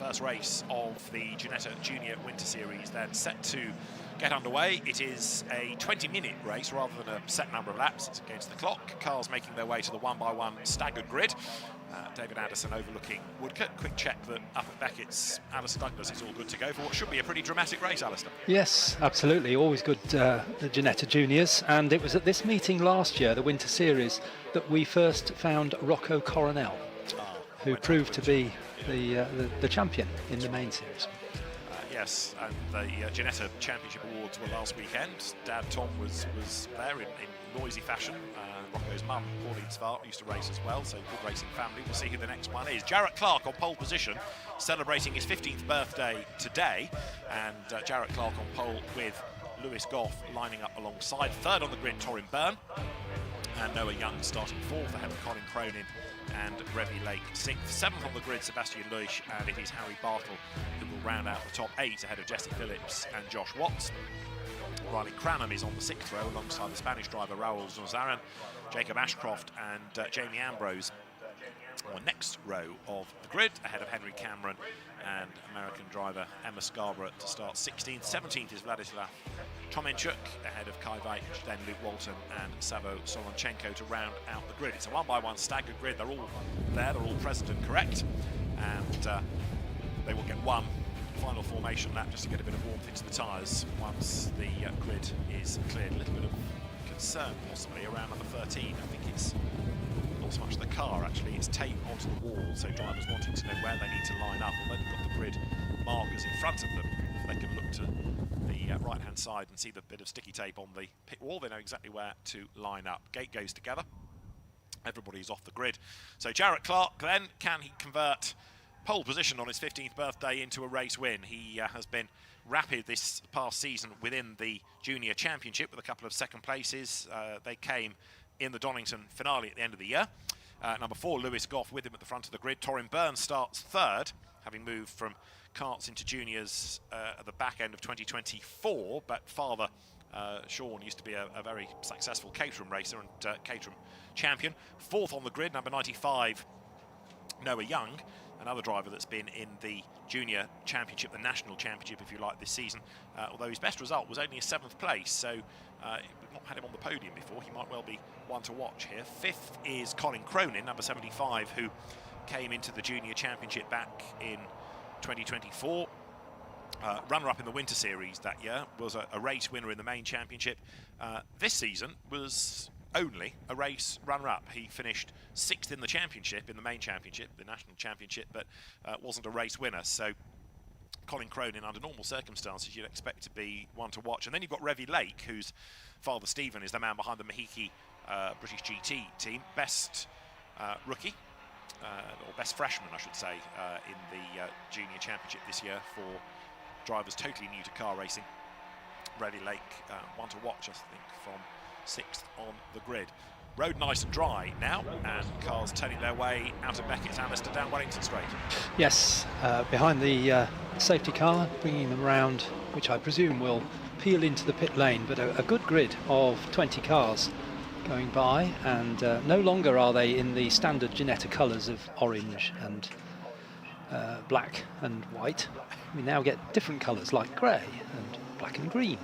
first race of the Ginetta Junior Winter Series then set to get underway. It is a 20-minute race rather than a set number of laps. It's against the clock. Cars making their way to the one-by-one staggered grid. David Addison overlooking Woodcote. Quick check that up at Beckett's Alistair Douglas is all good to go for what should be a pretty dramatic race, Alistair. Yes, absolutely. Always good, the Ginetta Juniors. And it was at this meeting last year, the Winter Series, that we first found Rocco Coronel, who proved to be the champion in the main series. Yes, and the Ginetta Championship Awards were last weekend. Dad Tom was there in noisy fashion. Rocco's mum, Pauline Svart, used to race as well, so good racing family. We'll see who the next one is. Jarrett Clark on pole position, celebrating his 15th birthday today, and Jarrett Clark on pole with Lewis Goff lining up alongside. Third on the grid, Torin Byrne, and Noah Young starting fourth ahead of Colin Cronin and Revy Lake sixth. Seventh on the grid, Sebastian Leuch, and it is Harry Bartle who will round out the top eight ahead of Jesse Phillips and Josh Watts. Riley Cranham is on the sixth row alongside the Spanish driver Raul Zozaran, Jacob Ashcroft and Jamie Ambrose on the next row of the grid ahead of Henry Cameron and American driver Emma Scarborough to start 16th. 17th is Vladislav Tomenchuk ahead of Kai Veit, then Luke Walton and Savo Solonchenko to round out the grid. It's a one-by-one staggered grid. They're all there, they're all present and correct, and they will get one final formation lap just to get a bit of warmth into the tyres once the grid is cleared. A little bit of concern possibly around number 13. I think it's not so much the car, actually, it's tape onto the wall, so drivers wanting to know where they need to line up. Although they've got the grid markers in front of them, if they can look to the right hand side and see the bit of sticky tape on the pit wall, they know exactly where to line up. Gate goes together, everybody's off the grid. So Jarrett Clark then, can he convert pole position on his 15th birthday into a race win? He has been rapid this past season within the Junior Championship with a couple of second places. They came in the Donington finale at the end of the year. Number 4, Lewis Goff, with him at the front of the grid. Torin Byrne starts third, having moved from karts into juniors at the back end of 2024, but father Sean used to be a very successful Caterham racer and Caterham champion. Fourth on the grid, number 95, Noah Young, another driver that's been in the Junior Championship, the National Championship, if you like, this season, although his best result was only a 7th place, so we've not had him on the podium before. He might well be one to watch here. Fifth is Colin Cronin, number 75, who came into the Junior Championship back in 2024. Runner-up in the Winter Series that year, was a race winner in the main championship. This season was only a race runner-up. He finished 6th in the championship, in the main championship, the national championship, but wasn't a race winner. So Colin Cronin, under normal circumstances, you'd expect to be one to watch. And then you've got Revy Lake, whose father Stephen is the man behind the Mahiki British GT team. Best rookie, or best freshman, I should say, in the Junior Championship this year for drivers totally new to car racing. Revy Lake, one to watch, I think, from 6th on the grid. Road nice and dry now, and cars turning their way out of Beckett's Alistair down Wellington Straight. Yes, behind the safety car, bringing them round, which I presume will peel into the pit lane, but a good grid of 20 cars going by, and no longer are they in the standard Ginetta colours of orange and black and white. We now get different colours like grey and black and green.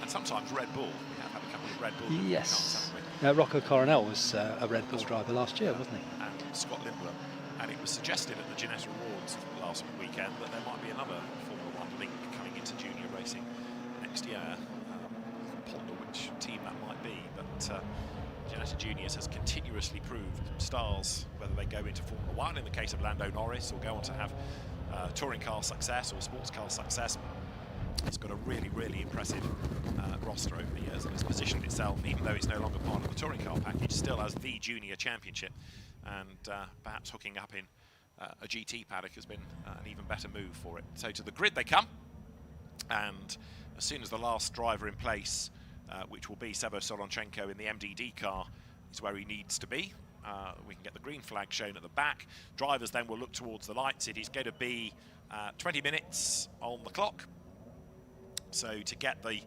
And sometimes Red Bull. We have had a couple of Red Bull. Yes. Rocco Coronel was a Red Bull driver last year, wasn't he? And Scott Lindblom. And it was suggested at the Ginetta Awards last weekend that there might be another Formula 1 link coming into junior racing next year. Ponder which team that might be, but Ginetta Juniors has continuously proved stars, whether they go into Formula 1 in the case of Lando Norris, or go on to have touring car success or sports car success. It's got a really, really impressive roster over the years, and it's positioned itself, even though it's no longer part of the touring car package, still as the Junior Championship, and perhaps hooking up in a GT paddock has been an even better move for it. So to the grid they come, and as soon as the last driver in place, which will be Savo Solonchenko in the MDD car, is where he needs to be, we can get the green flag shown at the back. Drivers then will look towards the lights. It is going to be 20 minutes on the clock. So to get the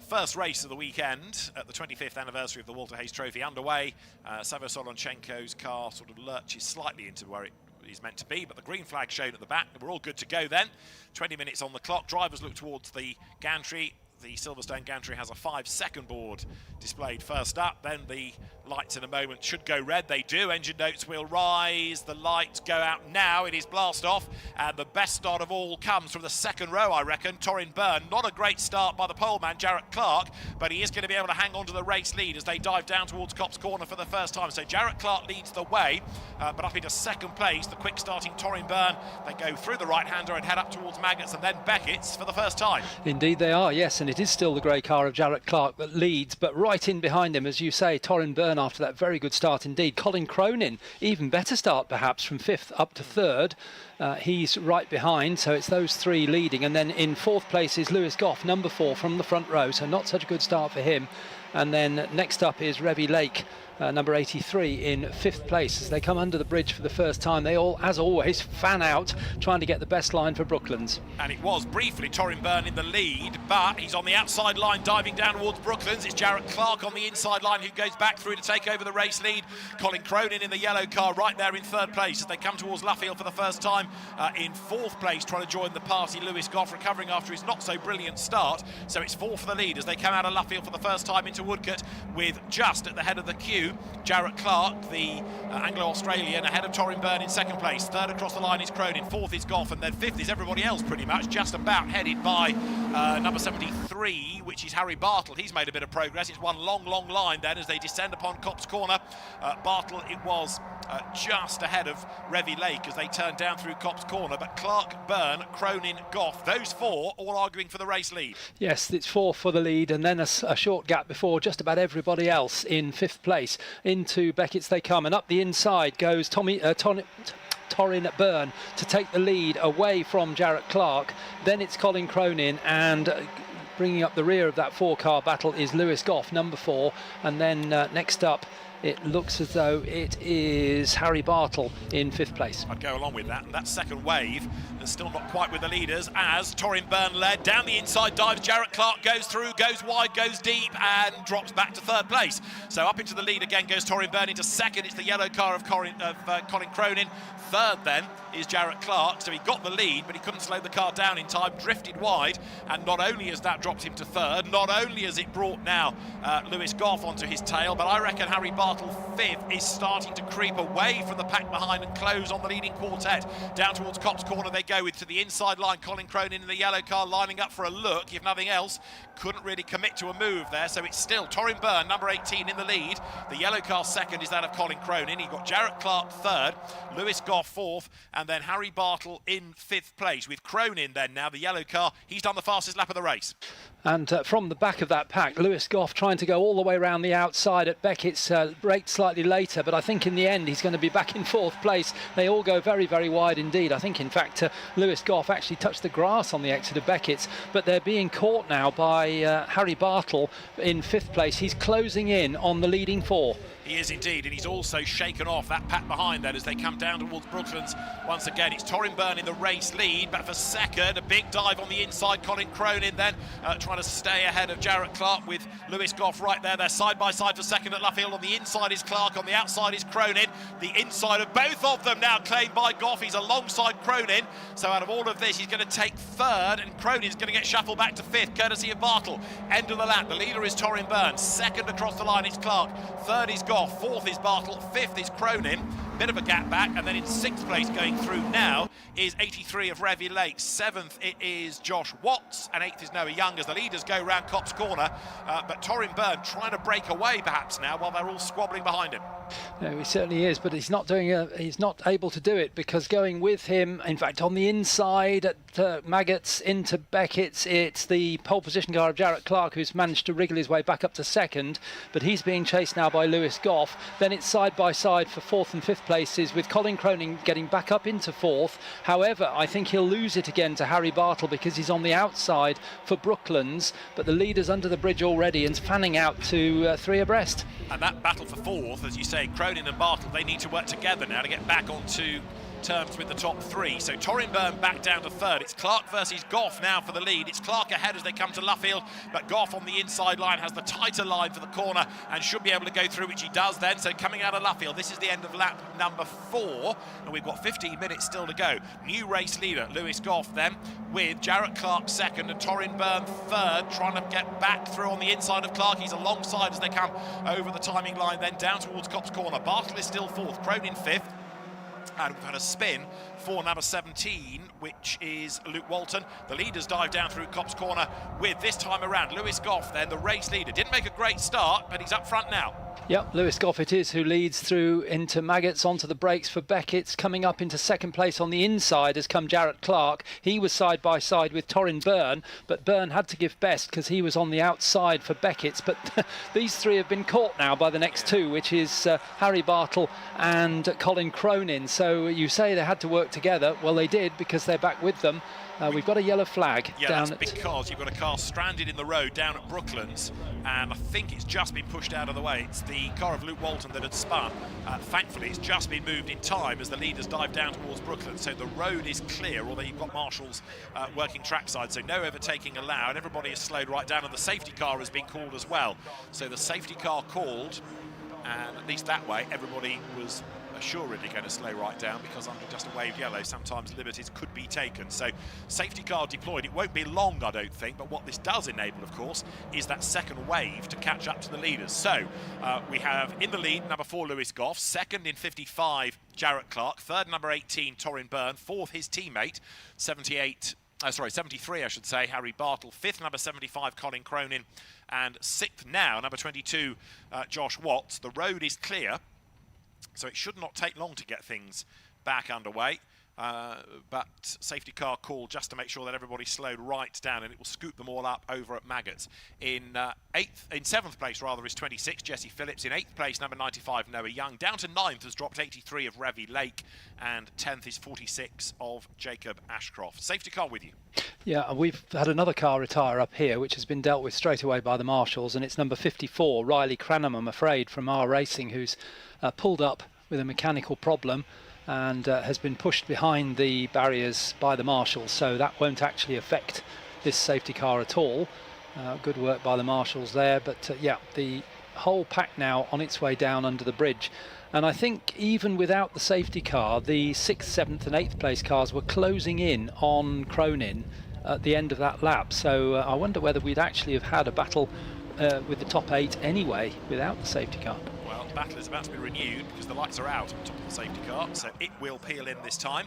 first race of the weekend at the 25th anniversary of the Walter Hayes Trophy underway, Savo Solonchenko's car sort of lurches slightly into where it is meant to be, but the green flag shown at the back. We're all good to go then. 20 minutes on the clock. Drivers look towards the gantry. The Silverstone gantry has a 5-second board displayed first up. Then the lights in a moment should go red. They do. Engine notes will rise. The lights go out now. It is blast off. And the best start of all comes from the second row, I reckon. Torrin Byrne. Not a great start by the pole man, Jarrett Clark, but he is going to be able to hang on to the race lead as they dive down towards Copse Corner for the first time. So Jarrett Clark leads the way, but up into second place, the quick starting Torrin Byrne. They go through the right-hander and head up towards Maggots and then Beckett's for the first time. Indeed they are, yes, and it is still the grey car of Jarrett Clark that leads, but right in behind him, as you say, Torrin Byrne after that very good start indeed. Colin Cronin, even better start perhaps from 5th up to 3rd. He's right behind, so it's those three leading, and then in 4th place is Lewis Goff, number 4 from the front row, so not such a good start for him. And then next up is Revy Lake, number 83 in 5th place. As they come under the bridge for the first time, they all, as always, fan out, trying to get the best line for Brooklands. And it was briefly Torrin Byrne in the lead, but he's on the outside line diving down towards Brooklands. It's Jarrett Clark on the inside line who goes back through to take over the race lead. Colin Cronin in the yellow car right there in 3rd place as they come towards Luffield for the first time. In 4th place, trying to join the party, Lewis Goff, recovering after his not so brilliant start. So it's 4 for the lead as they come out of Luffield for the first time into Woodcote, with just at the head of the queue Jarrett Clark, the Anglo-Australian, ahead of Torrin Byrne in 2nd place. 3rd across the line is Cronin, 4th is Goff, and then 5th is everybody else pretty much, just about headed by number 73, which is Harry Bartle. He's made a bit of progress. It's one long line then as they descend upon Copse Corner. Bartle, it was just ahead of Revy Lake as they turn down through Copse Corner, but Clark, Byrne, Cronin, Goff, those 4 all arguing for the race lead. Yes, it's 4 for the lead, and then a short gap before just about everybody else in 5th place. Into Beckett's they come, and up the inside goes Torrin Byrne to take the lead away from Jarrett Clark. Then it's Colin Cronin, and bringing up the rear of that 4-car battle is Lewis Goff, number 4, and then next up it looks as though it is Harry Bartle in 5th place. I'd go along with that, and that second wave is still not quite with the leaders as Torrin Byrne led. Down the inside dives Jarrett Clark, goes through, goes wide, goes deep, and drops back to 3rd place. So up into the lead again goes Torrin Byrne into 2nd. It's the yellow car of Colin Cronin. 3rd then is Jarrett Clark, so he got the lead, but he couldn't slow the car down in time, drifted wide, and not only has that dropped him to 3rd, not only has it brought now Lewis Goff onto his tail, but I reckon Harry Bartle, 5th, is starting to creep away from the pack behind and close on the leading quartet. Down towards Copse Corner they go, with to the inside line Colin Cronin in the yellow car lining up for a look, if nothing else. Couldn't really commit to a move there, so it's still Torrin Byrne, number 18, in the lead. The yellow car 2nd is that of Colin Cronin. You've got Jarrett Clark 3rd, Lewis Goff 4th, and then Harry Bartle in 5th place, with Cronin then now, the yellow car. He's done the fastest lap of the race. And from the back of that pack, Lewis Goff trying to go all the way around the outside at Beckett's, braked slightly later, but I think in the end he's going to be back in 4th place. They all go very, very wide indeed. I think, in fact, Lewis Goff actually touched the grass on the exit of Beckett's, but they're being caught now by Harry Bartle in 5th place. He's closing in on the leading 4. He is indeed, and he's also shaken off that pack behind then as they come down towards Brooklands. Once again, it's Torrin Byrne in the race lead, but for 2nd, a big dive on the inside. Colin Cronin then trying to stay ahead of Jarrett Clark with Lewis Goff right there. They're side by side for 2nd at Luffield. On the inside is Clark, on the outside is Cronin. The inside of both of them now claimed by Goff. He's alongside Cronin, so out of all of this, he's going to take 3rd, and Cronin's going to get shuffled back to 5th, courtesy of Bartle. End of the lap, the leader is Torrin Byrne. 2nd across the line is Clark. 3rd is Goff. 4th is Bartle, 5th is Cronin. Bit of a gap back, and then in 6th place going through now is 83 of Revy Lake. 7th it is Josh Watts, and 8th is Noah Young as the leaders go round Copse Corner. But Torrin Byrne trying to break away perhaps now while they're all squabbling behind him. No, he certainly is, but he's not doing. He's not able to do it because going with him, in fact, on the inside at Maggots into Beckett's, it's the pole position car of Jarrett Clark who's managed to wriggle his way back up to 2nd, but he's being chased now by Lewis Goff. Then it's side by side for 4th and 5th places, with Colin Cronin getting back up into 4th. However, I think he'll lose it again to Harry Bartle because he's on the outside for Brooklands, but the leader's under the bridge already and fanning out to 3 abreast. And that battle for 4th, as you say, Cronin and Bartle, they need to work together now to get back onto terms with the top three. So Torrinburn back down to third. It's Clark versus Goff now for the lead. It's Clark ahead as they come to Luffield, but Goff on the inside line has the tighter line for the corner and should be able to go through, which he does then. So coming out of Luffield, this is the end of lap number 4, and we've got 15 minutes still to go. New race leader, Lewis Goff then, with Jarrett Clark second and Torrinburn third, trying to get back through on the inside of Clark. He's alongside as they come over the timing line, then down towards Copse Corner. Bartle is still fourth, Cronin fifth. And we've had a spin for number 17, which is Luke Walton. The leaders dive down through Copse Corner with, this time around, Lewis Goff, then the race leader. Didn't make a great start, but he's up front now. Yep, Lewis Goff it is who leads through into Maggots, onto the brakes for Beckett's. Coming up into second place on the inside has come Jarrett Clark. He was side by side with Torrinburn, but Byrne had to give best because he was on the outside for Beckett's. But these three have been caught now by the next two, which is Harry Bartle and Colin Cronin. So you say they had to work together. Well, they did, because they're back with them. We've got a yellow flag down that's because you've got a car stranded in the road down at Brooklands, and I think it's just been pushed out of the way. It's the car of Luke Walton that had spun. Thankfully, it's just been moved in time as the leaders dive down towards Brooklands, so the road is clear, although you've got marshals working trackside, so no overtaking allowed. Everybody is slowed right down, and the safety car has been called as well. So the safety car called, and at least that way, everybody was assuredly going to slow right down, because under just a waved yellow sometimes liberties could be taken. So safety car deployed. It won't be long, I don't think, but what this does enable, of course, is that second wave to catch up to the leaders. So we have in the lead number 4 Lewis Goff, second in 55 Jarrett Clark, third number 18 Torrinburn, fourth his teammate 73 I should say, Harry Bartle, fifth number 75 Colin Cronin, and sixth now number 22 Josh Watts. The road is clear, so it should not take long to get things back underway. But safety car called just to make sure that everybody's slowed right down, and it will scoop them all up over at Maggots. In seventh place rather is 26 Jesse Phillips. In 8th place number 95 Noah Young. Down to 9th has dropped 83 of Revy Lake, and 10th is 46 of Jacob Ashcroft. Safety car with you. Yeah, we've had another car retire up here, which has been dealt with straight away by the marshals, and it's number 54 Riley Cranham, I'm afraid, from R Racing, who's pulled up with a mechanical problem and has been pushed behind the barriers by the marshals, so that won't actually affect this safety car at all. Good work by the marshals there, but yeah, the whole pack now on its way down under the bridge. And I think even without the safety car, the 6th, 7th and 8th place cars were closing in on Cronin at the end of that lap, so I wonder whether we'd actually have had a battle with the top 8 anyway without the safety car. Well, the battle is about to be renewed because the lights are out on top of the safety car, so it will peel in this time.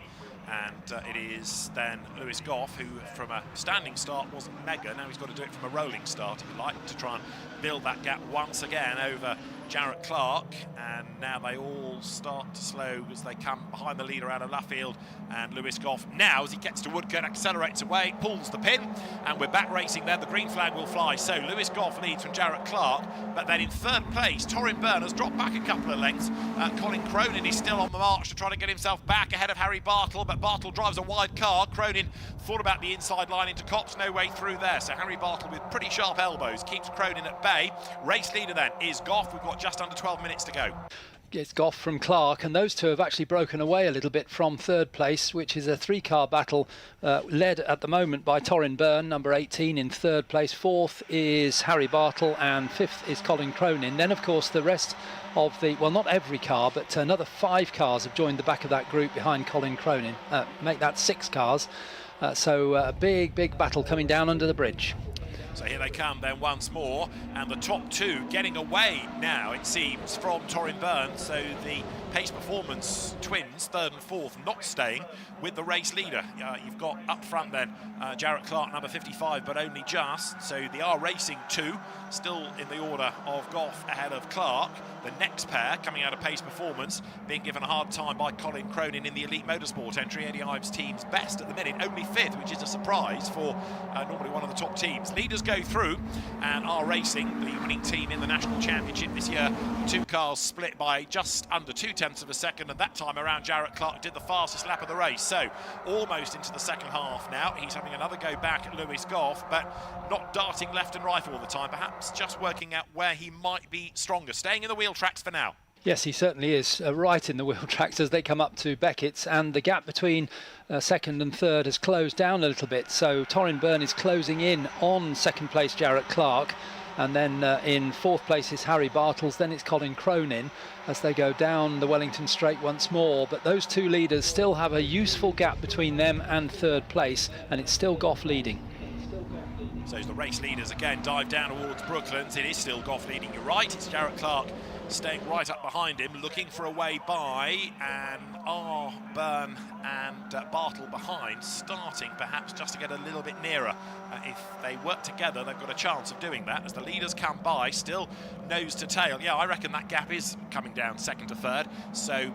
And it is then Lewis Goff, who from a standing start wasn't mega. Now he's got to do it from a rolling start, if you like, to try and build that gap once again over Jarrett Clark. And now they all start to slow as they come behind the leader out of Luffield. And Lewis Goff now, as he gets to Woodcote, accelerates away, pulls the pin, and we're back racing there. The green flag will fly. So Lewis Goff leads from Jarrett Clark, but then in third place, Torrinburn has dropped back a couple of lengths. Colin Cronin is still on the march to try to get himself back ahead of Harry Bartle, but Bartle drives a wide car. Cronin thought about the inside line into Copse, no way through there. So Harry Bartle with pretty sharp elbows keeps Cronin at bay. Race leader then is Goff. We've got just under 12 minutes to go. It's Goff from Clark, and those two have actually broken away a little bit from third place, which is a 3-car battle led at the moment by Torrinburn, number 18 in third place. Fourth is Harry Bartle, and fifth is Colin Cronin. Then, of course, the rest of the, well, not every car, but another 5 cars have joined the back of that group behind Colin Cronin. Make that 6 cars. So a big battle coming down under the bridge. So here they come then once more, and the top 2 getting away now, it seems, from Torrinburn. So the Pace Performance twins, 3rd and 4th, not staying with the race leader. You've got up front then Jarrett Clark, number 55, but only just. So the R Racing 2 still in the order of Goff ahead of Clark. The next pair coming out of Pace Performance being given a hard time by Colin Cronin in the Elite Motorsport entry. Eddie Ives' team's best at the minute, only 5th, which is a surprise for normally one of the top teams. Leaders go through, and R Racing, the winning team in the National Championship this year, 2 cars split by just under 0.2 of a second, and that time around Jarrett Clark did the fastest lap of the race. So almost into the second half now. He's having another go back at Lewis Goff, but not darting left and right all the time, perhaps just working out where he might be stronger. Staying in the wheel tracks for now. Yes, he certainly is, right in the wheel tracks as they come up to Beckett's, and the gap between second and third has closed down a little bit. So Torin Byrne is closing in on second place Jarrett Clark, and then in fourth place is Harry Bartels, then it's Colin Cronin as they go down the Wellington Straight once more. But those two leaders still have a useful gap between them and third place, and it's still Goff leading. So as the race leaders again dive down towards Brooklands, it is still Goff leading. You're right, it's Jarrett Clark staying right up behind him, looking for a way by, and Byrne and Bartle behind, starting perhaps just to get a little bit nearer. If they work together, they've got a chance of doing that. As the leaders come by, still nose to tail. Yeah, I reckon that gap is coming down second to third. So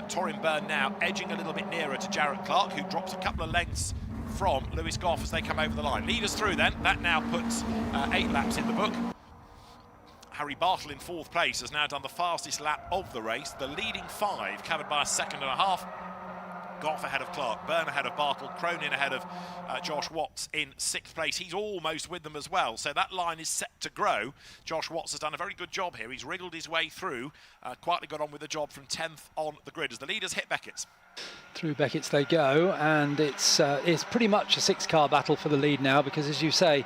Torin Byrne now edging a little bit nearer to Jarrett Clark, who drops a couple of lengths from Lewis Goff as they come over the line. Leaders through then, that now puts 8 laps in the book. Harry Bartle in fourth place has now done the fastest lap of the race. The leading 5 covered by a second and a half. Goff ahead of Clark, Byrne ahead of Bartle, Cronin ahead of Josh Watts in sixth place. He's almost with them as well, so that line is set to grow. Josh Watts has done a very good job here. He's wriggled his way through, quietly got on with the job from 10th on the grid as the leaders hit Beckett's. Through Beckett's they go, and it's pretty much a 6-car battle for the lead now, because as you say,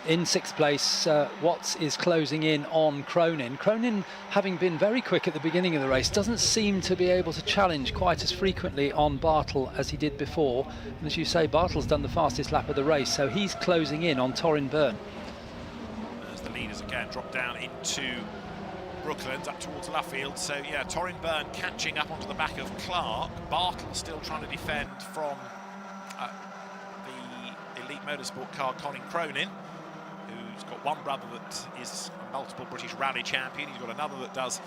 in sixth place Watts is closing in on Cronin. Cronin, having been very quick at the beginning of the race, doesn't seem to be able to challenge quite as frequently on Bartle as he did before, and as you say, Bartle's done the fastest lap of the race, so he's closing in on Torin Byrne. As the leaders again drop down into Brooklands up towards Luffield, so yeah, Torin Byrne catching up onto the back of Clark. Bartle still trying to defend from the elite motorsport car Colin Cronin, who's got one brother that is a multiple British rally champion. He's got another that does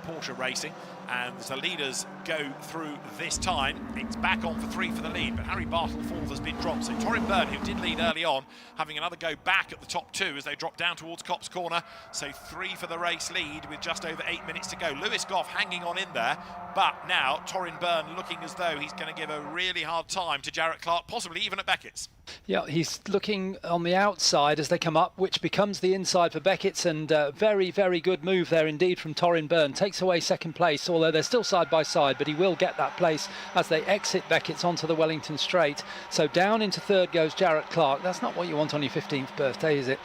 Porsche racing, and as the leaders go through this time, it's back on for 3 for the lead, but Harry Bartle fourth has been dropped. So Torin Byrne, who did lead early on, having another go back at the top 2 as they drop down towards Copse Corner. So 3 for the race lead with just over 8 minutes to go. Lewis Goff hanging on in there, but now Torin Byrne looking as though he's going to give a really hard time to Jarrett Clark, possibly even at Beckett's. Yeah, he's looking on the outside as they come up, which becomes the inside for Beckett's, and very, very good move there indeed from Torin Byrne. Takes away second place, although they're still side by side, but he will get that place as they exit Beckett's onto the Wellington Straight. So down into third goes Jarrett Clark. That's not what you want on your 15th birthday, is it?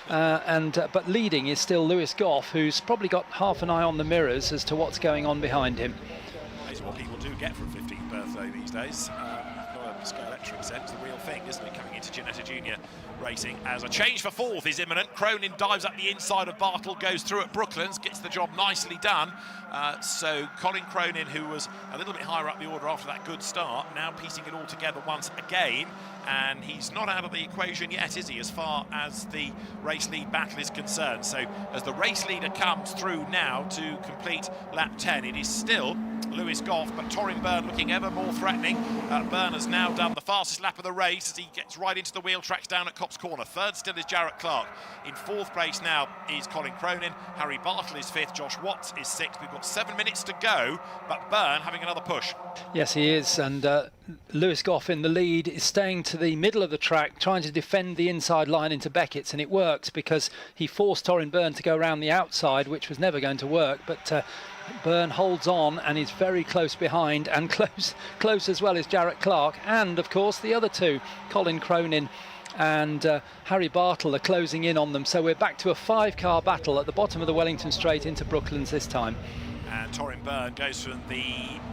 But leading is still Lewis Goff, who's probably got half an eye on the mirrors as to what's going on behind him. Amazing what people do get for a 15th birthday these days. Not a scale-electric sense, the real thing, isn't it, coming into Ginetta Junior racing, as a change for fourth is imminent. Cronin dives up the inside of Bartle, goes through at Brooklands, gets the job nicely done. So Colin Cronin, who was a little bit higher up the order after that good start, now piecing it all together once again, and he's not out of the equation yet, is he, as far as the race lead battle is concerned. So as the race leader comes through now to complete lap 10, it is still Lewis Goff, but Torin Byrne looking ever more threatening. Byrne has now done the fastest lap of the race as he gets right into the wheel tracks down at Copse Corner. Third still is Jarrett Clark. In fourth place now is Colin Cronin. Harry Bartle is fifth. Josh Watts is sixth. We've got 7 minutes to go, but Byrne having another push. Yes, he is, and Lewis Goff in the lead is staying to the middle of the track, trying to defend the inside line into Beckett's, and it works because he forced Torin Byrne to go around the outside, which was never going to work, but Byrne holds on and is very close behind, and close as well as Jarrett Clark, and of course the other two, Colin Cronin and Harry Bartle, are closing in on them. So we're back to a 5-car battle at the bottom of the Wellington Straight into Brooklands this time. And Torin Byrne goes from the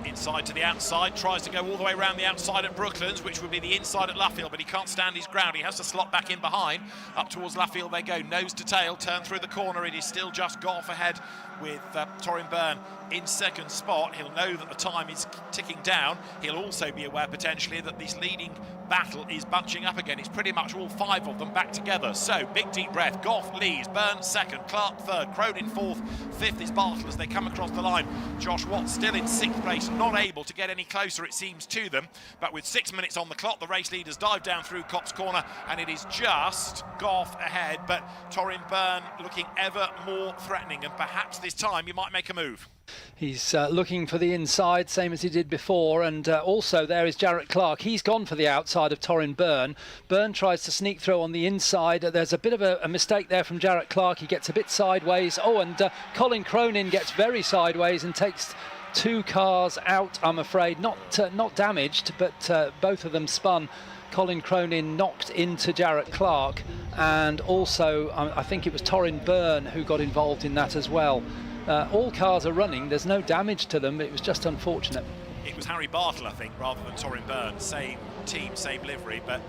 inside to the outside, tries to go all the way around the outside at Brooklands, which would be the inside at Luffield, but he can't stand his ground. He has to slot back in behind. Up towards Luffield they go, nose to tail, turn through the corner. It is still just Goff ahead with Torin Byrne in second spot. He'll know that the time is ticking down. He'll also be aware potentially that this leading battle is bunching up again. It's pretty much all 5 of them back together. So big deep breath. Goff leads, Byrne second, Clark third, Cronin fourth, fifth is Bartle as they come across the line. Josh Watts still in sixth place, not able to get any closer it seems to them, but with 6 minutes on the clock the race leaders dive down through Copse Corner and it is just Goff ahead, but Torin Byrne looking ever more threatening, and perhaps the this time, you might make a move. He's looking for the inside, same as he did before, and also there is Jarrett Clark. He's gone for the outside of Torrin Byrne. Byrne tries to sneak through on the inside. There's a bit of a mistake there from Jarrett Clark. He gets a bit sideways. Oh, and Colin Cronin gets very sideways and takes 2 cars out, I'm afraid. Not damaged, but both of them spun. Colin Cronin knocked into Jarrett Clark, and also I think it was Torrin Byrne who got involved in that as well. All cars are running, there's no damage to them, it was just unfortunate. It was Harry Bartle, I think, rather than Torrin Byrne. Same team, same livery, but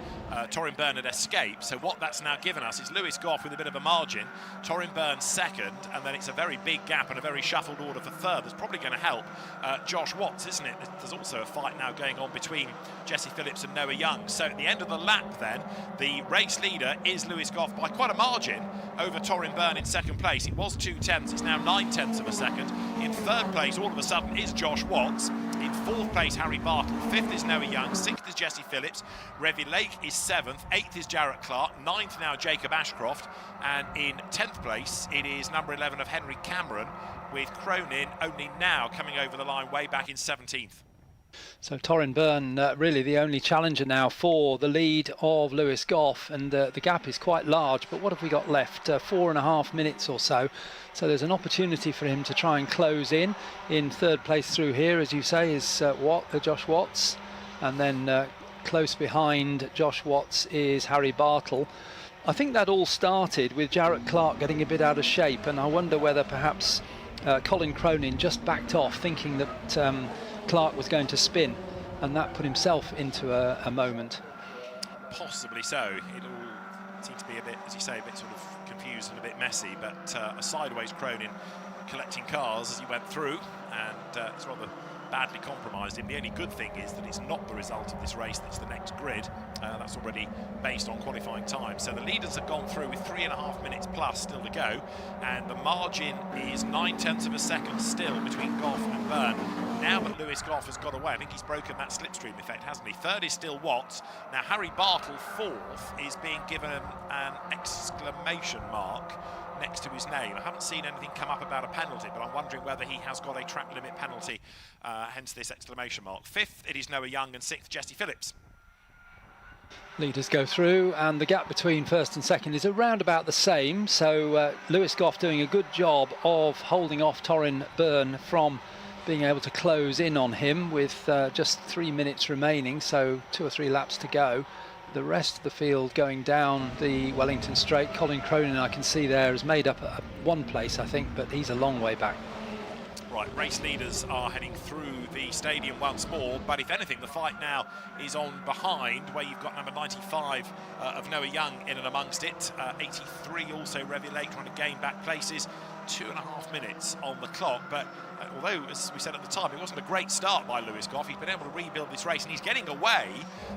Torrin Byrne had escaped. So what that's now given us is Lewis Goff with a bit of a margin, Torrin Byrne second, and then it's a very big gap and a very shuffled order for third. That's probably going to help Josh Watts, isn't it? There's also a fight now going on between Jesse Phillips and Noah Young. So at the end of the lap then, the race leader is Lewis Goff by quite a margin over Torrin Byrne in second place. It was 2/10, it's now 9/10 of a second. In third place, all of a sudden, is Josh Watts. In fourth place, Harry Bartle. Fifth is Noah Young. Sixth is Jesse Phillips. Revy Lake is seventh. Eighth is Jarrett Clark. Ninth now, Jacob Ashcroft. And in 10th place, it is number 11 of Henry Cameron, with Cronin only now coming over the line way back in 17th. So Torrin Byrne really the only challenger now for the lead of Lewis Goff, and the gap is quite large, but what have we got left? 4.5 minutes or so. So there's an opportunity for him to try and close in third place through here, as you say, is Josh Watts, and then close behind Josh Watts is Harry Bartle. I think that all started with Jarrett Clark getting a bit out of shape, and I wonder whether perhaps Colin Cronin just backed off thinking that Clark was going to spin, and that put himself into a moment. Possibly so. It all seemed to be a bit, as you say, a bit sort of confused and a bit messy, but a sideways Cronin collecting cars as he went through, and it's rather badly compromised him. The only good thing is that it's not the result of this race that's the next grid. That's already based on qualifying time. So the leaders have gone through with 3.5 minutes plus still to go, and the margin is 9/10 of a second still between Goff and Byrne. Now that Lewis Goff has got away, I think he's broken that slipstream effect, hasn't he? Third is still Watts. Now Harry Bartle, fourth, is being given an exclamation mark next to his name. I haven't seen anything come up about a penalty, but I'm wondering whether he has got a track limit penalty, hence this exclamation mark. Fifth, it is Noah Young, and sixth, Jesse Phillips. Leaders go through, and the gap between first and second is around about the same, so Lewis Goff doing a good job of holding off Torrin Byrne from being able to close in on him with just 3 minutes remaining, so 2 or 3 laps to go. The rest of the field going down the Wellington Straight. Colin Cronin, I can see there, has made up one place, I think, but he's a long way back. Right, race leaders are heading through the stadium once more, but if anything, the fight now is on behind, where you've got number 95 of Noah Young in and amongst it. 83 also Revy Lake trying to gain back places. 2.5 minutes on the clock, but although, as we said at the time, it wasn't a great start by Lewis Goff, he's been able to rebuild this race, and he's getting away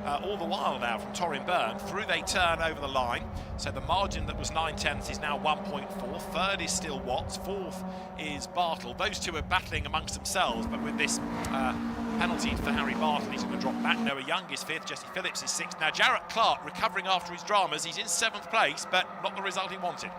all the while now from Torrin Byrne. Through they turn over the line, so the margin that was 9/10 is now 1.4. Third is still Watts, fourth is Bartle. Those two are battling amongst themselves, but with this penalty for Harry Bartle, he's going to drop back. Noah Young is fifth, Jesse Phillips is sixth. Now Jarrett Clark recovering after his dramas, he's in 7th place, but not the result he wanted.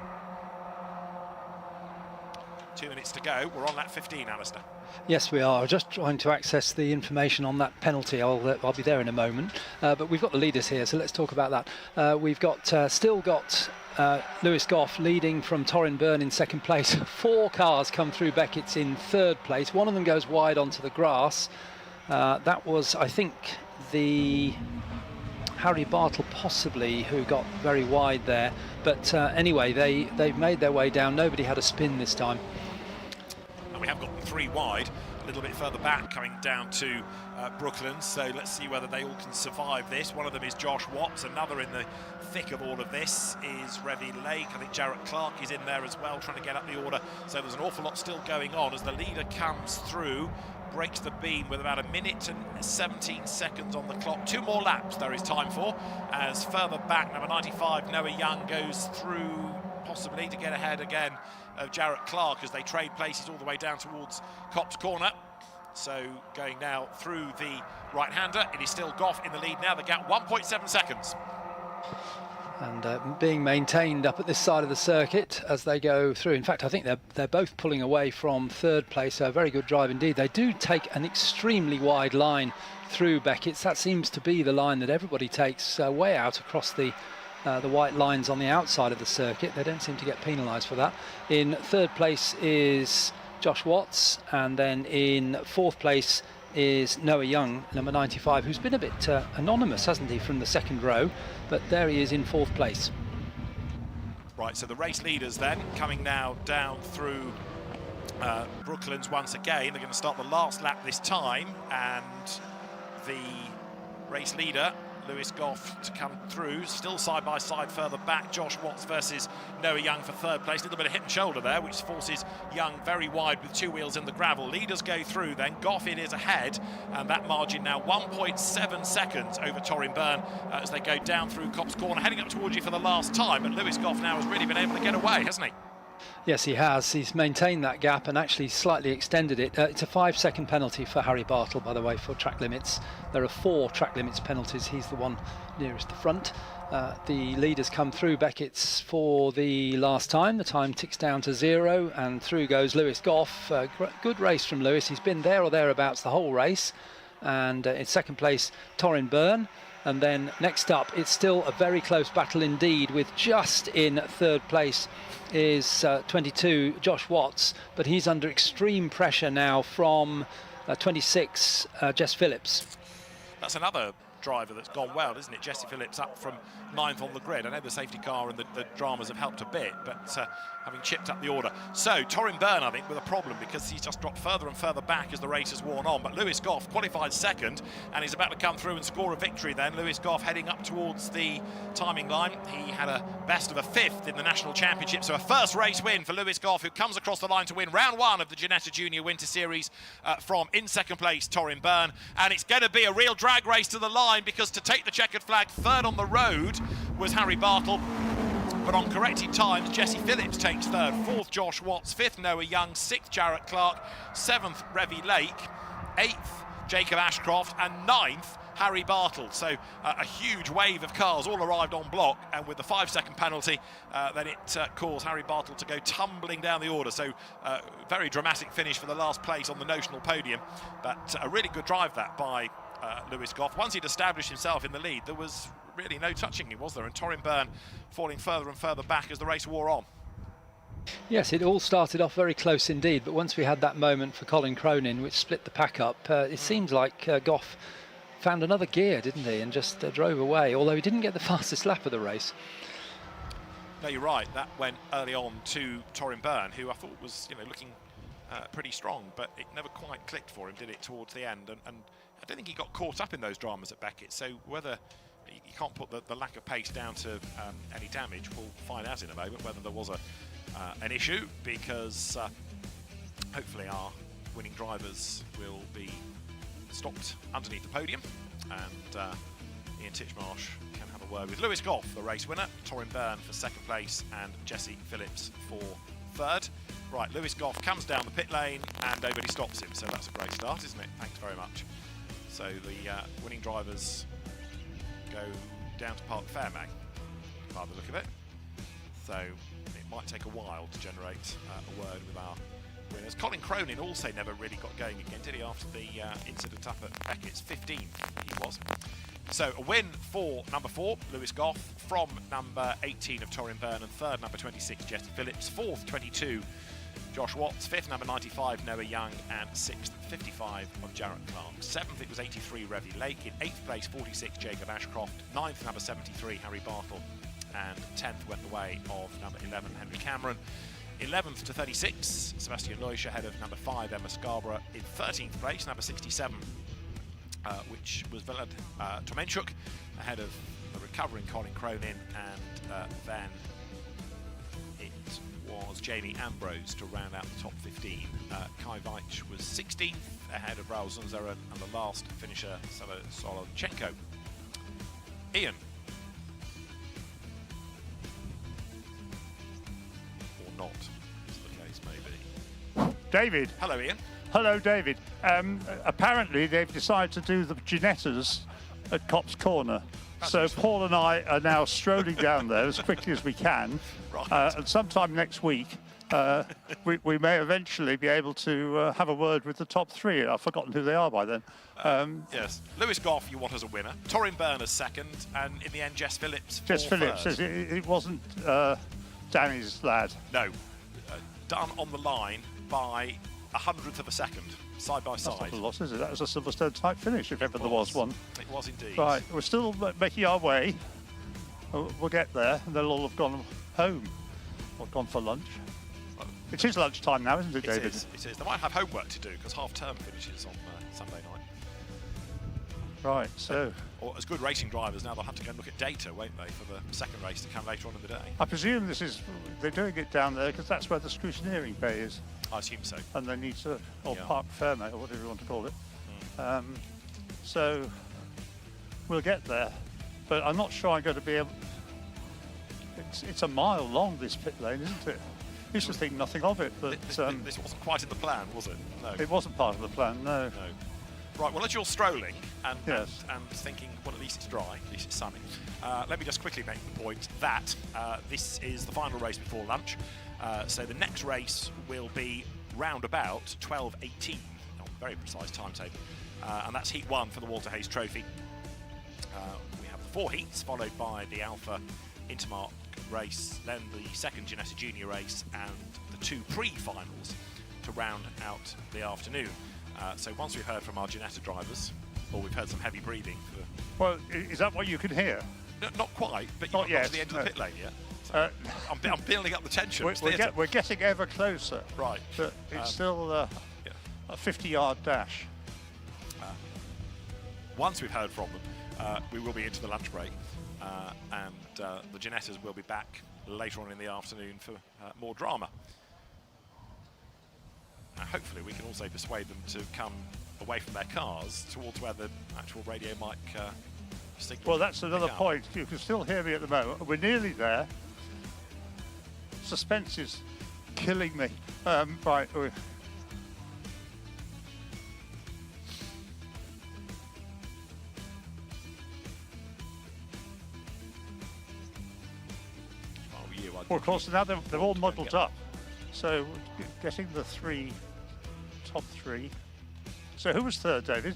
2 minutes to go. We're on lap 15, Alistair. Yes, we are. Just trying to access the information on that penalty. I'll be there in a moment. But we've got the leaders here, so let's talk about that. We've got still got Lewis Goff leading from Torrin Byrne in 2nd place. 4 cars come through Beckett's in 3rd place. One of them goes wide onto the grass. That was, I think, the Harry Bartle possibly who got very wide there. But anyway, they've made their way down. Nobody had a spin this time. We have got them 3 wide, a little bit further back coming down to Brooklyn, so let's see whether they all can survive this. One of them is Josh Watts, another in the thick of all of this is Revy Lake. I think Jarrett Clark is in there as well, trying to get up the order, so there's an awful lot still going on as the leader comes through, breaks the beam with about 1 minute and 17 seconds on the clock. 2 more laps there is time for, as further back number 95 Noah Young goes through, possibly to get ahead again of Jarrett Clark as they trade places all the way down towards Copse Corner. So going now through the right-hander, it is still Goff in the lead now. The gap 1.7 seconds. and being maintained up at this side of the circuit as they go through. In fact, I think they're both pulling away from third place, so a very good drive indeed. They do take an extremely wide line through Beckett's. That seems to be the line that everybody takes way out across the white lines on the outside of the circuit. They don't seem to get penalised for that. In third place is Josh Watts, and then in fourth place is Noah Young, number 95, who's been a bit anonymous, hasn't he, from the second row, but there he is in fourth place. Right, so the race leaders then coming now down through Brooklands once again. They're going to start the last lap this time, and the race leader Lewis Goff to come through, still side by side further back. Josh Watts versus Noah Young for third place. A little bit of hip and shoulder there, which forces Young very wide with two wheels in the gravel. Leaders go through then. Goff in is ahead, and that margin now 1.7 seconds over Torin Byrne as they go down through Copse Corner, heading up towards you for the last time. And Lewis Goff now has really been able to get away, hasn't he? Yes, he has. He's maintained that gap and actually slightly extended it. It's a 5-second penalty for Harry Bartle, by the way, for track limits. There are 4 track limits penalties. He's the one nearest the front. The leaders come through Beckett's for the last time. The time ticks down to 0, and through goes Lewis Goff. Good race from Lewis. He's been there or thereabouts the whole race. And in second place, Torin Byrne. And then next up, it's still a very close battle indeed, with just in third place is 22 Josh Watts, but he's under extreme pressure now from 26 Jess Phillips. That's another driver that's gone well, isn't it? Jesse Phillips up from 9th on the grid. I know the safety car and the dramas have helped a bit, but having chipped up the order. So Torin Byrne, I think, with a problem because he's just dropped further and further back as the race has worn on. But Lewis Goff qualified second, and he's about to come through and score a victory then. Lewis Goff heading up towards the timing line. He had a best of a 5th in the National Championship, so a first race win for Lewis Goff, who comes across the line to win round 1 of the Ginetta Junior Winter Series from in second place Torin Byrne. And it's going to be a real drag race to the line, because to take the checkered flag third on the road was Harry Bartle, but on corrected times Jesse Phillips takes third, 4th Josh Watts, 5th Noah Young, 6th Jarrett Clark, 7th Revy Lake, 8th Jacob Ashcroft, and 9th Harry Bartle. So a huge wave of cars all arrived on block, and with the 5-second penalty then it caused Harry Bartle to go tumbling down the order. So very dramatic finish for the last place on the notional podium, but a really good drive that by Lewis Goff. Once he'd established himself in the lead, there was really no touching him, was there? And Torin Byrne falling further and further back as the race wore on. Yes, it all started off very close indeed, but once we had that moment for Colin Cronin, which split the pack up, it seems like Goff found another gear, didn't he, and just drove away, although he didn't get the fastest lap of the race. No, you're right. That went early on to Torin Byrne, who I thought was, looking pretty strong, but it never quite clicked for him, did it, towards the end? And I don't think he got caught up in those dramas at Beckett, so whether you can't put the lack of pace down to any damage, we'll find out in a moment whether there was an issue, because hopefully our winning drivers will be stopped underneath the podium, and Ian Titchmarsh can have a word with Lewis Goff, the race winner, Torin Byrne for second place, and Jesse Phillips for third. Right, Lewis Goff comes down the pit lane and nobody stops him, so that's a great start, isn't it? Thanks very much. So the winning drivers go down to Park Fairmag, by the look of it. So it might take a while to generate a word with our winners. Colin Cronin also never really got going again, did he, after the incident up at Beckett's? 15th he was. So a win for number 4, Lewis Goff, from number 18 of Torin Byrne, and third, number 26, Jesse Phillips, 4th, 22, Josh Watts, 5th, number 95, Noah Young, and 6th, 55 of Jarrett Clark. 7th, it was 83, Revy Lake. In 8th place, 46, Jacob Ashcroft. 9th, number 73, Harry Bartle. And 10th went the way of number 11, Henry Cameron. 11th to 36, Sebastian Leusch, ahead of number 5, Emma Scarborough. In 13th place, number 67, which was Velad Tomenchuk, ahead of the recovering Colin Cronin, and then it was Jamie Ambrose to round out the top 15. Kai Weich was 16th, ahead of Raul Zunzeren, and the last finisher, Solochenko. Ian. Or not, as the case may be. David. Hello, Ian. Hello, David. Apparently they've decided to do the Ginettas at Copse Corner. That's So useful. Paul and I are now strolling down there as quickly as we can. Right. And sometime next week, we may eventually be able to have a word with the top three. I've forgotten who they are by then. Yes. Lewis Goff, you want as a winner. Torrin Byrne as second, and in the end, Jess Phillips. Jess for Phillips, third. it wasn't Danny's lad. No. Done on the line by 100th of a second, side by That's side. not a loss, is it? That was a Silverstone type finish, if ever there was one. It was indeed. Right, we're still making our way. We'll get there, and they'll all have gone home or gone for lunch. It is lunchtime now, isn't it, David? It is. They might have homework to do because half term finishes on Sunday night. Right, so Or as good racing drivers now, they'll have to go and look at data, won't they, for the second race to come later on in the day. I presume they're doing it down there because that's where the scrutineering bay is, I assume so. and they need to, or Yeah. Park Fairmont, or whatever you want to call it. So we'll get there, but I'm not sure I'm going to be able. It's a mile long, this pit lane, isn't it? I used to think nothing of it, but This wasn't quite in the plan, was it? No. it wasn't part of the plan. No. No. Right, well, as you're strolling and, Yes. and thinking, well, at least it's dry, at least it's sunny, let me just quickly make the point that this is the final race before lunch. So the next race will be round about 12:18, on a very precise timetable, and that's Heat 1 for the Walter Hayes Trophy. We have the 4 heats, followed by the Alfa Intermark race, then the second Ginetta Junior race, and the 2 pre-finals to round out the afternoon. So once we've heard from our Ginetta drivers, or we've heard some heavy breathing for Well, is that what you can hear? not quite, but Not you're not yet, to the end of no. the pit lane yet. So I'm building up the tension. It's theatre. We're getting ever closer. Right. But it's still a 50-yard dash. Once we've heard from them, we will be into the lunch break, and the Ginettas will be back later on in the afternoon for more drama. Now, hopefully we can also persuade them to come away from their cars towards where the actual radio mic signal. Well, that's another pick up. point. You can still hear me at the moment. We're nearly there. Suspense is killing me. Right. If I were you, I'd Well, of course, now they're all to go and muddled get up. So getting the top three. So who was third, David?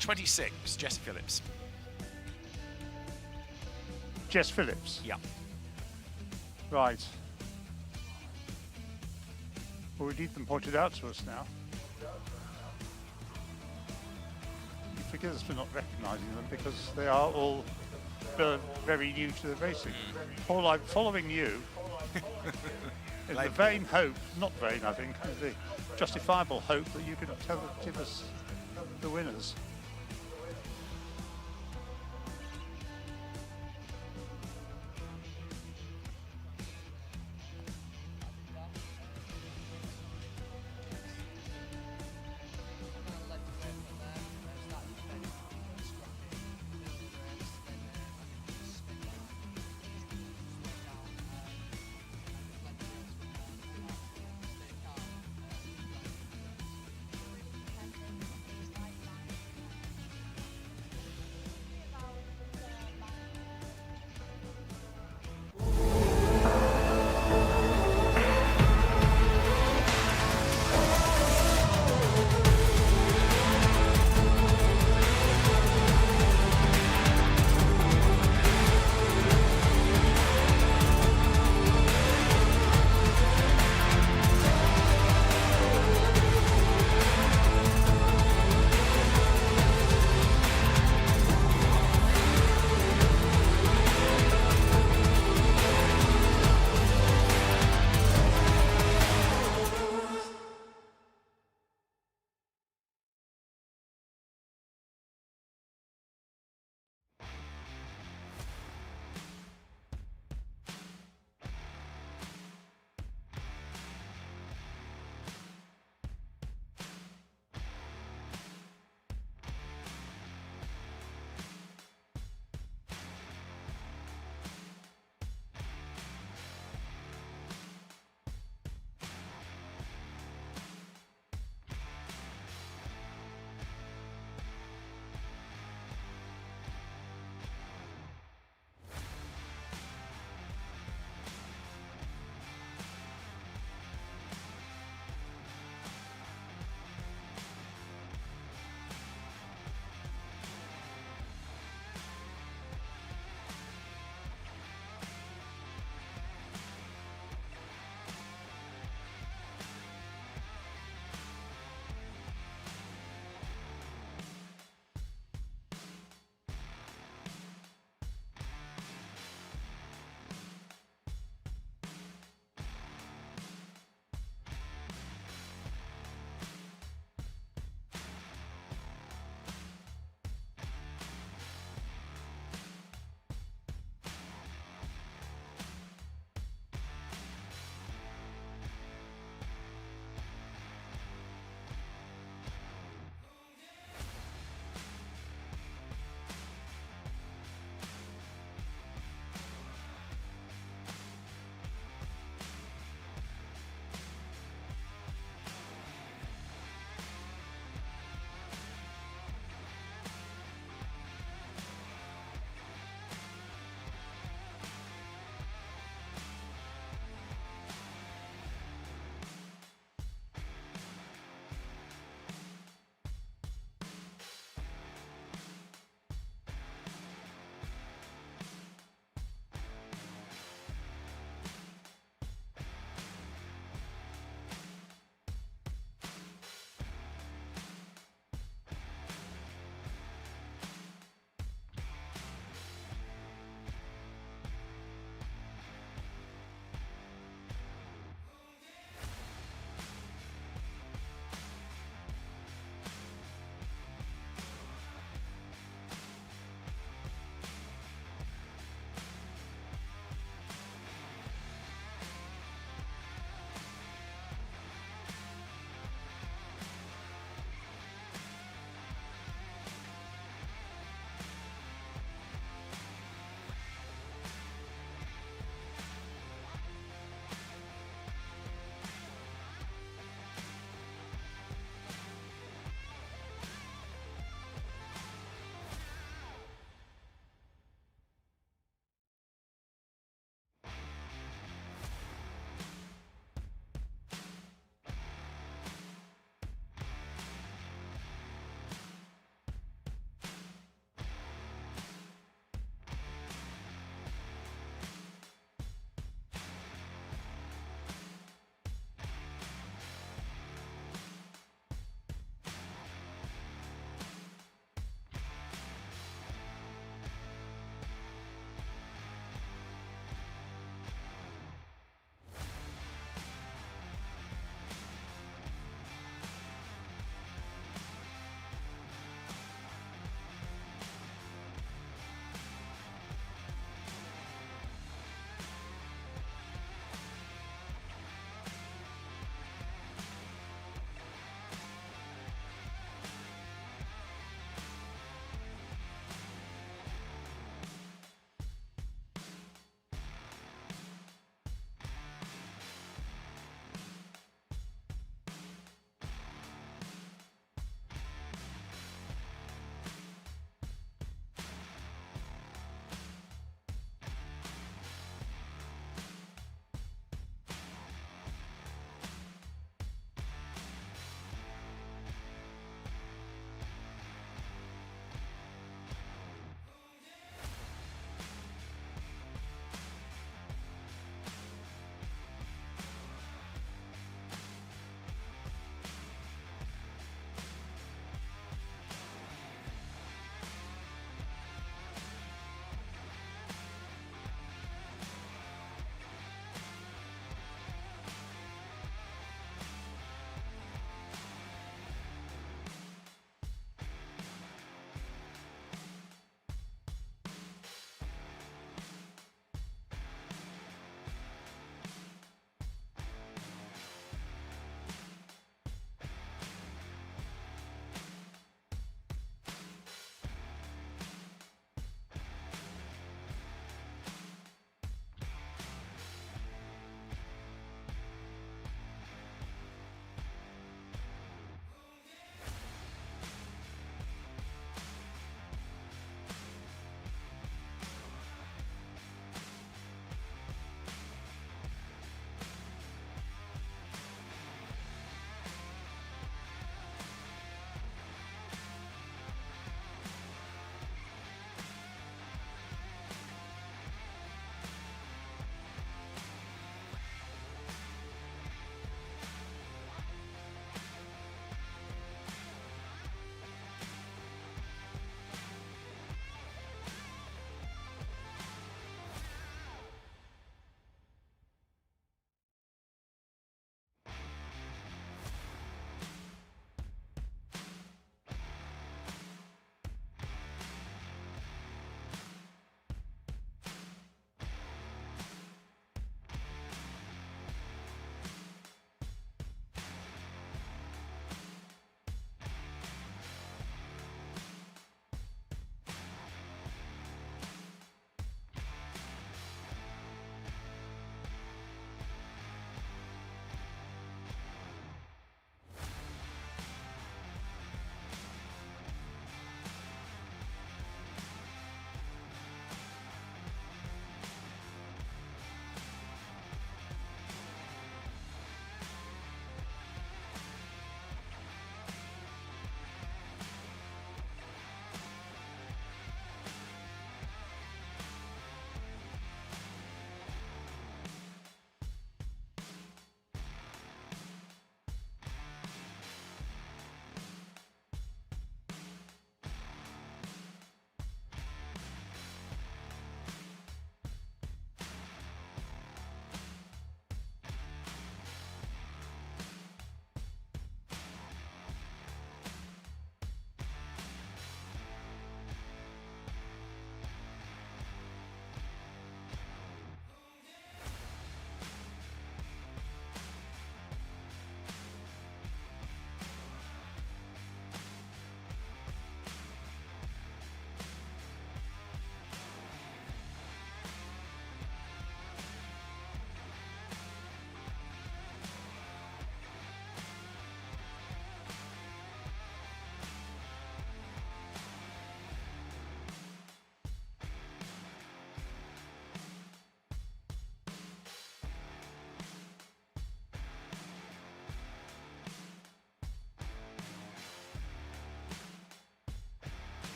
26, Jess Phillips. Jess Phillips. Yeah. Right. Well, we need them pointed out to us now. Forgive us for not recognising them because they are all very new to the racing. Paul, I'm following you in the vain hope, not vain I think, the justifiable hope that you can give us the winners.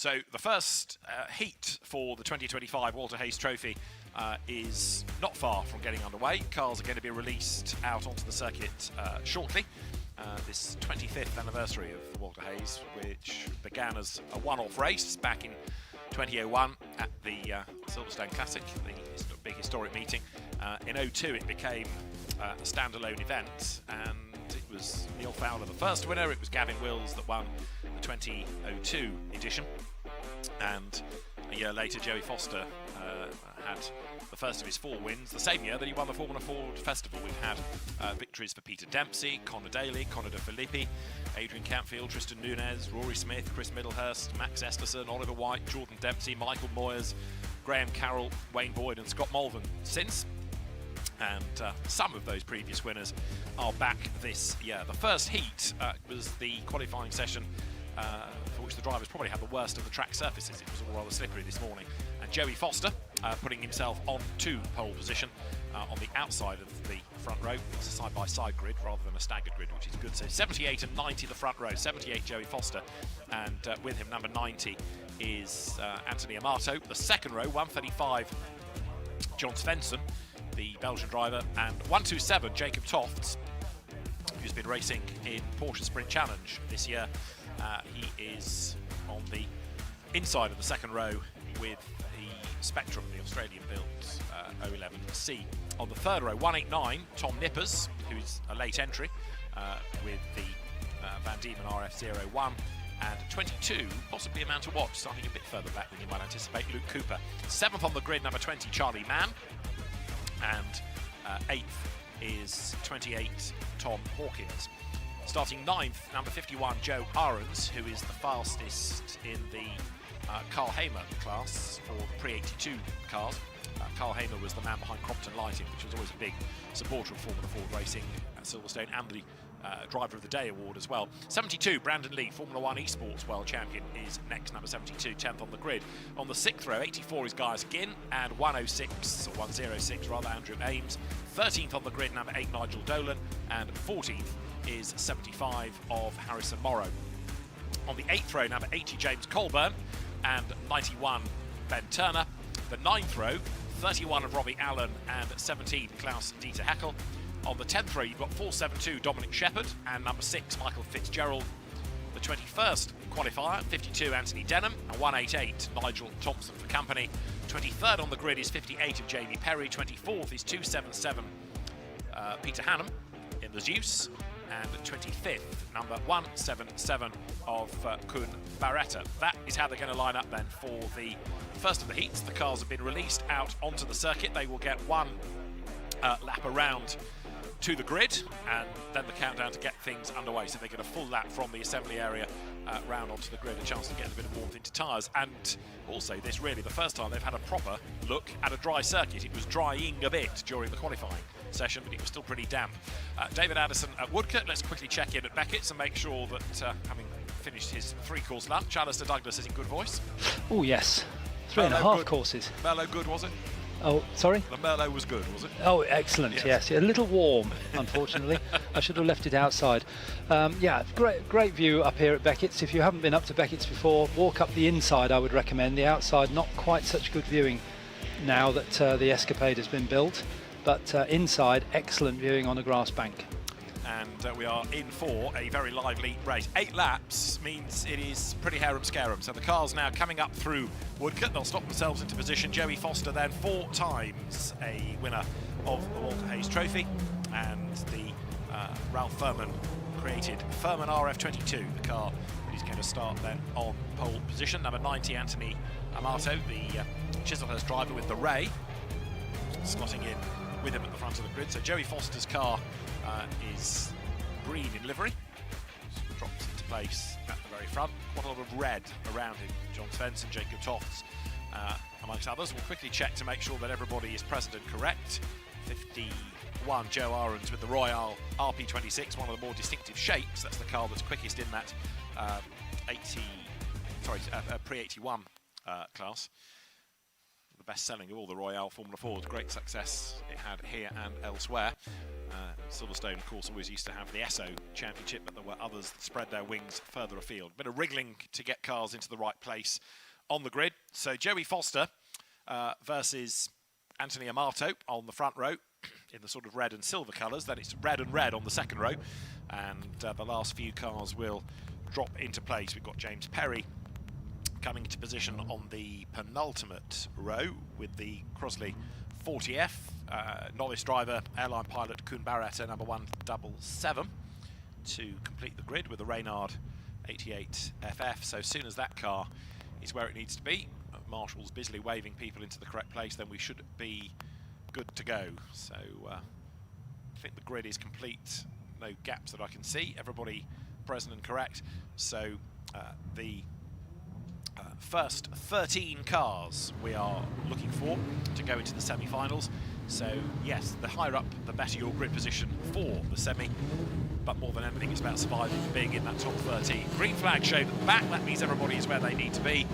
So the first heat for the 2025 Walter Hayes Trophy is not far from getting underway. Cars are going to be released out onto the circuit shortly. This 25th anniversary of the Walter Hayes, which began as a one-off race back in 2001 at the Silverstone Classic, the big historic meeting. In 2002 it became a standalone event, and it was Neil Fowler the first winner. It was Gavin Wills that won the 2002 edition, and a year later Joey Foster had the first of his 4 wins the same year that he won the Formula Ford Festival. We've had victories for Peter Dempsey, Connor Daly, Connor De Filippi, Adrian Campfield, Tristan Nunez, Rory Smith, Chris Middlehurst, Max Esterson, Oliver White, Jordan Dempsey, Michael Moyers, Graham Carroll, Wayne Boyd and Scott Mulvin since. And some of those previous winners are back this year. The first heat was the qualifying session for which the drivers probably had the worst of the track surfaces. It was all rather slippery this morning. And Joey Foster putting himself onto pole position on the outside of the front row. It's a side-by-side grid rather than a staggered grid, which is good. So 78 and 90 the front row, 78 Joey Foster, and with him number 90 is Anthony Amato. The second row, 135 John Svensson, the Belgian driver, and 127 Jacob Tofts, who's been racing in Porsche Sprint Challenge this year. He is on the inside of the second row with the Spectrum, the Australian-built 011C. On the third row, 189 Tom Nippers, who's a late entry with the Van Diemen RF01, and 22, possibly a man to watch, starting a bit further back than you might anticipate, Luke Cooper. 7th on the grid, number 20 Charlie Mann, and 8th is 28 Tom Hawkins. Starting 9th, number 51 Joe Ahrens, who is the fastest in the Carl Hamer class for the pre-82 cars. Carl Hamer was the man behind Crompton Lighting, which was always a big supporter of Formula Ford racing at Silverstone, and the Driver of the Day award as well. 72, Brandon Lee, Formula 1 Esports World Champion, is next, number 72, 10th on the grid. On the 6th row, 84 is Gaius Ginn, and 106, or 106 rather, Andrew Ames. 13th on the grid, number 8, Nigel Dolan, and 14th is 75 of Harrison Morrow. On the 8th row, number 80, James Colburn, and 91, Ben Turner. The 9th row, 31 of Robbie Allen, and 17, Klaus Dieter Heckel. On the 10th row, you've got 472 Dominic Shepherd and number 6 Michael Fitzgerald. The 21st qualifier, 52 Anthony Denham and 188 Nigel Thompson for company. 23rd on the grid is 58 of Jamie Perry. 24th is 277 Peter Hannum in the Zeus, and 25th number 177 of Kun Barretta. That is how they're going to line up then for the first of the heats. The cars have been released out onto the circuit. They will get one lap around to the grid, and then the countdown to get things underway. So they get a full lap from the assembly area round onto the grid, a chance to get a bit of warmth into tyres. And also, this really the first time they've had a proper look at a dry circuit. It was drying a bit during the qualifying session, but it was still pretty damp. David Addison at Woodcote. Let's quickly check in at Beckett's and make sure that having finished his 3-course lunch, Alistair Douglas is in good voice. Oh yes, 3.5 courses. Merlot good, was it? Oh, sorry? The Merlot was good, was it? Oh, excellent, yes. A little warm, unfortunately. I should have left it outside. Yeah, great view up here at Beckett's. If you haven't been up to Beckett's before, walk up the inside, I would recommend. The outside, not quite such good viewing now that the Escapade has been built. But inside, excellent viewing on a grass bank. And we are in for a very lively race. 8 laps means it is pretty harum-scarum. So the car's now coming up through Woodcote. They'll stop themselves into position. Joey Foster then 4 times a winner of the Walter Hayes Trophy. And the Ralph Furman created Furman RF22, the car that he's going to start then on pole position. Number 90, Anthony Amato, the Chislehurst driver with the Ray, slotting in with him at the front of the grid. So Joey Foster's car is green in livery, drops into place at the very front. Quite a lot of red around him. John Svensson, Jacob Tofts, amongst others. We'll quickly check to make sure that everybody is present and correct. 51 Joe Ahrens with the Royale RP26, one of the more distinctive shapes. That's the car that's quickest in that pre-81 class. The best selling of all the Royale Formula Fords. Great success it had here and elsewhere. Silverstone, of course, always used to have the Esso Championship, but there were others that spread their wings further afield. Bit of wriggling to get cars into the right place on the grid. So Joey Foster versus Anthony Amato on the front row in the sort of red and silver colours. Then it's red and red on the second row, and the last few cars will drop into place. We've got James Perry coming into position on the penultimate row with the Crosley 40F. Novice driver, airline pilot Kuhn Barretta, number 177, to complete the grid with the Reynard 88 FF. So as soon as that car is where it needs to be, Marshall's busily waving people into the correct place, then we should be good to go. So I think the grid is complete, no gaps that I can see, everybody present and correct. So the first 13 cars we are looking for to go into the semi-finals. So yes, the higher up the better your grid position for the semi, but more than anything it's about surviving and being in that top 13. Green flag showed at the back, that means everybody is where they need to be.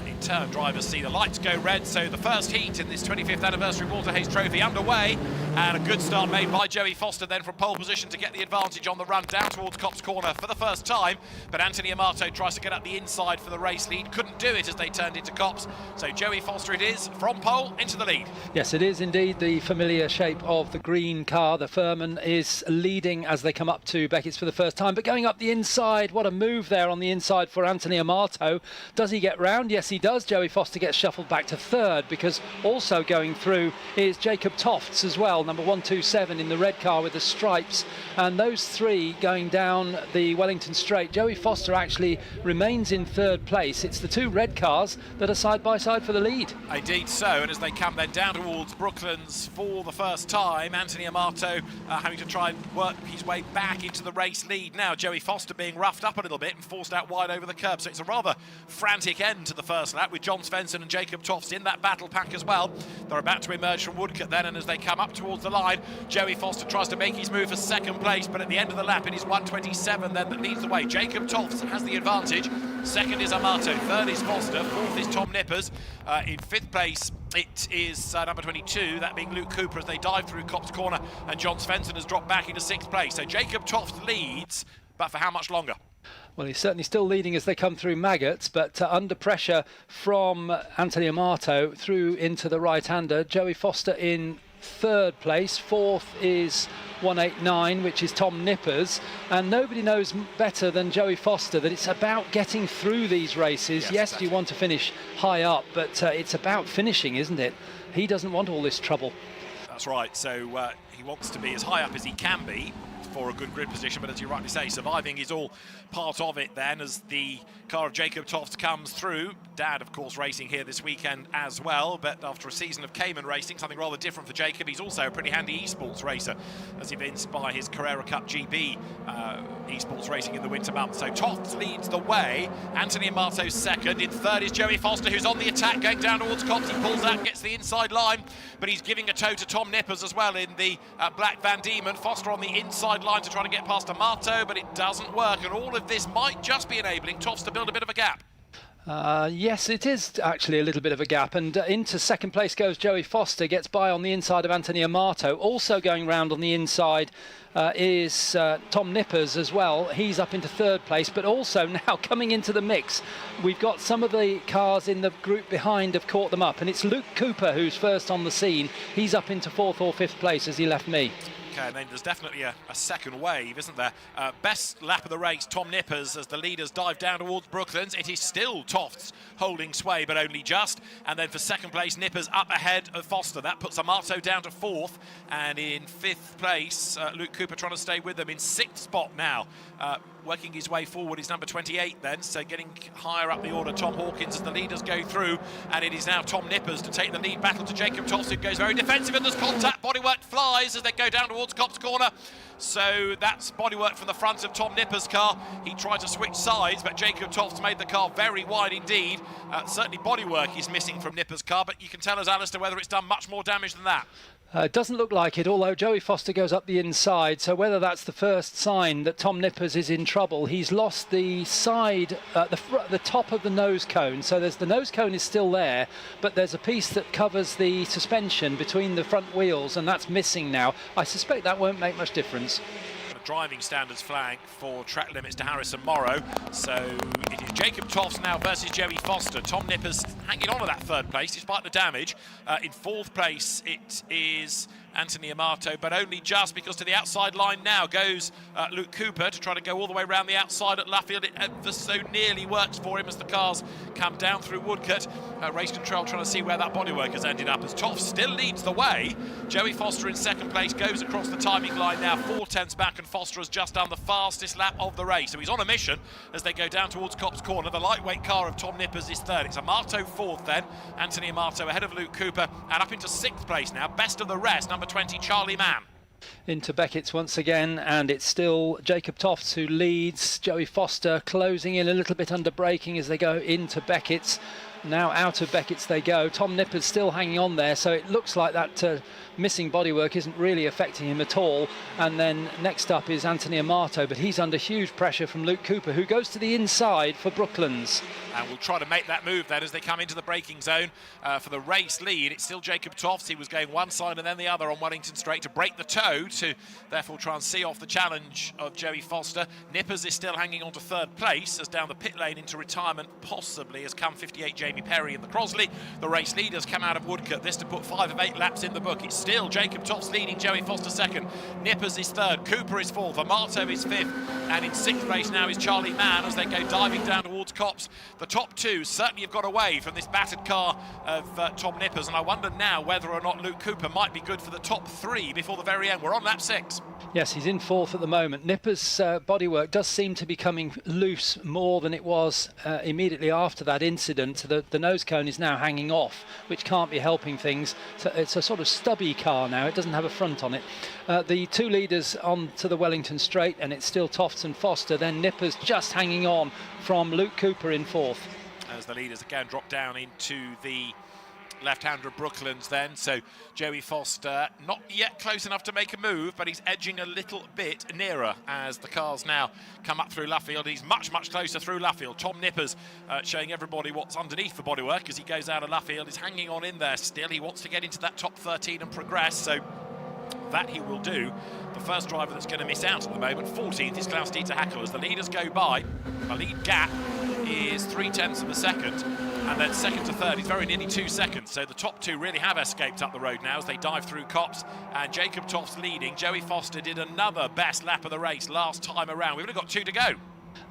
In turn, drivers see the lights go red, so the first heat in this 25th anniversary Waterhays Trophy underway, and a good start made by Joey Foster then from pole position to get the advantage on the run down towards Copse Corner for the first time, but Anthony Amato tries to get up the inside for the race lead, couldn't do it as they turned into Copse, so Joey Foster it is from pole into the lead. Yes, it is indeed the familiar shape of the green car. The Furman is leading as they come up to Beckett's for the first time, but going up the inside, what a move there on the inside for Anthony Amato. Does he get round? Yes, he does. Joey Foster gets shuffled back to third, because also going through is Jacob Tofts as well, number 127 in the red car with the stripes, and those three going down the Wellington Straight. Joey Foster actually remains in third place. It's the two red cars that are side by side for the lead. Indeed so, and as they come then down towards Brooklands for the first time, Anthony Amato having to try and work his way back into the race lead now. Joey Foster being roughed up a little bit and forced out wide over the curb, so it's a rather frantic end to the first lap with John Svensson and Jacob Tofts in that battle pack as well. They're about to emerge from Woodcote then, and as they come up towards the line, Joey Foster tries to make his move for second place, but at the end of the lap it is 127 then that leads the way. Jacob Tofts has the advantage, second is Amato, third is Foster, fourth is Tom Nippers, in fifth place it is number 22, that being Luke Cooper, as they dive through Copse Corner, and John Svensson has dropped back into sixth place. So Jacob Tofts leads, but for how much longer? Well, he's certainly still leading as they come through Maggots, but under pressure from Anthony Amato through into the right-hander. Joey Foster in third place, fourth is 189, which is Tom Nippers, and nobody knows better than Joey Foster that it's about getting through these races. Yes, you want to finish high up, but it's about finishing, isn't it? He doesn't want all this trouble. That's right, so he wants to be as high up as he can be for a good grid position, but as you rightly say, surviving is all part of it then as the car of Jacob Tofts comes through. Dad, of course, racing here this weekend as well, but after a season of Cayman racing, something rather different for Jacob. He's also a pretty handy esports racer, as evinced by his Carrera Cup GB esports racing in the winter months. So Tofts leads the way, Anthony Amato's second, in third is Joey Foster, who's on the attack going down towards Copse. He pulls out, gets the inside line, but he's giving a tow to Tom Nippers as well in the black Van Diemen. Foster on the inside line to try to get past Amato, but it doesn't work, and all of this might just be enabling Tofts to build a bit of a gap. Yes, it is actually a little bit of a gap, and into second place goes Joey Foster, gets by on the inside of Anthony Amato. Also going round on the inside is Tom Nippers as well. He's up into third place, but also now coming into the mix, we've got some of the cars in the group behind have caught them up, and it's Luke Cooper who's first on the scene. He's up into fourth or fifth place as he left me. Okay, and then there's definitely a second wave, isn't there? Best lap of the race, Tom Nippers, as the leaders dive down towards Brooklands. It is still Tofts holding sway, but only just. And then for second place, Nippers up ahead of Foster. That puts Amato down to fourth. And in fifth place, Luke Cooper trying to stay with them in sixth spot now. Working his way forward is number 28 then, so getting higher up the order, Tom Hawkins, as the leaders go through, and it is now Tom Nippers to take the lead battle to Jacob Tofts, who goes very defensive, and there's contact. Bodywork flies as they go down towards Copse Corner, so that's bodywork from the front of Tom Nippers' car. He tried to switch sides, but Jacob Tofts made the car very wide indeed. Certainly bodywork is missing from Nippers' car, but you can tell us, Alistair, whether it's done much more damage than that. Doesn't look like it, although Joey Foster goes up the inside, so whether that's the first sign that Tom Nippers is in trouble. He's lost the side, the top of the nose cone, so the nose cone is still there, but there's a piece that covers the suspension between the front wheels, and that's missing now. I suspect that won't make much difference. Driving standards flag for track limits to Harrison Morrow. So it is Jacob Toffs now versus Joey Foster. Tom Nippers hanging on to that third place despite the damage. In fourth place it is Anthony Amato, but only just, because to the outside line now goes Luke Cooper to try to go all the way around the outside at Luffield. It ever so nearly works for him as the cars come down through Woodcote. Race control trying to see where that bodywork has ended up, as Toff still leads the way. Joey Foster in second place goes across the timing line now, 4/10 back, and Foster has just done the fastest lap of the race. So he's on a mission as they go down towards Copse Corner. The lightweight car of Tom Nippers is third. It's Amato fourth then. Anthony Amato ahead of Luke Cooper, and up into sixth place now, best of the rest, number 20, Charlie Mann. Into Beckett's once again, and it's still Jacob Toffs who leads. Joey Foster closing in a little bit under braking as they go into Beckett's. Now out of Beckett's they go. Tom Nippers still hanging on there, so it looks like that missing bodywork isn't really affecting him at all. And then next up is Anthony Amato, but he's under huge pressure from Luke Cooper, who goes to the inside for Brooklands. And we'll try to make that move then as they come into the braking zone for the race lead. It's still Jacob Toffs. He was going one side and then the other on Wellington Straight to break the toe, to therefore try and see off the challenge of Joey Foster. Nippers is still hanging on to third place as down the pit lane into retirement possibly has come 58 Jamie Perry in the Crosley. The race leaders come out of Woodcote. This to put 5 of 8 laps in the book. It's still Jacob Toffs leading, Joey Foster second. Nippers is third, Cooper is fourth, Amato is fifth, and in sixth place now is Charlie Mann as they go diving down towards Copse. The top two certainly have got away from this battered car of Tom Nippers, and I wonder now whether or not Luke Cooper might be good for the top 3 before the very end. We're on lap 6. Yes, he's in fourth at the moment. Nippers' bodywork does seem to be coming loose more than it was immediately after that incident. The nose cone is now hanging off, which can't be helping things. So it's a sort of stubby car now. It doesn't have a front on it. The two leaders on to the Wellington Straight, and it's still Toffs and Foster. Then Nippers just hanging on from Luke Cooper in fourth. As the leaders again drop down into the left-hander of Brooklands then, so Joey Foster not yet close enough to make a move, but he's edging a little bit nearer as the cars now come up through Luffield. He's much closer through Luffield. Tom Nippers showing everybody what's underneath the bodywork as he goes out of Luffield. He's hanging on in there still. He wants to get into that top 13 and progress, so that he will do. The first driver that's going to miss out at the moment, 14th, is Klaus-Dieter Hackel. As the leaders go by, the lead gap is 0.3 of a second, and then second to third is very nearly 2 seconds. So the top two really have escaped up the road now as they dive through Copse, and Jacob Toffs leading. Joey Foster did another best lap of the race last time around. We've only got 2 to go.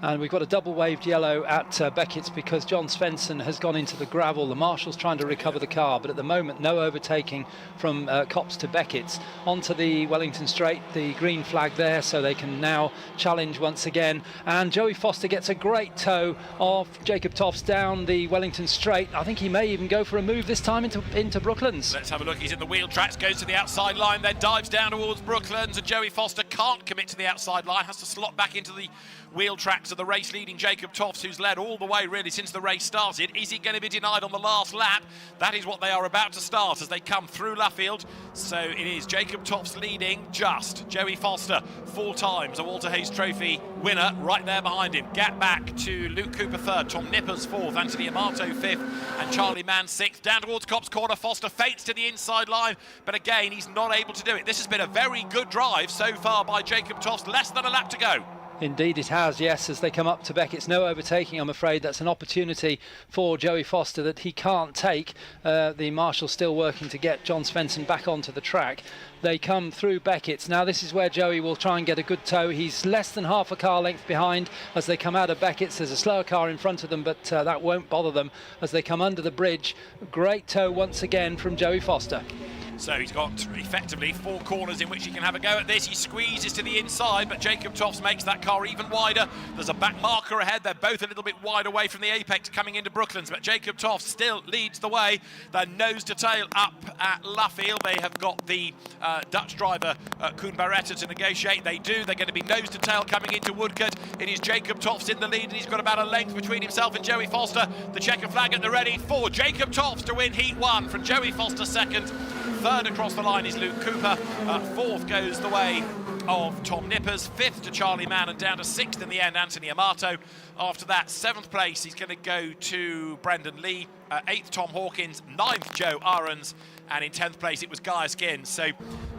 And we've got a double waved yellow at Beckett's because John Svensson has gone into the gravel. The marshal's trying to recover the car, but at the moment no overtaking from Copse to Beckett's. Onto the Wellington Straight, the green flag there, so they can now challenge once again. And Joey Foster gets a great tow of Jacob Toffs down the Wellington Straight. I think he may even go for a move this time into Brooklands. Let's have a look. He's in the wheel tracks, goes to the outside line, then dives down towards Brooklands, and Joey Foster can't commit to the outside line, has to slot back into the wheel tracks of the race leading Jacob Toffs, who's led all the way really since the race started. Is he going to be denied on the last lap? That is what they are about to start as they come through Luffield. So it is Jacob Toffs leading just. Joey Foster, 4 times a Walter Hayes Trophy winner, right there behind him. Gap back to Luke Cooper third, Tom Nippers fourth, Anthony Amato fifth, and Charlie Mann sixth. Down towards Copse Corner, Foster feints to the inside line, but again he's not able to do it. This has been a very good drive so far by Jacob Toffs, less than a lap to go. Indeed it has, yes, as they come up to Beckett's. No overtaking, I'm afraid. That's an opportunity for Joey Foster that he can't take. The marshal's still working to get John Svensson back onto the track. They come through Beckett's. Now this is where Joey will try and get a good tow. He's less than half a car length behind as they come out of Beckett's. There's a slower car in front of them, but that won't bother them as they come under the bridge. Great tow once again from Joey Foster. So he's got effectively 4 corners in which he can have a go at this. He squeezes to the inside, but Jacob Toffs makes that car even wider. There's a back marker ahead. They're both a little bit wide away from the apex coming into Brooklands, but Jacob Toffs still leads the way. They're nose to tail up at Luffield. They have got the Dutch driver Koen Barretta to negotiate. They do. They're going to be nose to tail coming into Woodcote. It is Jacob Toffs in the lead, and he's got about a length between himself and Joey Foster. The checker flag at the ready for Jacob Toffs to win Heat 1 from Joey Foster second. Third across the line is Luke Cooper. Fourth goes the way of Tom Nippers. Fifth to Charlie Mann, and down to sixth in the end, Anthony Amato. After that, seventh place, he's going to go to Brendan Lee. Eighth, Tom Hawkins. Ninth, Joe Ahrens. And in 10th place, it was Guy Skins. So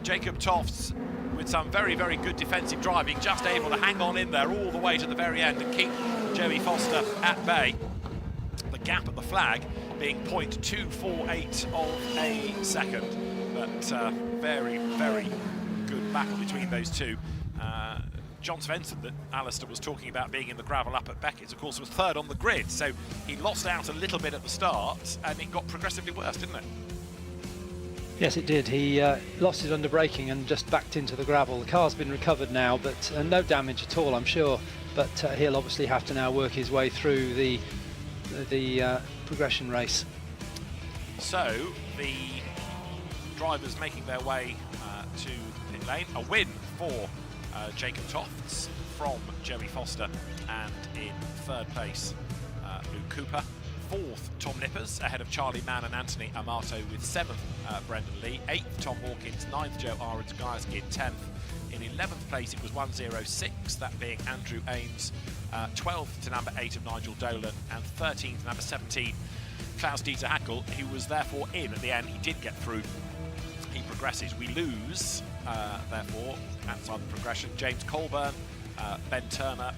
Jacob Tofts, with some very, very good defensive driving, just able to hang on in there all the way to the very end and keep Joey Foster at bay. The gap at the flag being 0.248 of a second. But very, very good battle between those two. John Svensson, that Alistair was talking about being in the gravel up at Beckett's, of course, was third on the grid. So he lost out a little bit at the start, and it got progressively worse, didn't it? Yes, it did. He lost it under braking and just backed into the gravel. The car's been recovered now, but no damage at all, I'm sure. But he'll obviously have to now work his way through the progression race. So the drivers making their way to the pit lane. A win for Jacob Tofts from Joey Foster, and in third place Luke Cooper. Fourth, Tom Nippers, ahead of Charlie Mann and Anthony Amato, with seventh, Brendan Lee. Eighth, Tom Hawkins. Ninth, Joe Ahrens. Guy Skid, 10th. In 11th place, it was 106, that being Andrew Ames. 12th to number 8 of Nigel Dolan, and 13th to number 17, Klaus-Dieter Hackel, who was therefore in at the end. He did get through. He progresses. We lose, therefore, outside the progression, James Colburn, Ben Turner,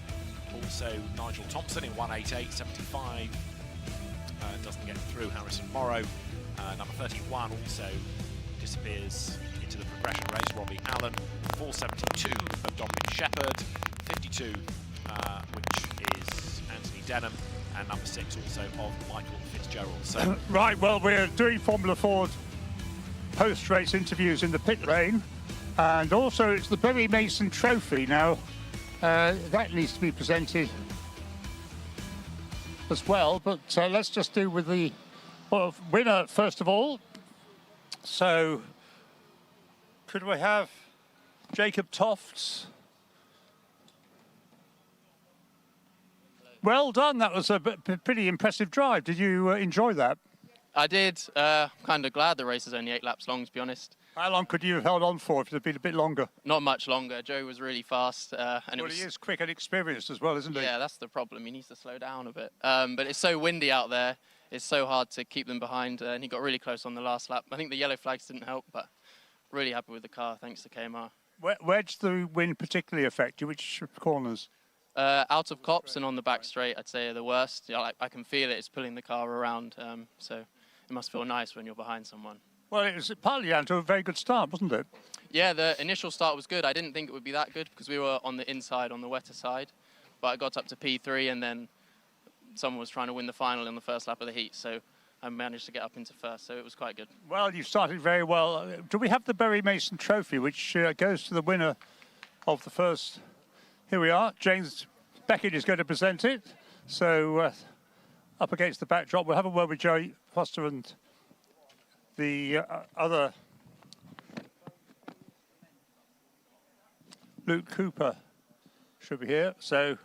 also Nigel Thompson in 188.75. Doesn't get through. Harrison Morrow, number 31, also disappears into the progression race. Robbie Allen, 472 of Dominic Shepherd, 52, which is Anthony Denham, and number 6 also of Michael Fitzgerald. So right, well, we're doing Formula Ford post-race interviews in the pit lane, and also it's the Berry Mason Trophy now. That needs to be presented as well, but let's just do with the winner first of all. So could we have Jacob Tofts? Well done, that was a pretty impressive drive. Did you enjoy that? I did. Kind of glad the race is only 8 laps long, to be honest. How long could you have held on for if it had been a bit longer? Not much longer. Joe was really fast. And he is quick and experienced as well, isn't he? Yeah, that's the problem. He needs to slow down a bit. But it's so windy out there. It's so hard to keep them behind. And he got really close on the last lap. I think the yellow flags didn't help, but really happy with the car, thanks to KMR. Where did the wind particularly affect you? Which corners? Out of Copse and on the back straight, I'd say are the worst. You know, I can feel it. It's pulling the car around. So it must feel nice when you're behind someone. Well, it was partly down to a very good start, wasn't it? Yeah, the initial start was good. I didn't think it would be that good because we were on the inside, on the wetter side. But I got up to P3 and then someone was trying to win the final in the first lap of the heat. So I managed to get up into first, so it was quite good. Well, you started very well. Do we have the Berry Mason Trophy, which goes to the winner of the first? Here we are. James Beckett is going to present it. So up against the backdrop, we'll have a word with Joey Foster and the other Luke Cooper should be here. So,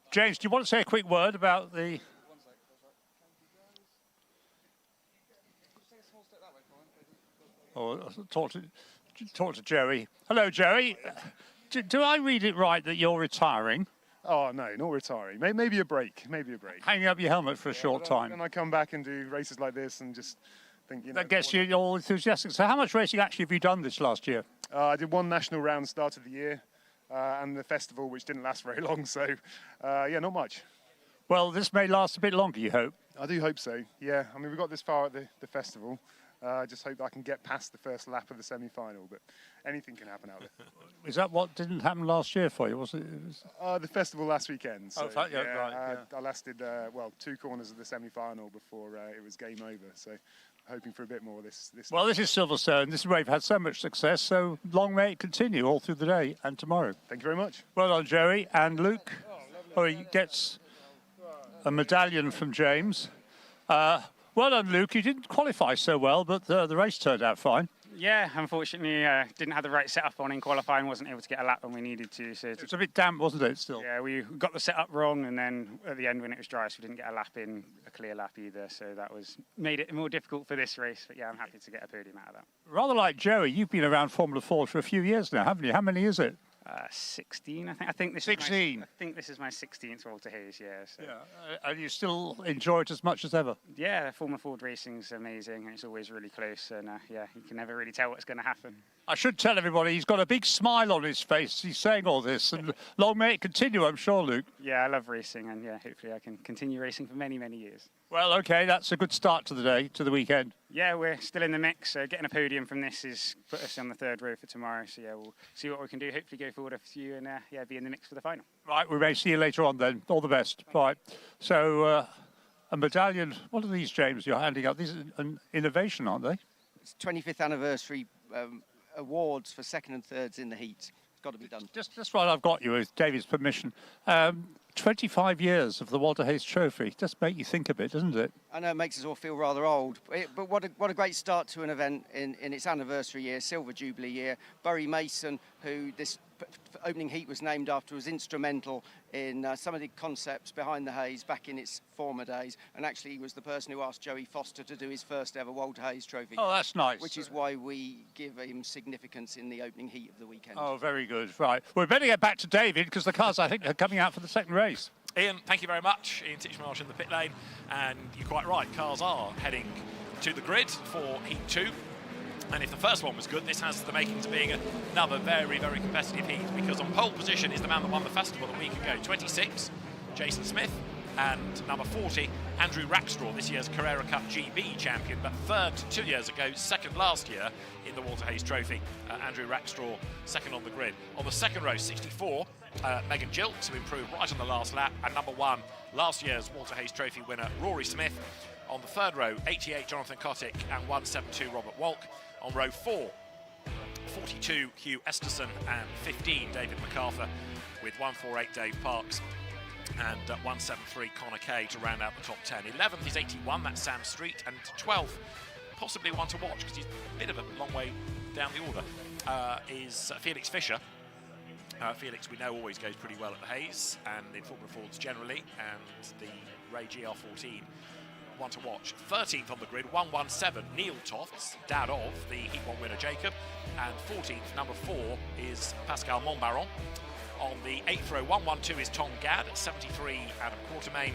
James, do you want to say a quick word about the... Oh, talk to Joey. Hello, Joey. Do I read it right that you're retiring? Oh, no, not retiring. Maybe a break, Hanging up your helmet for a short time. And I come back and do races like this and just think, you know... That gets you all enthusiastic. So how much racing actually have you done this last year? I did one national round start of the year and the festival, which didn't last very long. So, yeah, not much. Well, this may last a bit longer, you hope? I do hope so, yeah. I mean, we got this far at the festival. I just hope I can get past the first lap of the semi-final, but anything can happen out there. Is that what didn't happen last year for you? Was it? The festival last weekend. So, right, yeah. I lasted, 2 corners of the semi-final before it was game over. So hoping for a bit more this. Well, this is Silverstone. This is where you've had so much success. So long may it continue all through the day and tomorrow. Thank you very much. Well done, Joey. And Luke, he gets a medallion from James. Well done, Luke. You didn't qualify so well, but the race turned out fine. Yeah, unfortunately, didn't have the right setup on in qualifying. Wasn't able to get a lap when we needed to. So It was a bit damp, wasn't it, still? yeah, we got the setup wrong, and then at the end when it was dry, so we didn't get a clear lap either. So that made it more difficult for this race. But yeah, I'm happy to get a podium out of that. Rather like Joey, you've been around Formula 4 for a few years now, haven't you? How many is it? 16, I think. I think this 16. I think this is my 16th Walter Hayes. Yeah. So. Yeah. And you still enjoy it as much as ever? Yeah, Formula Ford racing's amazing. It's always really close, and yeah, you can never really tell what's going to happen. I should tell everybody he's got a big smile on his face. He's saying all this, and long may it continue, I'm sure, Luke. Yeah, I love racing, and yeah, hopefully I can continue racing for many, many years. Well, OK, that's a good start to the day, to the weekend. Yeah, we're still in the mix. Getting a podium from this is put us on the third row for tomorrow. So yeah, we'll see what we can do. Hopefully go forward a few and yeah, be in the mix for the final. Right, we may see you later on then. All the best. Right. So a medallion. What are these, James, you're handing out? These are an innovation, aren't they? It's 25th anniversary awards for second and thirds in the heat. It's got to be done. Just while I've got you, with David's permission, 25 years of the Walter Hayes Trophy. Just make you think a bit, doesn't it? I know it makes us all feel rather old, but what a great start to an event in its anniversary year, Silver Jubilee year. Bury Mason, who this opening heat was named after, was instrumental in some of the concepts behind the Hayes back in its former days, and actually he was the person who asked Joey Foster to do his first ever Walter Hayes Trophy. Oh, that's nice. Which is why we give him significance in the opening heat of the weekend. Oh, very good. Right. Well, we better get back to David, because the cars, I think, are coming out for the second race. Ian, thank you very much. Ian Titchmarsh in the pit lane, and you're quite right, cars are heading to the grid for Heat 2. And if the first one was good, this has the makings of being another very, very competitive heat, because on pole position is the man that won the festival a week ago, 26, Jason Smith, and number 40, Andrew Rackstraw, this year's Carrera Cup GB champion, but third 2 years ago, second last year in the Walter Hayes Trophy. Andrew Rackstraw second on the grid. On the second row, 64, Megan Gilks, who improved right on the last lap, and number 1, last year's Walter Hayes Trophy winner, Rory Smith. On the third row, 88, Jonathan Kotick, and 172, Robert Walk. On row 4, 42, Hugh Esterson, and 15, David MacArthur, with 148, Dave Parks, and 173, Connor Kay to round out the top 10. 11th is 81, that's Sam Street, and 12th, possibly one to watch because he's a bit of a long way down the order, is Felix Fisher. Felix, we know, always goes pretty well at the Hayes and in Formula Fords generally, and the Ray GR14. One to watch. 13th on the grid, 117, Neil Tofts, dad of the Heat 1 winner Jacob, and 14th, number 4, is Pascal Montbaron. On the 8th row, 112 is Tom Gadd, 73, Adam Quatermain.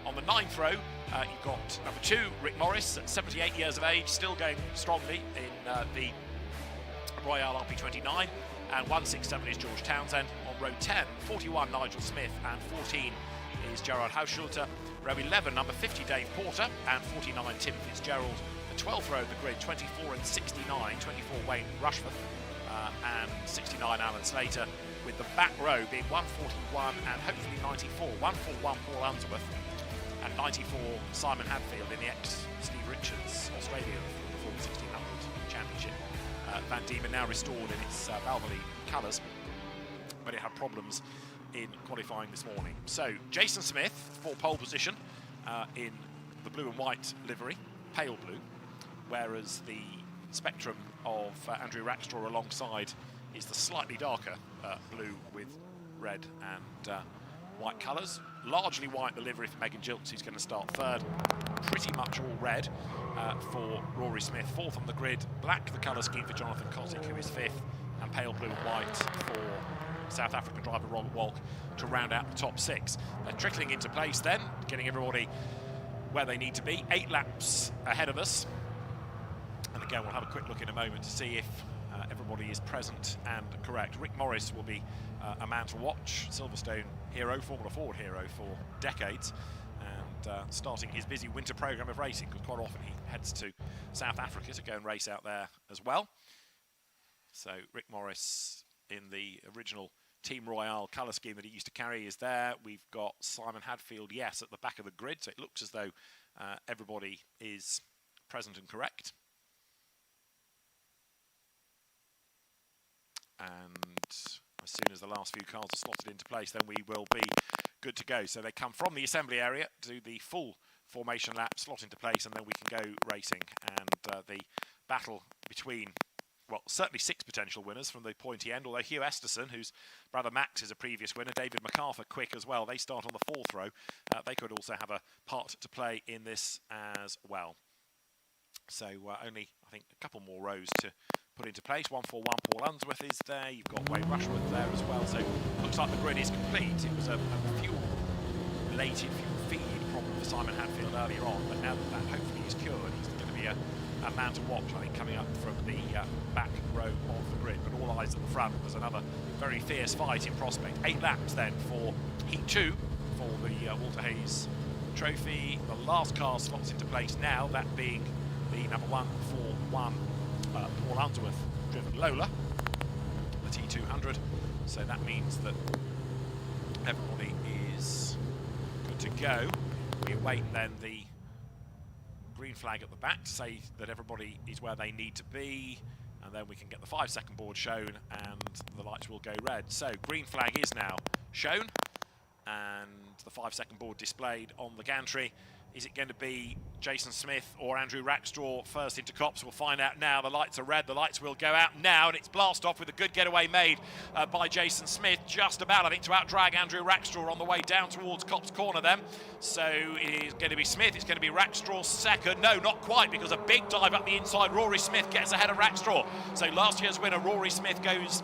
On the 9th row, you've got number 2, Rick Morris, at 78 years of age, still going strongly in the Royale RP29, and 167 is George Townsend. On row 10, 41, Nigel Smith, and 14 is Gerard Hauschulte. Row 11, number 50, Dave Porter, and 49, Tim Fitzgerald. The 12th row of the grid, 24 and 69, 24, Wayne Rushforth, and 69, Alan Slater, with the back row being 141 and hopefully 94. 141, Paul Unsworth, and 94, Simon Hadfield in the ex-Steve Richards Australian Formula 1600 Championship. Van Diemen now restored in its Valvoline colours, but it had problems in qualifying this morning. So Jason Smith for pole position in the blue and white livery, pale blue, whereas the spectrum of Andrew Rackstraw alongside is the slightly darker blue with red and white colours. Largely white the livery for Megan Gilks, who's going to start third. Pretty much all red for Rory Smith, fourth on the grid. Black the colour scheme for Jonathan Kotick, who is fifth, and pale blue and white for South African driver Robert Walk to round out the top 6. They're trickling into place then, getting everybody where they need to be. 8 laps ahead of us. And again, we'll have a quick look in a moment to see if everybody is present and correct. Rick Morris will be a man to watch. Silverstone hero, Formula Ford hero for decades. And starting his busy winter programme of racing, because quite often he heads to South Africa to go and race out there as well. So Rick Morris in the original Team Royale colour scheme that he used to carry is there. We've got Simon Hadfield, yes, at the back of the grid, so it looks as though everybody is present and correct. And as soon as the last few cars are slotted into place, then we will be good to go. So they come from the assembly area, do the full formation lap, slot into place, and then we can go racing. And the battle between well, certainly 6 potential winners from the pointy end, although Hugh Esterson, whose brother Max is a previous winner, David MacArthur quick as well, they start on the 4th row. They could also have a part to play in this as well. So only, I think, a couple more rows to put into place. 141 Paul Unsworth is there. You've got Wayne Rushworth there as well. So looks like the grid is complete. It was a fuel-related fuel feed problem for Simon Hadfield earlier on, but now that hopefully is cured, he's going to be a man to watch, I think, coming up from the back row of the grid. But all eyes at the front. There's another very fierce fight in prospect. 8 laps then for Heat 2 for the Walter Hayes Trophy. The last car slots into place now, that being the number 141 Paul Unsworth driven Lola, the T200. So that means that everybody is good to go. We await then the green flag at the back to say that everybody is where they need to be, and then we can get the 5-second board shown and the lights will go red. So green flag is now shown and the 5-second board displayed on the gantry. Is it going to be Jason Smith or Andrew Rackstraw first into Copse? We'll find out now. The lights are red. The lights will go out now, and it's blast off with a good getaway made by Jason Smith. Just about, I think, to outdrag Andrew Rackstraw on the way down towards Copse Corner then. So it is going to be Smith. It's going to be Rackstraw second. No, not quite, because a big dive up the inside. Rory Smith gets ahead of Rackstraw. So last year's winner, Rory Smith, goes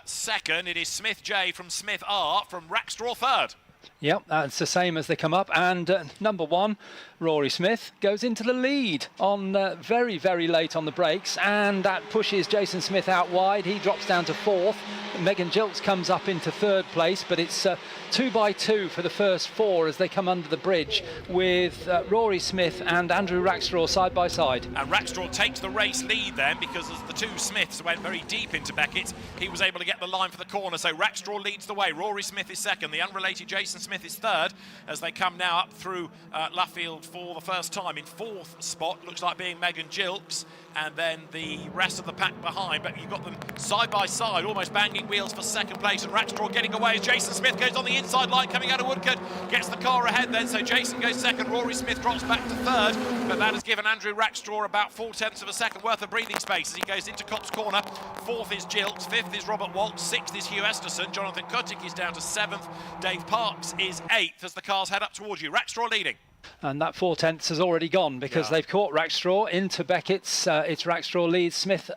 second. It is Smith J from Smith R from Rackstraw third. Yep, that's the same as they come up. And number 1, Rory Smith, goes into the lead on very, very late on the brakes, and that pushes Jason Smith out wide. He drops down to 4th. Megan Gilks comes up into 3rd place, but it's 2 by 2 for the first 4 as they come under the bridge with Rory Smith and Andrew Rackstraw side by side. And Rackstraw takes the race lead then, because as the 2 Smiths went very deep into Beckett, he was able to get the line for the corner. So Rackstraw leads the way. Rory Smith is second. The unrelated Jason Smith is third as they come now up through Luffield for the first time. In 4th spot looks like being Megan Gilks, and then the rest of the pack behind, but you've got them side by side, almost banging wheels for second place, and Rackstraw getting away as Jason Smith goes on the inside line coming out of Woodcote, gets the car ahead then, so Jason goes second, Rory Smith drops back to third, but that has given Andrew Rackstraw about 4/10 of a second worth of breathing space as he goes into Copse Corner. 4th is Gilks, 5th is Robert Waltz, 6th is Hugh Esterson, Jonathan Cunningham is down to 7th, Dave Parks is 8th as the cars head up towards you. Rackstraw leading. And that 4/10 has already gone because they've caught Rackstraw into Beckett's. It's Rackstraw leads, Smith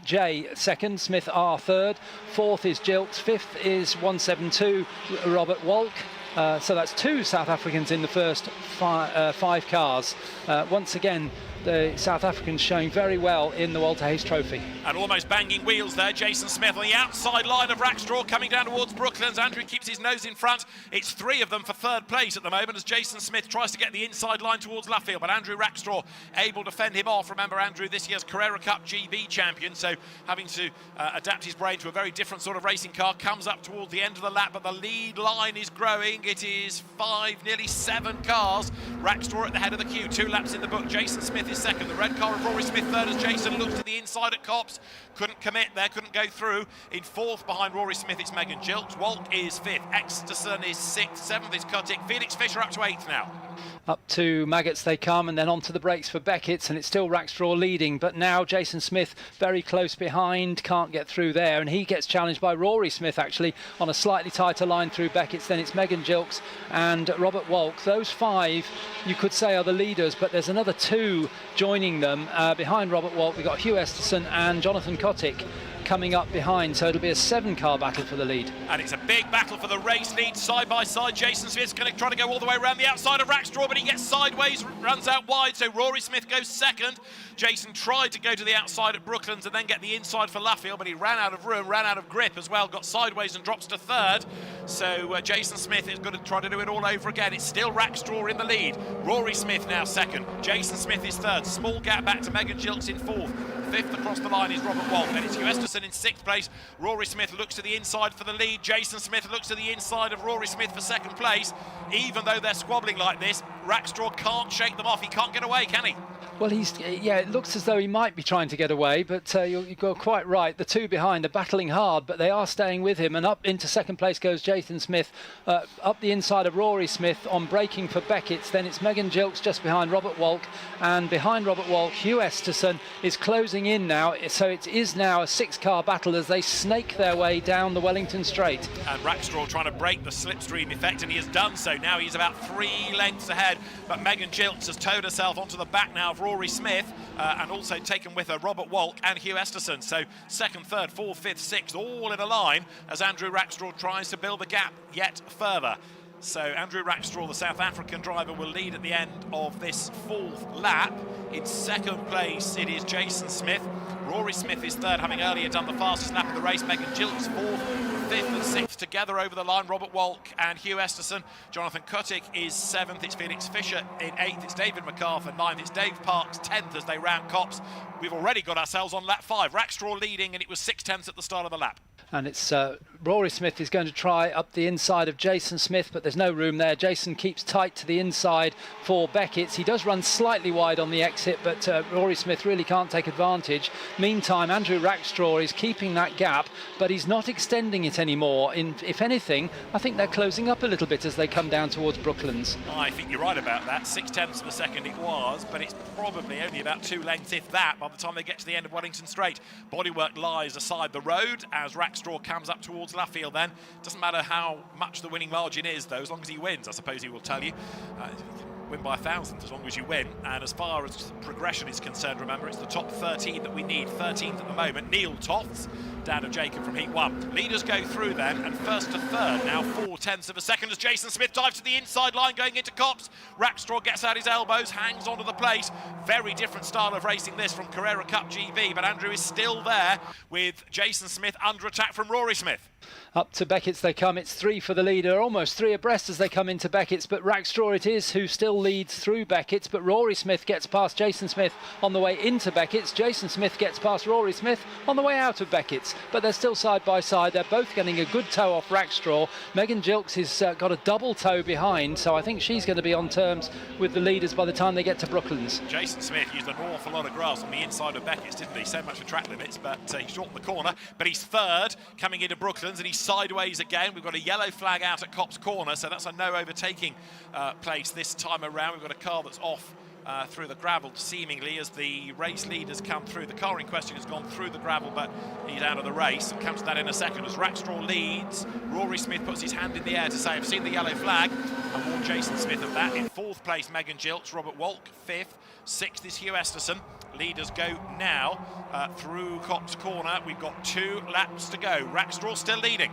J second, Smith R third, 4th is Gilks, 5th is 172 Robert Walk. So that's 2 South Africans in the first 5 cars. Once again, the South Africans showing very well in the Walter Hayes Trophy. And almost banging wheels there, Jason Smith on the outside line of Rackstraw coming down towards Brooklands. Andrew keeps his nose in front. It's 3 of them for 3rd place at the moment as Jason Smith tries to get the inside line towards Luffield, but Andrew Rackstraw able to fend him off. Remember, Andrew, this year's Carrera Cup GB champion, so having to adapt his brain to a very different sort of racing car. Comes up towards the end of the lap, but the lead line is growing. It is 5, nearly 7 cars. Rackstraw at the head of the queue, 2 laps in the book. Jason Smith is second. The red car of Rory Smith third as Jason looks to the inside at Copse. Couldn't commit there, couldn't go through. In 4th behind Rory Smith, it's Megan Gilks. Walk is 5th. Esterson is 6th. 7th is Cunningham. Felix Fisher up to 8th now. Up to Maggots they come, and then onto the brakes for Beckett's, and it's still Rackstraw leading, but now Jason Smith very close behind, can't get through there, and he gets challenged by Rory Smith actually on a slightly tighter line through Beckett's. Then it's Megan Gilks and Robert Walk. Those 5 you could say are the leaders, but there's another 2 joining them. Behind Robert Walk we've got Hugh Esterson and Jonathan Cottick coming up behind, so it'll be a 7-car battle for the lead. And it's a big battle for the race lead, side by side. Jason Smith's going to try to go all the way around the outside of Rackstraw, but he gets sideways, runs out wide, so Rory Smith goes second. Jason tried to go to the outside at Brooklands and then get the inside for Luffield, but he ran out of room, ran out of grip as well, got sideways and drops to third. So Jason Smith is going to try to do it all over again. It's still Rackstraw in the lead. Rory Smith now second. Jason Smith is third. Small gap back to Megan Gilks in 4th. 5th across the line is Robert Walk. Then it's Hugh Esterson in 6th place. Rory Smith looks to the inside for the lead. Jason Smith looks to the inside of Rory Smith for 2nd place. Even though they're squabbling like this, Rackstraw can't shake them off. He can't get away, can he? Well, it looks as though he might be trying to get away, but you're quite right. The two behind are battling hard, but they are staying with him. And up into second place goes Jason Smith, up the inside of Rory Smith on braking for Beckett's. Then it's Megan Gilks just behind Robert Walk, and behind Robert Walk, Hugh Esterson is closing in now. So it is now a 6-car battle as they snake their way down the Wellington Straight. And Rackstraw trying to break the slipstream effect, and he has done so. Now he's about 3 lengths ahead, but Megan Gilks has towed herself onto the back now of Rory Smith, and also taken with her Robert Walk and Hugh Esterson. So second, third, fourth, fifth, sixth, all in a line as Andrew Rackstraw tries to build the gap yet further. So Andrew Rackstraw, the South African driver, will lead at the end of this 4th lap. In second place, it is Jason Smith. Rory Smith is third, having earlier done the fastest lap of the race. Megan Gilks fourth, fifth and sixth together over the line. Robert Walk and Hugh Esterson. Jonathan Cuttick is seventh. It's Felix Fisher in eighth. It's David McArthur ninth. It's Dave Parks 10th as they round Copse. We've already got ourselves on lap 5. Rackstraw leading, and it was 6/10 at the start of the lap. And it's Rory Smith is going to try up the inside of Jason Smith, but there's no room there. Jason keeps tight to the inside for Beckett's. He does run slightly wide on the exit, but Rory Smith really can't take advantage. Meantime, Andrew Rackstraw is keeping that gap, but he's not extending it anymore. If anything, I think they're closing up a little bit as they come down towards Brooklands. I think you're right about that. 6/10 of a second it was, but it's probably only about 2 lengths, if that, by the time they get to the end of Wellington Straight. Bodywork lies aside the road as Rackstraw comes up towards Luffield then. Doesn't matter how much the winning margin is, though, as long as he wins, I suppose he will tell you. Win by 1,000 as long as you win. And as far as progression is concerned, remember, it's the top 13 that we need. 13th at the moment, Neil Tofts, dad of Jacob from Heat 1. Leaders go through then, and first to third, now 4/10 of a second as Jason Smith dives to the inside line going into Copse. Rackstraw gets out his elbows, hangs onto the plate. Very different style of racing this from Carrera Cup GB, but Andrew is still there with Jason Smith under attack from Rory Smith. Up to Beckett's they come. It's 3 for the leader, almost 3 abreast as they come into Beckett's, but Rackstraw it is who still leads through Beckett's, but Rory Smith gets past Jason Smith on the way into Beckett's. Jason Smith gets past Rory Smith on the way out of Beckett's, but they're still side by side. They're both getting a good tow off Rackstraw. Megan Gilks has got a double tow behind, so I think she's going to be on terms with the leaders by the time they get to Brooklands. Jason Smith used an awful lot of grass on the inside of Beckett's, didn't he? So much for track limits, but he shortened the corner, but he's third coming into Brooklands, and he's sideways again. We've got a yellow flag out at Copse Corner, so that's a no overtaking place this time around. We've got a car that's off through the gravel, seemingly, as the race leaders come through. The car in question has gone through the gravel, but he's out of the race. We'll come to that in a second as Rackstraw leads. Rory Smith puts his hand in the air to say, I've seen the yellow flag, and warned Jason Smith of that. In 4th place, Megan Gilks. Robert Walk 5th. 6th is Hugh Esterson. Leaders go now through Copse Corner. We've got 2 laps to go. Rackstraw still leading.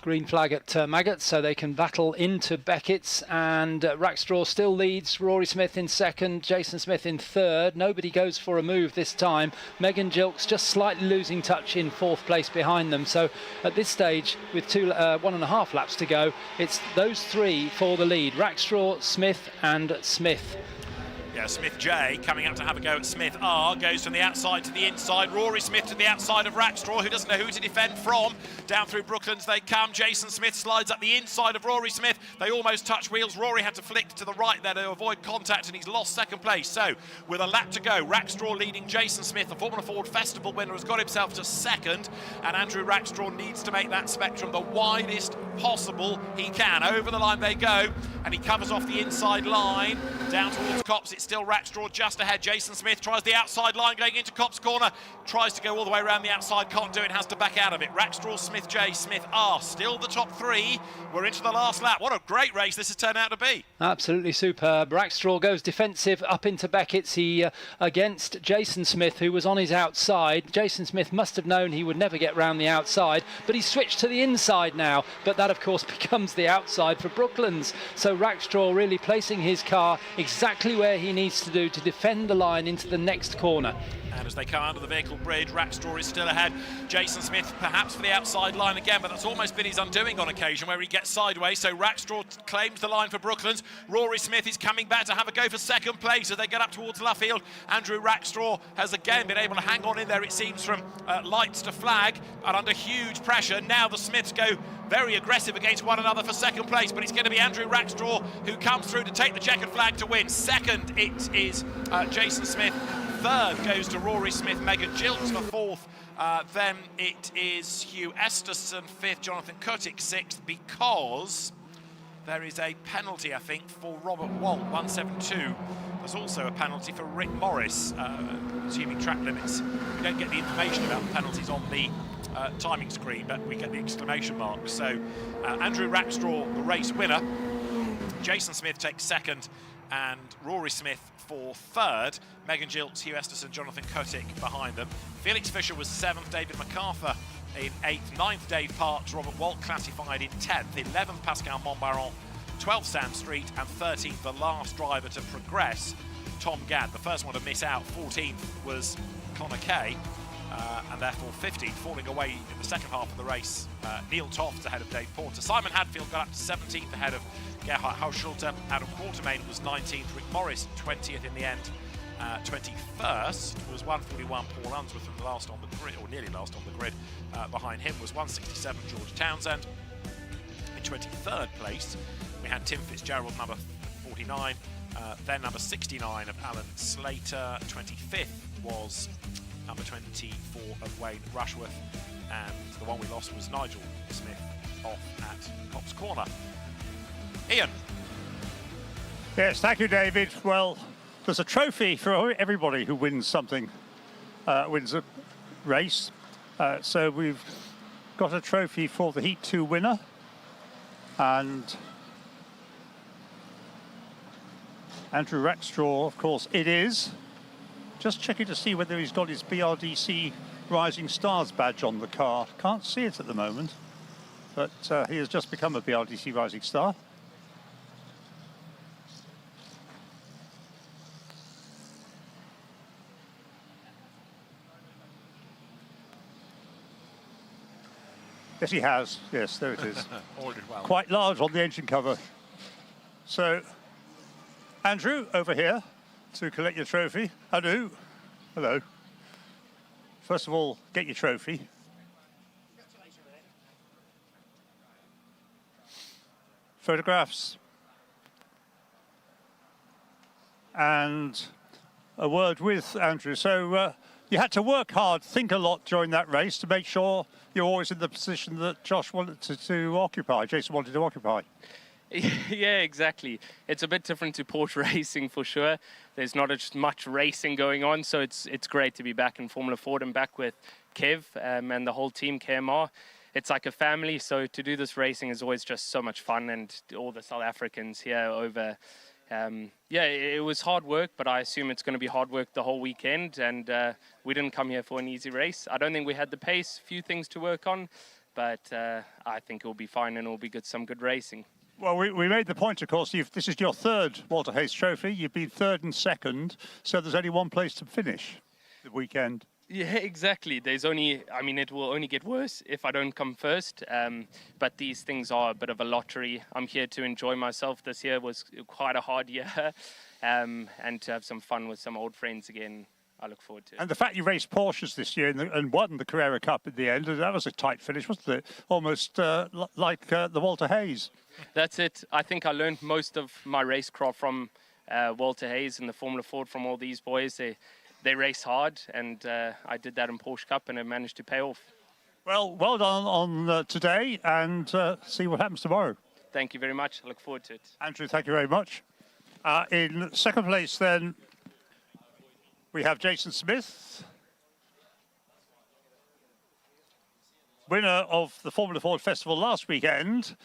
Green flag at Maggots, so they can battle into Beckett's, and Rackstraw still leads. Rory Smith in second, Jason Smith in third. Nobody goes for a move this time. Megan Gilks just slightly losing touch in 4th place behind them. So at this stage, with 1.5 laps to go, it's those 3 for the lead: Rackstraw, Smith and Smith. Yeah, Smith J coming up to have a go at Smith R, goes from the outside to the inside. Rory Smith to the outside of Rackstraw, who doesn't know who to defend from. Down through Brooklands they come. Jason Smith slides up the inside of Rory Smith. They almost touch wheels. Rory had to flick to the right there to avoid contact, and he's lost second place. So with a lap to go, Rackstraw leading Jason Smith. The Formula Ford Festival winner has got himself to second, and Andrew Rackstraw needs to make that spectrum the widest possible he can. Over the line they go, and he covers off the inside line down towards Copse. It's still Rackstraw just ahead. Jason Smith tries the outside line going into Copse Corner, tries to go all the way around the outside, can't do it, has to back out of it. Rackstraw, Smith J, Smith R, still the top 3. We're into the last lap. What a great race this has turned out to be. Absolutely superb. Rackstraw goes defensive up into Beckett's. He against Jason Smith, who was on his outside. Jason Smith must have known he would never get round the outside, but he switched to the inside now, but that of course becomes the outside for Brooklands. So Rackstraw really placing his car exactly where he needs to do to defend the line into the next corner. And as they come under the vehicle bridge, Rackstraw is still ahead. Jason Smith perhaps for the outside line again, but that's almost been his undoing on occasion where he gets sideways. So Rackstraw claims the line for Brooklands. Rory Smith is coming back to have a go for second place as they get up towards Luffield. Andrew Rackstraw has again been able to hang on in there, it seems, from lights to flag, but under huge pressure. Now the Smiths go very aggressive against one another for second place, but it's going to be Andrew Rackstraw who comes through to take the checkered flag to win. Second it is Jason Smith. Third goes to Rory Smith, Megan Giltz for fourth. Then it is Hugh Esterson, fifth, Jonathan Cunningham sixth, because there is a penalty, I think, for Robert Walt, 172. There's also a penalty for Rick Morris, assuming track limits. We don't get the information about the penalties on the timing screen, but we get the exclamation mark. So Andrew Rackstraw, the race winner. Jason Smith takes second, and Rory Smith for third. Megan Giltz, Hugh Esterson, Jonathan Kotick behind them. Felix Fisher was seventh, David MacArthur in eighth, ninth Dave Parks, Robert Walt classified in 10th, 11th Pascal Montbaron, 12th Sam Street, and 13th, the last driver to progress, Tom Gadd. The first one to miss out, 14th, was Connor Kay, and therefore 15th, falling away in the second half of the race. Neil Toft ahead of Dave Porter. Simon Hadfield got up to 17th ahead of Gerhard Hauschulte. Adam Quartermain was 19th, Rick Morris 20th in the end. 21st was 141 Paul Unsworth, from last on the grid, or nearly last on the grid. Behind him was 167 George Townsend. In 23rd place we had Tim Fitzgerald, number 49, then number 69 of Alan Slater. 25th was number 24 of Wayne Rushworth, and the one we lost was Nigel Smith off at Cops Corner. Ian. Yes, thank you, David. Well, there's a trophy for everybody who wins something, wins a race. So we've got a trophy for the Heat 2 winner, and Andrew Rackstraw, of course, it is. Just checking to see whether he's got his BRDC Rising Stars badge on the car. Can't see it at the moment, but he has just become a BRDC Rising Star. Yes, he has. Yes, there it is. Ordered well. Quite large on the engine cover. So, Andrew, over here to collect your trophy. Anu, hello. First of all, get your trophy. Photographs. And a word with Andrew. So, you had to work hard, think a lot during that race to make sure you're always in the position that Josh wanted to occupy, Jason wanted to occupy. Yeah, exactly. It's a bit different to Porsche racing for sure. There's not as much racing going on, so it's great to be back in Formula Ford and back with Kev and the whole team, KMR. It's like a family, so to do this racing is always just so much fun, and all the South Africans here over. Yeah, it was hard work, but I assume it's going to be hard work the whole weekend, and we didn't come here for an easy race. I don't think we had the pace, few things to work on, but I think it will be fine and it will be some good racing. Well, we made the point, of course, this is your third Walter Hayes Trophy. You've been third and second, so there's only one place to finish the weekend. Yeah, exactly. There's only, I mean, it will only get worse if I don't come first. But these things are a bit of a lottery. I'm here to enjoy myself. This year was quite a hard year, and to have some fun with some old friends again. I look forward to it. And the fact you raced Porsches this year and won the Carrera Cup at the end, that was a tight finish, wasn't it? Almost like the Walter Hayes. That's it. I think I learned most of my racecraft from Walter Hayes and the Formula Ford, from all these boys. They race hard, and I did that in Porsche Cup, and it managed to pay off. Well done on today, and see what happens tomorrow. Thank you very much. I look forward to it. Andrew, thank you very much. In second place, then, we have Jason Smith, winner of the Formula Ford Festival last weekend.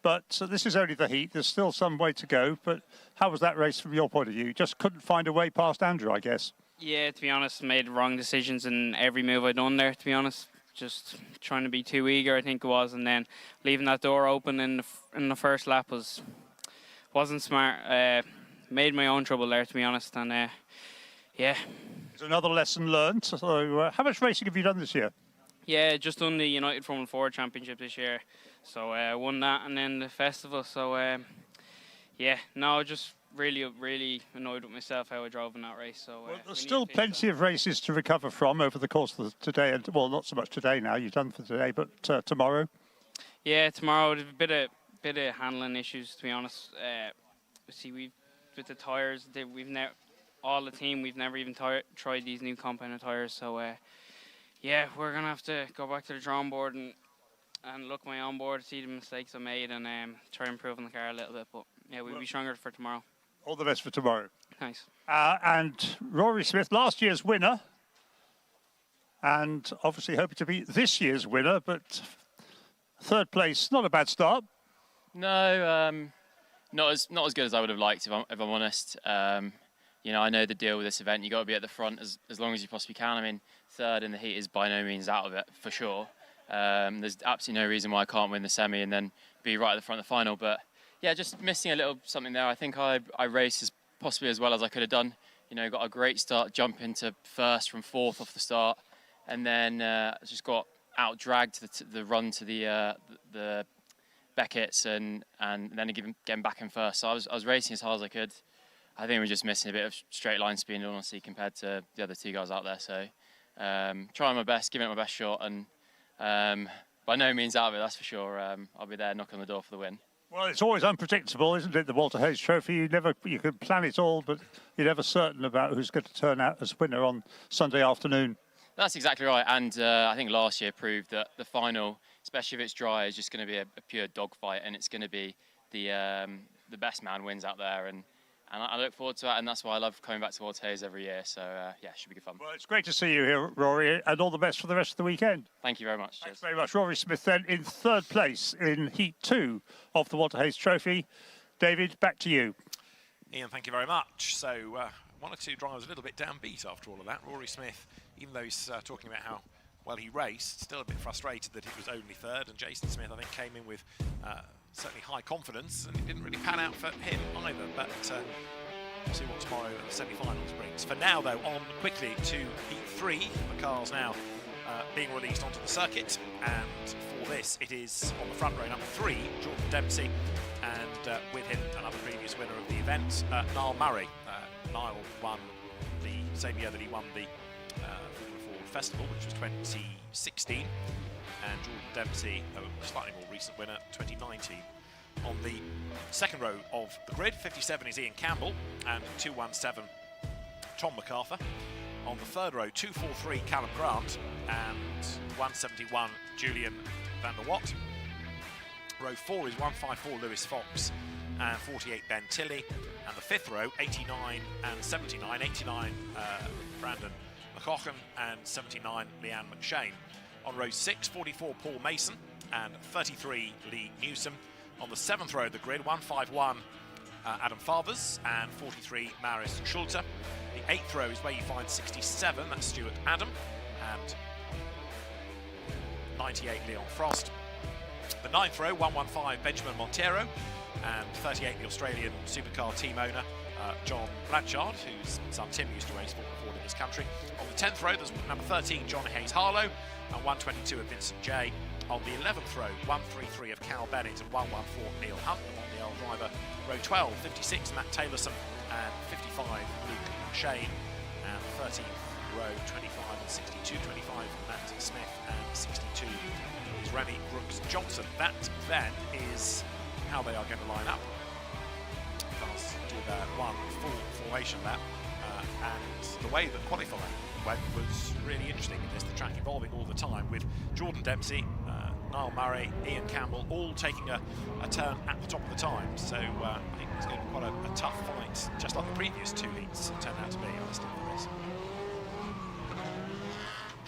But this is only the heat. There's still some way to go. But how was that race from your point of view? You just couldn't find a way past Andrew, I guess. Yeah, to be honest, made wrong decisions in every move I'd done there, to be honest. Just trying to be too eager, I think it was. And then leaving that door open in the first lap wasn't smart. Made my own trouble there, to be honest. And yeah. It's another lesson learned. So how much racing have you done this year? Yeah, just done the United Formula Ford Championship this year. So I won that and then the festival. So yeah, no, just really annoyed with myself how I drove in that race. So well, there's still plenty of races to recover from over the course of today. And well, not so much today now. You've done for today, but tomorrow. Yeah, tomorrow there's a bit of handling issues, to be honest. See, with the tyres, we've all the team, we've never even tried these new compound tyres. So yeah, we're gonna have to go back to the drawing board and look my onboard, see the mistakes I made, and try and improve on the car a little bit. But yeah, we'll be stronger for tomorrow. All the best for tomorrow. Thanks. And Rory Smith, last year's winner, and obviously hoping to be this year's winner, but third place, not a bad start. No, not as good as I would have liked, if I'm honest. You know, I know the deal with this event. You got to be at the front as long as you possibly can. I mean, third in the heat is by no means out of it, for sure. There's absolutely no reason why I can't win the semi and then be right at the front of the final. But yeah, just missing a little something there. I think I raced possibly as well as I could have done. You know, got a great start, jump into first from fourth off the start, and then just got out dragged to the run to the Beckett's and then getting back in first. So I was racing as hard as I could. I think we're just missing a bit of straight line speed, honestly, compared to the other two guys out there. So trying my best, giving it my best shot, and by no means out of it, that's for sure. I'll be there knocking on the door for the win. Well, it's always unpredictable, isn't it, the Walter Hayes Trophy? You can plan it all, but you're never certain about who's going to turn out as winner on Sunday afternoon. That's exactly right, and I think last year proved that the final, especially if it's dry, is just going to be a pure dogfight, and it's going to be the best man wins out there, and I look forward to that, and that's why I love coming back to Walter Hayes every year. So yeah, it should be good fun. Well, it's great to see you here, Rory, and all the best for the rest of the weekend. Thank you very much. Thanks very much. Rory Smith then in third place in Heat 2 of the Walter Hayes Trophy. David, back to you. Ian, thank you very much. So one or two drivers a little bit downbeat after all of that. Rory Smith, even though he's talking about how well he raced, still a bit frustrated that he was only third, and Jason Smith, I think, came in with certainly high confidence, and it didn't really pan out for him either, but we'll see what tomorrow at the semi-finals brings. For now, though, on quickly to Heat 3, the cars now being released onto the circuit, and for this it is on the front row number 3, Jordan Dempsey, and with him another previous winner of the event, Niall Murray. Niall won the same year that he won the Formula Ford Festival, which was 2016, and Jordan Dempsey, a slightly more recent winner, 2019. On the second row of the grid, 57 is Ian Campbell, and 217 Tom MacArthur. On the third row, 243 Callum Grant, and 171 Julian van der Watt. Row 4 is 154 Lewis Fox, and 48 Ben Tilley. And the fifth row, 89 and 79, 89 Brandon McCaugham, and 79 Leanne McShane. On row 6, 44 Paul Mason, and 33 Lee Newsom. On the seventh row of the grid, 151 Adam Favers, and 43 Maris Schulte. The eighth row is where you find 67, that's Stuart Adam, and 98 Leon Frost. The ninth row, 115 Benjamin Montero, and 38 the Australian supercar team owner John Blanchard, whose son Tim used to race Formula Ford in this country. On the 10th row, there's number 13 John Hayes Harlow, and 122 of Vincent Jay. On the 11th row, 133 of Cal Bennett, and 114 Neil Hunt. On the L driver, row 12, 56 Matt Taylorson, and 55 Luke Shane, and 13th row, 25 and 62, 25 Matt Smith, and 62 is Remy Brooks Johnson. That then is how they are going to line up. Cars do their one full formation lap, and the way that qualifying went was really interesting. There's the track evolving all the time with Jordan Dempsey, Niall Murray, Ian Campbell all taking a turn at the top of the time. So I think it's going to be quite a tough fight, just like the previous two heats turned out to be, honestly, for this.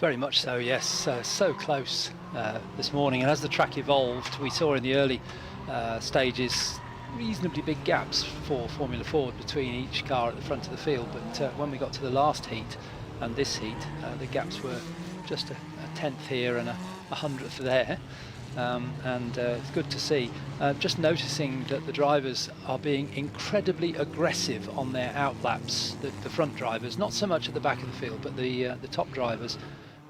Very much so, yes. So close this morning, and as the track evolved, we saw in the early stages reasonably big gaps for Formula Ford between each car at the front of the field, but when we got to the last heat and this heat, the gaps were just a tenth here and a hundredth there, and it's good to see. Just noticing that the drivers are being incredibly aggressive on their outlaps, the front drivers, not so much at the back of the field, but the top drivers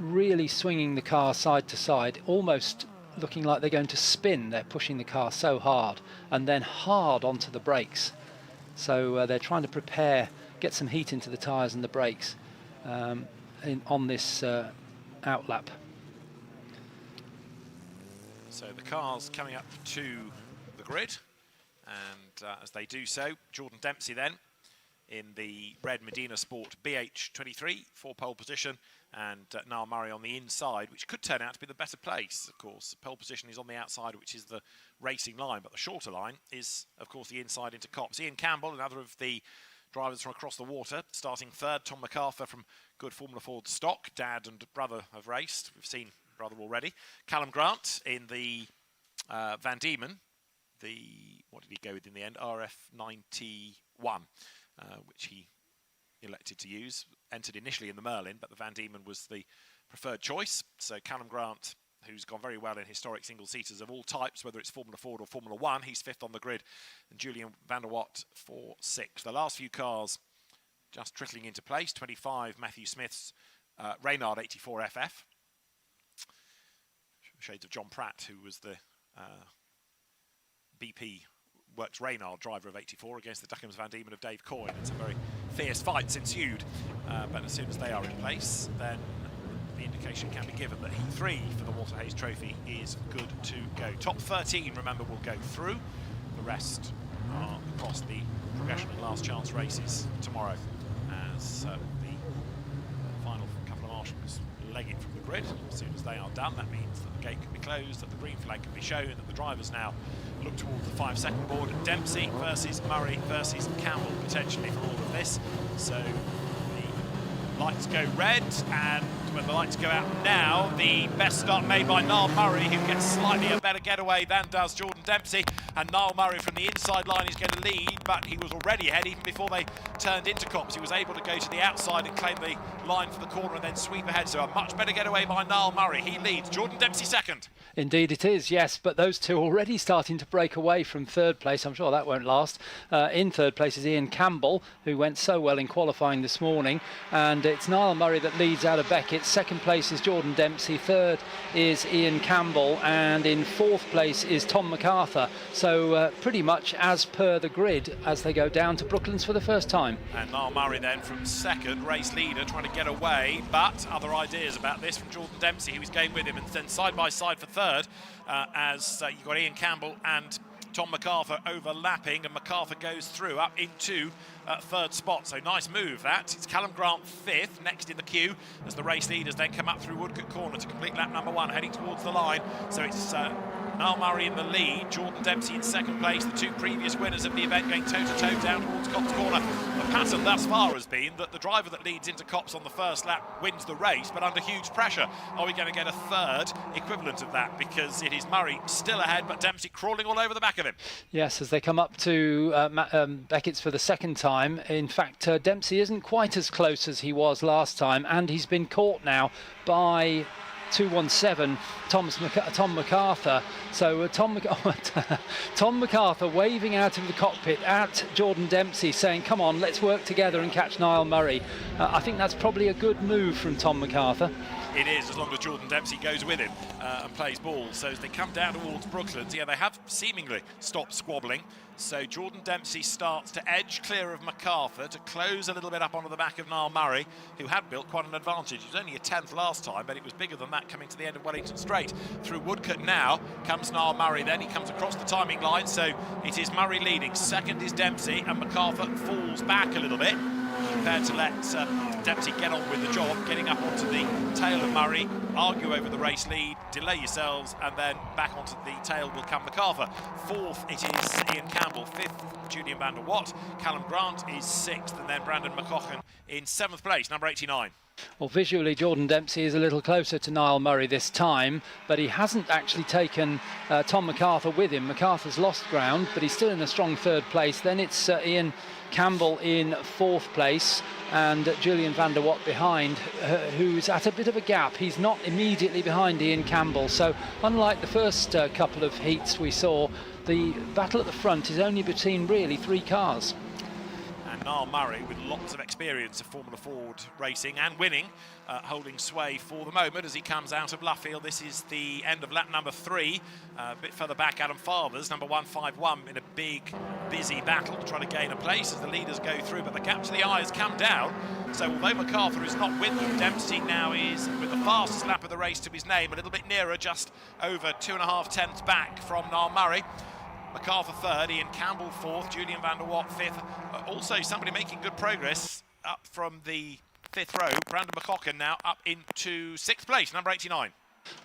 really swinging the car side to side, almost looking like they're going to spin. They're pushing the car so hard, and then hard onto the brakes. So they're trying to prepare, get some heat into the tyres and the brakes on this outlap. So the cars coming up to the grid, and as they do so, Jordan Dempsey then in the red Medina Sport BH23 for pole position, and Niall Murray on the inside, which could turn out to be the better place, of course. Pole position is on the outside, which is the racing line, but the shorter line is, of course, the inside into Copse. Ian Campbell, another of the drivers from across the water, starting third. Tom MacArthur from good Formula Ford stock. Dad and brother have raced. We've seen brother already. Callum Grant in the Van Diemen. What did he go with in the end? RF91, which he elected to use. Entered initially in the Merlin, but the Van Diemen was the preferred choice. So Callum Grant, who's gone very well in historic single-seaters of all types, whether it's Formula Ford or Formula One, he's fifth on the grid. And Julian van der Watt for sixth. The last few cars just trickling into place. 25, Matthew Smith's Reynard 84 FF. Shades of John Pratt, who was the BP Works Reynard driver of 84 against the Duckham's Van Diemen of Dave Coyne. It's a very fierce fight ensued, but as soon as they are in place, then the indication can be given that Heat 3 for the Walter Hayes Trophy is good to go. Top 13, remember, will go through. The rest are across the progression and last chance races tomorrow, as the final couple of marshals leg it from the grid. As soon as they are done, that means that the gate can be closed, that the green flag can be shown, that the drivers now look towards the 5-second board. Dempsey versus Murray versus Campbell potentially for all of this. So the lights go red, and when the lights go out now, the best start made by Niall Murray, who gets slightly a better getaway than does Jordan Dempsey. And Niall Murray from the inside line is going to lead, but he was already ahead even before they turned into Copse. He was able to go to the outside and claim the line for the corner and then sweep ahead. So a much better getaway by Niall Murray. He leads. Jordan Dempsey second. Indeed it is, yes, but those two already starting to break away from third place. I'm sure that won't last. In third place is Ian Campbell, who went so well in qualifying this morning, and it's Niall Murray that leads out of Beckett. Second place is Jordan Dempsey, third is Ian Campbell, and in fourth place is Tom MacArthur. So pretty much as per the grid as they go down to Brooklands for the first time. And Niall Murray then from second, race leader, trying to get away, but other ideas about this from Jordan Dempsey, who was going with him, and then side by side for third, as you've got Ian Campbell and Tom MacArthur overlapping, and MacArthur goes through up into third spot. So nice move that. It's Callum Grant fifth, next in the queue, as the race leaders then come up through Woodcote Corner to complete lap number one, heading towards the line. So it's Niall Murray in the lead, Jordan Dempsey in second place, the two previous winners of the event going toe-to-toe down towards Copse Corner. The pattern thus far has been that the driver that leads into Copse on the first lap wins the race, but under huge pressure. Are we going to get a third equivalent of that? Because it is Murray still ahead, but Dempsey crawling all over the back of him. Yes, as they come up to Beckett's for the second time. In fact, Dempsey isn't quite as close as he was last time, and he's been caught now by 217 Tom MacArthur. So Tom MacArthur waving out of the cockpit at Jordan Dempsey, saying, come on, let's work together and catch Niall Murray. I think that's probably a good move from Tom MacArthur. It is, as long as Jordan Dempsey goes with him and plays ball. So as they come down towards Brooklands, yeah, they have seemingly stopped squabbling. So Jordan Dempsey starts to edge clear of MacArthur to close a little bit up onto the back of Niall Murray, who had built quite an advantage. He was only a 10th last time, but it was bigger than that coming to the end of Wellington Straight. Through Woodcote now comes Niall Murray, then he comes across the timing line, so it is Murray leading. Second is Dempsey, and MacArthur falls back a little bit, prepared to let Dempsey get on with the job, getting up onto the tail of Murray, argue over the race lead, delay yourselves, and then back onto the tail will come MacArthur. Fourth, it is Ian Campbell. Fifth, Julian van der Watt. Callum Grant is sixth, and then Brandon McCaughey in seventh place, number 89. Well, visually, Jordan Dempsey is a little closer to Niall Murray this time, but he hasn't actually taken Tom MacArthur with him. MacArthur's lost ground, but he's still in a strong third place. Then it's Ian Campbell in fourth place, and Julian van der Watt behind, who's at a bit of a gap. He's not immediately behind Ian Campbell, so unlike the first couple of heats we saw, the battle at the front is only between really three cars. And Niall Murray, with lots of experience of Formula Ford racing and winning, holding sway for the moment as he comes out of Luffield. This is the end of lap number 3. A bit further back, Adam Fathers, number 151, in a big, busy battle to try to gain a place as the leaders go through, but the gap to the eye has come down. So although MacArthur is not with them, Dempsey now is, with the fastest lap of the race to his name, a little bit nearer, just over 2.5 tenths back from Niall Murray. MacArthur third, Ian Campbell fourth, Julian van der Watt fifth. Also somebody making good progress up from the fifth row, Brandon McCocken now up into sixth place, number 89.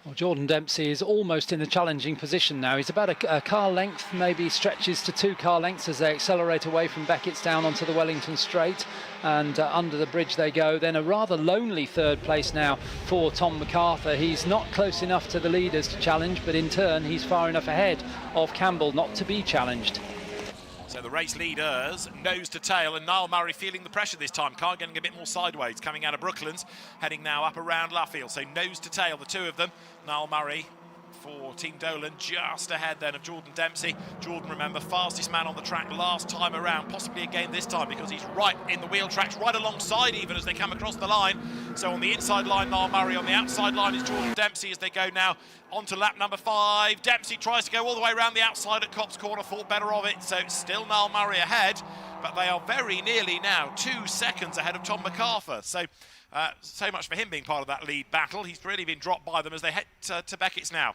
Well, Jordan Dempsey is almost in a challenging position now. He's about a car length, maybe stretches to 2 car lengths as they accelerate away from Beckett's down onto the Wellington Straight, and under the bridge they go. Then a rather lonely third place now for Tom MacArthur. He's not close enough to the leaders to challenge, but in turn he's far enough ahead of Campbell not to be challenged. So the race leaders, nose to tail, and Niall Murray feeling the pressure this time. Car getting a bit more sideways, coming out of Brooklands, heading now up around Luffield. So nose to tail, the two of them. Niall Murray for Team Dolan, just ahead then of Jordan Dempsey. Jordan, remember, fastest man on the track last time around, possibly again this time, because he's right in the wheel tracks, right alongside even as they come across the line. So on the inside line, Niall Murray. On the outside line is Jordan Dempsey as they go now onto lap number 5. Dempsey tries to go all the way around the outside at Copse Corner, thought better of it. So still Niall Murray ahead, but they are very nearly now 2 seconds ahead of Tom MacArthur. So much for him being part of that lead battle. He's really been dropped by them as they head to Beckett's now.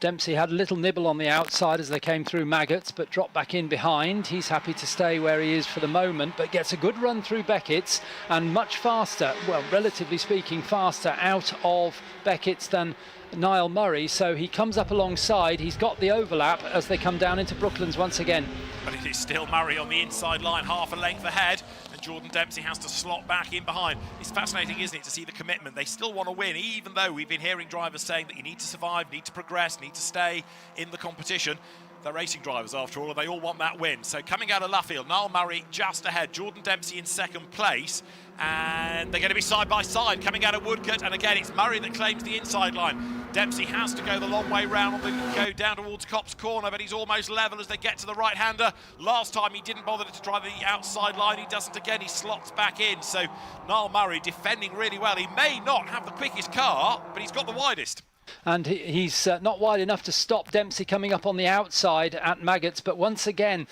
Dempsey had a little nibble on the outside as they came through Maggots, but dropped back in behind. He's happy to stay where he is for the moment, but gets a good run through Beckett's and much faster, well, relatively speaking, faster out of Beckett's than Niall Murray. So he comes up alongside. He's got the overlap as they come down into Brooklands once again. But it is still Murray on the inside line, half a length ahead. Jordan Dempsey has to slot back in behind. It's fascinating, isn't it, to see the commitment. They still want to win, even though we've been hearing drivers saying that you need to survive, need to progress, need to stay in the competition. They're racing drivers, after all, and they all want that win. So coming out of Luffield, Niall Murray just ahead, Jordan Dempsey in second place, and they're going to be side by side coming out of Woodcote. And again, it's Murray that claims the inside line. Dempsey has to go the long way round on the go down towards Copse Corner, but he's almost level as they get to the right-hander. Last time he didn't bother to drive the outside line. He doesn't again. He slots back in. So Niall Murray defending really well. He may not have the quickest car, but he's got the widest. And he's not wide enough to stop Dempsey coming up on the outside at Maggots, but once again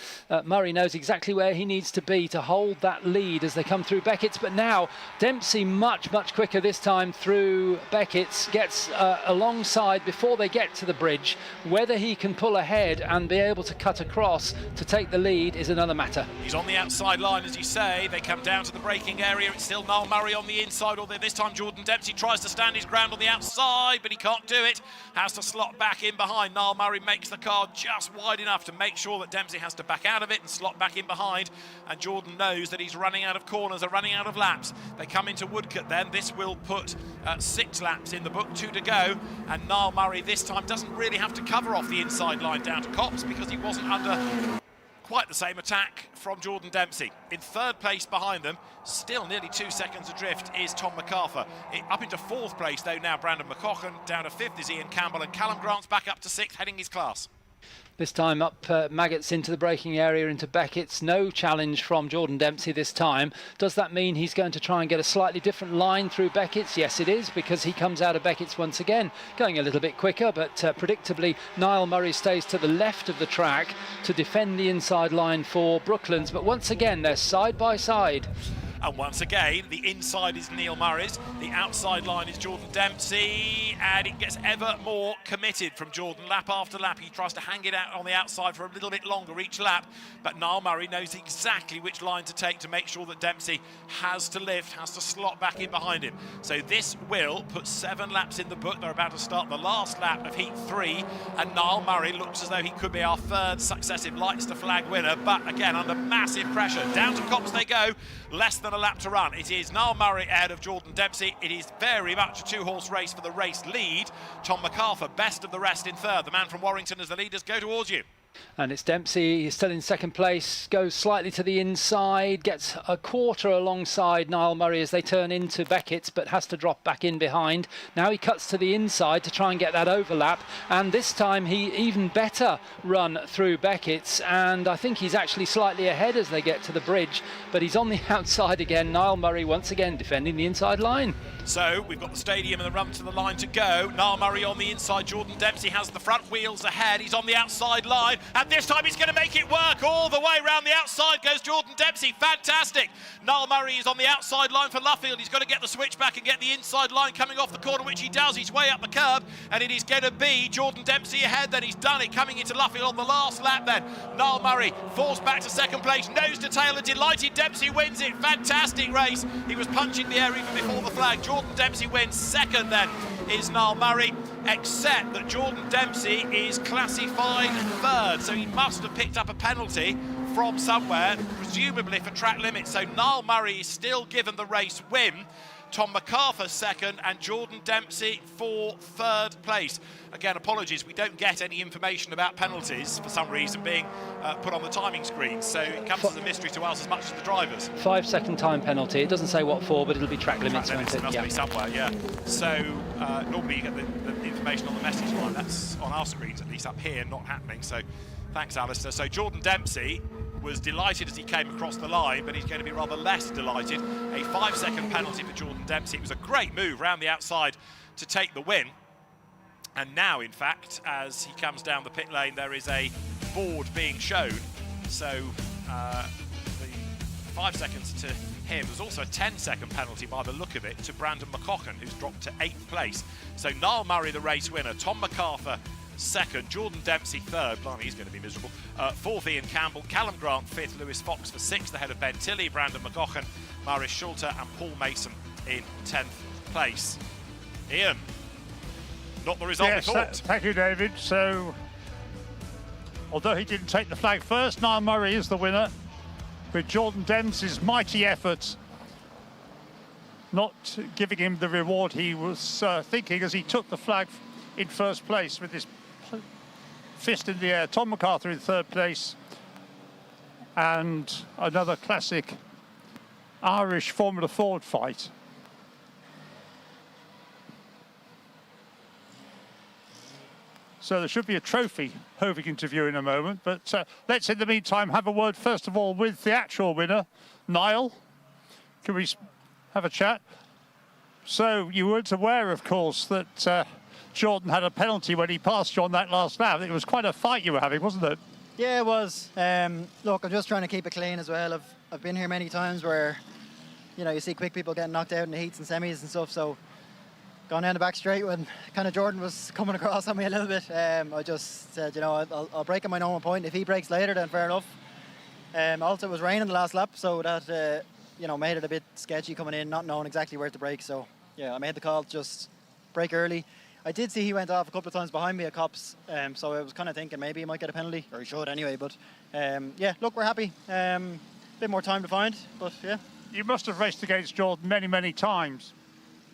Murray knows exactly where he needs to be to hold that lead as they come through Beckett's. But now Dempsey much quicker this time through Beckett's, gets alongside before they get to the bridge. Whether he can pull ahead and be able to cut across to take the lead is another matter. He's on the outside line, as you say. They come down to the braking area. It's still Niall Murray on the inside, although this time Jordan Dempsey tries to stand his ground on the outside, but he can't do it. Has to slot back in behind. Niall Murray makes the car just wide enough to make sure that Dempsey has to back out of it and slot back in behind. And Jordan knows that he's running out of corners, are running out of laps. They come into Woodcote then. This will put 6 laps in the book, 2 to go. And Niall Murray this time doesn't really have to cover off the inside line down to Copse because he wasn't under quite the same attack from Jordan Dempsey. In third place behind them, still nearly 2 seconds adrift, is Tom MacArthur. Up into fourth place though now Brandon McCocken, down to fifth is Ian Campbell, and Callum Grant's back up to sixth, heading his class. This time up Maggots into the braking area into Beckett's. No challenge from Jordan Dempsey this time. Does that mean he's going to try and get a slightly different line through Beckett's? Yes, it is, because he comes out of Beckett's once again, going a little bit quicker, but predictably Niall Murray stays to the left of the track to defend the inside line for Brooklands. But once again, they're side by side. And once again, the inside is Niall Murray's, the outside line is Jordan Dempsey, and it gets ever more committed from Jordan. Lap after lap, he tries to hang it out on the outside for a little bit longer each lap, but Niall Murray knows exactly which line to take to make sure that Dempsey has to lift, has to slot back in behind him. So this will put 7 laps in the book. They're about to start the last lap of Heat 3, and Niall Murray looks as though he could be our 3rd successive lights to flag winner, but again, under massive pressure. Down to Copse they go, less than a lap to run. It is Niall Murray ahead of Jordan Dempsey. It is very much a 2-horse race for the race lead. Tom MacArthur, best of the rest in third. The man from Warrington as the leaders go towards you. And it's Dempsey, he's still in second place, goes slightly to the inside, gets a quarter alongside Niall Murray as they turn into Beckett's, but has to drop back in behind. Now he cuts to the inside to try and get that overlap, and this time he even better run through Beckett's, and I think he's actually slightly ahead as they get to the bridge, but he's on the outside again. Niall Murray once again defending the inside line. So we've got the stadium and the run to the line to go. Niall Murray on the inside, Jordan Dempsey has the front wheels ahead, he's on the outside line. and this time he's going to make it work. All the way round the outside goes Jordan Dempsey. Fantastic. Niall Murray is on the outside line for Luffield. He's got to get the switch back and get the inside line coming off the corner, which he does. He's way up the curb, and it is going to be Jordan Dempsey ahead. Then he's done it, coming into Luffield on the last lap then. Niall Murray falls back to second place, nose to tail, and delighted Dempsey wins it. Fantastic race. He was punching the air even before the flag. Jordan Dempsey wins. Second then is Niall Murray, except that Jordan Dempsey is classified third, so he must have picked up a penalty from somewhere, presumably for track limits. So Niall Murray is still given the race win. Tom MacArthur second, and Jordan Dempsey for third place. Again, apologies, we don't get any information about penalties for some reason being put on the timing screen, so it comes as a mystery to us as much as the drivers. 5-second time penalty. It doesn't say what for, but it'll be track limits. Track limits, it must be somewhere, yeah. So normally you get the information on the message line. That's on our screens, at least up here, not happening. So thanks, Alistair. So Jordan Dempsey was delighted as he came across the line, but he's going to be rather less delighted. A 5-second penalty for Jordan Dempsey. It was a great move round the outside to take the win. And now, in fact, as he comes down the pit lane, there is a board being shown. So the 5 seconds to him. There's also a 10-second penalty by the look of it to Brandon McCocken, who's dropped to 8th place. So Niall Murray, the race winner, Tom MacArthur second, Jordan Dempsey third, blimey, he's going to be miserable, fourth Ian Campbell, Callum Grant fifth, Lewis Fox for sixth ahead of Ben Tilley, Brandon McCocken, Maurice Schulter and Paul Mason in 10th place. Ian, not the result we thought. Thank you, David. So, although he didn't take the flag first, Niall Murray is the winner, with Jordan Dempsey's mighty efforts not giving him the reward he was thinking as he took the flag in first place with his fist in the air. Tom MacArthur in third place, and another classic Irish Formula Ford fight. So there should be a trophy Hovig interview in a moment, but let's in the meantime have a word first of all with the actual winner, Niall. Can we have a chat? So you weren't aware, of course, that Jordan had a penalty when he passed you on that last lap. It was quite a fight you were having, wasn't it? Yeah, it was. Look, I'm just trying to keep it clean as well. I've been here many times where, you know, you see quick people getting knocked out in the heats and semis and stuff, so going down the back straight when kind of Jordan was coming across on me a little bit, I just said, you know, I'll break at my normal point. If he breaks later, then fair enough. Also, it was raining the last lap, so that, you know, made it a bit sketchy coming in, not knowing exactly where to brake. So, yeah, I made the call, just brake early. I did see he went off a couple of times behind me at Cops, so I was kind of thinking maybe he might get a penalty, or he should anyway, but yeah, look, we're happy. Bit more time to find, but yeah. You must have raced against Jordan many, many times.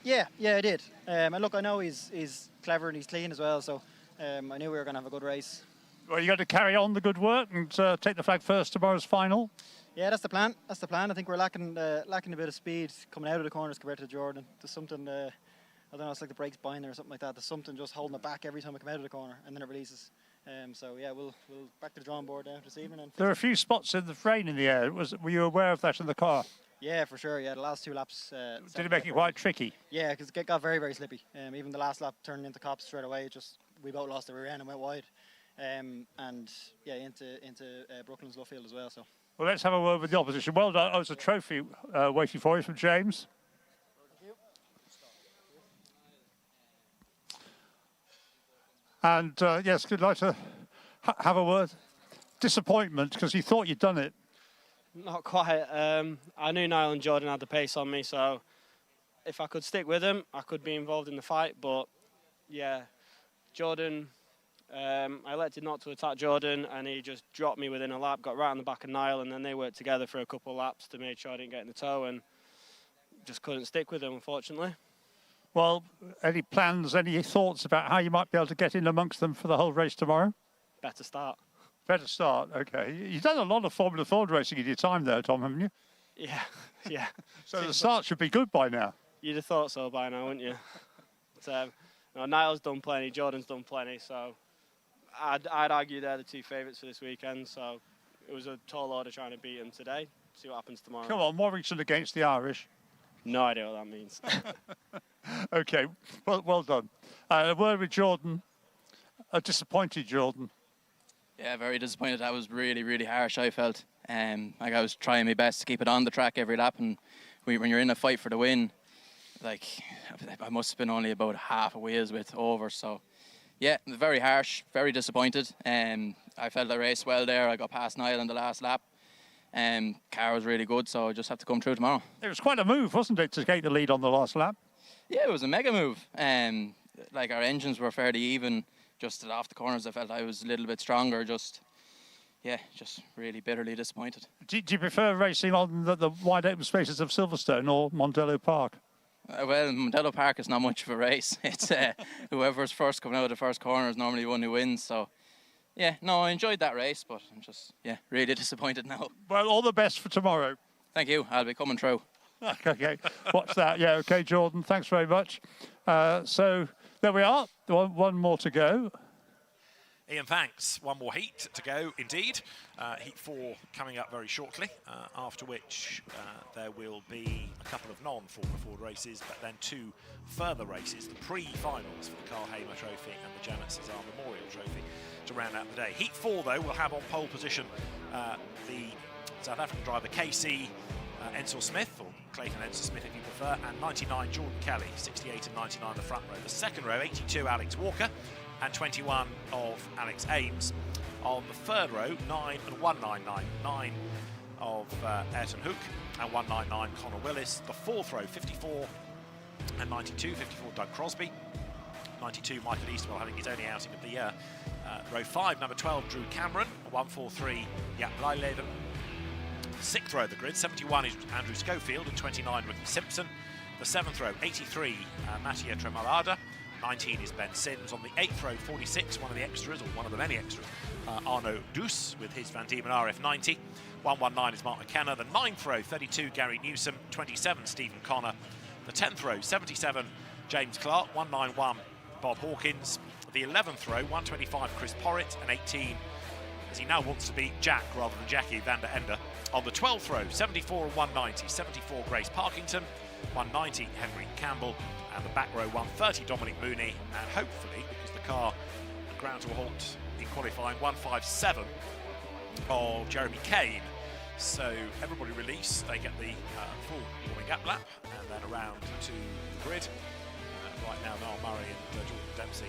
Yeah, I did. And look, I know he's clever and he's clean as well, so I knew we were going to have a good race. Well, you got to carry on the good work and take the flag first tomorrow's final. Yeah, that's the plan. That's the plan. I think we're lacking a bit of speed coming out of the corners compared to Jordan. There's something, I don't know, it's like the brakes binding or something like that. There's something just holding it back every time we come out of the corner, and then it releases. So yeah, we'll back to the drawing board now this evening. And there are a few spots in the rain in the air. Were you aware of that in the car? Yeah, for sure. Yeah, the last 2 laps. Did it make it quite tricky? Yeah, because it got very, very slippy. Even the last lap turning into Cops straight away, we both lost the rear end and went wide. And yeah, into Brooklyn's Luffield as well. So. Well, let's have a word with the opposition. Well done. Oh, there's a trophy waiting for you from James. And yes, I'd like to have a word. Disappointment because you thought you'd done it. Not quite. I knew Niall and Jordan had the pace on me, so if I could stick with them, I could be involved in the fight. But yeah, Jordan, I elected not to attack Jordan, and he just dropped me within a lap, got right on the back of Niall, and then they worked together for a couple of laps to make sure I didn't get in the tow, and just couldn't stick with them, unfortunately. Well, any plans, any thoughts about how you might be able to get in amongst them for the whole race tomorrow? Better start. Better start, okay. You've done a lot of Formula Ford racing in your time there, Tom, haven't you? Yeah. So the start should be good by now. You'd have thought so by now, wouldn't you? But, no, Niall's done plenty, Jordan's done plenty, so I'd argue they're the 2 favourites for this weekend, so it was a tall order trying to beat them today. See what happens tomorrow. Come on, Warrington against the Irish. No idea what that means. Okay, well done. A word with Jordan, a disappointed Jordan. Yeah, very disappointed. That was really, really harsh, I felt. Like I was trying my best to keep it on the track every lap, and when you're in a fight for the win, like I must have been only about half a wheel's width over. So yeah, very harsh, very disappointed. I felt I raced well there. I got past Niall in the last lap. Car was really good, so I just have to come through tomorrow. It was quite a move, wasn't it, to take the lead on the last lap? Yeah, it was a mega move. Like our engines were fairly even. Just off the corners, I felt I was a little bit stronger. Just really bitterly disappointed. Do you prefer racing on the wide open spaces of Silverstone or Mondello Park? Well, Mondello Park is not much of a race. It's whoever's first coming out of the first corner is normally the one who wins. So, yeah, no, I enjoyed that race, but I'm just, really disappointed now. Well, all the best for tomorrow. Thank you. I'll be coming through. Okay, watch that. Yeah, okay, Jordan, thanks very much. So there we are. One more to go. Ian, thanks. One more heat to go, indeed. Heat 4 coming up very shortly, after which there will be a couple of non-Formula Ford races, but then 2 further races, the pre-finals for the Carl Hamer Trophy and the Janet Cesar Memorial Trophy to round out the day. Heat 4, though, will have on pole position the South African driver Casey Ensor Smith, or Clayton Ensor Smith if you prefer, and 99 Jordan Kelly, 68 and 99 the front row. The second row, 82 Alex Walker, and 21 of Alex Ames. On the third row, 9 and 199, 9 of Ayrton Hook, and 199 Connor Willis. The fourth row, 54 and 92, 54 Doug Crosby, 92 Michael Eastwell having his only outing of the year. Row 5, number 12 Drew Cameron, 143 Jaap Blijleven. Sixth row of the grid, 71 is Andrew Schofield and 29 Ricky Simpson. The seventh row, 83 Mattia Tremalada, 19 is Ben Sims. On the eighth row, 46, one of the extras, or one of the many extras, Arno Doos with his Van Diemen RF90. 119 is Mark McKenna. The ninth row, 32 Gary Newsom, 27 Stephen Connor. The 10th row, 77 James Clark, 191 Bob Hawkins. The 11th row, 125 Chris Porritt, and 18, as he now wants to be, Jack rather than Jackie Van der Ende. On the 12th row, 74 and 190, 74 Grace Parkington, 190 Henry Campbell, and the back row, 130 Dominic Mooney, and hopefully, because the car ground to a halt in qualifying, 157 of Jeremy Kane. So everybody released, they get the full warming up lap, and then around to the grid. Right now, Niall Murray and Jordan Dempsey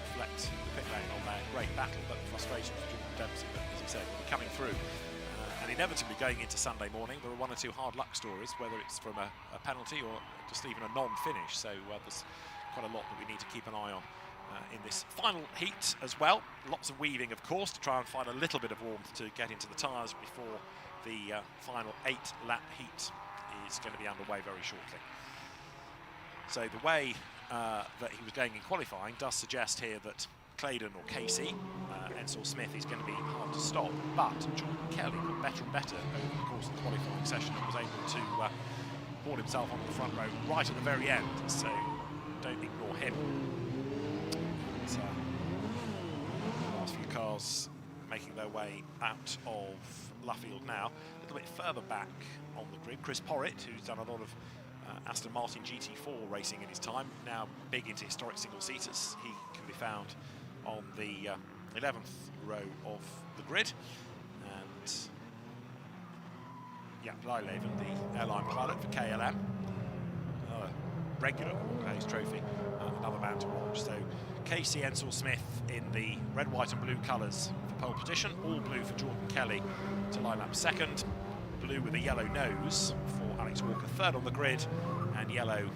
reflect the pit lane on their great battle, but frustration for Jordan Dempsey, but as he said, will be coming through. And inevitably going into Sunday morning, there are 1 or 2 hard luck stories, whether it's from a penalty or just even a non-finish. So there's quite a lot that we need to keep an eye on in this final heat as well. Lots of weaving, of course, to try and find a little bit of warmth to get into the tyres before the final 8-lap heat is going to be underway very shortly. So the way that he was going in qualifying does suggest here that Claydon or Casey, Ensor Smith, is going to be hard to stop, but Jordan Kelly got better and better over the course of the qualifying session and was able to board himself onto the front row right at the very end, so don't ignore him. But, the last few cars making their way out of Luffield now. A little bit further back on the grid, Chris Porritt, who's done a lot of Aston Martin GT4 racing in his time, now big into historic single-seaters. He can be found on the 11th row of the grid, and Jaap Blijleven, the airline pilot for KLM, regular Hawke's Trophy, another man to watch. So Casey Ensor Smith in the red, white and blue colours for pole position, all blue for Jordan Kelly to line up second, blue with a yellow nose for Alex Walker third on the grid, and yellow,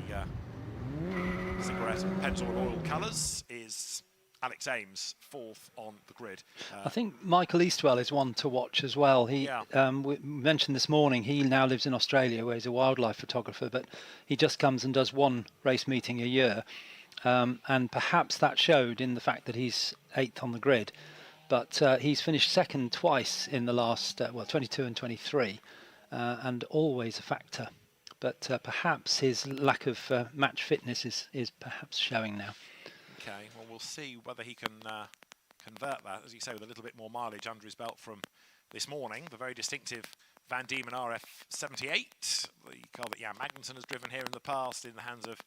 the cigarette and Pennzoil oil colours, is Alex Ames fourth on the grid. I think Michael Eastwell is one to watch as well. He we mentioned this morning he now lives in Australia where he's a wildlife photographer, but he just comes and does one race meeting a year, and perhaps that showed in the fact that he's 8th on the grid, but he's finished second twice in the last 22 and 23, and always a factor, but perhaps his lack of match fitness is perhaps showing now. Okay, well, we'll see whether he can convert that, as you say, with a little bit more mileage under his belt from this morning. The very distinctive Van Diemen RF78, the car that Jan Magnussen has driven here in the past in the hands of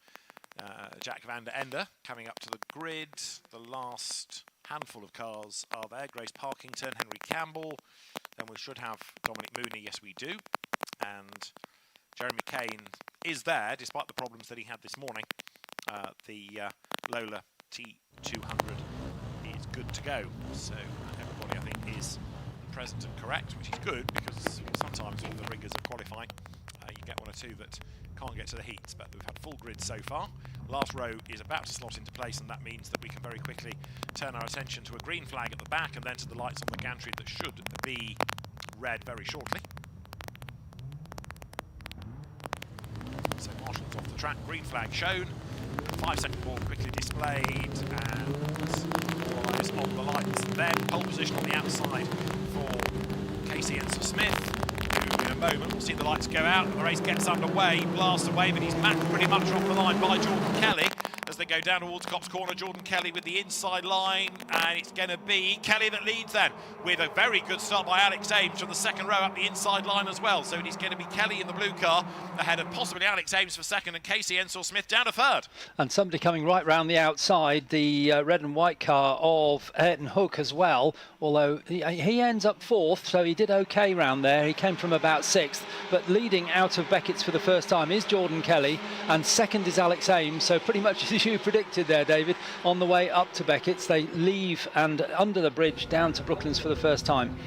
Jack Van der Ende, coming up to the grid. The last handful of cars are there. Grace Parkington, Henry Campbell. Then we should have Dominic Mooney. Yes, we do. And Jeremy Kane is there, despite the problems that he had this morning. The Lola T200 is good to go. So everybody, I think, is present and correct, which is good, because sometimes all the riggers are qualifying. You get one or two that can't get to the heats, but we've had full grid so far. Last row is about to slot into place, and that means that we can very quickly turn our attention to a green flag at the back and then to the lights on the gantry that should be red very shortly. So Marshall's off the track, green flag shown, 5-second ball quickly displayed, and all eyes on the lights. Then pole position on the outside for Casey Ensor-Smith. In a moment we'll see the lights go out and the race gets underway, blasts away, but he's back pretty much off the line by Jordan Kelly as they go down towards Copse Corner. Jordan Kelly with the inside line, and it's going to be Kelly that leads then, with a very good start by Alex Ames from the second row up the inside line as well. So it is going to be Kelly in the blue car ahead of possibly Alex Ames for second and Casey Ensor-Smith down to third. And somebody coming right round the outside, the red and white car of Ayrton Hook as well, although he ends up fourth, so he did okay round there. He came from about sixth, but leading out of Beckett's for the first time is Jordan Kelly, and second is Alex Ames. So pretty much as you predicted there, David, on the way up to Beckett's, they leave and under the bridge down to Brooklands for the first time.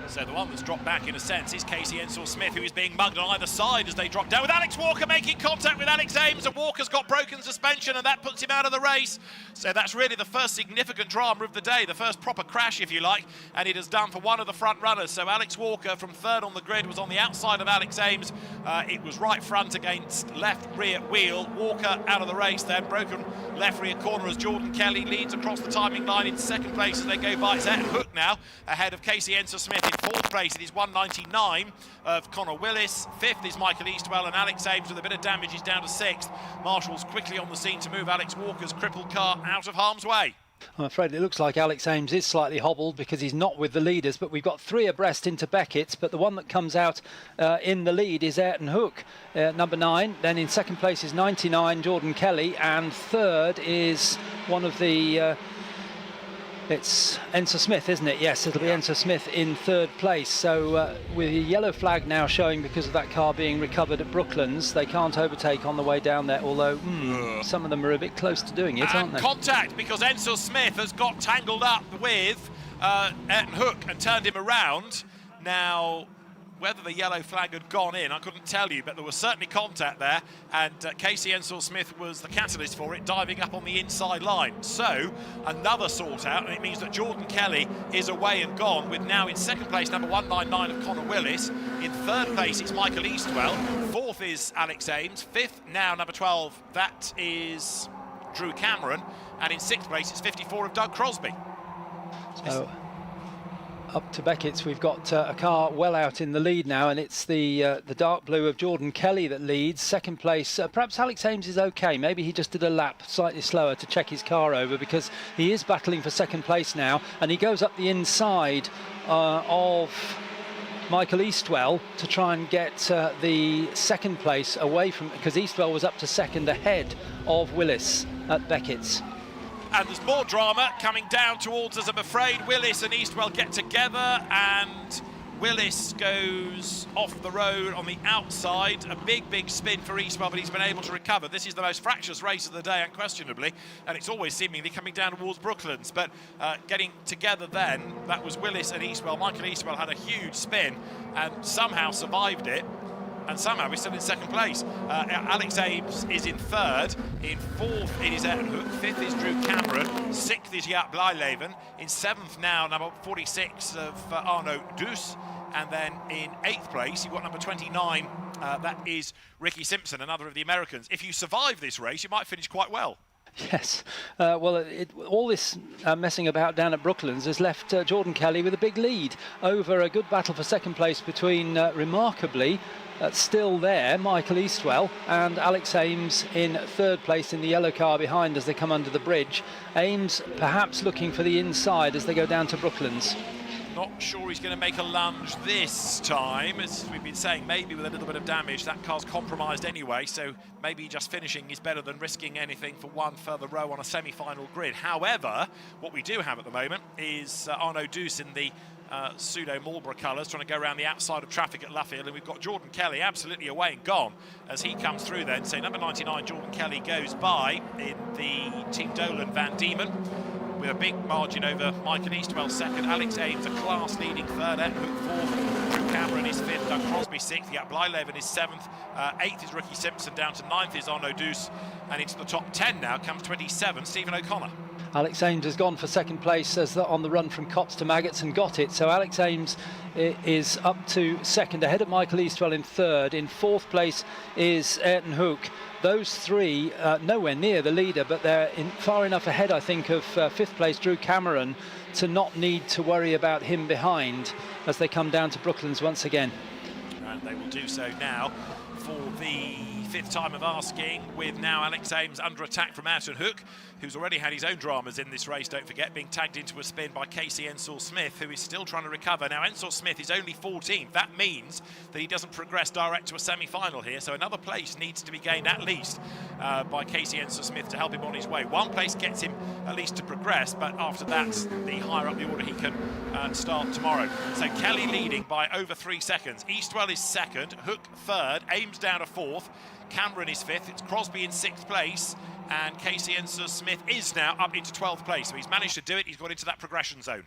So the one that's dropped back in a sense is Casey Ensor-Smith, who is being mugged on either side as they drop down, with Alex Walker making contact with Alex Ames, and Walker's got broken suspension and that puts him out of the race. So that's really the first significant drama of the day, the first proper crash, if you like, and it has done for one of the front runners. So Alex Walker from third on the grid was on the outside of Alex Ames. It was right front against left rear wheel. Walker out of the race then, broken left rear corner as Jordan Kelly leads across the timing line in second place as they go by. It's Ayrton Hook now ahead of Casey Ensor-Smith in fourth place. It is 199 of Connor Willis. Fifth is Michael Eastwell, and Alex Ames with a bit of damage is down to sixth. Marshall's quickly on the scene to move Alex Walker's crippled car out of harm's way. I'm afraid it looks like Alex Ames is slightly hobbled because he's not with the leaders, but we've got three abreast into Beckett's, but the one that comes out in the lead is Ayrton Hook, number 9. Then in second place is 99, Jordan Kelly, and third is one of the... it's Ensor-Smith, isn't it? Yes, it'll be Ensor-Smith in third place. So with a yellow flag now showing because of that car being recovered at Brooklands, they can't overtake on the way down there, although some of them are a bit close to doing it, aren't they? Contact, because Ensor-Smith has got tangled up with Ayrton Hook and turned him around. Now, whether the yellow flag had gone in, I couldn't tell you, but there was certainly contact there, and Casey Ensor-Smith was the catalyst for it, diving up on the inside line. So, another sort out, and it means that Jordan Kelly is away and gone, with now in second place, number 199 of Connor Willis. In third place, it's Michael Eastwell. Fourth is Alex Ames. Fifth, now number 12, that is Drew Cameron. And in sixth place, it's 54 of Doug Crosby. So, up to Beckett's, we've got a car well out in the lead now, and it's the dark blue of Jordan Kelly that leads. Second place, perhaps Alex Ames is okay. Maybe he just did a lap slightly slower to check his car over, because he is battling for second place now, and he goes up the inside of Michael Eastwell to try and get the second place away from, because Eastwell was up to second ahead of Willis at Beckett's. And there's more drama coming down towards us, I'm afraid. Willis and Eastwell get together, and Willis goes off the road on the outside. A big spin for Eastwell, but he's been able to recover. This is the most fractious race of the day, unquestionably, and it's always seemingly coming down towards Brooklands. But getting together then, that was Willis and Eastwell. Michael Eastwell had a huge spin and somehow survived it. And somehow we're still in second place. Alex Ames is in third. In fourth, it is Ayrton Hook. Fifth is Drew Cameron. Sixth is Jaap Blijleven. In seventh now, number 46 of Arno Duus. And then in eighth place, you've got number 29. That is Ricky Simpson, another of the Americans. If you survive this race, you might finish quite well. Yes, well, all this messing about down at Brooklands has left Jordan Kelly with a big lead over a good battle for second place between, remarkably, still there, Michael Eastwell, and Alex Ames in third place in the yellow car behind as they come under the bridge. Ames perhaps looking for the inside as they go down to Brooklands. Not sure he's going to make a lunge this time. As we've been saying, maybe with a little bit of damage, that car's compromised anyway, so maybe just finishing is better than risking anything for one further row on a semi-final grid. However, what we do have at the moment is Arnaud Douce in the pseudo Marlborough colours trying to go around the outside of traffic at Luffield, and we've got Jordan Kelly absolutely away and gone as he comes through then. So number 99 Jordan Kelly goes by in the Team Dolan Van Diemen with a big margin over Michael Eastwell second. Alex Ames a class leading third, Ed Hook fourth, Drew Cameron is fifth, Doug Crosby sixth, Jaap Blijleven is seventh, eighth is Ricky Simpson, down to ninth is Arnaud Douce, and into the top 10 now comes 27 Stephen O'Connor. Alex Ames has gone for second place as on the run from Copse to Maggots and got it. So Alex Ames is up to second, ahead of Michael Eastwell in third. In fourth place is Ayrton Hook. Those three nowhere near the leader, but they're far enough ahead, I think, of fifth place Drew Cameron to not need to worry about him behind as they come down to Brooklands once again. And they will do so now for the fifth time of asking, with now Alex Ames under attack from Ayrton Hook, who's already had his own dramas in this race, don't forget, being tagged into a spin by Casey Ensor-Smith, who is still trying to recover. Now, Ensor-Smith is only 14th. That means that he doesn't progress direct to a semi-final here, so another place needs to be gained at least by Casey Ensor-Smith to help him on his way. One place gets him at least to progress, but after that, the higher up the order he can start tomorrow. So Kelly leading by over 3 seconds. Eastwell is second, Hook third, Ames down to fourth, Cameron is fifth, it's Crosby in sixth place, and Casey Ensor-Smith is now up into 12th place. So he's managed to do it, he's got into that progression zone.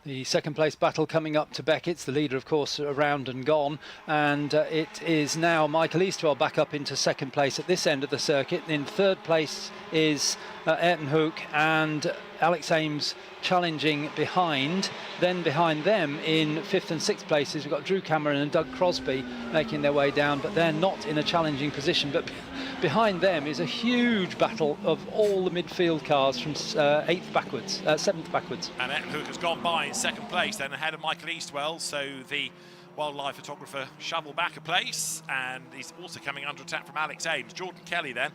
The second place battle coming up to Beckett's, the leader of course around and gone, and it is now Michael Eastwell back up into second place at this end of the circuit. In third place is Ayrton Hook, and Alex Ames challenging behind. Then behind them in fifth and sixth places we've got Drew Cameron and Doug Crosby making their way down, but they're not in a challenging position. But behind them is a huge battle of all the midfield cars from seventh backwards. And Ayrton Hook has gone by in second place then ahead of Michael Eastwell, so the wildlife photographer shovel back a place, and he's also coming under attack from Alex Ames. Jordan Kelly then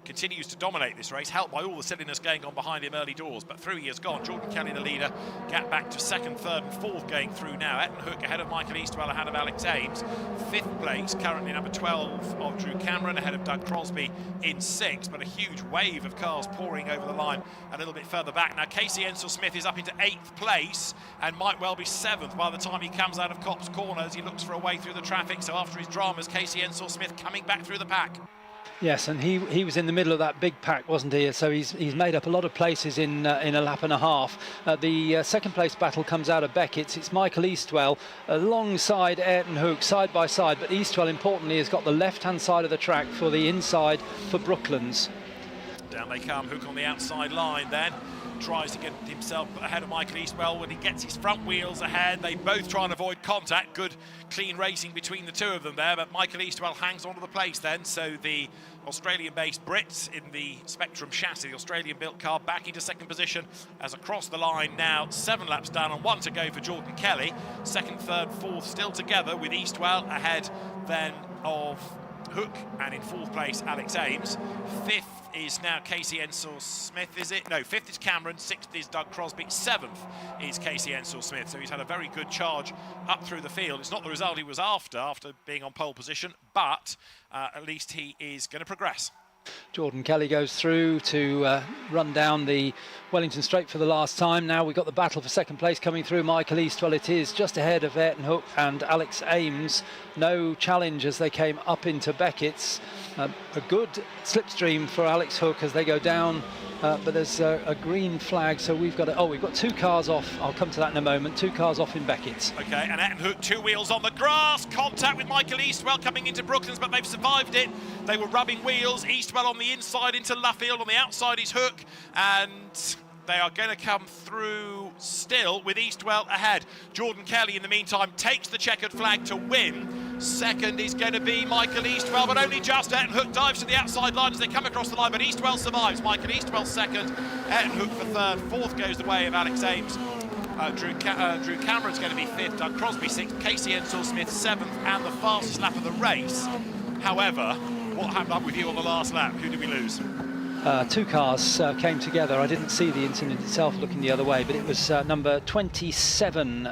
continues to dominate this race, helped by all the silliness going on behind him early doors, but through he has gone. Jordan Kelly the leader, gap back to second, third and fourth going through now. Ayrton Hook ahead of Michael Eastwell, ahead of Alex Ames. Fifth place currently number 12 of Drew Cameron, ahead of Doug Crosby in sixth, but a huge wave of cars pouring over the line a little bit further back. Now Casey Ensor-Smith is up into 8th place and might well be 7th by the time he comes out of Copse Corner as he looks for a way through the traffic. So after his dramas, Casey Ensor-Smith coming back through the pack. Yes, and he was in the middle of that big pack, wasn't he? So he's made up a lot of places in a lap and a half. The second place battle comes out of Beckett's. It's Michael Eastwell alongside Ayrton Hook, side by side, but Eastwell importantly has got the left-hand side of the track for the inside for Brooklands. Down they come, Hook on the outside line then. Tries to get himself ahead of Michael Eastwell when he gets his front wheels ahead. They both try and avoid contact. Good clean racing between the two of them there, but Michael Eastwell hangs onto the place then. So the Australian-based Brits in the Spectrum chassis, the Australian-built car, back into second position as across the line now. 7 laps done and 1 to go for Jordan Kelly. Second, third, fourth still together with Eastwell ahead then of Hook, and in fourth place Alex Ames. Fifth is now Casey Ensor-Smith, is it? No, fifth is Cameron, sixth is Doug Crosby, 7th is Casey Ensor-Smith. So he's had a very good charge up through the field. It's not the result he was after being on pole position, but at least he is going to progress. Jordan Kelly goes through to run down the Wellington Straight for the last time. Now we've got the battle for second place coming through. Michael Eastwell it is, just ahead of Ayrton Hook and Alex Ames. No challenge as they came up into Beckett's. A good slipstream for Alex Hook as they go down, but there's a green flag, so we've got 2 cars off. I'll come to that in a moment. 2 cars off in Beckett's. Okay, and Ayrton Hook 2 wheels on the grass. Contact with Michael Eastwell coming into Brooklands, but they've survived it. They were rubbing wheels. Eastwell on the inside into Luffield. On the outside is Hook, and they are going to come through still with Eastwell ahead. Jordan Kelly, in the meantime, takes the checkered flag to win. Second is going to be Michael Eastwell, but only just. Ayrton Hook dives to the outside line as they come across the line, but Eastwell survives. Michael Eastwell second, Ayrton Hook for third. Fourth goes the way of Alex Ames. Drew Cameron's going to be fifth, Doug Crosby sixth, Casey Ensor-Smith 7th, and the fastest lap of the race. However, what happened up with you on the last lap? Who did we lose? two cars came together. I didn't see the incident itself looking the other way, but it was number 27,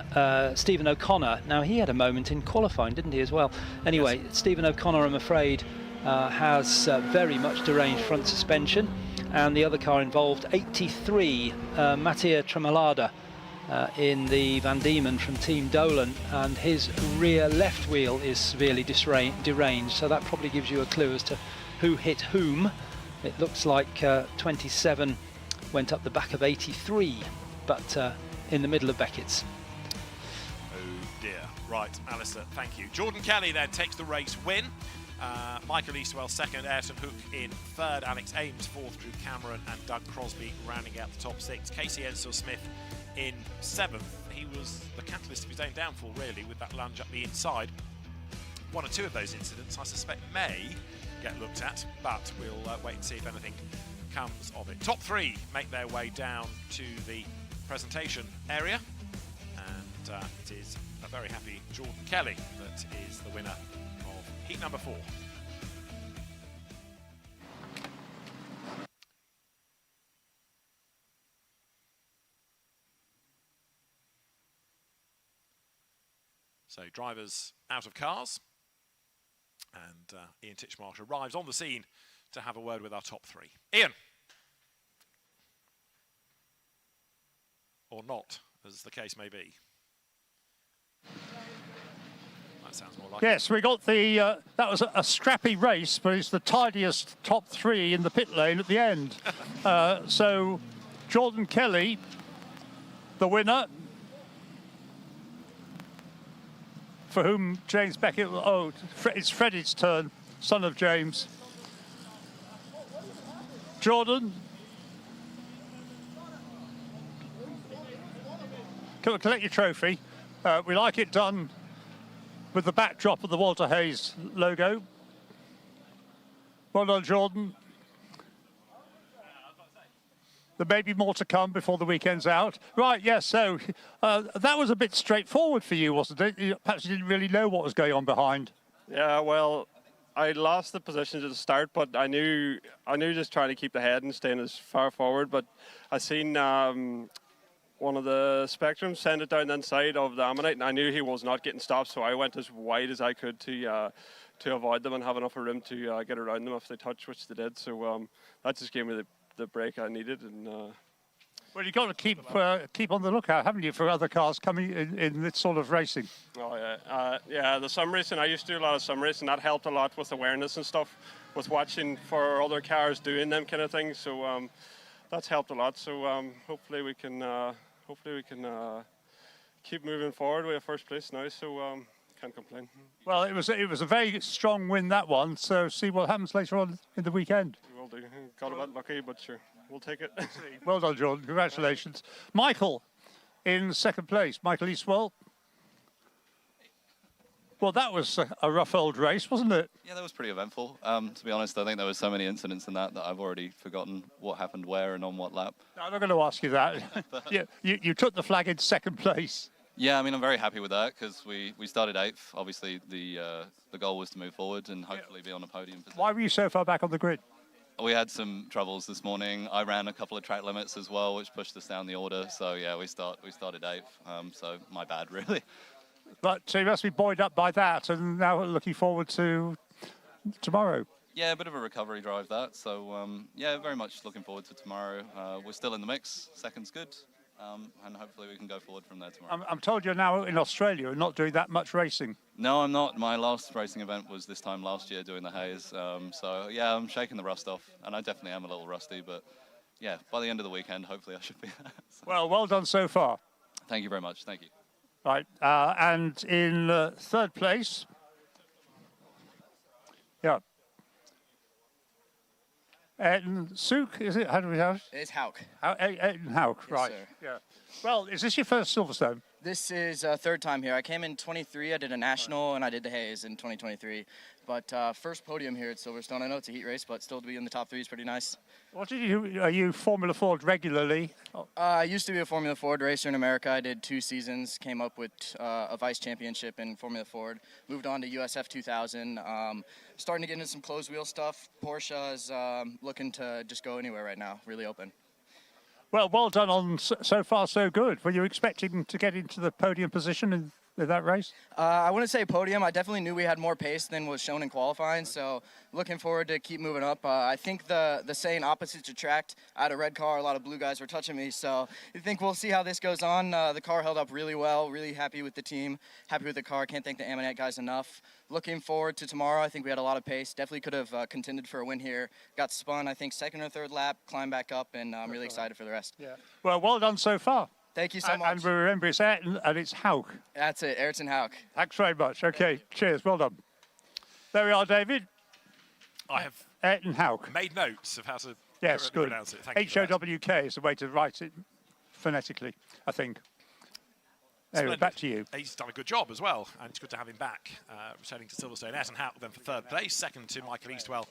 Stephen O'Connor. Now, he had a moment in qualifying, didn't he, as well? Anyway, yes. Stephen O'Connor, I'm afraid, has very much deranged front suspension, and the other car involved, 83, Mattia Tremalada, in the Van Diemen from Team Dolan, and his rear left wheel is severely deranged, so that probably gives you a clue as to who hit whom. It looks like 27 went up the back of 83, but in the middle of Beckett's. Oh dear. Right, Alistair, thank you. Jordan Kelly then takes the race win. Michael Eastwell second, Ayrton Hook in third, Alex Ames fourth, Drew Cameron and Doug Crosby rounding out the top six. Casey Ensor-Smith in seventh. He was the catalyst of his own downfall, really, with that lunge up the inside. One or two of those incidents, I suspect, may get looked at, but we'll wait and see if anything comes of it. Top three make their way down to the presentation area, and it is a very happy Jordan Kelly that is the winner of heat number 4. So drivers out of cars, and Ian Titchmarsh arrives on the scene to have a word with our top three. Ian. Or not, as the case may be. That sounds more like Yes, we got the, that was a scrappy race, but it's the tidiest top three in the pit lane at the end. So Jordan Kelly, the winner, for whom James Beckett, oh, it's Freddie's turn, son of James. Jordan. Come and collect your trophy. We like it done with the backdrop of the Walter Hayes logo. Well done, Jordan. There may be more to come before the weekend's out. Right, yes, so that was a bit straightforward for you, wasn't it? Perhaps you didn't really know what was going on behind. Yeah, well, I lost the position at the start, but I knew just trying to keep the head and staying as far forward. But I seen one of the Spectrums send it down the inside of the Ammonite, and I knew he was not getting stopped, so I went as wide as I could to avoid them and have enough room to get around them if they touched, which they did. So that just gave me the break I needed. And well, you've got to keep on the lookout, haven't you, for other cars coming in this sort of racing? Oh yeah, yeah. The sim racing, I used to do a lot of sim racing. That helped a lot with awareness and stuff, with watching for other cars doing them kind of things. So that's helped a lot. So hopefully we can keep moving forward. We have first place now, so can't complain. Well, it was a very strong win, that one. So see what happens later on in the weekend. We'll do. Got a bit lucky, but sure, we'll take it. Well done, Jordan. Congratulations. Michael in second place. Michael Eastwell. Well, that was a rough old race, wasn't it? Yeah, that was pretty eventful. To be honest, I think there were so many incidents in that I've already forgotten what happened where and on what lap. No, I'm not going to ask you that. Yeah, you took the flag in second place. Yeah, I mean, I'm very happy with that because we started 8th. Obviously, the goal was to move forward and hopefully be on a podium position. Why were you so far back on the grid? We had some troubles this morning. I ran a couple of track limits as well, which pushed us down the order. So yeah, we started 8th. So my bad, really. But so you must be buoyed up by that, and now looking forward to tomorrow. Yeah, a bit of a recovery drive that. So yeah, very much looking forward to tomorrow. We're still in the mix. Second's good. And hopefully we can go forward from there tomorrow. I'm told you're now in Australia and not doing that much racing. No, I'm not. My last racing event was this time last year doing the Hayes. So yeah, I'm shaking the rust off, and I definitely am a little rusty, but yeah, by the end of the weekend, hopefully I should be there. So. Well done so far. Thank you very much. Thank you. Right, and in third place, yeah. Ayrton Sook, is it? How do we have it? It's Hauk. Ayrton Hauk, Yes, right. sir. Yeah. Well, is this your first Silverstone? This is third time here. I came in 23, I did a national, and I did the Hayes in 2023. But first podium here at Silverstone. I know it's a heat race, but still to be in the top 3 is pretty nice. What did you do? Are you Formula Ford regularly? I used to be a Formula Ford racer in America. I did 2 seasons, came up with a vice championship in Formula Ford, moved on to USF 2000, starting to get into some closed wheel stuff. Porsche is looking to just go anywhere right now, really open. Well done on so far so good. Were you expecting to get into the podium position in that race? I wouldn't say podium. I definitely knew we had more pace than was shown in qualifying, so looking forward to keep moving up. I think the saying opposites attract. I had a red car, a lot of blue guys were touching me, so I think we'll see how this goes on. The car held up really well, really happy with the team, happy with the car. Can't thank the Ammonite guys enough. Looking forward to tomorrow. I think we had a lot of pace. Definitely could have contended for a win here. Got spun, I think, 2nd or 3rd lap, climbed back up, and I'm really excited for the rest. Yeah. Well done so far. Thank you so much. And remember, it's Ayrton and it's Hauk. That's it, Ayrton Hauk. Thanks very much. Okay, cheers. Well done. There we are, David. I have Ayrton Hauk. made notes of how to Yes, good. pronounce it. Thank you for that. H-O-W-K is the way to write it phonetically, I think. Anyway, Splendid. back to you. He's done a good job as well, and it's good to have him back, returning to Silverstone. Ayrton Hauk then for 3rd place, 2nd to Michael Eastwell,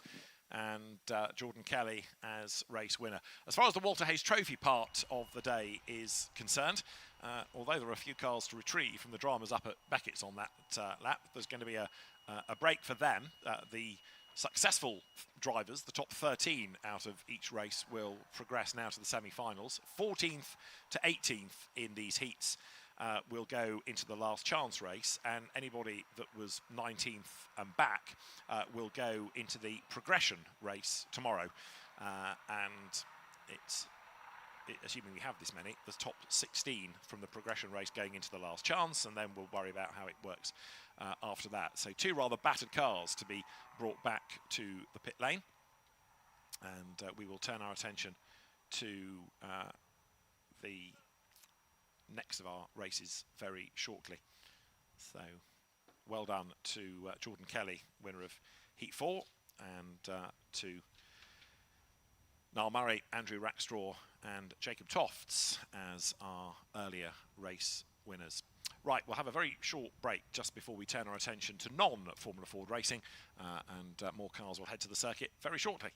and Jordan Kelly as race winner. As far as the Walter Hayes Trophy part of the day is concerned, although there are a few cars to retrieve from the dramas up at Beckett's on that lap, there's going to be a break for them. The successful drivers, the top 13 out of each race, will progress now to the semi-finals. 14th to 18th in these heats will go into the last chance race, and anybody that was 19th and back will go into the progression race tomorrow. And it's, assuming we have this many, the top 16 from the progression race going into the last chance, and then we'll worry about how it works after that. So 2 rather battered cars to be brought back to the pit lane, and we will turn our attention to the next of our races very shortly. So well done to Jordan Kelly, winner of Heat 4, and to Niall Murray, Andrew Rackstraw and Jacob Tofts as our earlier race winners. Right, we'll have a very short break just before we turn our attention to non-Formula Ford racing, and more cars will head to the circuit very shortly.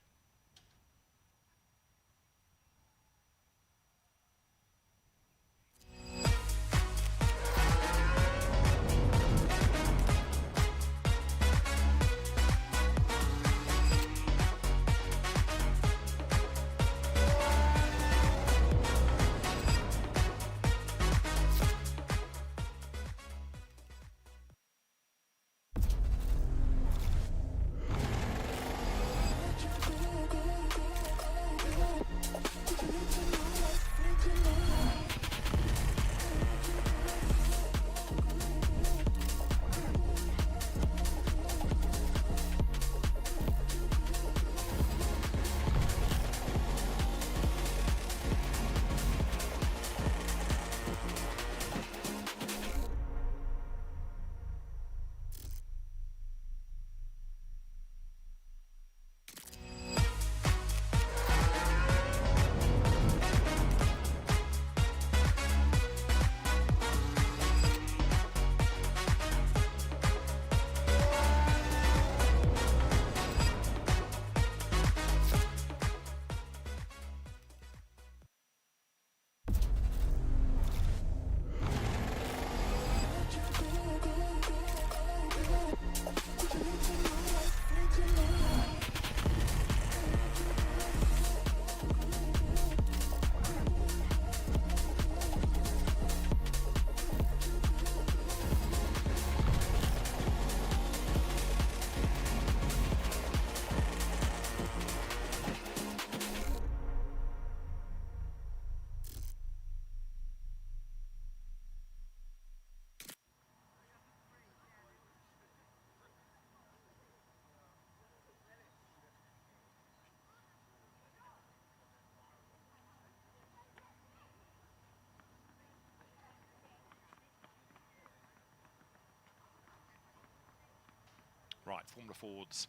Right, Formula Ford's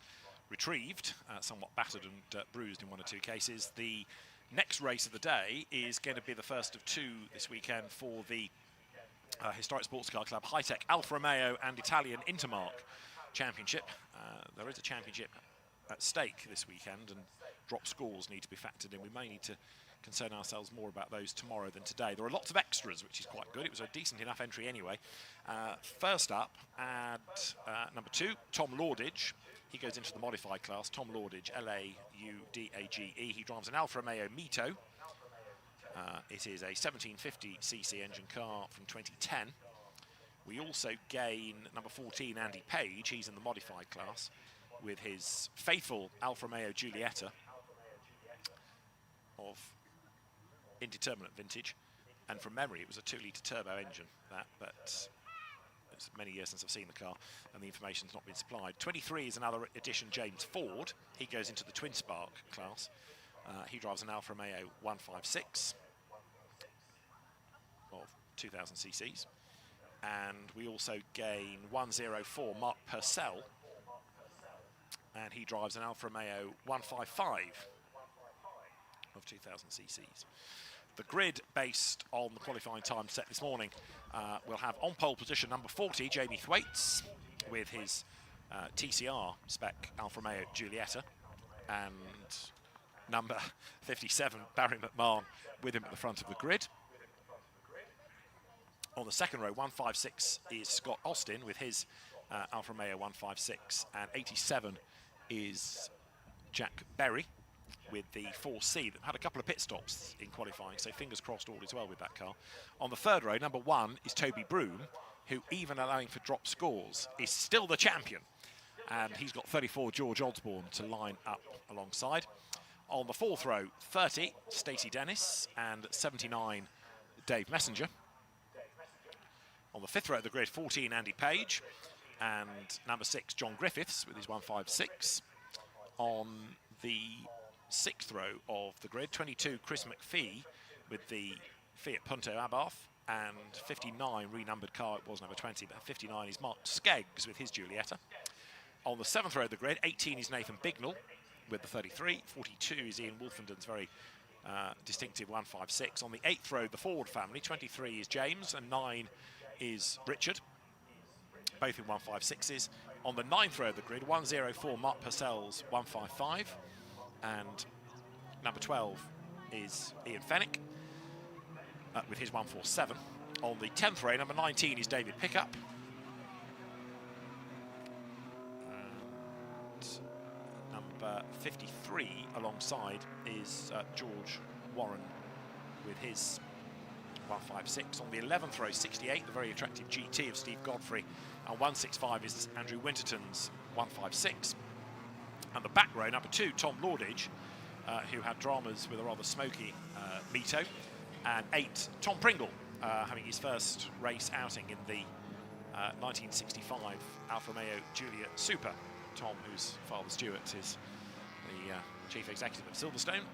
retrieved, somewhat battered and bruised in 1 or 2 cases. The next race of the day is going to be the first of 2 this weekend for the Historic Sports Car Club, High-Tech Alfa Romeo and Italian Intermark championship. There is a championship at stake this weekend, and drop scores need to be factored in. We may need to concern ourselves more about those tomorrow than today. There are lots of extras, which is quite good. It was a decent enough entry anyway. First up at number 2, Tom Laudage. He goes into the modified class. Tom Laudage, Laudage. He drives an Alfa Romeo Mito. It is a 1750cc engine car from 2010. We also gain number 14, Andy Page. He's in the modified class with his faithful Alfa Romeo Giulietta of indeterminate vintage. And from memory, it was a 2-litre turbo engine, but it's many years since I've seen the car, and the information's not been supplied. 23 is another addition, James Ford. He goes into the Twin Spark class. He drives an Alfa Romeo 156 of 2,000 cc's. And we also gain 104, Mark Purcell, and he drives an Alfa Romeo 155 of 2,000 cc's. The grid, based on the qualifying time set this morning, will have on pole position number 40, Jamie Thwaites, with his TCR spec Alfa Romeo Giulietta, and number 57, Barry McMahon, with him at the front of the grid. On the second row, 156 is Scott Austin with his Alfa Romeo 156, and 87 is Jack Berry with the 4C that had a couple of pit stops in qualifying, so fingers crossed all is well with that car. On the third row, number 1 is Toby Broom, who, even allowing for drop scores, is still the champion. And he's got 34 George Osborne to line up alongside. On the fourth row, 30, Stacey Dennis, and 79, Dave Messenger. On the fifth row of the grid, 14, Andy Page, and number 6, John Griffiths with his 156. On the sixth row of the grid, 22, Chris McPhee with the Fiat Punto Abarth, and 59, renumbered car, it was number 20, but 59 is Mark Skeggs with his Giulietta. On the seventh row of the grid, 18 is Nathan Bignell with the 33, 42 is Ian Wolfenden's very distinctive 156. On the eighth row, the Ford family, 23 is James, and 9 is Richard, both in 156s. On the ninth row of the grid, 104, Mark Purcell's 155, and number 12 is Ian Fennick with his 147. On the 10th row, number 19 is David Pickup. And number 53 alongside is George Warren with his 156. On the 11th row, 68, the very attractive GT of Steve Godfrey, and 165 is Andrew Winterton's 156. And the back row, number 2, Tom Laudage, who had dramas with a rather smoky Mito, and 8, Tom Pringle, having his first race outing in the 1965 Alfa Romeo Giulia Super. Tom, whose father Stuart is the chief executive of Silverstone,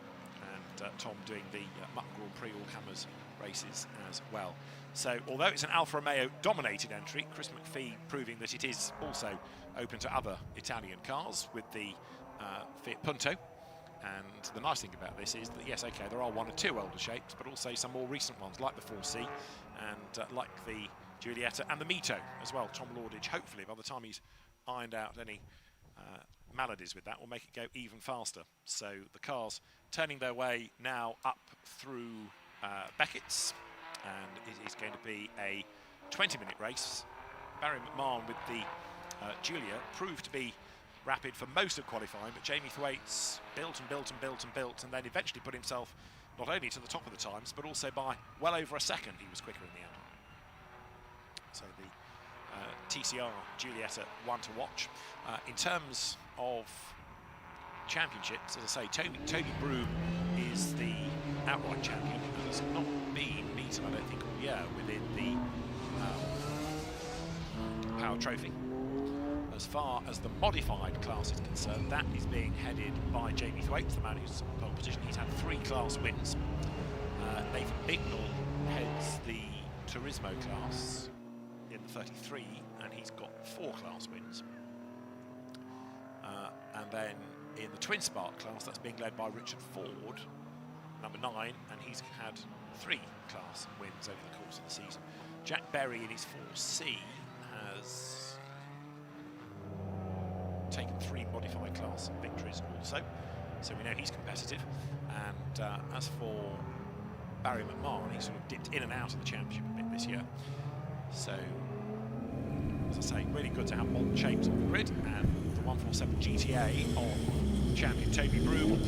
and Tom doing the Mutton Grand Prix all-comers races as well. So although it's an Alfa Romeo dominated entry, Chris McPhee proving that it is also open to other Italian cars with the Fiat Punto. And the nice thing about this is that, yes, okay, there are one or two older shapes, but also some more recent ones like the 4C and like the Giulietta and the Mito as well. Tom Laudage, hopefully, by the time he's ironed out any maladies with that, will make it go even faster. So the cars turning their way now up through Beckett's, and it is going to be a 20-minute race. Barry McMahon with the Giulia proved to be rapid for most of qualifying, but Jamie Thwaites built and built and built and built, and then eventually put himself not only to the top of the times, but also by well over a second he was quicker in the end. So the TCR Giulietta one to watch. In terms of championships, as I say, Toby Broom is the outright champion, and has not been beaten, I don't think, all year within the Powell Trophy. As far as the modified class is concerned, that is being headed by Jamie Thwaites, the man who's in pole position. He's had 3 class wins. Nathan Bignell heads the Turismo class in the 33, and he's got 4 class wins. And then in the Twin Spark class, that's being led by Richard Ford, number 9, and he's had 3 class wins over the course of the season. Jack Berry in his 4C has taken 3 modified class victories also, so we know he's competitive. And as for Barry McMahon, he sort of dipped in and out of the championship a bit this year. So, as I say, really good to have modern shapes on the grid, and the 147 GTA of champion Toby Broom,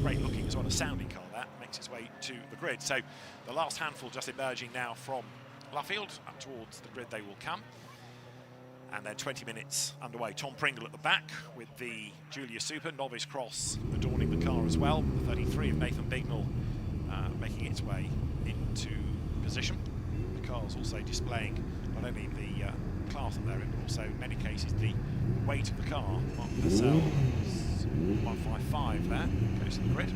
great looking as well, a sounding car that makes its way to the grid. So the last handful just emerging now from Luffield, up towards the grid they will come. And then 20 minutes underway. Tom Pringle at the back with the Julia Super, novice cross adorning the car as well. The 33 of Nathan Bignell making its way into position. The car's also displaying not only the class that they're in, but also in many cases the weight of the car. Mark Purcell's 155 there, goes to the grid.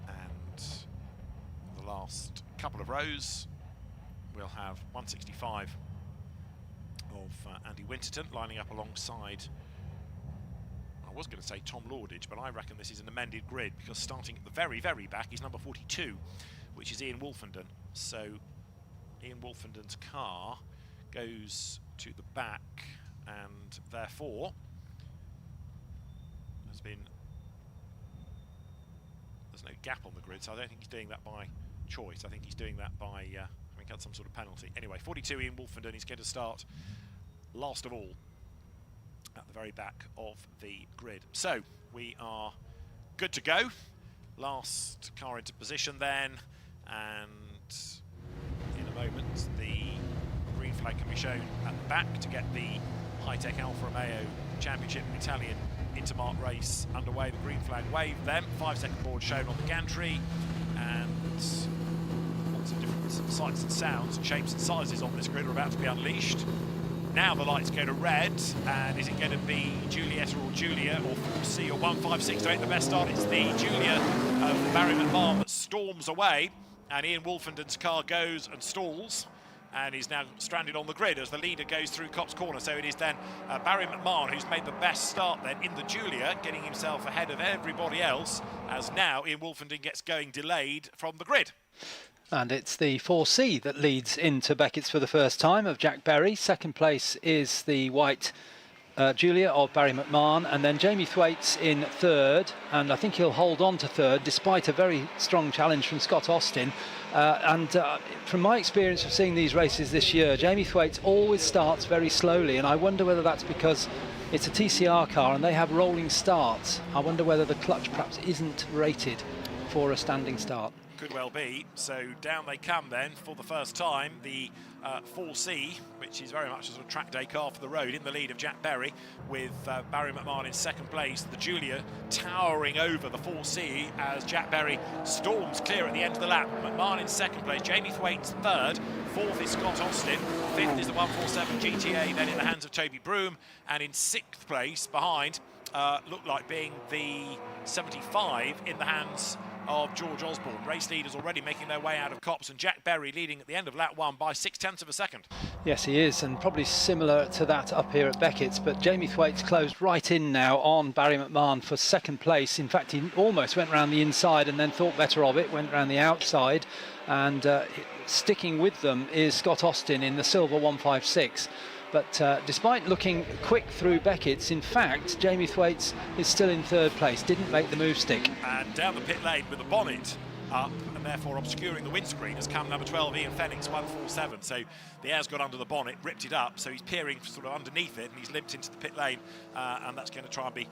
And the last couple of rows, we'll have 165 of Andy Winterton lining up alongside, I was going to say Tom Lordage, but I reckon this is an amended grid, because starting at the very, very back is number 42, which is Ian Wolfenden. So Ian Wolfenden's car goes to the back, and therefore there's no gap on the grid, so I don't think he's doing that by choice. I think he's doing that by having had some sort of penalty. Anyway, 42 Ian Wolfenden is going to start last of all at the very back of the grid. So we are good to go. Last car into position then, and in a moment the green flag can be shown at the back to get the high-tech Alfa Romeo Championship Italian Intermart race underway. The green flag waved then, 5-second board shown on the gantry, and lots of different sights and sounds and shapes and sizes on this grid are about to be unleashed. Now the lights go to red, and is it going to be Julietta or Julia, or 4C or 156 to make the best start? It's the Julia of Barry McMahon that storms away, and Ian Wolfenden's car goes and stalls, and he's now stranded on the grid as the leader goes through Copse Corner. So it is then Barry McMahon who's made the best start then in the Julia, getting himself ahead of everybody else, as now Ian Wolfenden gets going delayed from the grid. And it's the 4C that leads into Beckett's for the first time of Jack Berry. Second place is the white Julia of Barry McMahon, and then Jamie Thwaites in third, and I think he'll hold on to third despite a very strong challenge from Scott Austin. From my experience of seeing these races this year, Jamie Thwaites always starts very slowly, and I wonder whether that's because it's a TCR car and they have rolling starts. I wonder whether the clutch perhaps isn't rated for a standing start. Could well be. So down they come then for the first time. The 4C, which is very much a sort of track day car for the road, in the lead of Jack Berry, with Barry McMahon in second place. The Julia towering over the 4C as Jack Berry storms clear at the end of the lap. McMahon in second place, Jamie Thwaites third, fourth is Scott Austin, fifth is the 147 GTA, then in the hands of Toby Broom, and in sixth place behind looked like being the 75 in the hands of George Osborne. Race leaders already making their way out of Copse, and Jack Berry leading at the end of lap 1 by 0.6 of a second. Yes, he is, and probably similar to that up here at Beckett's, but Jamie Thwaites closed right in now on Barry McMahon for second place. In fact, he almost went round the inside and then thought better of it, went round the outside, and sticking with them is Scott Austin in the silver 156. But despite looking quick through Beckett's, in fact, Jamie Thwaites is still in third place, didn't make the move stick. And down the pit lane with the bonnet up, and therefore obscuring the windscreen, has come number 12, Ian Fenix, 147. So the air's got under the bonnet, ripped it up, so he's peering sort of underneath it, and he's limped into the pit lane, and that's going to try and be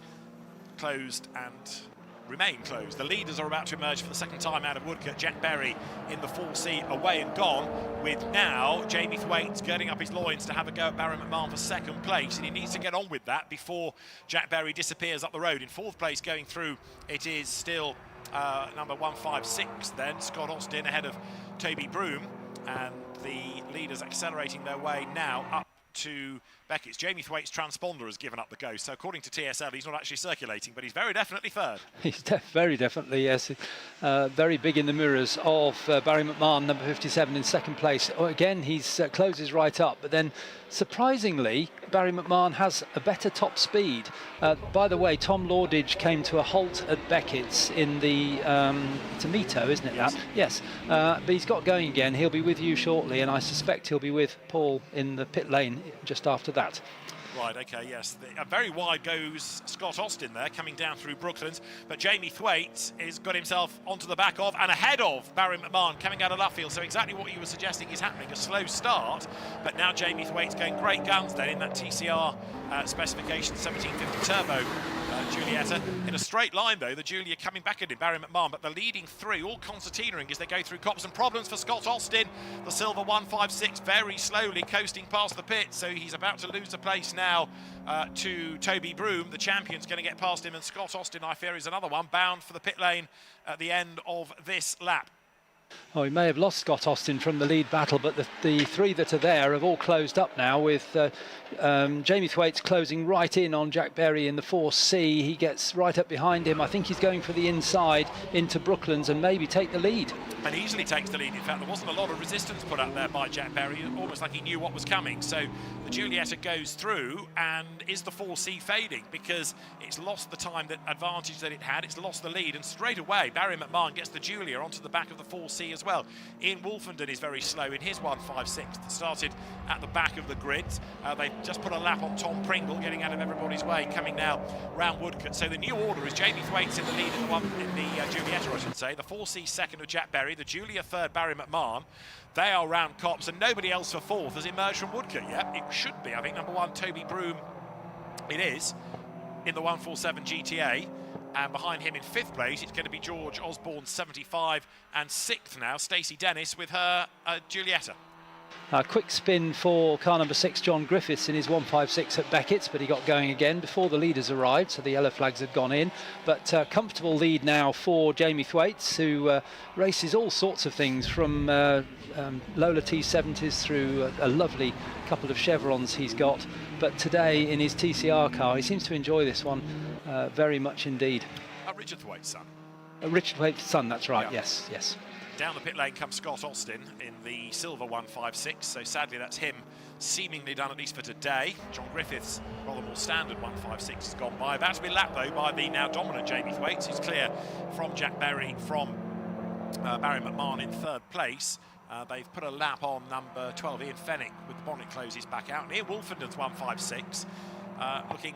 closed and remain closed. The leaders are about to emerge for the second time out of Woodcote. Jack Berry in the 4C away and gone, with now Jamie Thwaites girding up his loins to have a go at Barry McMahon for second place, and he needs to get on with that before Jack Berry disappears up the road. In fourth place going through, it is still number 156 then, Scott Austin ahead of Toby Broom, and the leaders accelerating their way now up to Beckett's. Jamie Thwaites' transponder has given up the ghost, so according to TSL he's not actually circulating, but he's very definitely third. He's very definitely, yes. Very big in the mirrors of Barry McMahon, number 57 in second place. Again, he's closes right up, but then surprisingly Barry McMahon has a better top speed. By the way, Tom Lordage came to a halt at Beckett's in the it's a Mito, isn't it? Yes. That? Yes. But he's got going again. He'll be with you shortly, and I suspect he'll be with Paul in the pit lane just after that. Right, okay, yes. Very wide goes Scott Austin there, coming down through Brooklands. But Jamie Thwaite has got himself onto the back of and ahead of Barry McMahon coming out of left field. So exactly what you were suggesting is happening, a slow start. But now Jamie Thwaite's going great guns then in that TCR specification 1750 Turbo Giulietta. In a straight line, though, the Giulia coming back at him, Barry McMahon. But the leading three, all concertinaing as they go through copse, and problems for Scott Austin. The silver 156 very slowly coasting past the pit. So he's about to lose the place now to Toby Broom. The champion's going to get past him, and Scott Austin, I fear, is another one bound for the pit lane at the end of this lap. Oh, he may have lost Scott Austin from the lead battle, but the three that are there have all closed up now, with Jamie Thwaite's closing right in on Jack Berry in the 4C. He gets right up behind him. I think he's going for the inside into Brooklands and maybe take the lead. And easily takes the lead. In fact, there wasn't a lot of resistance put up there by Jack Berry, almost like he knew what was coming. So the Giulietta goes through, and is the 4C fading because it's lost the time that advantage that it had. It's lost the lead, and straight away Barry McMahon gets the Giulia onto the back of the 4C as well. Ian Wolfenden is very slow in his 156 that started at the back of the grid. They just put a lap on Tom Pringle, getting out of everybody's way, coming now round Woodcote. So the new order is Jamie Thwaite's in the lead in the Giulietta, I should say. The 4C second of Jack Berry, the Giulia third Barry McMahon. They are round copse, and nobody else for fourth has emerged from Woodcote yet. It should be, I think, number one, Toby Broom. It is in the 147 GTA. And behind him in fifth place, it's going to be George Osborne, 75, and sixth now, Stacey Dennis with her Giulietta. A quick spin for car number 6, John Griffiths, in his 156 at Beckett's, but he got going again before the leaders arrived, so the yellow flags had gone in. But comfortable lead now for Jamie Thwaites, who races all sorts of things, from Lola T70s through a lovely couple of chevrons he's got. But today in his TCR car, he seems to enjoy this one very much indeed. Richard Thwaites' son. Richard Thwaites' son, that's right, Yeah. yes. Down the pit lane comes Scott Austin in the silver 156, so sadly that's him seemingly done, at least for today. John Griffiths, rather more standard 156, has gone by. About to be lapped though by the now dominant Jamie Thwaites, who's clear from Jack Berry, from Barry McMahon in third place. They've put a lap on number 12, Ian Fennick, with the bonnet closes back out. And Ian Wolfenden's 156, looking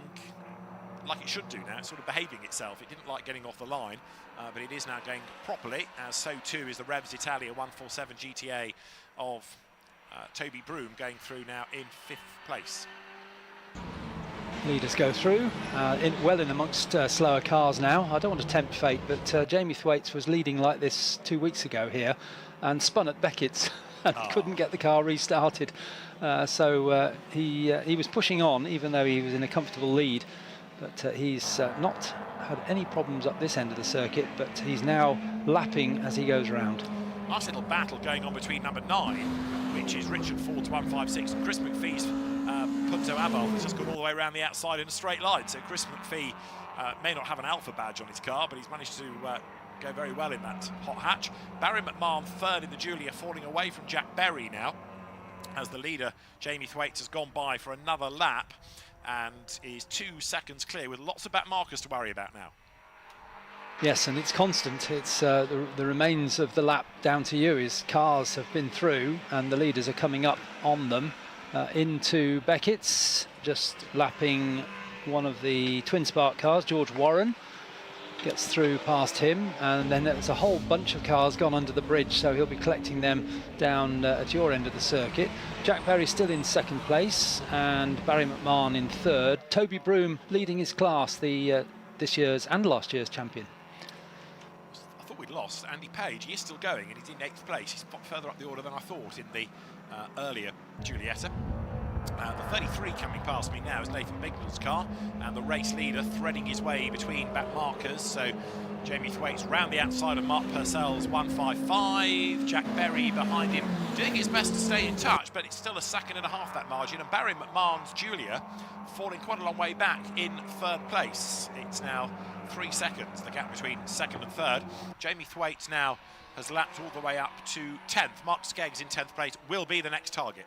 like it should do now. It's sort of behaving itself. It didn't like getting off the line, but it is now going properly, as so too is the Revs Italia 147 GTA of Toby Broom, going through now in fifth place. Leaders go through, well in amongst slower cars now. I don't want to tempt fate, but Jamie Thwaites was leading like this 2 weeks ago here and spun at Beckett's and couldn't get the car restarted. So he was pushing on, even though he was in a comfortable lead. But he's not had any problems up this end of the circuit, but he's now lapping as he goes round. Nice little battle going on between number 9, which is Richard Ford's 156, and Chris McPhee's Punto Abarth has just gone all the way around the outside in a straight line. So Chris McPhee may not have an Alpha badge on his car, but he's managed to go very well in that hot hatch. Barry McMahon third in the Giulia, falling away from Jack Berry now, as the leader, Jamie Thwaites, has gone by for another lap and is 2 seconds clear, with lots of back markers to worry about now. Yes, and it's constant. It's the remains of the lap down to you. Is cars have been through and the leaders are coming up on them into Beckett's, just lapping one of the twin spark cars. George Warren gets through past him, and then there's a whole bunch of cars gone under the bridge, so he'll be collecting them down at your end of the circuit. Jack Berry still in second place, and Barry McMahon in third. Toby Broom leading his class, the this year's and last year's champion. I thought we'd lost Andy Page. He is still going, and he's in 8th place. He's further up the order than I thought in the earlier Giulietta. The 33 coming past me now is Nathan Bignell's car, and the race leader threading his way between back markers. So Jamie Thwaites round the outside of Mark Purcell's 155. Jack Berry behind him, doing his best to stay in touch, but it's still 1.5 seconds that margin. And Barry McMahon's Giulia falling quite a long way back in third place. It's now 3 seconds, the gap between second and third. Jamie Thwaites now has lapped all the way up to 10th. Mark Skeggs in 10th place will be the next target.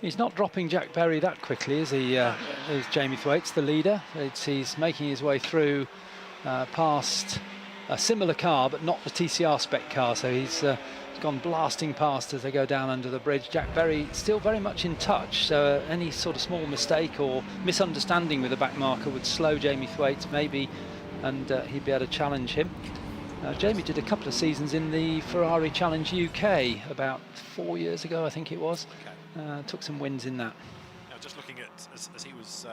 He's not dropping Jack Berry that quickly, is he? Is Jamie Thwaites, the leader? He's making his way through past a similar car, but not the TCR spec car. So he's gone blasting past as they go down under the bridge. Jack Berry still very much in touch, so any sort of small mistake or misunderstanding with the back marker would slow Jamie Thwaites maybe, and he'd be able to challenge him. Jamie did a couple of seasons in the Ferrari Challenge UK about 4 years ago, I think it was. Took some wins in that. Now, just looking at as he was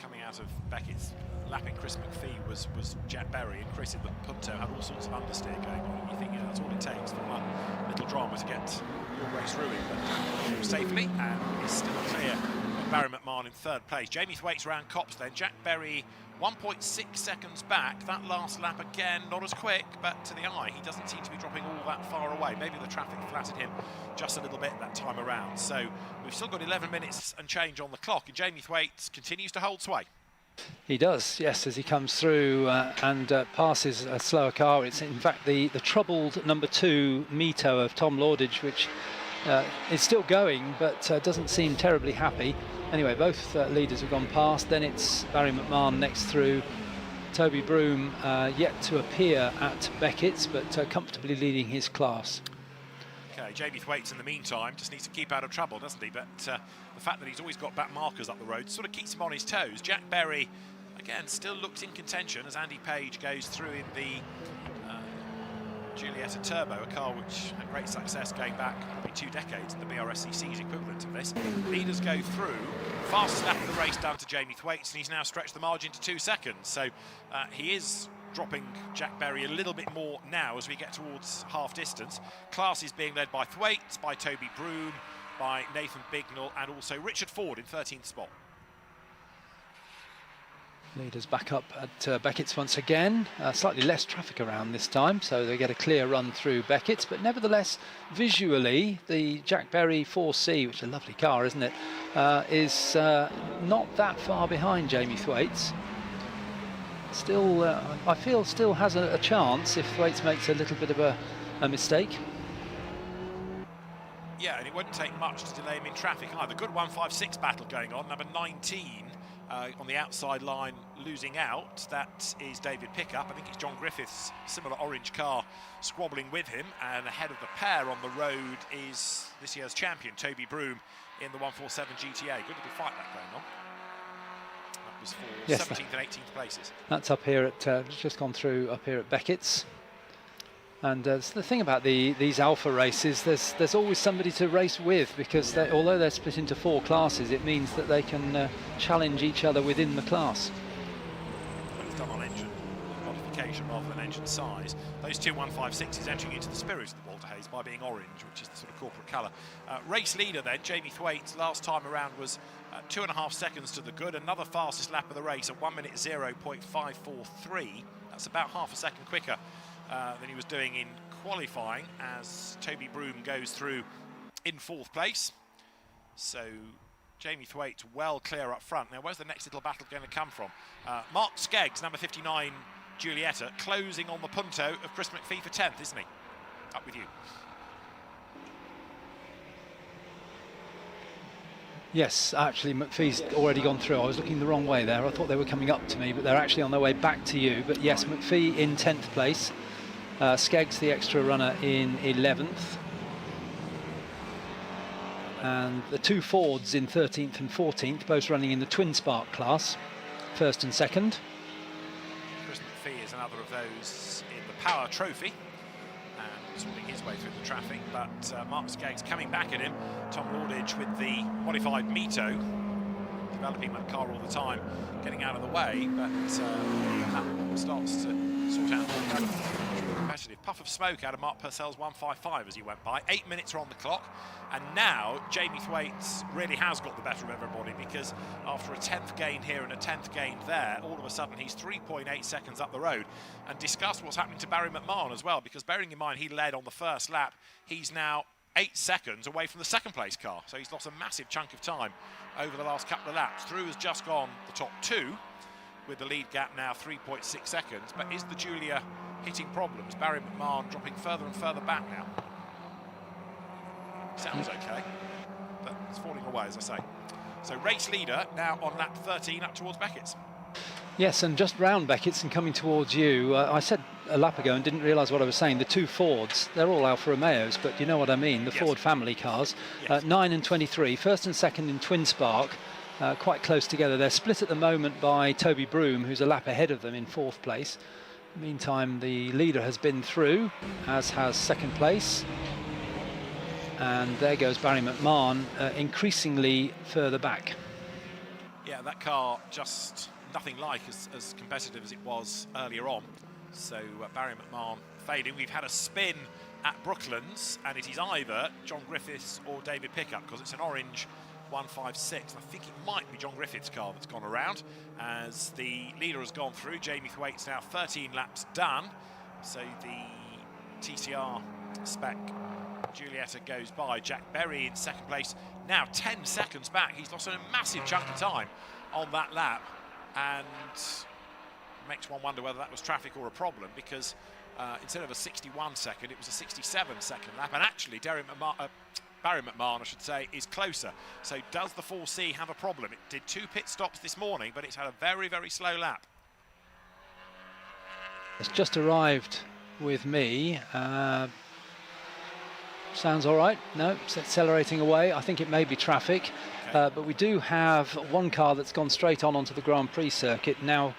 coming out of Beckett's lapping Chris McPhee was Jack Berry, and Chris in the Punto had all sorts of understeer going on, and you think, that's all it takes for one little drama to get your race ruined. But safely, and is still clear of Barry McMahon in third place. Jamie Thwaites round Copse then. Jack Berry 1.6 seconds back. That last lap again, not as quick, but to the eye, he doesn't seem to be dropping all that far away. Maybe the traffic flattered him just a little bit that time around. So we've still got 11 minutes and change on the clock, and Jamie Thwaites continues to hold sway. He does, yes, as he comes through and passes a slower car. It's in fact the troubled number 2 Mito of Tom Laudage, which is still going, but doesn't seem terribly happy. Anyway, both leaders have gone past. Then it's Barry McMahon next through. Toby Broom yet to appear at Beckett's, but comfortably leading his class. Okay, Jamie Thwaites in the meantime just needs to keep out of trouble, doesn't he? But the fact that he's always got back markers up the road sort of keeps him on his toes. Jack Berry, again, still looks in contention as Andy Page goes through in the Giulietta Turbo, a car which had great success going back probably 2 decades, and the BRSCC's equivalent of this. Leaders go through, fastest lap of the race down to Jamie Thwaites, and he's now stretched the margin to 2 seconds. So he is dropping Jack Berry a little bit more now as we get towards half distance. Class is being led by Thwaites, by Toby Broom, by Nathan Bignell, and also Richard Ford in 13th spot. Leaders back up at Beckett's once again. Slightly less traffic around this time, so they get a clear run through Beckett's, but nevertheless, visually, the Jack Berry 4C, which is a lovely car, isn't it, is not that far behind Jamie Thwaites. Still, I feel still has a chance if Thwaites makes a little bit of a mistake. Yeah, and it won't take much to delay him in traffic either. Good 156 battle going on. Number 19 on the outside line losing out. That is David Pickup. I think it's John Griffith's similar orange car squabbling with him. And ahead of the pair on the road is this year's champion, Toby Broom, in the 147 GTA. Good little fight that going on. That was for 17th and 18th places. That's up here at, just gone through up here at Beckett's. And the thing about these Alfa races, there's always somebody to race with, because although they're split into 4 classes, it means that they can challenge each other within the class. Well, it's done on engine modification rather than engine size. Those 2 156s entering into the spirit of the Walter Hayes by being orange, which is the sort of corporate colour. Race leader then, Jamie Thwaites, last time around was 2.5 seconds to the good. Another fastest lap of the race at 1 minute 0.543. That's about half a second quicker than he was doing in qualifying, as Toby Broom goes through in 4th place. So Jamie Thwaites well clear up front. Now, where's the next little battle going to come from? Mark Skeggs, number 59 Giulietta, closing on the punto of Chris McPhee for 10th, isn't he? Up with you. Yes, actually McPhee's already gone through. I was looking the wrong way there. I thought they were coming up to me, but they're actually on their way back to you. But yes, McPhee in 10th place. Skeggs, the extra runner, in 11th. And the 2 Fords in 13th and 14th, both running in the twin spark class, 1st and 2nd. Chris McPhee is another of those in the Power Trophy, and sorting his way through the traffic, but Mark Skeggs coming back at him. Tom Laudage with the modified Mito, developing that car all the time, getting out of the way, but that starts to sort out the competitive. Puff of smoke out of Mark Purcell's 155 as he went by. 8 minutes are on the clock, and now Jamie Thwaites really has got the better of everybody, because after a 10th gain here and a 10th gain there, all of a sudden he's 3.8 seconds up the road. And discuss what's happening to Barry McMahon as well, because bearing in mind he led on the first lap, he's now 8 seconds away from the 2nd place car, so he's lost a massive chunk of time over the last couple of laps. Through has just gone the top 2, with the lead gap now 3.6 seconds. But is the Giulia hitting problems? Barry McMahon dropping further and further back now. Sounds okay, but it's falling away, as I say. So race leader now on lap 13 up towards Beckett's. Yes, and just round Beckett's and coming towards you, I said a lap ago and didn't realise what I was saying. The two Fords, they're all Alfa Romeos, but you know what I mean, the Ford family cars. 9 and 23, first and second in twin spark, quite close together. They're split at the moment by Toby Broom, who's a lap ahead of them in 4th place. Meantime, the leader has been through, as has 2nd place. And there goes Barry McMahon, increasingly further back. Yeah, that car just nothing like as competitive as it was earlier on. So Barry McMahon fading. We've had a spin at Brooklands, and it is either John Griffiths or David Pickup, because it's an orange 156. I think it might be John Griffiths' car that's gone around, as the leader has gone through. Jamie Thwaites now 13 laps done. So the TCR spec Giulietta goes by. Jack Berry in 2nd place, now 10 seconds back. He's lost a massive chunk of time on that lap, and makes one wonder whether that was traffic or a problem, because instead of a 61 second, it was a 67 second lap, and actually Barry McMahon, I should say, is closer. So does the 4C have a problem? It did 2 pit stops this morning, but it's had a very, very slow lap. It's just arrived with me. Sounds all right. No, it's accelerating away. I think it may be traffic. But we do have one car that's gone straight on onto the Grand Prix circuit, now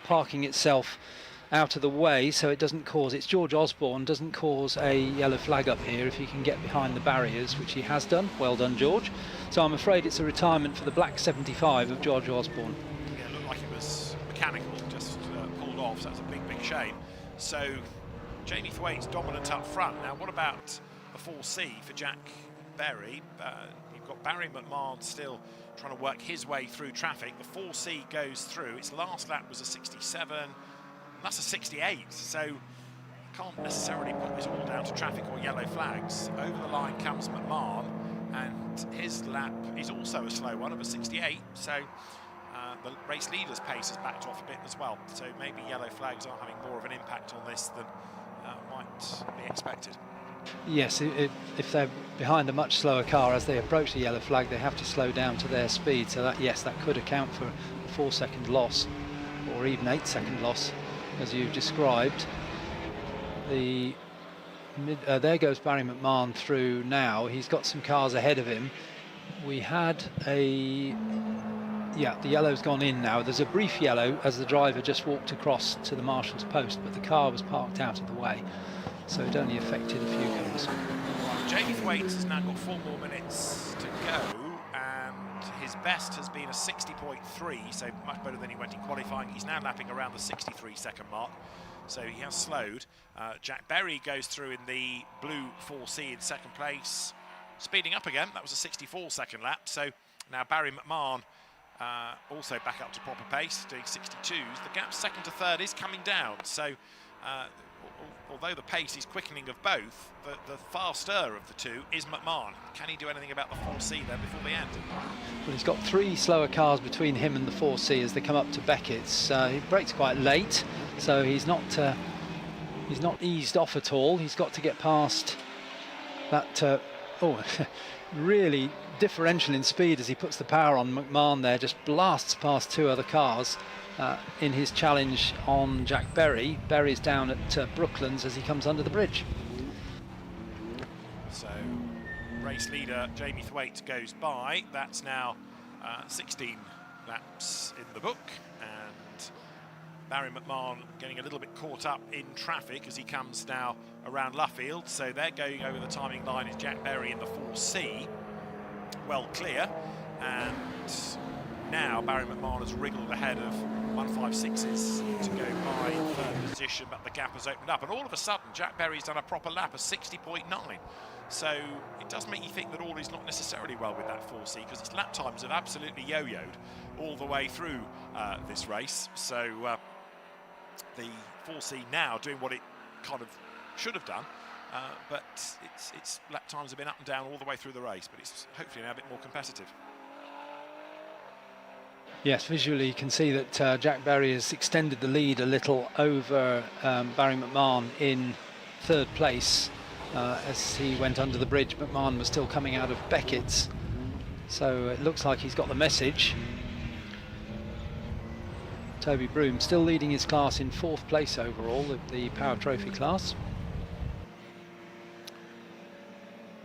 parking itself out of the way so it doesn't cause, it's George Osborne, doesn't cause a yellow flag up here if he can get behind the barriers, which he has done. Well done, George. So I'm afraid it's a retirement for the black 75 of George Osborne. Yeah, it looked like it was mechanical, just pulled off, so that's a big, big shame. So Jamie Thwaites dominant up front. Now what about the 4C for Jack Berry? You've got Barry McMahon still trying to work his way through traffic. The 4C goes through. Its last lap was a 67. That's a 68. So can't necessarily put this all down to traffic or yellow flags. Over the line comes McMahon, and his lap is also a slow one of a 68. So the race leader's pace has backed off a bit as well. So maybe yellow flags are having more of an impact on this than might be expected. Yes, if they're behind a much slower car as they approach the yellow flag, they have to slow down to their speed. So that, yes, that could account for a 4-second loss, or even 8-second loss, as you've described. There goes Barry McMahon through now. He's got some cars ahead of him. We had the yellow's gone in now. There's a brief yellow as the driver just walked across to the marshal's post, but the car was parked out of the way, so it only affected a few cars. Jamie Thwaites has now got 4 more minutes to go, and his best has been a 60.3, so much better than he went in qualifying. He's now lapping around the 63-second mark, so he has slowed. Jack Berry goes through in the blue 4C in 2nd place, speeding up again. That was a 64-second lap, so now Barry McMahon also back up to proper pace, doing 62s. The gap 2nd to 3rd is coming down, so although the pace is quickening of both, the faster of the two is McMahon. Can he do anything about the 4C there before the end? Well, he's got 3 slower cars between him and the 4C as they come up to Beckett's. He brakes quite late, so he's not eased off at all. He's got to get past that really differential in speed as he puts the power on. McMahon there just blasts past 2 other cars in his challenge on Jack Berry. Berry's down at Brooklands as he comes under the bridge. So race leader Jamie Thwaites goes by. That's now 16 laps in the book, and Barry McMahon getting a little bit caught up in traffic as he comes now around Luffield. So they're going over the timing line is Jack Berry in the 4C. Well clear, and now Barry McMahon has wriggled ahead of 156s to go by in 3rd position, but the gap has opened up, and all of a sudden Jack Berry's done a proper lap of 60.9. So it does make you think that all is not necessarily well with that 4C, because its lap times have absolutely yo-yoed all the way through this race. So the 4C now doing what it kind of should have done, but its lap times have been up and down all the way through the race, but it's hopefully now a bit more competitive. Yes, visually you can see that Jack Berry has extended the lead a little over Barry McMahon in 3rd place. As he went under the bridge, McMahon was still coming out of Beckett's, so it looks like he's got the message. Toby Broom still leading his class in 4th place overall of the Power Trophy class.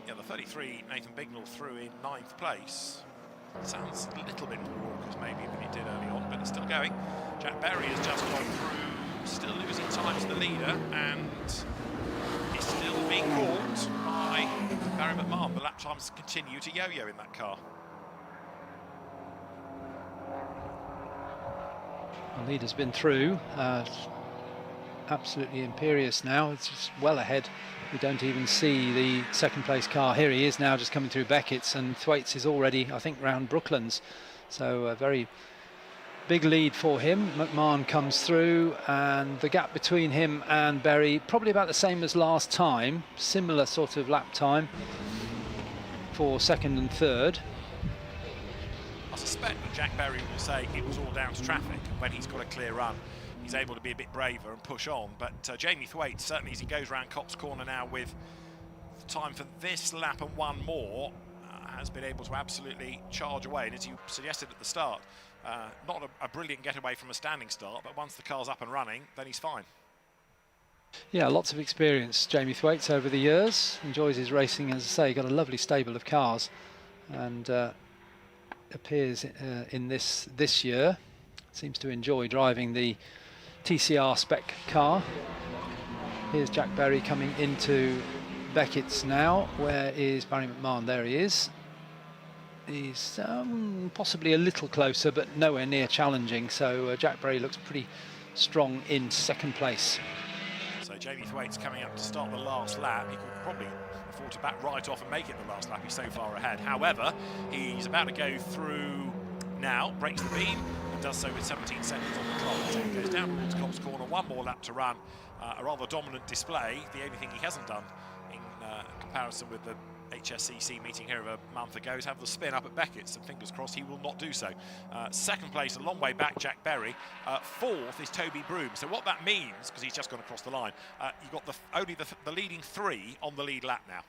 Yeah, the 33 Nathan Bignell through in 9th place. Sounds a little bit more raucous maybe than it did early on, but it's still going. Jack Berry has just gone through, still losing time to the leader, and is still being caught by Barry McMahon. The lap times continue to yo-yo in that car. The leader's been through, absolutely imperious now. It's just well ahead. We don't even see the 2nd place car. Here he is now, just coming through Beckett's, and Thwaites is already, I think, round Brooklands. So a very big lead for him. McMahon comes through, and the gap between him and Berry probably about the same as last time. Similar sort of lap time for 2nd and 3rd. I suspect that Jack Berry will say it was all down to traffic. When he's got a clear run, he's able to be a bit braver and push on. But Jamie Thwaites, certainly as he goes around Cops Corner now with time for this lap and one more, has been able to absolutely charge away. And as you suggested at the start, not a brilliant getaway from a standing start, but once the car's up and running, then he's fine. Yeah, lots of experience, Jamie Thwaites, over the years. Enjoys his racing, as I say, got a lovely stable of cars, and appears in this year. Seems to enjoy driving the TCR spec car. Here's Jack Berry coming into Beckett's now. Where is Barry McMahon? There he is. He's possibly a little closer, but nowhere near challenging. So Jack Berry looks pretty strong in 2nd place. So Jamie Thwaites coming up to start the last lap. He could probably afford to back right off and make it the last lap. He's so far ahead. However, he's about to go through now, breaks the beam, and does so with 17 seconds on the clock. So he goes down towards Cops Corner, one more lap to run. A rather dominant display. The only thing he hasn't done in comparison with the HSCC meeting here of a month ago is have the spin up at Beckett's, and fingers crossed he will not do so. 2nd place, a long way back, Jack Berry. 4th is Toby Broom. So what that means, because he's just gone across the line, you've got only the leading 3 on the lead lap now.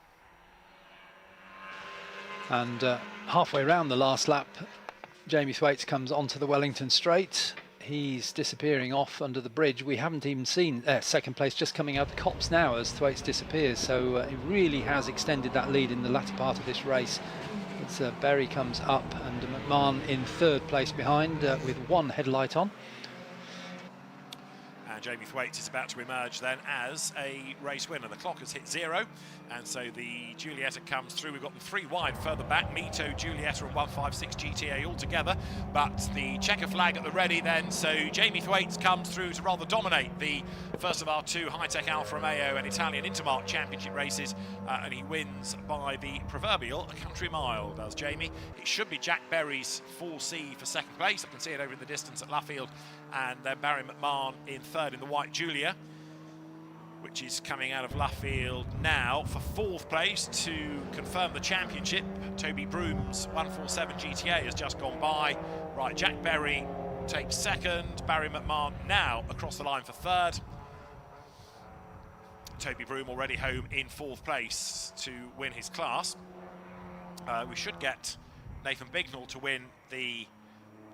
And halfway around the last lap, Jamie Thwaites comes onto the Wellington Straight. He's disappearing off under the bridge. We haven't even seen 2nd place just coming out the Cops now as Thwaites disappears. So he really has extended that lead in the latter part of this race. As Berry comes up, and McMahon in 3rd place behind with one headlight on. And Jamie Thwaites is about to emerge then as a race winner. The clock has hit 0, and so the Giulietta comes through. We've got them 3 wide further back, Mito, Giulietta and 156 GTA all together, but the checker flag at the ready then, so Jamie Thwaites comes through to rather dominate the first of our 2 high-tech Alfa Romeo and Italian Intermarque Championship races, and he wins by the proverbial country mile, does Jamie. It should be Jack Berry's 4C for 2nd place. I can see it over in the distance at Luffield, and then Barry McMahon in 3rd in the white Giulia, which is coming out of Luffield now for 4th place to confirm the championship. Toby Broom's 147 GTA has just gone by. Right, Jack Berry takes 2nd, Barry McMahon now across the line for 3rd. Toby Broom already home in 4th place to win his class. We should get Nathan Bignell to win the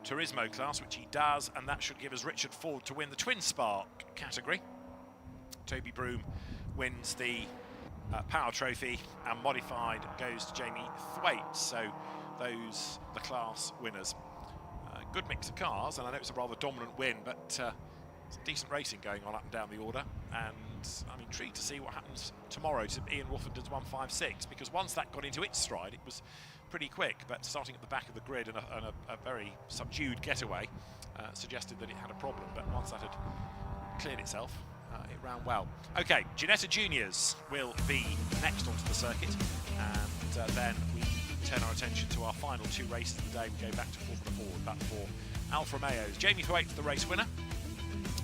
Turismo class, which he does, and that should give us Richard Ford to win the Twin Spark category. Toby Broom wins the Power Trophy, and modified goes to Jamie Thwaites. So those the class winners. Good mix of cars, and I know it's a rather dominant win, but some decent racing going on up and down the order, and I'm intrigued to see what happens tomorrow to Ian Wolfenden's 156, because once that got into its stride, it was pretty quick, but starting at the back of the grid and a very subdued getaway suggested that it had a problem, but once that had cleared itself, it ran well. Okay, Ginetta Juniors will be next onto the circuit, and then we turn our attention to our final 2 races of the day. We go back to Formula Ford, but for Alfa Romeos. Jamie Thwaites, the race winner,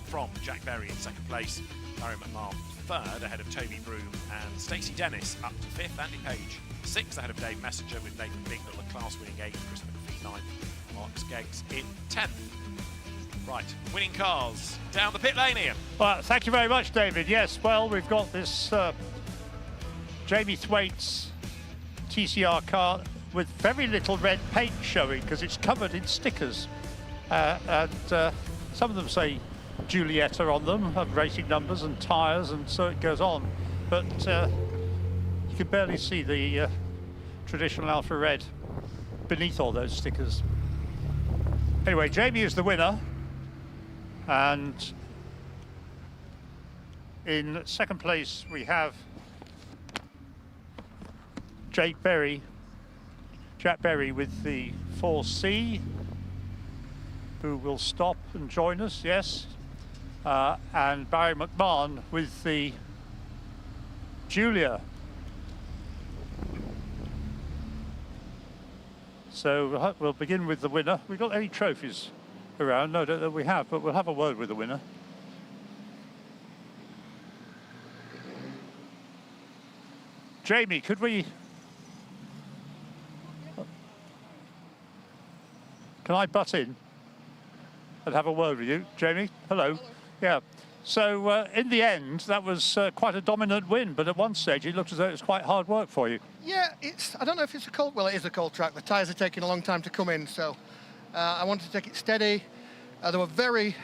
from Jack Berry in 2nd place, Barry McMahon 3rd ahead of Toby Broom, and Stacey Dennis up to 5th, Andy Page 6th ahead of Dave Messenger, with Nathan Bignell a class-winning 8th, Chris McPhee 9th, Mark Skeggs in 10th. Right, winning cars down the pit lane here. Well, thank you very much, David. Yes, well, we've got this Jamie Thwaites TCR car with very little red paint showing because it's covered in stickers. some of them say Giulietta on them, have racing numbers and tyres, and so it goes on. But you can barely see the traditional Alfa Red beneath all those stickers. Anyway, Jamie is the winner, and in second place we have Jack Berry with the 4C, who will stop and join us, yes. And Barry McMahon with the Julia. So we'll begin with the winner. We've got any trophies around? No, don't know we have, but we'll have a word with the winner. Jamie, could we... Can I butt in and have a word with you? Jamie, hello. Yeah. So in the end, that was quite a dominant win, but at one stage it looked as though it was quite hard work for you. Yeah, I don't know if it's a cold, well, it is a cold track. The tyres are taking a long time to come in, so I wanted to take it steady. They were being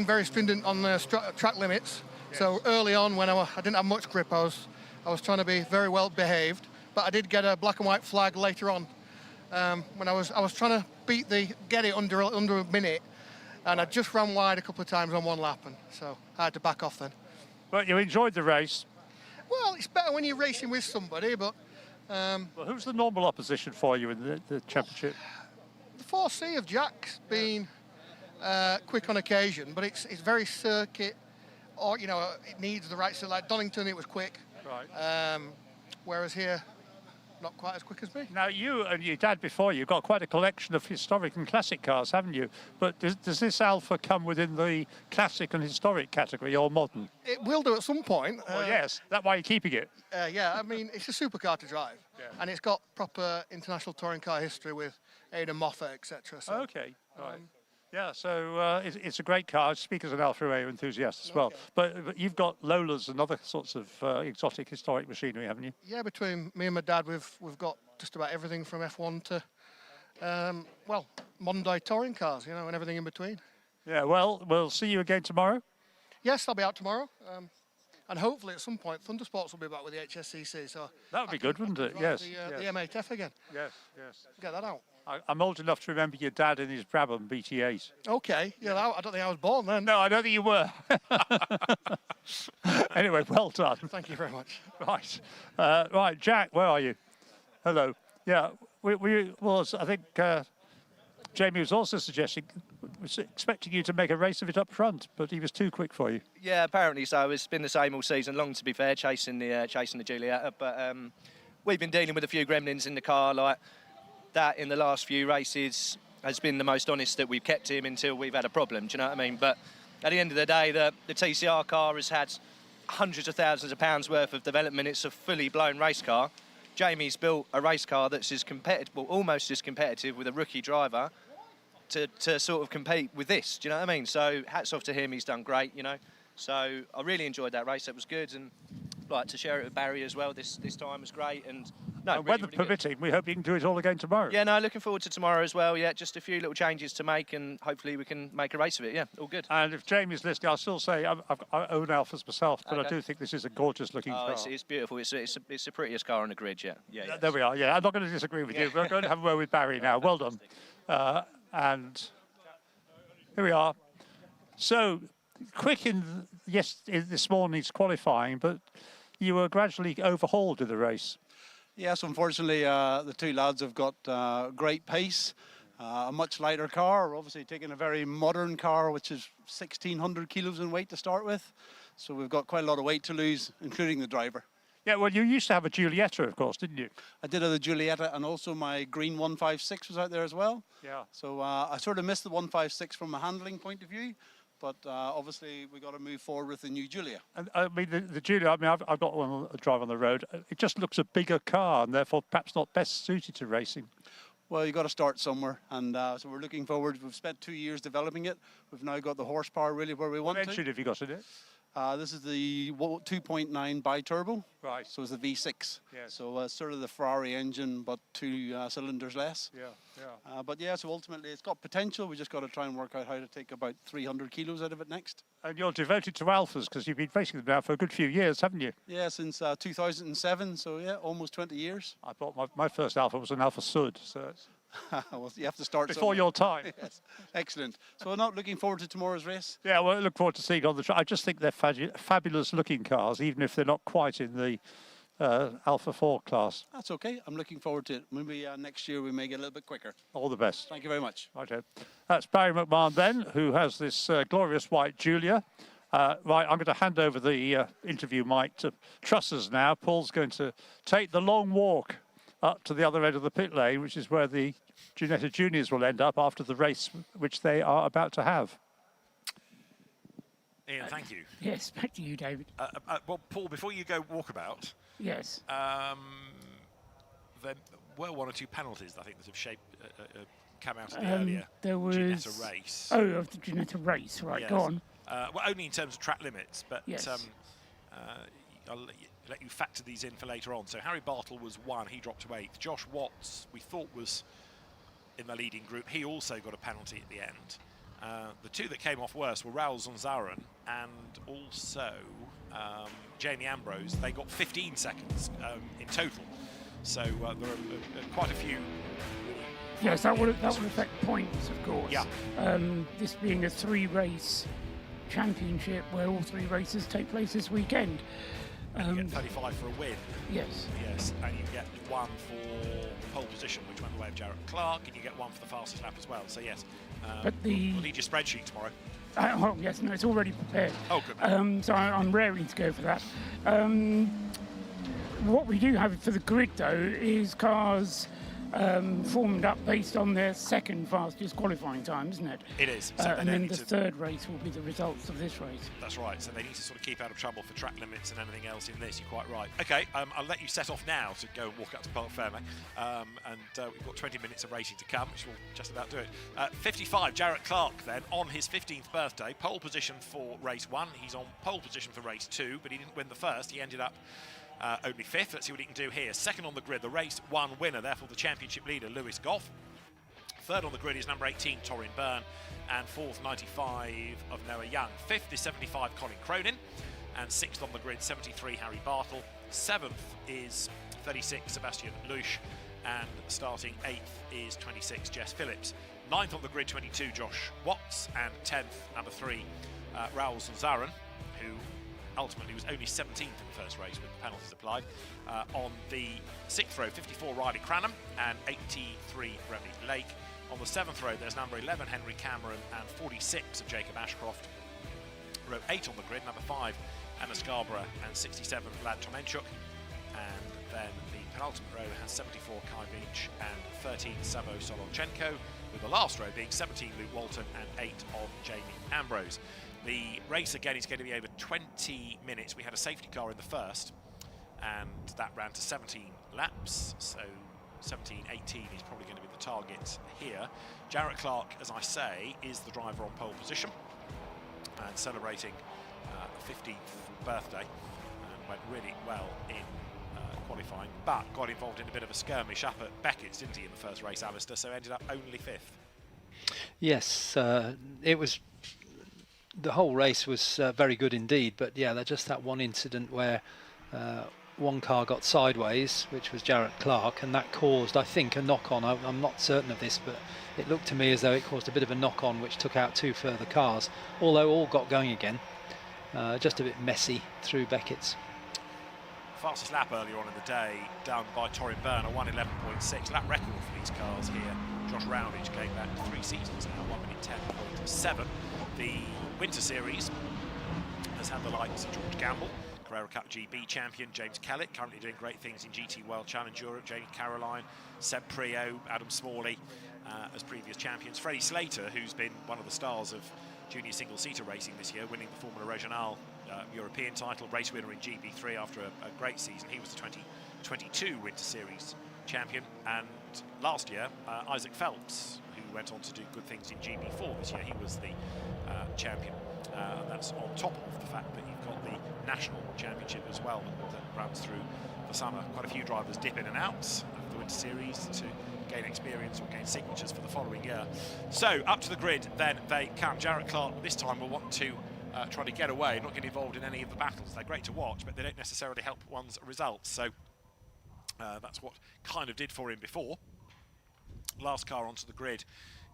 very stringent on the track limits. Yes. So early on, when I didn't have much grip, I was trying to be very well behaved, but I did get a black and white flag later on. When I was trying to get it under a minute, and I just ran wide a couple of times on one lap, and so I had to back off then. But you enjoyed the race. Well, it's better when you're racing with somebody, but... well, who's the normal opposition for you in the championship? The 4C of Jack's been quick on occasion, but it's very circuit, or, you know, it needs the right... So like Donington, it was quick. Right. Whereas here, not quite as quick as me. Now, you and your dad before you got quite a collection of historic and classic cars, haven't you? But does this Alfa come within the classic and historic category, or modern? It will do at some point. Well, yes, that's why you're keeping it. Yeah, I mean, it's a supercar to drive, and it's got proper international touring car history with Aidan Moffat, etc. So, okay, right. Yeah, so it's a great car. I speak as an Alfa Romeo enthusiast as well. Okay. But you've got Lolas and other sorts of exotic historic machinery, haven't you? Yeah, between me and my dad, we've got just about everything from F1 to, well, modern day touring cars, you know, and everything in between. Yeah, well, we'll see you again tomorrow. Yes, I'll be out tomorrow. And hopefully at some point, Thundersports will be back with the HSCC. So that would be good, wouldn't it? Yes. The M8F again. Yes, yes. Get that out. I'm old enough to remember your dad in his Brabham BT8. Okay. Yeah, I don't think I was born then. No, I don't think you were. Anyway, well done. Thank you very much. Right. Right, Jack, where are you? Hello. Yeah, I think Jamie was also suggesting, was expecting you to make a race of it up front, but he was too quick for you. Yeah, apparently so. It's been the same all season long, to be fair, chasing the Giulietta. But we've been dealing with a few gremlins in the car, like that in the last few races has been the most honest that we've kept him until we've had a problem. Do you know what I mean? But at the end of the day, the TCR car has had hundreds of thousands of pounds worth of development. It's a fully blown race car. Jamie's built a race car that's as competitive, well, almost as competitive with a rookie driver to sort of compete with this. Do you know what I mean? So hats off to him. He's done great, you know. So I really enjoyed that race. That was good, and like to share it with Barry as well. This time was great, and no, really, weather really permitting, good. we hope you can do it all again tomorrow. Yeah, no, looking forward to tomorrow as well. Yeah, just a few little changes to make, and hopefully we can make a race of it. Yeah, all good. And if Jamie's listening, I'll still say I own Alphas myself, but okay. I do think this is a gorgeous-looking car. It's beautiful. It's the prettiest car on the grid. Yeah. Yeah. There we are. Yeah, I'm not going to disagree with you. We're going to have a word with Barry now. Well done. And here we are. So quick in this morning's qualifying, but you were gradually overhauled in the race. Yes, unfortunately, the two lads have got great pace, a much lighter car, obviously taking a very modern car, which is 1,600 kilos in weight to start with. So we've got quite a lot of weight to lose, including the driver. Yeah, well, you used to have a Giulietta, of course, didn't you? I did have a Giulietta, and also my green 156 was out there as well. Yeah. So I sort of missed the 156 from a handling point of view. But obviously, we got to move forward with the new Giulia. And I mean, the Giulia, I mean, I've got one to drive on the road. It just looks a bigger car, and therefore perhaps not best suited to racing. Well, you've got to start somewhere, and so we're looking forward. We've spent 2 years developing it. We've now got the horsepower really where we want to. What engine have you got in it? This is the 2.9 bi-turbo. Right. So it's the V6. Yes. So sort of the Ferrari engine, but 2 cylinders less. Yeah, yeah. But yeah, so ultimately it's got potential. We just got to try and work out how to take about 300 kilos out of it next. And you're devoted to Alfas because you've been racing them now for a good few years, haven't you? Yeah, since 2007. So yeah, almost 20 years. I bought my first Alfa was an Alfa Sud. So it's well, you have to start before somewhere. your time. Yes, excellent. So we're not looking forward to tomorrow's race. Yeah, well, I look forward to seeing on the track. I just think they're fabulous-looking cars, even if they're not quite in the Alfa 4 class. That's okay. I'm looking forward to it. Maybe next year we may get a little bit quicker. All the best. Thank you very much. Okay. That's Barry McMahon then, who has this glorious white Julia. Right, I'm going to hand over the interview mic to Trussers now. Paul's going to take the long walk up to the other end of the pit lane, which is where the Ginetta Juniors will end up after the race which they are about to have. Ian, thank you. Yes, back to you, David. Well, Paul, before you go walkabout, yes, there were 1 or 2 penalties, I think, that have come out of the earlier there was Ginetta race. Oh, of the Ginetta race, right? Yes. Go on. Well, only in terms of track limits, but Yes. I'll let you factor these in for later on. So Harry Bartle was 1, he dropped to 8th. Josh Watts, we thought was in the leading group, he also got a penalty at the end. The 2 that came off worse were Raul Zonzaran and also Jamie Ambrose. They got 15 seconds in total. So there are quite a few. Yes, that would affect points, of course. Yeah. This being a 3-race championship where all 3 races take place this weekend. And you get 35 for a win. Yes. Yes, and you get 1 for pole position, which went the way of Jarrett Clark, and you get 1 for the fastest lap as well. So yes, But we'll need your spreadsheet tomorrow. Oh yes, no, it's already prepared. Oh, good. So I'm raring to go for that. What we do have for the grid, though, is cars formed up based on their second fastest qualifying time, isn't it? It is. So And then the third race will be the results of this race. That's right. So they need to sort of keep out of trouble for track limits and anything else in this. You're quite right. Okay, I'll let you set off now to go and walk up to Parc Fermé. We've got 20 minutes of racing to come, which will just about do it. 55, Jarrett Clark then, on his 15th birthday. Pole position for race 1. He's on pole position for race 2, but he didn't win the first. He ended up only 5th. Let's see what he can do here. Second on the grid, the race 1 winner, therefore the championship leader, Lewis Goff. Third on the grid is number 18, Torin Byrne. And 4th, 95 of Noah Young. 5th is 75, Colin Cronin. And 6th on the grid, 73, Harry Bartle. 7th is 36, Sebastian Lusch. And starting 8th is 26, Jess Phillips. 9th on the grid, 22, Josh Watts. And 10th, number 3, Raul Zonzaran, who ultimately was only 17th in the first race with the penalties applied. On the 6th row, 54, Riley Cranham, and 83, Remy Lake. On the 7th row, there's number 11, Henry Cameron, and 46 of Jacob Ashcroft. Row 8 on the grid, number 5, Anna Scarborough, and 67, Vlad Tomenchuk. And then the penultimate row has 74, Kai Beach, and 13, Savo Solonchenko, with the last row being 17, Luke Walton, and 8 of Jamie Ambrose. The race again is going to be over 20 minutes. We had a safety car in the first, and that ran to 17 laps, so 17-18 is probably going to be the target here. Jarrett Clark, as I say, is the driver on pole position and celebrating 15th birthday, and went really well in qualifying, but got involved in a bit of a skirmish up at Beckett's, didn't he, in the first race, Alistair, so ended up only 5th. Yes, it was. The whole race was very good indeed, but yeah, just that one incident where one car got sideways, which was Jarrett Clark, and that caused, I think, a knock-on. I'm not certain of this, but it looked to me as though it caused a bit of a knock-on, which took out 2 further cars, although all got going again. Just a bit messy through Beckett's. Fastest lap earlier on in the day done by Torin Byrne, a 1:11.6 lap record for these cars here. Josh Roundage came back 3 seasons now, 1:10.7. The Winter Series has had the likes of George Gamble, Carrera Cup GB champion James Kellett, currently doing great things in GT World Challenge Europe, Jane Caroline, Seb Prio, Adam Smalley as previous champions. Freddie Slater, who's been one of the stars of junior single-seater racing this year, winning the Formula Regional European title, race winner in GB3 after a great season. He was the 2022 Winter Series champion. And last year, Isaac Phelps, who went on to do good things in GB4 this year, he was the champion And that's on top of the fact that you've got the national championship as well that runs through the summer. Quite a few drivers dip in and out of the Winter Series to gain experience or gain signatures for the following year. So up to the grid then they come. Jarrett Clark this time will want to try to get away, not get involved in any of the battles. They're great to watch, but they don't necessarily help one's results. So that's what kind of did for him before. Last car onto the grid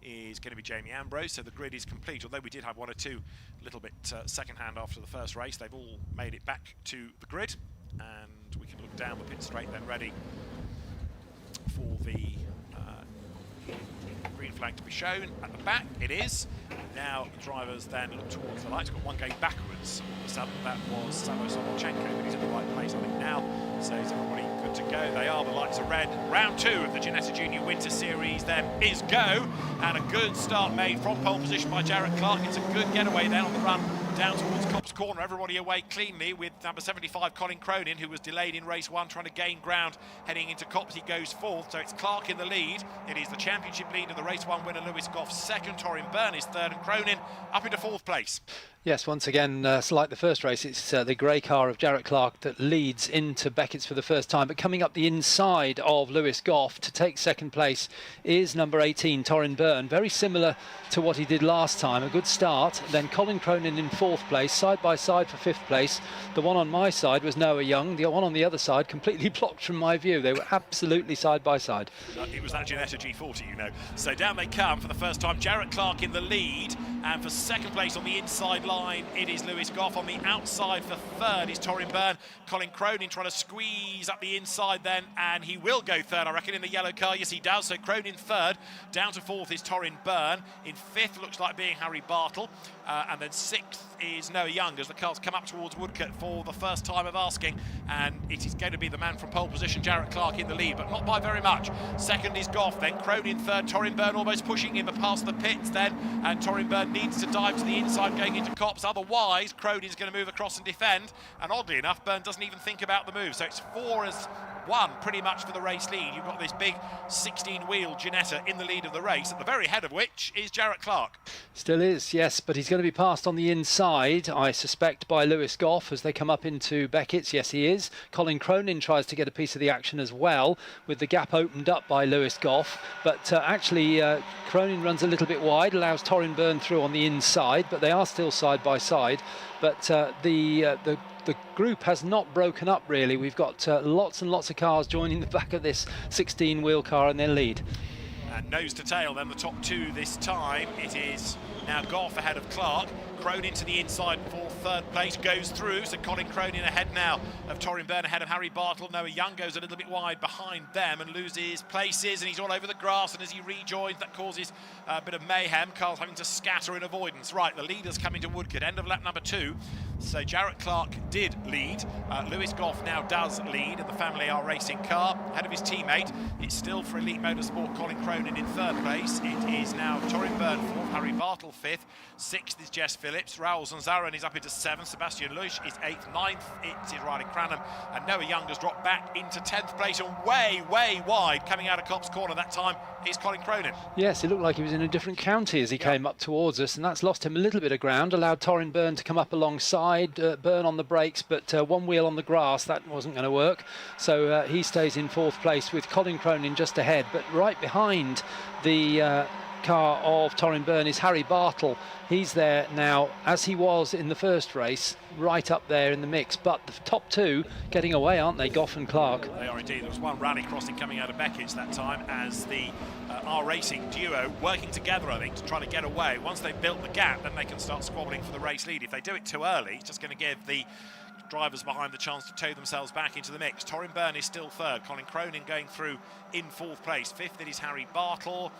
is going to be Jamie Ambrose, so the grid is complete, although we did have one or two little bit second-hand after the first race. They've all made it back to the grid, and we can look down the pit straight then ready for the green flag to be shown. At the back it is. Now the drivers then look towards the lights. Got one going backwards. All of a sudden that was Savo Sobolchenko, but he's in the right place I think now. So is everybody good to go? They are. The lights are red. Round 2 of the Ginetta Junior Winter Series then is go, and a good start made from pole position by Jarrett Clark. It's a good getaway then on the run down towards Copse Corner. Everybody away cleanly with number 75 Colin Cronin, who was delayed in race 1 trying to gain ground heading into Copse. He goes 4th, so it's Clark in the lead. It is the championship lead of the race 1 winner Lewis Goff 2nd, Torin Byrne is 3rd, and Cronin up into 4th place. Yes, once again, like the first race, it's the grey car of Jarrett Clark that leads into Beckett's for the first time. But coming up the inside of Lewis Goff to take 2nd place is number 18, Torin Byrne. Very similar to what he did last time. A good start. Then Colin Cronin in 4th place, side by side for 5th place. The one on my side was Noah Young. The one on the other side completely blocked from my view. They were absolutely side by side. It was that Ginetta G40, you know. So down they come for the first time. Jarrett Clark in the lead, and for 2nd place on the inside line it is Lewis Goff. On the outside for 3rd is Torin Byrne. Colin Cronin trying to squeeze up the inside then, and he will go 3rd I reckon in the yellow car. Yes he does. So Cronin 3rd, down to 4th is Torin Byrne. In 5th looks like being Harry Bartle, and then 6th is Noah Young as the cars come up towards Woodcote for the first time of asking, and it is going to be the man from pole position, Jarrett Clark, in the lead, but not by very much. 2nd is Goff, then Cronin 3rd, Torin Byrne almost pushing him past the pits then, and Torin Byrne needs to dive to the inside going into Copse, otherwise Cronin's going to move across and defend, and oddly enough Byrne doesn't even think about the move, so it's 4-1 pretty much for the race lead. You've got this big 16-wheel Ginetta in the lead of the race, at the very head of which is Jarrett Clark. Still is, yes, but he's going to be passed on the inside, I suspect, by Lewis Goff as they come up into Beckett's. Yes, he is. Colin Cronin tries to get a piece of the action as well, with the gap opened up by Lewis Goff, but actually Cronin runs a little bit wide, allows Torin Byrne through on the inside, but they are still side by side. But the group has not broken up really. We've got lots and lots of cars joining the back of this 16-wheel car in their lead. And nose to tail then the top 2 this time. It is now Goff ahead of Clark. Cronin to the inside for 3rd place, goes through, so Colin Cronin ahead now of Torin Byrne, ahead of Harry Bartle. Noah Young goes a little bit wide behind them and loses places, and he's all over the grass, and as he rejoins that causes a bit of mayhem. Carl's having to scatter in avoidance. Right, the leaders coming to Woodcote, end of lap number 2. So Jarrett Clark did lead, Lewis Goff now does lead in the Family R Racing car, ahead of his teammate. It's still for Elite Motorsport Colin Cronin in 3rd place. It is now Torin Byrne 4th, Harry Bartle 5th, 6th is Jess Phillips, Raoul Zanzaran is up into 7th, Sebastian Lusch is 8th, 9th it is Riley Cranham, and Noah Young has dropped back into 10th place, and way wide coming out of Copse Corner that time is Colin Cronin. Yes, it looked like he was in a different county as he came up towards us, and that's lost him a little bit of ground, allowed Torin Byrne to come up alongside. Byrne on the brakes, but one wheel on the grass, that wasn't going to work, so he stays in 4th place with Colin Cronin just ahead. But right behind the car of Torin Byrne is Harry Bartle. He's there now, as he was in the first race, right up there in the mix, but the top 2 getting away, aren't they, Goff and Clark? They are indeed. There was one rally crossing coming out of Beckett's that time as the R Racing duo working together, I think, to try to get away. Once they've built the gap, then they can start squabbling for the race lead. If they do it too early, it's just going to give the drivers behind the chance to tow themselves back into the mix. Torin Byrne is still 3rd, Colin Cronin going through in 4th place. 5th it is Harry Bartle,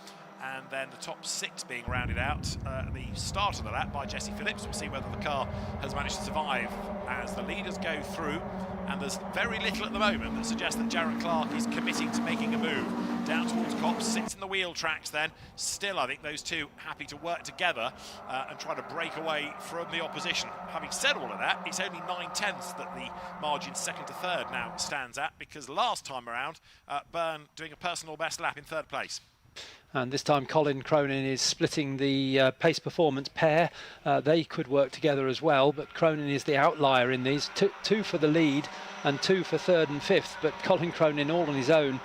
and then the top 6 being rounded out at the start of the lap by Jesse Phillips. We'll see whether the car has managed to survive as the leaders go through, and there's very little at the moment that suggests that Jarrett Clark is committing to making a move down towards Copse, sits in the wheel tracks then. Still, I think those two happy to work together and try to break away from the opposition. Having said all of that, it's only 9/10 that the margin 2nd to 3rd now stands at, because last time around Byrne doing a personal best lap in 3rd place. And this time Colin Cronin is splitting the pace performance pair. They could work together as well, but Cronin is the outlier in these. Two for the lead and 2 for 3rd and 5th, but Colin Cronin all on his own,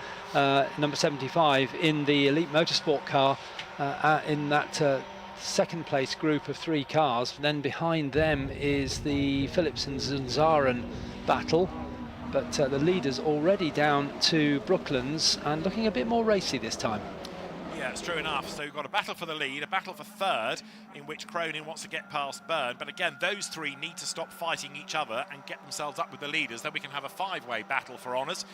number 75 in the Elite Motorsport car, in that second place group of 3 cars. Then behind them is the Phillips and Zanzaren battle, but the leaders already down to Brooklands and looking a bit more racy this time. Yeah, it's true enough. So we've got a battle for the lead, a battle for 3rd, in which Cronin wants to get past Byrne. But again, those 3 need to stop fighting each other and get themselves up with the leaders. Then we can have a 5-way battle for honours.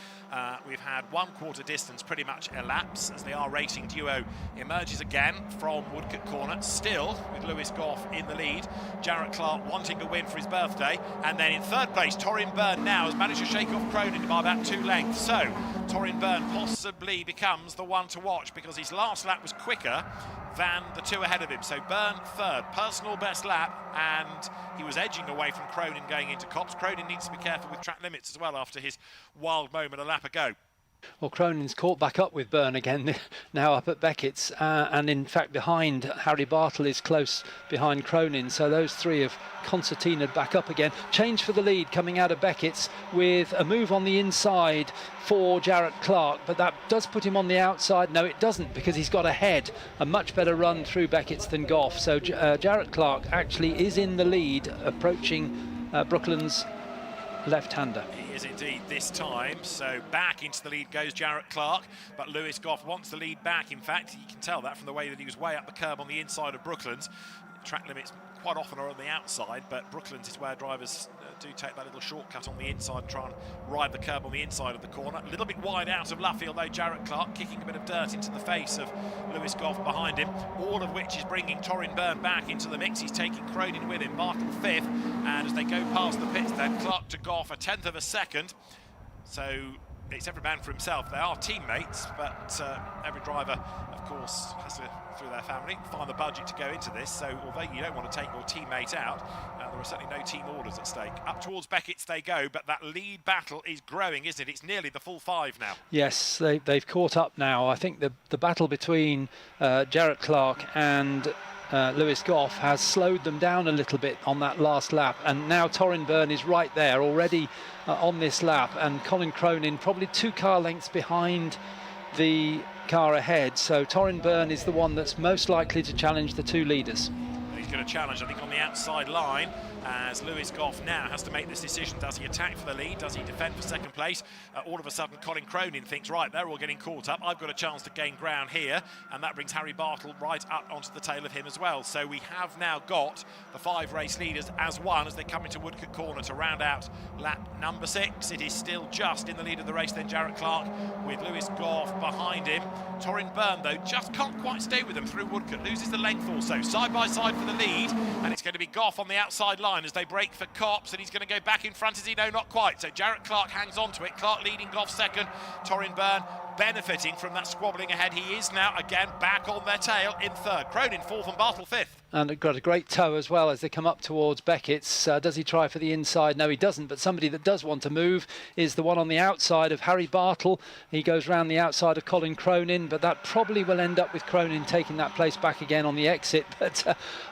We've had 1/4 distance pretty much elapse as the R Racing duo emerges again from Woodcote Corner, still with Lewis Goff in the lead. Jarrett Clark wanting a win for his birthday. And then in 3rd place, Torin Byrne now has managed to shake off Cronin by about 2 lengths. So Torin Byrne possibly becomes the one to watch because his last lap was quicker than the 2 ahead of him. So Byrne 3rd, personal best lap, and he was edging away from Cronin going into Copse. Cronin needs to be careful with track limits as well after his wild moment a lap ago. Well, Cronin's caught back up with Byrne again, now up at Beckett's, and in fact behind, Harry Bartle is close behind Cronin, so those 3 have concertinaed back up again. Change for the lead coming out of Beckett's with a move on the inside for Jarrett Clark, but that does put him on the outside. No, it doesn't, because he's got ahead, a much better run through Beckett's than Goff, so Jarrett Clark actually is in the lead, approaching Brooklands left-hander. He is indeed this time, so back into the lead goes Jarrett Clark, but Lewis Goff wants the lead back. In fact, you can tell that from the way that he was way up the curb on the inside of Brooklands. Track limits quite often are on the outside, but Brooklands is where drivers do take that little shortcut on the inside and try and ride the curb on the inside of the corner. A little bit wide out of Luffield though, Jarrett Clark kicking a bit of dirt into the face of Lewis Goff behind him, all of which is bringing Torin Byrne back into the mix. He's taking Cronin with him, Bartle 5th, and as they go past the pits then, Clark to Goff, 1/10 of a second. So it's every man for himself. They are teammates, but every driver, of course, has to, through their family, find the budget to go into this. So although you don't want to take your teammate out, there are certainly no team orders at stake. Up towards Beckett's they go, but that lead battle is growing, isn't it? It's nearly the full 5 now. Yes, they've caught up now. I think the battle between Jarrett Clark and Lewis Goff has slowed them down a little bit on that last lap, and now Torin Byrne is right there already on this lap, and Colin Cronin probably 2 car lengths behind the car ahead, so Torin Byrne is the one that's most likely to challenge the 2 leaders. He's going to challenge, I think, on the outside line, as Lewis Goff now has to make this decision. Does he attack for the lead? Does he defend for 2nd place? All of a sudden, Colin Cronin thinks, right, they're all getting caught up. I've got a chance to gain ground here, and that brings Harry Bartle right up onto the tail of him as well. So we have now got the 5 race leaders as one as they come into Woodcote Corner to round out lap number 6. It is still just in the lead of the race then Jarrett Clark with Lewis Goff behind him. Torin Byrne, though, just can't quite stay with them through Woodcote, loses the length also. Side by side for the lead, and it's going to be Goff on the outside line as they break for Copse, and he's going to go back in front. Is he? No, not quite. So Jarrett Clark hangs on to it. Clark leading Goff 2nd. Torin Byrne benefiting from that squabbling ahead. He is now again back on their tail in 3rd. Cronin 4th and Bartle 5th. And got a great tow as well as they come up towards Beckett's. Does he try for the inside? No, he doesn't, but somebody that does want to move is the one on the outside of Harry Bartle. He goes round the outside of Colin Cronin, but that probably will end up with Cronin taking that place back again on the exit. But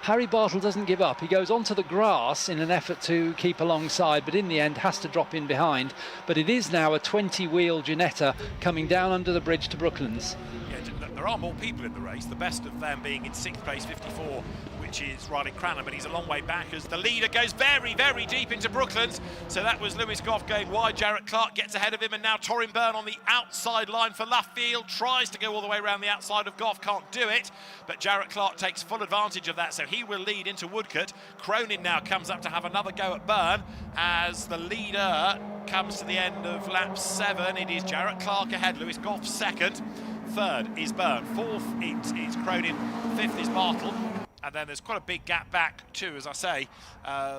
Harry Bartle doesn't give up. He goes onto the grass in an effort to keep alongside, but in the end has to drop in behind. But it is now a 20-wheel Ginetta coming down under the bridge to Brooklands. Yeah, there are more people in the race, the best of them being in 6th place, 54, which is Riley Cranham, but he's a long way back as the leader goes very, very deep into Brooklands. So that was Lewis Goff going wide. Jarrett Clark gets ahead of him, and now Torin Byrne on the outside line for Luffield. Tries to go all the way around the outside of Goff, can't do it. But Jarrett Clark takes full advantage of that, so he will lead into Woodcote. Cronin now comes up to have another go at Byrne as the leader comes to the end of lap 7. It is Jarrett Clark ahead, Lewis Goff 2nd. 3rd is Byrne, 4th it is Cronin, 5th is Bartle. And then there's quite a big gap back too, as I say,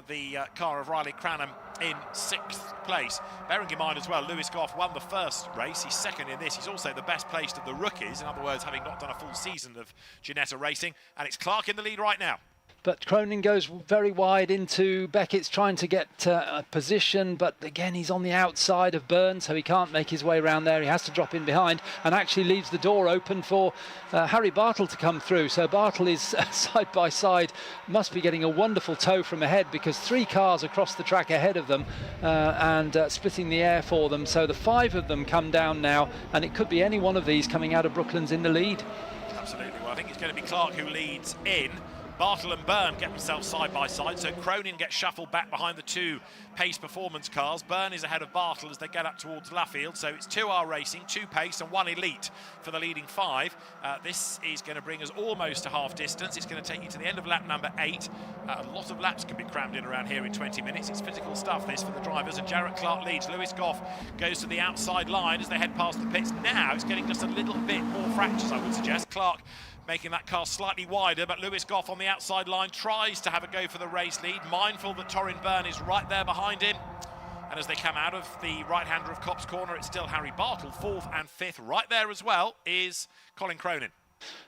the car of Riley Cranham in 6th place. Bearing in mind as well, Lewis Goff won the 1st race, he's 2nd in this, he's also the best placed of the rookies, in other words, having not done a full season of Ginetta racing, and it's Clark in the lead right now. But Cronin goes very wide into Beckett's, trying to get a position, but again he's on the outside of Byrne, so he can't make his way around there. He has to drop in behind and actually leaves the door open for Harry Bartle to come through. So Bartle is side by side, must be getting a wonderful tow from ahead, because 3 cars across the track ahead of them and splitting the air for them. So the 5 of them come down now, and it could be any one of these coming out of Brooklands in the lead. Absolutely. Well, I think it's going to be Clark who leads in. Bartle and Byrne get themselves side by side, so Cronin gets shuffled back behind the 2 pace performance cars. Byrne is ahead of Bartle as they get up towards Luffield, so it's 2R Racing, 2 pace and 1 elite for the leading 5. This is going to bring us almost to half distance. It's going to take you to the end of lap number 8. A lot of laps can be crammed in around here in 20 minutes. It's physical stuff, this, for the drivers, and Jarrett Clark leads. Lewis Goff goes to the outside line as they head past the pits. Now it's getting just a little bit more fractures, I would suggest. Clark making that car slightly wider, but Lewis Goff on the outside line tries to have a go for the race lead, mindful that Torrin Byrne is right there behind him. And as they come out of the right-hander of Copse Corner, it's still Harry Bartle, 4th and 5th. Right there as well is Colin Cronin.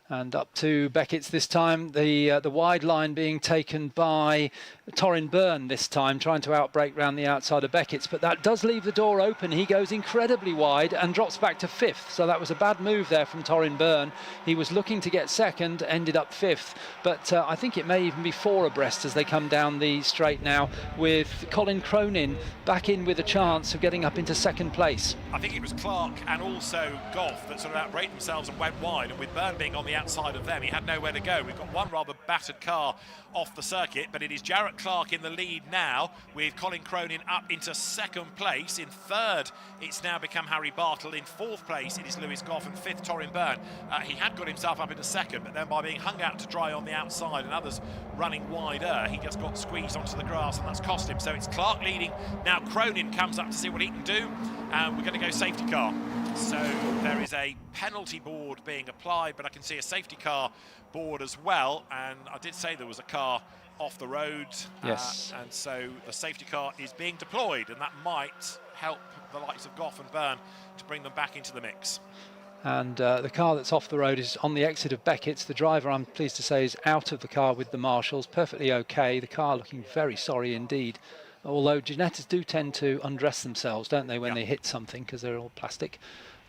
And up to Beckett's this time, the wide line being taken by Torrin Byrne this time, trying to outbrake round the outside of Beckett's, but that does leave the door open. He goes incredibly wide and drops back to 5th, so that was a bad move there from Torrin Byrne. He was looking to get 2nd, ended up 5th, but I think it may even be 4 abreast as they come down the straight now, with Colin Cronin back in with a chance of getting up into 2nd place. I think it was Clark and also Goff that sort of outbraked themselves and went wide, and with Byrne being on the outside of them, he had nowhere to go. We've got one rather battered car off the circuit, but it is Jarrett Clark in the lead now, with Colin Cronin up into 2nd place. In 3rd, it's now become Harry Bartle. In 4th place, it is Lewis Goff, and 5th, Torrin Byrne. He had got himself up into 2nd, but then by being hung out to dry on the outside and others running wider, he just got squeezed onto the grass, and that's cost him. So it's Clark leading. Now Cronin comes up to see what he can do, and we're going to go safety car. So there is a penalty board being applied, but I can see a safety car board as well, and I did say there was a car off the road. Yes. And so the safety car is being deployed, and that might help the likes of Goff and Byrne to bring them back into the mix. And the car that's off the road is on the exit of Beckett's. The driver, I'm pleased to say, is out of the car with the marshals, perfectly okay. The car looking very sorry indeed. Although Ginettas do tend to undress themselves, don't they, when they hit something, because they're all plastic.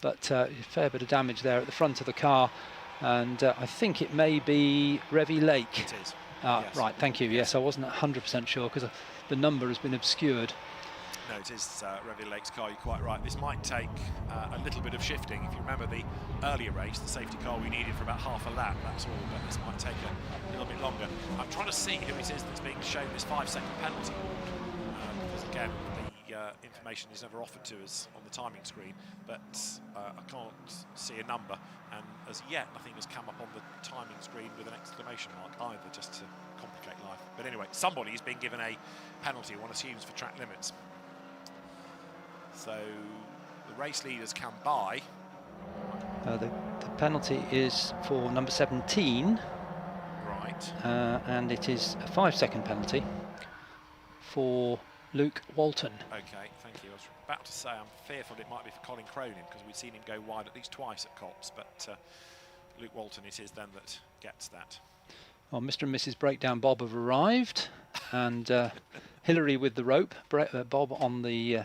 But a fair bit of damage there at the front of the car. And I think it may be Revy Lake. It is. Yes. Right, thank you. Yes, I wasn't 100% sure because the number has been obscured. No, it is Revy Lake's car, you're quite right. This might take a little bit of shifting. If you remember the earlier race, the safety car we needed for about half a lap, that's all, but this might take a little bit longer. I'm trying to see who it is that's being shown this 5-second penalty board, because again, the information is never offered to us on the timing screen, but I can't see a number, and as yet nothing has come up on the timing screen with an exclamation mark either, just to complicate life. But anyway, somebody is being given a penalty, one assumes for track limits. So the race leaders come by. The penalty is for number 17. Right. And it is a 5-second penalty for Luke Walton. Okay, thank you. I was about to say I'm fearful it might be for Colin Cronin, because we've seen him go wide at least twice at Copse, but Luke Walton it is then that gets that. Well, Mr. and Mrs. Breakdown Bob have arrived, and Hillary with the rope, Bob on the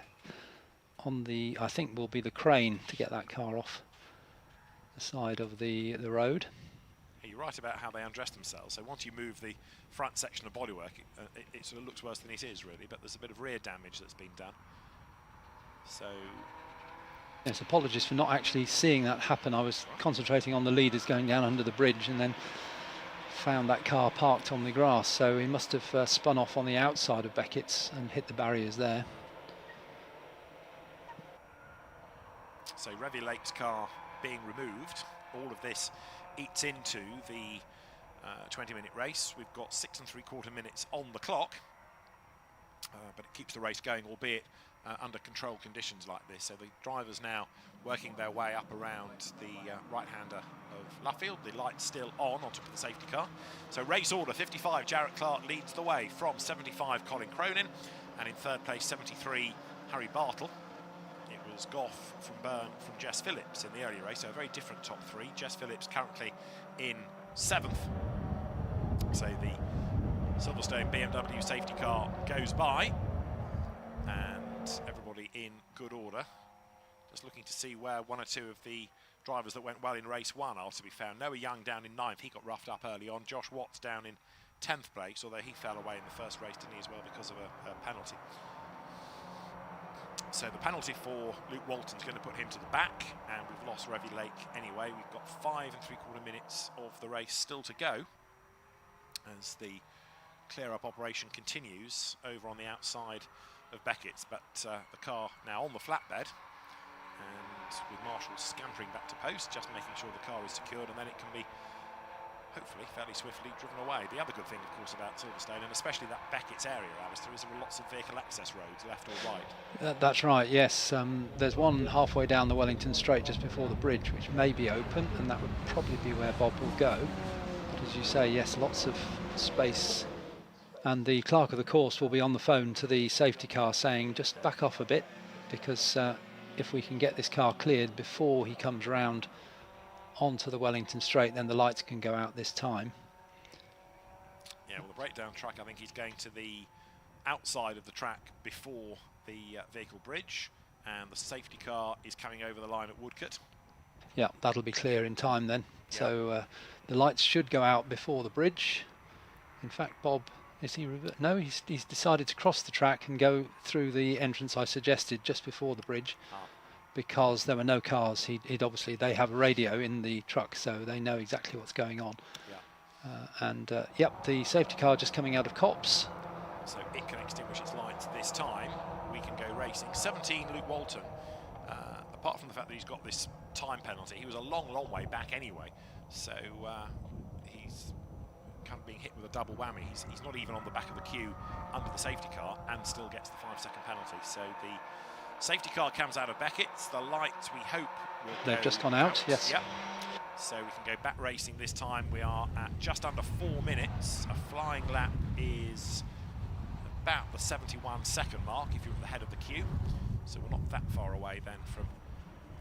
I think will be the crane to get that car off the side of the road. You're right about how they undress themselves. So once you move the front section of bodywork, it sort of looks worse than it is really, but there's a bit of rear damage that's been done. So yes, apologies for not actually seeing that happen. I was concentrating on the leaders going down under the bridge and then found that car parked on the grass, so he must have spun off on the outside of Beckett's and hit the barriers there. So Revy Lake's car being removed. All of this eats into the 20-minute race. We've got 6 3/4 minutes on the clock, but it keeps the race going, albeit under controlled conditions like this. So the drivers now working their way up around the right-hander of Luffield. The light's still on top of the safety car. So race order 55, Jarrett Clark leads the way from 75, Colin Cronin, and in 3rd place 73, Harry Bartle. It was Goff from Byrne from Jess Phillips in the earlier race, so a very different top 3. Jess Phillips currently in 7th. So the Silverstone BMW safety car goes by, and everybody in good order. Just looking to see where one or two of the drivers that went well in race 1 are to be found. Noah Young down in 9th, he got roughed up early on. Josh Watts down in 10th place, although he fell away in the first race, didn't he, as well, because of a penalty. So the penalty for Luke Walton's going to put him to the back, and we've lost Revy Lake anyway. We've got 5 3/4 minutes of the race still to go as the clear-up operation continues over on the outside of Beckett's, but the car now on the flatbed, and with Marshall scampering back to post, just making sure the car is secured, and then it can be hopefully fairly swiftly driven away. The other good thing, of course, about Silverstone, and especially that Beckett's area, Alistair, is there are lots of vehicle access roads left or right. That's right, yes. There's one halfway down the Wellington Straight just before the bridge, which may be open, and that would probably be where Bob will go. But as you say, yes, lots of space. And the clerk of the course will be on the phone to the safety car saying, just back off a bit, because if we can get this car cleared before he comes round onto the Wellington Straight, then the lights can go out this time. Yeah, well, the breakdown track, I think he's going to the outside of the track before the vehicle bridge, and the safety car is coming over the line at Woodcote. Yeah, that'll be clear in time then. Yeah. So the lights should go out before the bridge. In fact, Bob, is he? No, he's decided to cross the track and go through the entrance I suggested just before the bridge. Because there were no cars. He'd obviously, they have a radio in the truck, so they know exactly what's going on. Yeah. Yep, the safety car just coming out of Copse. So it can extinguish its lights this time. We can go racing. 17, Luke Walton. Apart from the fact that he's got this time penalty, he was a long way back anyway. So he's kind of being hit with a double whammy. He's not even on the back of the queue under the safety car and still gets the 5-second penalty. So the safety car comes out of Beckett's. The lights, we hope, will They've just gone out, yes. Yep. So we can go back racing this time. We are at just under 4 minutes. A flying lap is about the 71-second mark if you're at the head of the queue. So we're not that far away then from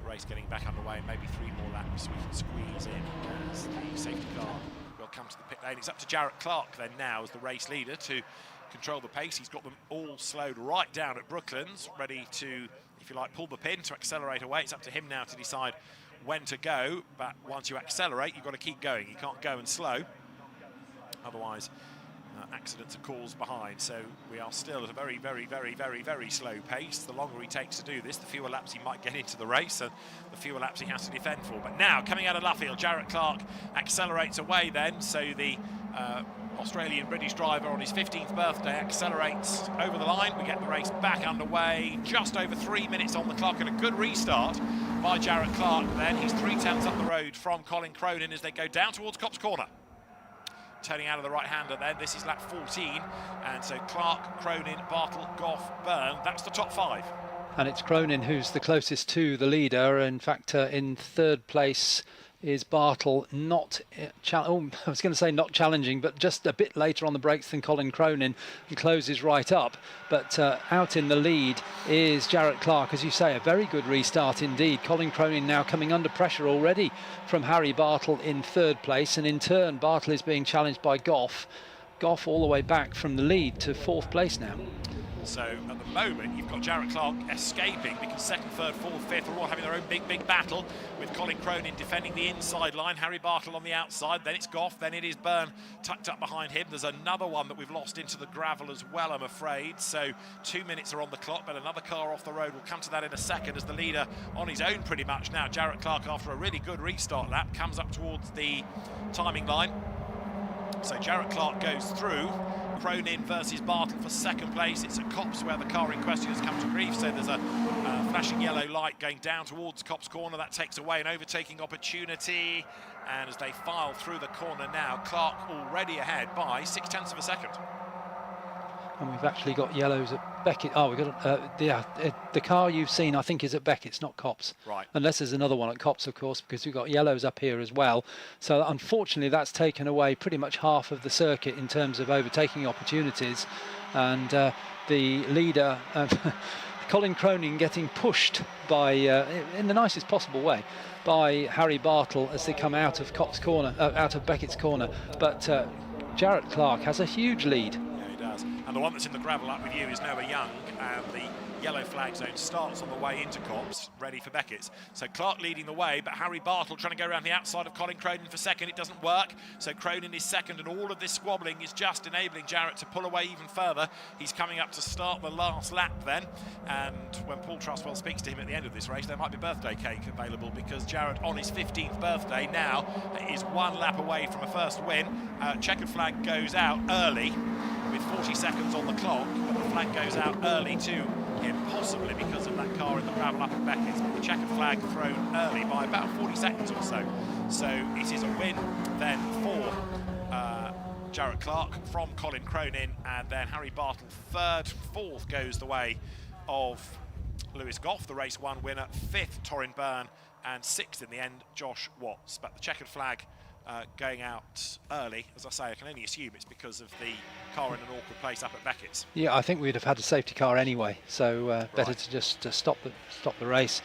the race getting back underway. Maybe 3 more laps we can squeeze in as the safety car will come to the pit lane. It's up to Jarrett Clark then now as the race leader to control the pace. He's got them all slowed right down at Brooklands, ready to, if you like, pull the pin to accelerate away. It's up to him now to decide when to go, but once you accelerate, you've got to keep going. You can't go and slow, otherwise accidents are caused behind. So we are still at a very slow pace. The longer he takes to do this, the fewer laps he might get into the race, and the fewer laps he has to defend for. But now, coming out of Luffield, Jarrett Clark accelerates away then, so the Australian-British driver on his 15th birthday accelerates over the line. We get the race back underway, just over 3 minutes on the clock, and a good restart by Jarrett Clark then. He's 3/10 up the road from Colin Cronin as they go down towards Copse Corner. Turning out of the right-hander then, this is lap 14, and so Clark, Cronin, Bartle, Goff, Byrne, that's the top 5. And it's Cronin who's the closest to the leader. In fact, in 3rd place is Bartle, not I was going to say not challenging, but just a bit later on the brakes than Colin Cronin, and closes right up. But out in the lead is Jarrett Clark, as you say, a very good restart indeed. Colin Cronin now coming under pressure already from Harry Bartle in 3rd place, and in turn Bartle is being challenged by Goff. Goff all the way back from the lead to 4th place now. So at the moment you've got Jarrett Clark escaping because 2nd, 3rd, 4th, 5th are all having their own big battle, with Colin Cronin defending the inside line, Harry Bartle on the outside, then it's Goff, then it is Byrne tucked up behind him. There's another one that we've lost into the gravel as well, I'm afraid. So 2 minutes are on the clock, but another car off the road. We'll come to that in a second as the leader on his own pretty much now. Jarrett Clark, after a really good restart lap, comes up towards the timing line. So Jarrett Clark goes through. Cronin versus Bartle for 2nd place. It's at Copse where the car in question has come to grief, so there's a flashing yellow light going down towards Copse Corner. That takes away an overtaking opportunity, and as they file through the corner now, Clark already ahead by 0.6 of a second. And we've actually got yellows at Beckett. Oh, we've got the car you've seen, I think, is at Beckett's, not Copse. Right. Unless there's another one at Copse, of course, because we've got yellows up here as well. So unfortunately, that's taken away pretty much half of the circuit in terms of overtaking opportunities. And the leader, Colin Cronin, getting pushed by, in the nicest possible way, by Harry Bartle as they come out of Copse Corner, out of Beckett's corner. But Jarrett Clark has a huge lead. Yeah, he does. And the one that's in the gravel up with you is Noah Young, and the yellow flag zone starts on the way into Copse, ready for Beckett's. So Clark leading the way, but Harry Bartle trying to go around the outside of Colin Cronin for second. It doesn't work, so Cronin is second, and all of this squabbling is just enabling Jarrett to pull away even further. He's coming up to start the last lap then, and when Paul Trustwell speaks to him at the end of this race, there might be birthday cake available, because Jarrett, on his 15th birthday now, is 1 lap away from a first win. Checkered flag goes out early with 40 seconds on the clock, but the flag goes out early too, possibly because of that car in the gravel up at Beckett's. But the checkered flag thrown early by about 40 seconds or so. So it is a win then for Jarrett Clark from Colin Cronin, and then Harry Bartle third. Fourth goes the way of Lewis Goff, the race 1 winner. Fifth, Torrin Byrne, and sixth in the end, Josh Watts. But the checkered flag going out early, as I say, I can only assume it's because of the car in an awkward place up at Beckett's. Yeah, I think we'd have had a safety car anyway, so better to just stop the race.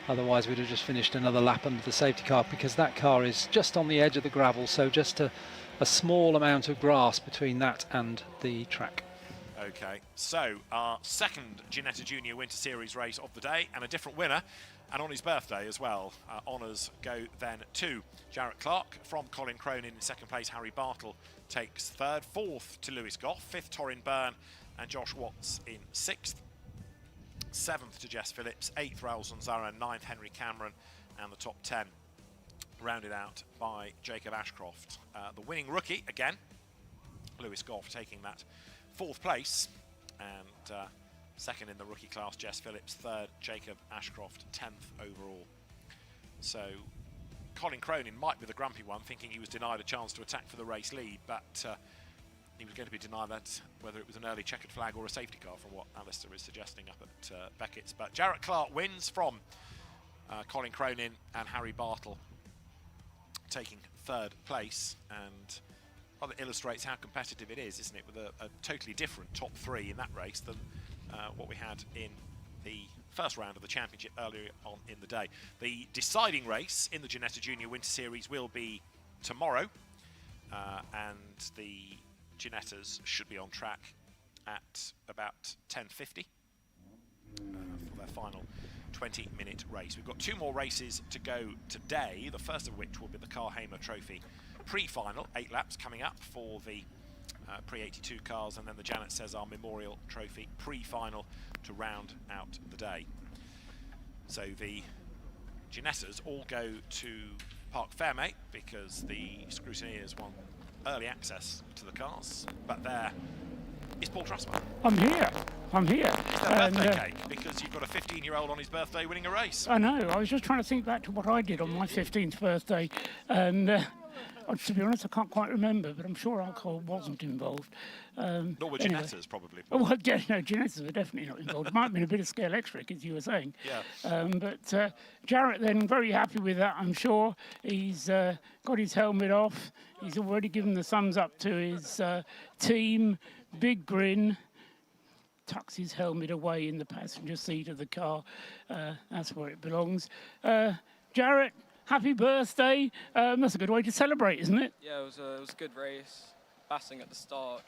Otherwise, we'd have just finished another lap under the safety car, because that car is just on the edge of the gravel, so just a small amount of grass between that and the track. Okay, so our second Ginetta Junior Winter Series race of the day, and a different winner, and on his birthday as well. Honours go then to Jarrett Clark from Colin Cronin in second place. Harry Bartle takes third. Fourth to Lewis Goff. Fifth, Torrin Byrne and Josh Watts in sixth. Seventh to Jess Phillips. Eighth, Raoul Zanzara. Ninth, Henry Cameron. And the top 10 rounded out by Jacob Ashcroft. The winning rookie, again, Lewis Goff, taking that fourth place. And second in the rookie class, Jess Phillips. Third, Jacob Ashcroft. 10th overall. So Colin Cronin might be the grumpy one, thinking he was denied a chance to attack for the race lead, but he was going to be denied that, whether it was an early checkered flag or a safety car, from what Alistair is suggesting up at Beckett's. But Jarrett Clark wins from Colin Cronin, and Harry Bartle taking third place, and rather illustrates how competitive it is, isn't it, with a totally different top 3 in that race than what we had in the first round of the championship earlier on in the day. The deciding race in the Ginetta Junior Winter Series will be tomorrow, and the Ginettas should be on track at about 10:50 for their final 20-minute race. We've got 2 more races to go today, the first of which will be the Carl Hamer Trophy pre-final, 8 laps coming up for the pre-82 cars, and then the Janet Cesar Memorial Trophy pre-final to round out the day. So the Ginettas all go to Parc Fermé because the scrutineers want early access to the cars, but there is Paul Trustwell. I'm here. It's their birthday cake, because you've got a 15-year-old on his birthday winning a race. I know. I was just trying to think back to what I did on my 15th birthday, and to be honest, I can't quite remember, but I'm sure alcohol wasn't involved. Nor were Ginettas, probably. Oh, well, yeah, no, Ginettas were definitely not involved. It might have been a bit of scale electric, as you were saying. Yeah. But Jarrett then, very happy with that, I'm sure. He's got his helmet off. He's already given the thumbs up to his team. Big grin. Tucks his helmet away in the passenger seat of the car. That's where it belongs. Jarrett, happy birthday. That's a good way to celebrate, isn't it? Yeah, it was a good race. Battling at the start.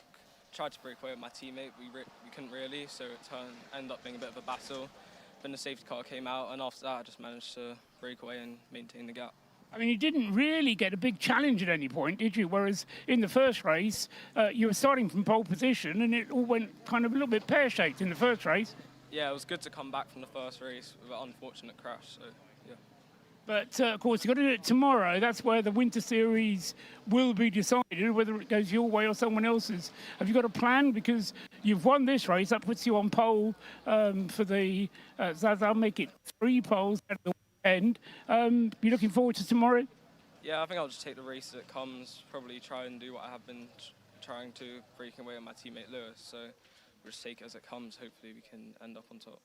Tried to break away with my teammate. We couldn't really, so it ended up being a bit of a battle. Then the safety car came out, and after that I just managed to break away and maintain the gap. I mean, you didn't really get a big challenge at any point, did you? Whereas in the first race, you were starting from pole position, and it all went kind of a little bit pear-shaped in the first race. Yeah, it was good to come back from the first race with an unfortunate crash, so yeah. But, of course, you've got to do it tomorrow. That's where the Winter Series will be decided, whether it goes your way or someone else's. Have you got a plan? Because you've won this race. That puts you on pole for the Zaza. Make it 3 poles at the end. You looking forward to tomorrow? Yeah, I think I'll just take the race as it comes. Probably try and do what I have been trying to, breaking away with my teammate Lewis. So we'll just take it as it comes. Hopefully we can end up on top.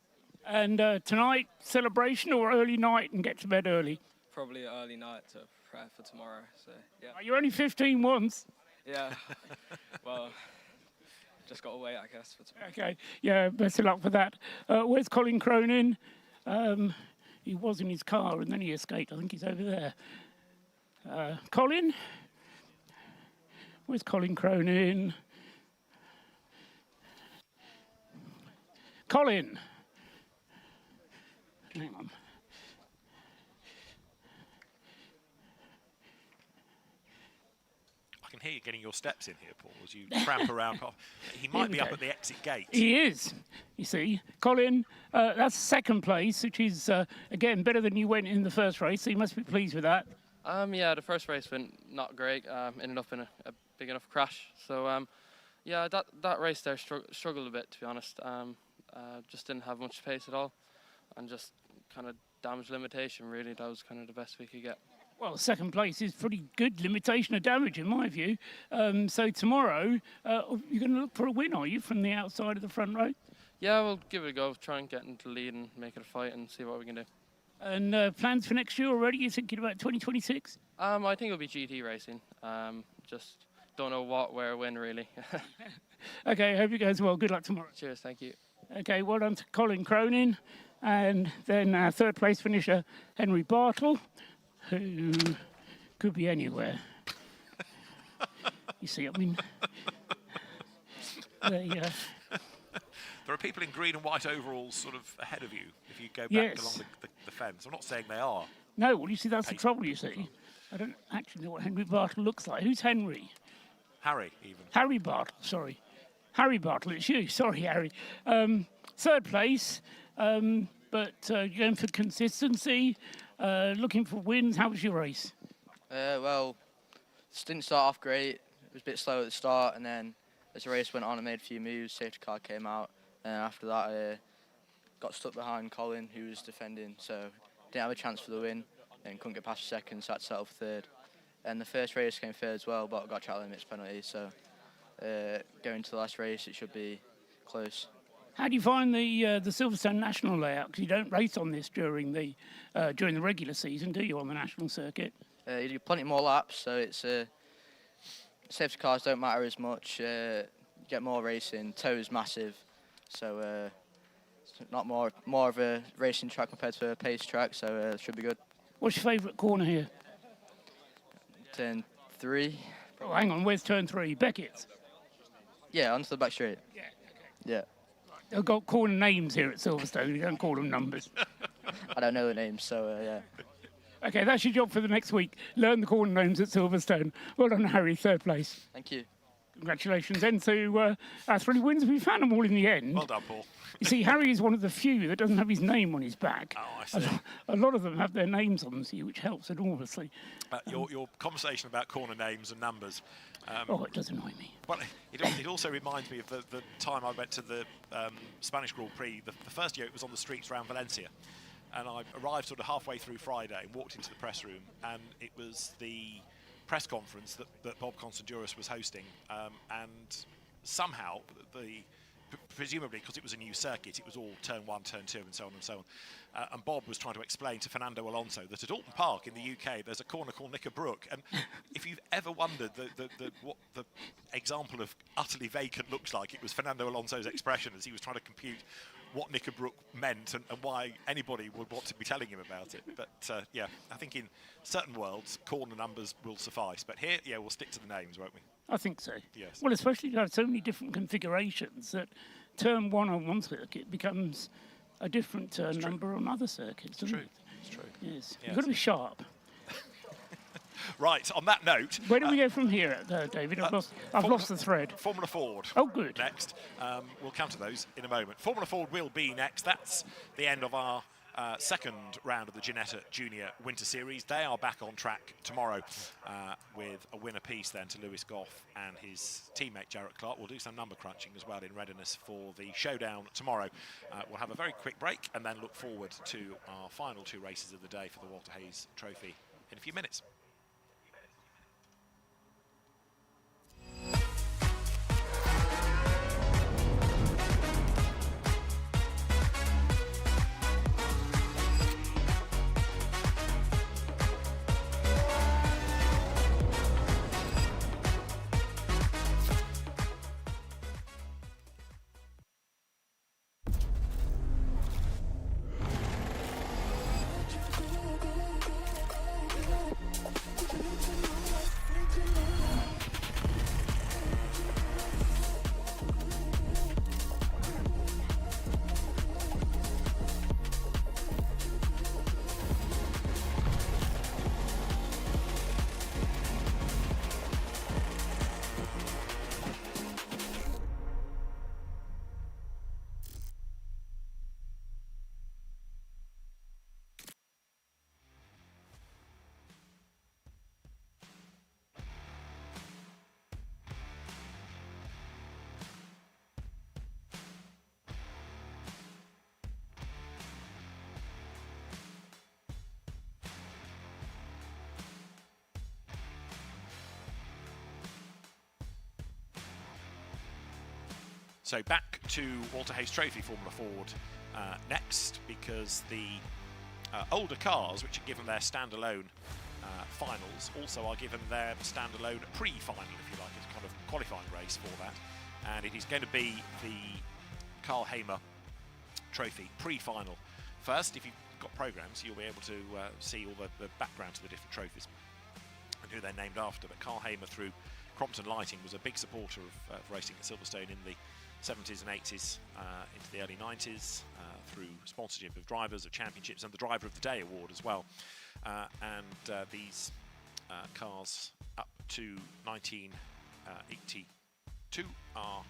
And tonight, celebration or early night and get to bed early? Probably an early night to prepare for tomorrow. So yeah. You're only 15 once. Yeah. Well, just got to wait, I guess, for tomorrow. Okay. Yeah. Best of luck for that. Where's Colin Cronin? He was in his car and then he escaped. I think he's over there. Colin, Where's Colin Cronin? Colin! Hang on. I can hear you getting your steps in here, Paul, as you tramp around. He might be up at the exit gate. He is. You see, Colin, that's second place, which is, again, better than you went in the first race, so you must be pleased with that. Yeah, the first race went not great. Ended up in a big enough crash. So, yeah, that race there struggled a bit, to be honest. Just didn't have much pace at all, and just kind of damage limitation, really. That was kind of the best we could get. Well, second place is pretty good limitation of damage, in my view. So tomorrow, you're going to look for a win, are you, from the outside of the front row? Yeah, we'll give it a go. Try and get into the lead and make it a fight and see what we can do. And plans for next year already? You're thinking about 2026? I think it'll be GT racing. Just don't know what, where, when, really. Okay, hope it goes well. Good luck tomorrow. Cheers, thank you. Okay, well done to Colin Cronin. And then our third place finisher, Henry Bartle, who could be anywhere. You see, I mean, there are people in green and white overalls sort of ahead of you if you go back Yes. along the fence. I'm not saying they are. No, well, you see, that's the trouble, you see. I don't actually know what Henry Bartle looks like. Who's Henry? Harry, even. Harry Bartle, sorry. Harry Bartle, it's you. Sorry, Harry. Third place, but you're going for consistency, looking for wins. How was your race? Well, it didn't start off great. It was a bit slow at the start, and then as the race went on, I made a few moves. Safety car came out, and after that, I got stuck behind Colin, who was defending, so didn't have a chance for the win, and couldn't get past the second, so I had to settle for third. And the first race came third as well, but I got track limits penalty, so going to the last race, it should be close. How do you find the Silverstone national layout? Because you don't race on this during the regular season, do you, on the national circuit? You do plenty more laps, so it's safety cars don't matter as much. You get more racing. Toe is massive, so it's not more of a racing track compared to a pace track, so it should be good. What's your favourite corner here? Turn 3. Oh, hang on, where's turn 3? Beckett's? Yeah, onto the back straight. Yeah. They've got corner names here at Silverstone. You don't call them numbers. I don't know the names, so yeah. Okay, that's your job for the next week. Learn the corner names at Silverstone. Well done, Harry, third place. Thank you. Congratulations then to our 3 wins. We found them all in the end. Well done, Paul. You see, Harry is one of the few that doesn't have his name on his back. Oh, I see. A lot of them have their names on them, see, which helps enormously. Your conversation about corner names and numbers. It does annoy me. Well, it also reminds me of the time I went to the Spanish Grand Prix. The first year it was on the streets around Valencia. And I arrived sort of halfway through Friday and walked into the press room, and it was the press conference that Bob Constanduros was hosting. And somehow, presumably because it was a new circuit, it was all turn 1, turn 2, and so on and so on. And Bob was trying to explain to Fernando Alonso that at Alton Park in the UK, there's a corner called Knickerbrook. And if you've ever wondered what the example of utterly vacant looks like, it was Fernando Alonso's expression as he was trying to compute what Knickerbrook meant and why anybody would want to be telling him about it. But yeah, I think in certain worlds, corner numbers will suffice. But here, yeah, we'll stick to the names, won't we? I think so. Yes. Well, especially you have so many different configurations that turn 1 on one circuit becomes a different number on other circuits. It's true. It? It's true. Yes. You've got to be sharp. Right, on that note... Where do we go from here, David? I've lost the thread. Formula Ford. Oh, good. Next. We'll come to those in a moment. Formula Ford will be next. That's the end of our second round of the Ginetta Junior Winter Series. They are back on track tomorrow with a win apiece then to Lewis Goff and his teammate Jarrett Clark. We'll do some number crunching as well in readiness for the showdown tomorrow. We'll have a very quick break and then look forward to our final 2 races of the day for the Walter Hayes Trophy in a few minutes. So back to Walter Hayes Trophy Formula Ford next, because the older cars, which are given their standalone finals, also are given their standalone pre-final, if you like. It's kind of qualifying race for that. And it is going to be the Carl Hamer Trophy pre-final first. If you've got programs, you'll be able to see all the background to the different trophies and who they're named after. But Carl Hamer, through Crompton Lighting, was a big supporter of racing at Silverstone in the 70s and 80s into the early 90s, through sponsorship of drivers, of championships, and the Driver of the Day award as well. These cars up to 1982 are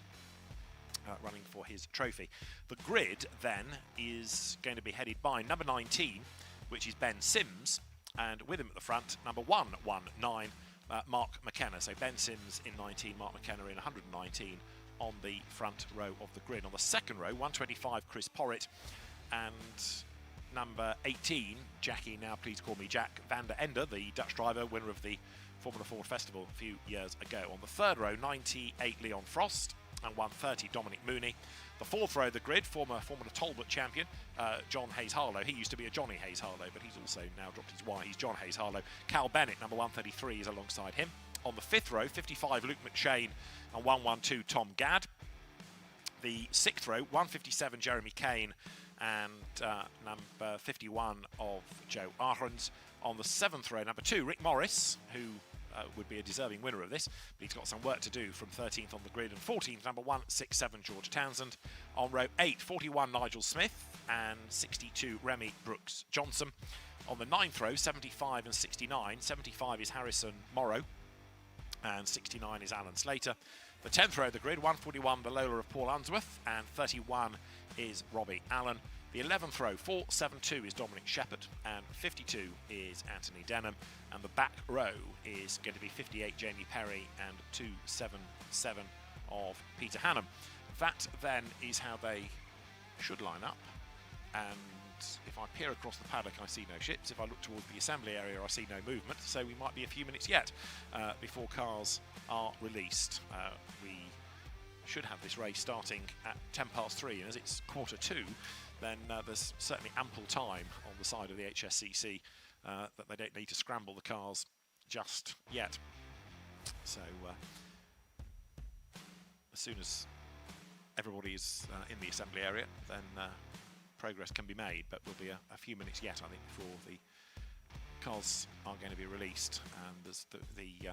running for his trophy. The grid then is going to be headed by number 19, which is Ben Sims, and with him at the front, number 119, Mark McKenna. So Ben Sims in 19, Mark McKenna in 119 on the front row of the grid. On the second row, 125, Chris Porritt, and number 18, Jackie, now please call me Jack, van der Ende, the Dutch driver, winner of the Formula Ford Festival a few years ago. On the third row, 98, Leon Frost, and 130, Dominic Mooney. The fourth row of the grid, former Formula Talbot champion, John Hayes-Harlow. He used to be a Johnny Hayes-Harlow, but he's also now dropped his Y. He's John Hayes-Harlow. Cal Bennett, number 133, is alongside him. On the fifth row, 55, Luke McShane, and 112, Tom Gadd. The sixth row, 157, Jeremy Kane, and number 51 of Joe Ahrens. On the seventh row, number 2, Rick Morris, who would be a deserving winner of this, but he's got some work to do from 13th on the grid. And 14th, number 167, George Townsend. On row 8, 41, Nigel Smith, and 62, Remy Brooks Johnson. On the 9th row, 75 and 69. 75 is Harrison Morrow, and 69 is Alan Slater. The 10th row of the grid, 141, the Lola of Paul Unsworth, and 31 is Robbie Allen. The 11th row, 472 is Dominic Shepherd, and 52 is Anthony Denham. And the back row is going to be 58, Jamie Perry, and 277 of Peter Hannum. That then is how they should line up. And if I peer across the paddock, I see no ships. If I look towards the assembly area, I see no movement. So we might be a few minutes yet before cars are released. We should have this race starting at 3:10, and as it's 2:45, then there's certainly ample time on the side of the HSCC that they don't need to scramble the cars just yet. So as soon as everybody is in the assembly area, then progress can be made, but we'll be a few minutes yet, I think, before the cars are going to be released. And there's the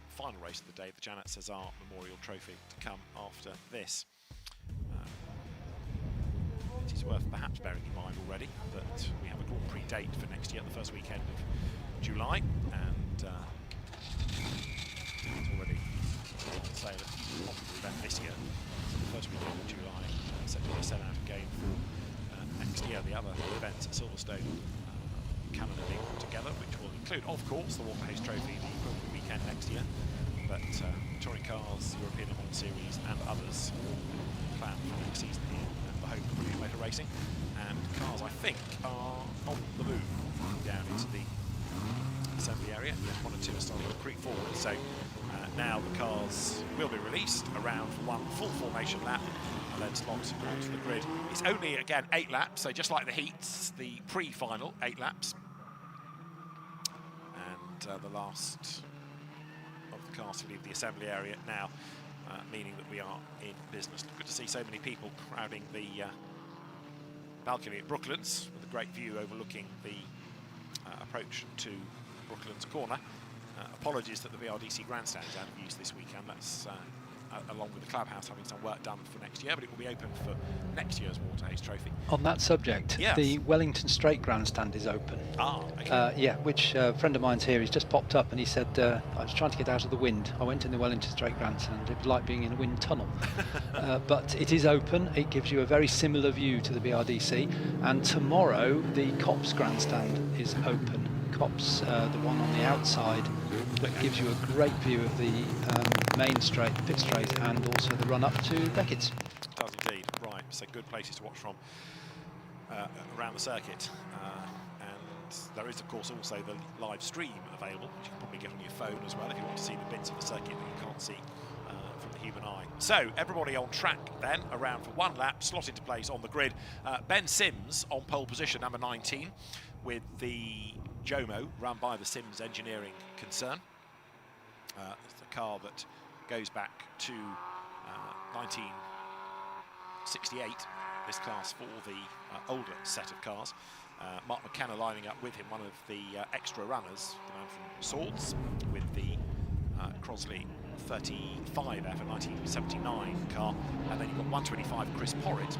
final race of the day, the Janet Cesar Memorial Trophy, to come after this. It is worth perhaps bearing in mind already that we have a Grand Prix date for next year, the first weekend of July, and it's already on sale at the popular event this year. So the first weekend of July set to be a set-out game for next year. The other events at Silverstone Canada being put together, which will include, of course, the Walter Hayes Trophy, the equivalent weekend next year, but touring cars, European Le Mans Series, and others planned for next season here at the home of Brilliant Motor Racing. And cars, I think, are on the move down into the assembly area. One or two are starting to creep forward, so now the cars will be released around for one full formation lap and then slot onto the grid. It's only, again, 8 laps, so just like the heats, the pre-final 8 laps. And the last of the cars to leave the assembly area now, meaning that we are in business. Good to see so many people crowding the balcony at Brooklands, with a great view overlooking the approach to Brooklands Corner. Apologies that the BRDC grandstand's out of use this weekend. That's along with the clubhouse having some work done for next year, but it will be open for next year's Walter Hayes Trophy. On that subject, yes, the Wellington Straight grandstand is open. Okay. Yeah, which a friend of mine's here, he's just popped up and he said, I was trying to get out of the wind. I went in the Wellington Straight grandstand. It was like being in a wind tunnel. But it is open. It gives you a very similar view to the BRDC. And tomorrow, the Copse grandstand is open. Copse, the one on the outside, that gives you a great view of the main straight, pit straight, and also the run up to Beckett's. It does indeed, right. So good places to watch from around the circuit. And there is, of course, also the live stream available, which you can probably get on your phone as well if you want to see the bits of the circuit that you can't see from the human eye. So everybody on track then, around for one lap, slot into place on the grid. Ben Sims on pole position, number 19, with the Jomo run by the Sims Engineering concern. It's the car that goes back to 1968, this class for the older set of cars. Mark McKenna lining up with him, one of the extra runners, the man from Swords, with the Crosley 35F, a 1979 car. And then you've got 125 Chris Porritt,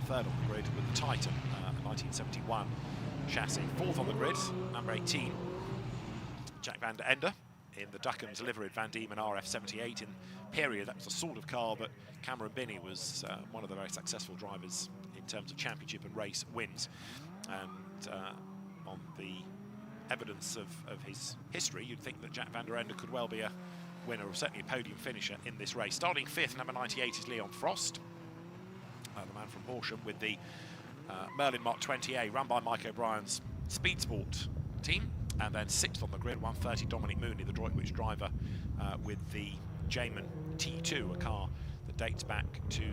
third on the grid with the Titan, 1971 chassis. Fourth on the grid, number 18, Jack van der Ende, in the Duckham's livered Van Diemen RF78 in period. That was the sort of car that Cameron Binney was one of the very successful drivers in terms of championship and race wins. And on the evidence of his history, you'd think that Jack van der Ende could well be a winner, or certainly a podium finisher in this race. Starting fifth, number 98, is Leon Frost, the man from Horsham, with the Merlin Mark 20A, run by Mike O'Brien's Speed Sport team. And then sixth on the grid, 130, Dominic Mooney, the Droitwich driver, with the Jamin T2, a car that dates back to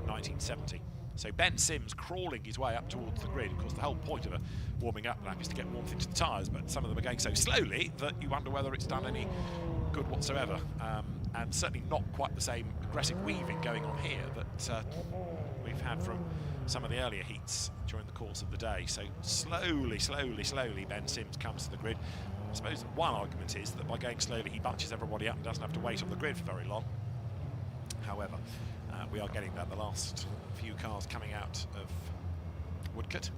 1970. So Ben Sims crawling his way up towards the grid. Of course, the whole point of a warming up lap is to get warmth into the tyres, but some of them are going so slowly that you wonder whether it's done any good whatsoever. And certainly not quite the same aggressive weaving going on here that we've had from some of the earlier heats during the course of the day. So slowly, Ben Sims comes to the grid. I suppose one argument is that by going slowly, he bunches everybody up and doesn't have to wait on the grid for very long. However, we are getting there. The last few cars coming out of Woodcote.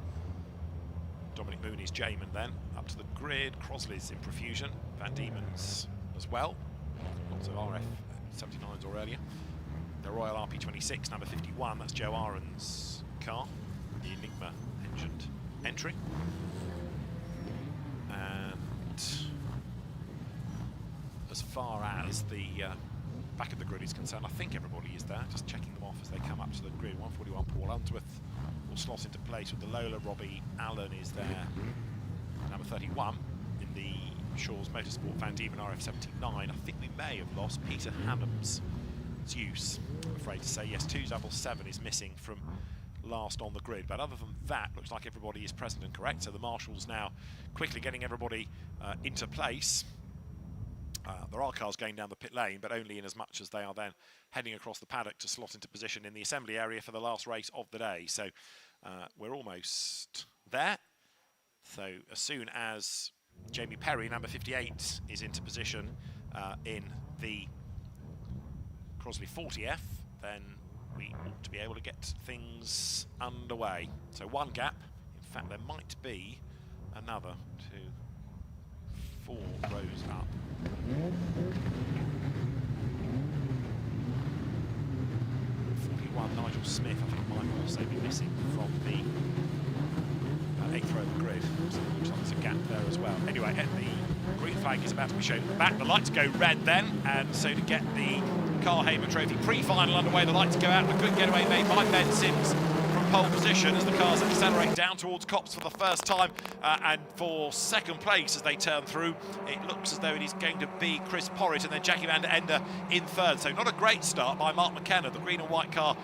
Dominic Mooney's Jamin then up to the grid. Crosley's in profusion. Van Diemen's as well. Lots of RF 79s or earlier. The Royal RP26, number 51, that's Joe Aaron's car, the Enigma engined entry. And as far as the back of the grid is concerned, I think everybody is there, just checking them off as they come up to the grid. 141 Paul Unsworth will slot into place with the Lola. Robbie Allen is there, number 31, in the Shaw's Motorsport Van Diemen RF79. I think we may have lost Peter Hannum's use, I'm afraid to say. Yes, 277 is missing from last on the grid, but other than that, looks like everybody is present and correct. So the marshals now quickly getting everybody into place. There are cars going down the pit lane, but only in as much as they are then heading across the paddock to slot into position in the assembly area for the last race of the day. So we're almost there. So as soon as Jamie Perry, number 58, is into position in the Crosley 40F, then we ought to be able to get things underway. So one gap. In fact, there might be another 2, 4 rows up. 41, Nigel Smith, I think, might also be missing from the 8th row of the grid. So it looks like there's a gap there as well. Anyway, the green flag is about to be shown at the back. The lights go red then, and so to get the Carl Hamer Trophy pre-final underway, the lights go out. A good getaway made by Ben Sims from pole position as the cars accelerate down towards Copse for the first time, and for second place as they turn through, it looks as though it is going to be Chris Porritt and then Jackie van der Ende in third. So not a great start by Mark McKenna, the green and white car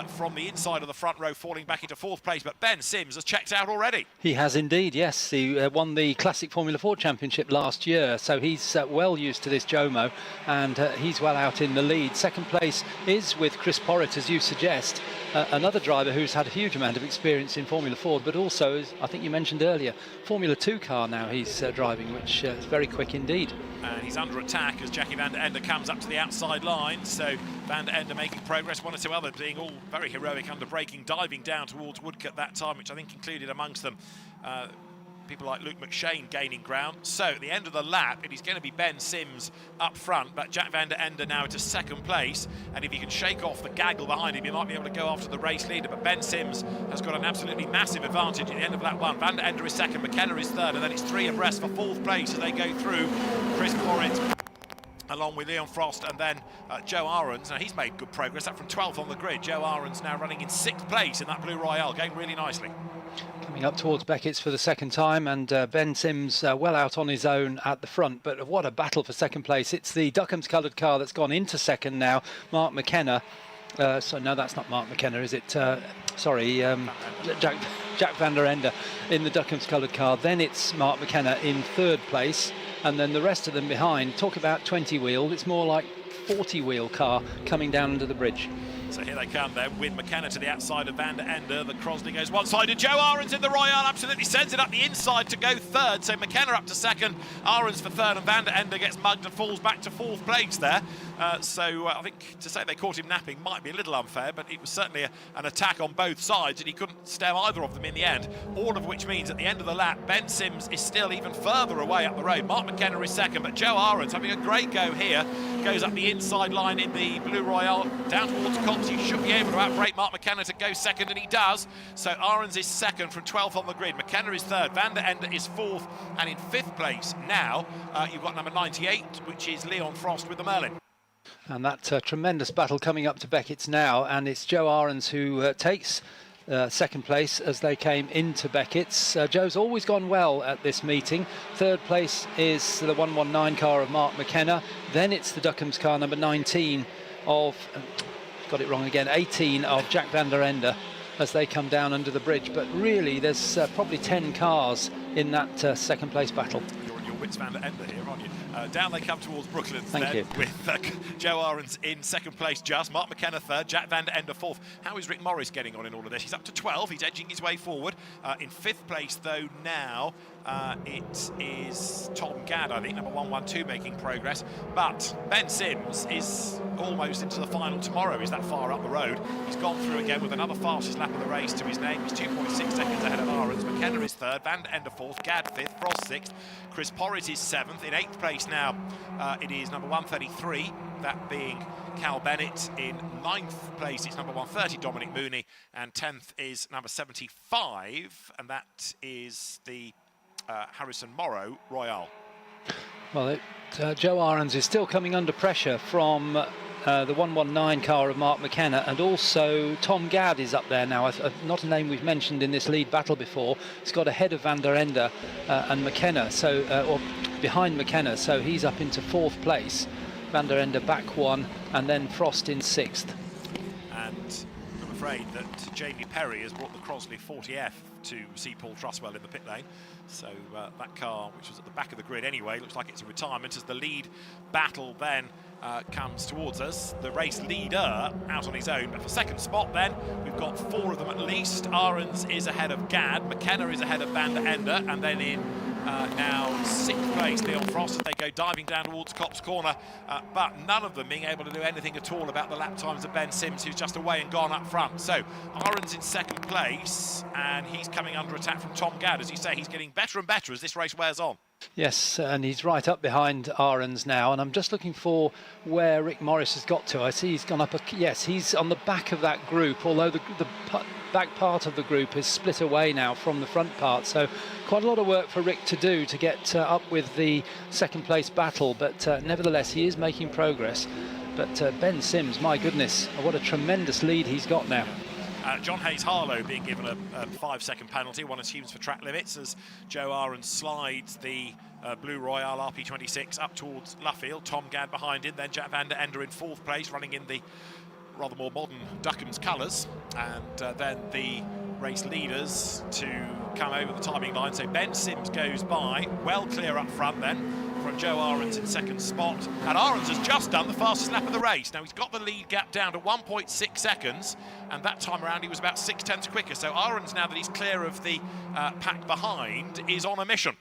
from the inside of the front row, falling back into fourth place, but Ben Sims has checked out already. He has indeed, yes. He won the Classic Formula 4 Championship last year, so he's well used to this Jomo, and he's well out in the lead. Second place is with Chris Porritt, as you suggest, another driver who's had a huge amount of experience in Formula 4, but also, as I think you mentioned earlier, Formula 2 car now he's driving, which is very quick indeed. And he's under attack as Jackie van der Ende comes up to the outside line, so van der Ende making progress, one or two others being all very heroic under braking, diving down towards Woodcote that time, which I think included amongst them people like Luke McShane gaining ground. So at the end of the lap, it is going to be Ben Sims up front, but Jack van der Ende now into second place, and if he can shake off the gaggle behind him, he might be able to go after the race leader, but Ben Sims has got an absolutely massive advantage at the end of lap 1. Van der Ende is second, McKenna is third, and then it's 3 abreast for fourth place as they go through. Chris Porritt along with Leon Frost and then Joe Ahrens. Now he's made good progress up from 12th on the grid. Joe Ahrens now running in 6th place in that Blue Royale, going really nicely. Coming up towards Beckett's for the second time, and Ben Sims well out on his own at the front, but what a battle for second place. It's the Duckham's coloured car that's gone into second now, Mark McKenna. So no, that's not Mark McKenna, is it? Sorry, Jack van der Ende in the Duckham's coloured car. Then it's Mark McKenna in third place, and then the rest of them behind. Talk about 20-wheel, it's more like 40-wheel car coming down under the bridge. So here they come then, with McKenna to the outside of Van der Ende. The Crosley goes one-sided. Joe Ahrens in the Royale absolutely sends it up the inside to go third. So McKenna up to second, Ahrens for third, and Van der Ende gets mugged and falls back to fourth place there. I think to say they caught him napping might be a little unfair, but it was certainly an attack on both sides, and he couldn't stem either of them in the end. All of which means at the end of the lap, Ben Sims is still even further away up the road. Mark McKenna is second, but Joe Ahrens having a great go here. Goes up the inside line in the Blue Royale down towards Cops. He should be able to outbrake Mark McKenna to go second, and he does. So Ahrens is second from 12th on the grid. McKenna is third. Van der Ende is fourth, and in fifth place now you've got number 98, which is Leon Frost with the Merlin. And that tremendous battle coming up to Beckett's now, and it's Joe Ahrens who takes second place as they came into Beckett's. Joe's always gone well at this meeting. Third place is the 119 car of Mark McKenna. Then it's the Duckham's car, number 19 of, got it wrong again, 18 of Jack van der Ende as they come down under the bridge. But really, there's probably 10 cars in that second place battle. You're on your wits Van der Ende here, aren't you? Down they come towards Brooklands Thank you. with Joe Ahrens in second place just, Mark McKenna third, Jack van der Ende fourth. How is Rick Morris getting on in all of this? He's up to 12, he's edging his way forward. In fifth place though now, it is Tom Gadd, I think, number 112 making progress. But Ben Sims is almost into the final tomorrow. He's that far up the road. He's gone through again with another fastest lap of the race to his name. He's 2.6 seconds ahead of Ahrens. McKenna is third, Van der Ende fourth, Gadd fifth, Frost sixth. Chris Porritt is seventh. In eighth place now, it is number 133, that being Cal Bennett. In ninth place, it's number 130, Dominic Mooney. And 10th is number 75, and that is the Harrison Morrow Royale. Well, Joe Ahrens is still coming under pressure from the 119 car of Mark McKenna, and also Tom Gadd is up there now. Not a name we've mentioned in this lead battle before. He's got ahead of Van der Ende and McKenna, or behind McKenna, so he's up into fourth place. Van der Ende back one, and then Frost in sixth. And I'm afraid that Jamie Perry has brought the Crosley 40F to see Paul Truswell in the pit lane. So that car, which was at the back of the grid anyway, looks like it's a retirement as the lead battle then comes towards us. The race leader out on his own, but for second spot then we've got four of them at least. Ahrens is ahead of Gadd, McKenna is ahead of Van der Ende, and then in now sixth place Leon Frost as they go diving down towards Copse Corner, but none of them being able to do anything at all about the lap times of Ben Sims, who's just away and gone up front. So Ahrens in second place, and he's coming under attack from Tom Gadd. As you say, he's getting better and better as this race wears on. Yes, and he's right up behind Ahrens now, and I'm just looking for where Rick Morris has got to. I see he's gone up, yes, he's on the back of that group, although the back part of the group is split away now from the front part, so quite a lot of work for Rick to do to get up with the second place battle, but nevertheless he is making progress. But Ben Sims, my goodness, what a tremendous lead he's got now. John Hayes-Harlow being given a 5-second penalty, one assumes for track limits, as Joe Ahrens slides the Blue Royale RP26 up towards Luffield. Tom Gadd behind him, then Jack van der Ende in fourth place, running in the rather more modern Duckham's colours, and then the race leaders to come over the timing line. So Ben Sims goes by, well clear up front then from Joe Ahrens in second spot, and Ahrens has just done the fastest lap of the race. Now he's got the lead gap down to 1.6 seconds, and that time around he was about 0.6 quicker. So Ahrens, now that he's clear of the pack behind, is on a mission.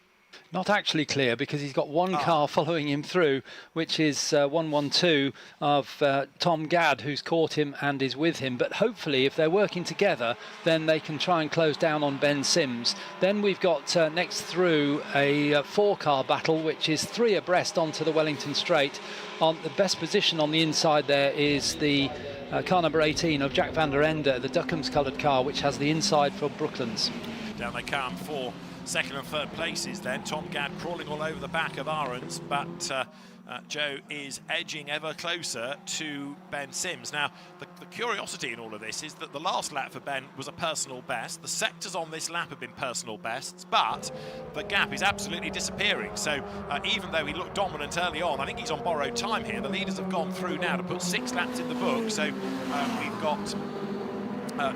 Not actually clear, because he's got one car following him through, which is 112 of Tom Gadd, who's caught him and is with him. But hopefully, if they're working together, then they can try and close down on Ben Sims. Then we've got next through a four-car battle, which is three abreast onto the Wellington Straight. On the best position on the inside there is the car number 18 of Jack van der Ende, the Duckham's coloured car, which has the inside for Brooklands. Down they come for second and third places then. Tom Gadd crawling all over the back of Ahrens, but Joe is edging ever closer to Ben Sims. Now, the curiosity in all of this is that the last lap for Ben was a personal best. The sectors on this lap have been personal bests, but the gap is absolutely disappearing. So even though he looked dominant early on, I think he's on borrowed time here. The leaders have gone through now to put 6 laps in the book. So we've got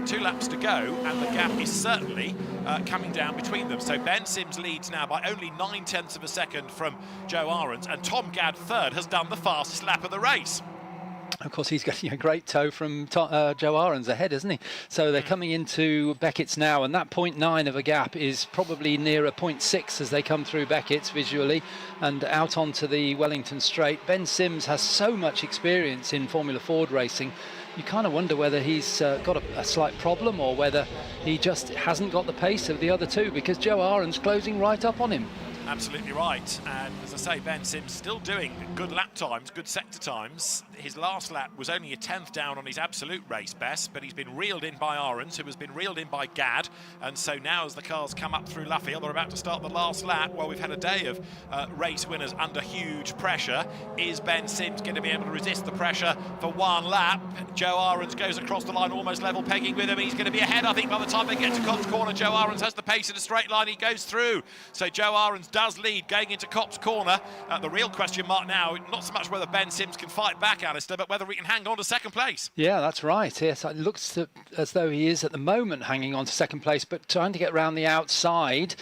2 laps to go, and the gap is certainly coming down between them. So Ben Sims leads now by only 9/10 of a second from Joe Ahrens, and Tom Gadd third has done the fastest lap of the race. Of course, he's getting a great tow from Joe Ahrens ahead, isn't he? So they're coming into Beckett's now, and that 0.9 of a gap is probably nearer 0.6 as they come through Beckett's visually and out onto the Wellington Straight. Ben Sims has so much experience in Formula Ford racing. You kind of wonder whether he's got a slight problem or whether he just hasn't got the pace of the other two, because Joe Ahrens closing right up on him. Absolutely right, and as I say, Ben Sims still doing good lap times, good sector times. His last lap was only a 10th down on his absolute race best, but he's been reeled in by Ahrens, who has been reeled in by Gadd, and so now as the cars come up through Luffield, they're about to start the last lap. Well, we've had a day of race winners under huge pressure. Is Ben Sims going to be able to resist the pressure for one lap? Joe Ahrens goes across the line, almost level pegging with him. He's going to be ahead, I think, by the time they get to Copse Corner. Joe Ahrens has the pace in a straight line. He goes through. So Joe Ahrens does lead going into Copse Corner. The real question mark now, not so much whether Ben Sims can fight back, Alistair, but whether he can hang on to second place. Yeah, that's right. Yes, it looks as though he is at the moment hanging on to second place, but trying to get around the outside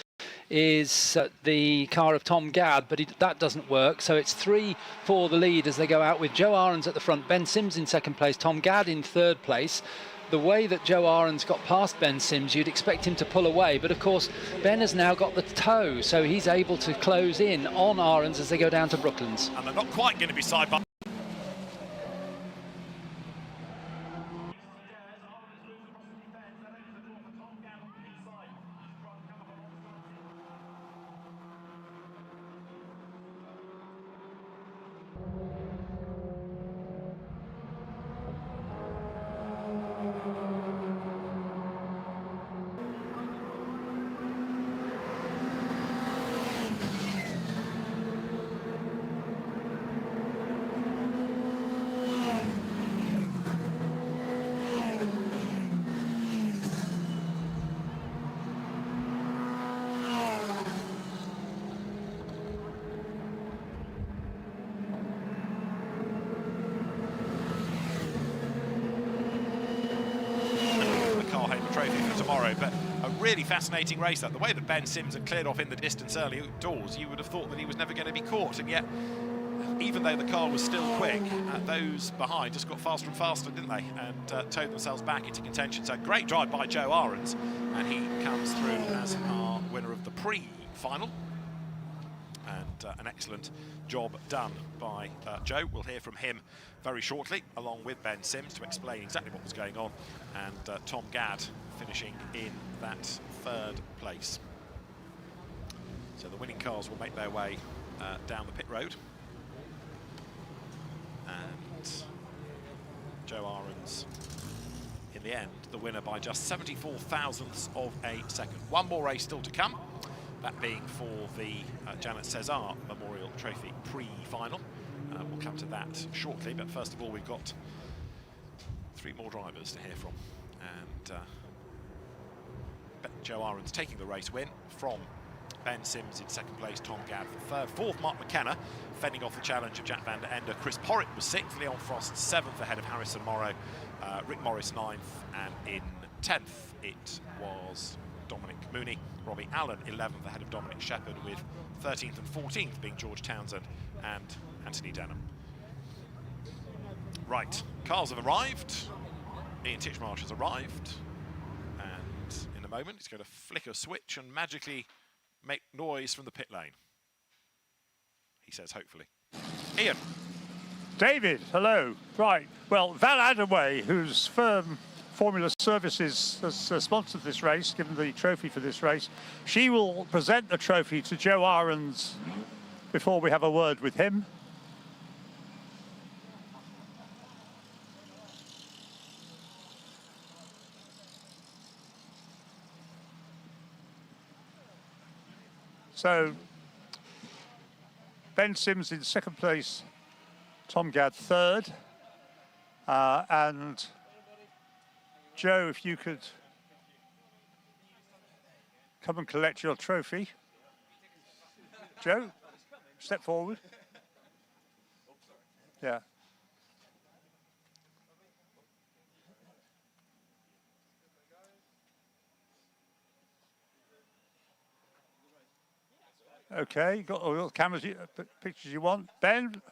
is the car of Tom Gadd, but that doesn't work. So it's 3 for the lead as they go out, with Joe Ahrens at the front, Ben Sims in second place, Tom Gadd in third place. The way that Joe Ahrens got past Ben Sims, you'd expect him to pull away, but of course Ben has now got the tow, so he's able to close in on Ahrens as they go down to Brooklands. And they're not quite going to be side by. But a really fascinating race, that the way that Ben Sims had cleared off in the distance early doors, you would have thought that he was never going to be caught, and yet even though the car was still quick, those behind just got faster and faster, didn't they, and towed themselves back into contention. So great drive by Joe Ahrens, and he comes through as our winner of the pre-final, and an excellent job done by Joe. We'll hear from him very shortly, along with Ben Sims, to explain exactly what was going on, and Tom Gadd finishing in that third place. So the winning cars will make their way down the pit road, and Joe Ahrens in the end the winner by just 74 thousandths of a second. One more race still to come, that being for the Janet Cesar Memorial Trophy pre-final. We'll come to that shortly, but first of all we've got 3 more drivers to hear from, and Joe Ahrens taking the race win from Ben Sims in second place, Tom Gadd for third. Fourth, Mark McKenna fending off the challenge of Jack van der Ende. Chris Porritt was sixth, Leon Frost seventh ahead of Harrison Morrow, Rick Morris ninth, and in 10th it was Dominic Mooney. Robbie Allen 11th ahead of Dominic Shepherd, with 13th and 14th being George Townsend and Anthony Denham. Right, cars have arrived. Ian Titchmarsh has arrived, and in a moment he's going to flick a switch and magically make noise from the pit lane. He says, hopefully. Ian. David, hello. Right, well, Val Adaway, whose firm Formula Services has sponsored this race, given the trophy for this race, she will present the trophy to Joe Ahrens before we have a word with him. So Ben Sims in second place, Tom Gadd third, and Joe, if you could come and collect your trophy. Joe, step forward. Yeah. Okay, you got all the cameras, pictures you want. Ben,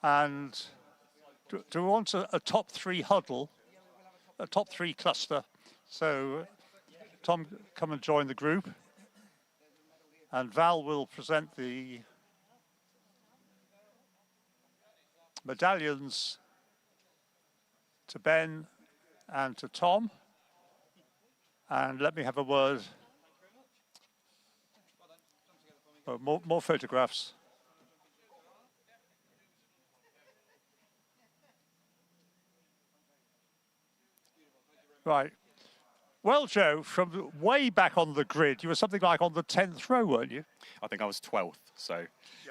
and do we want a top three huddle, a top three cluster? So, Tom, come and join the group. And Val will present the medallions to Ben and to Tom. And let me have a word. Oh, more photographs. Right. Well, Joe, from way back on the grid, you were something like on the 10th row, weren't you? I think I was 12th, so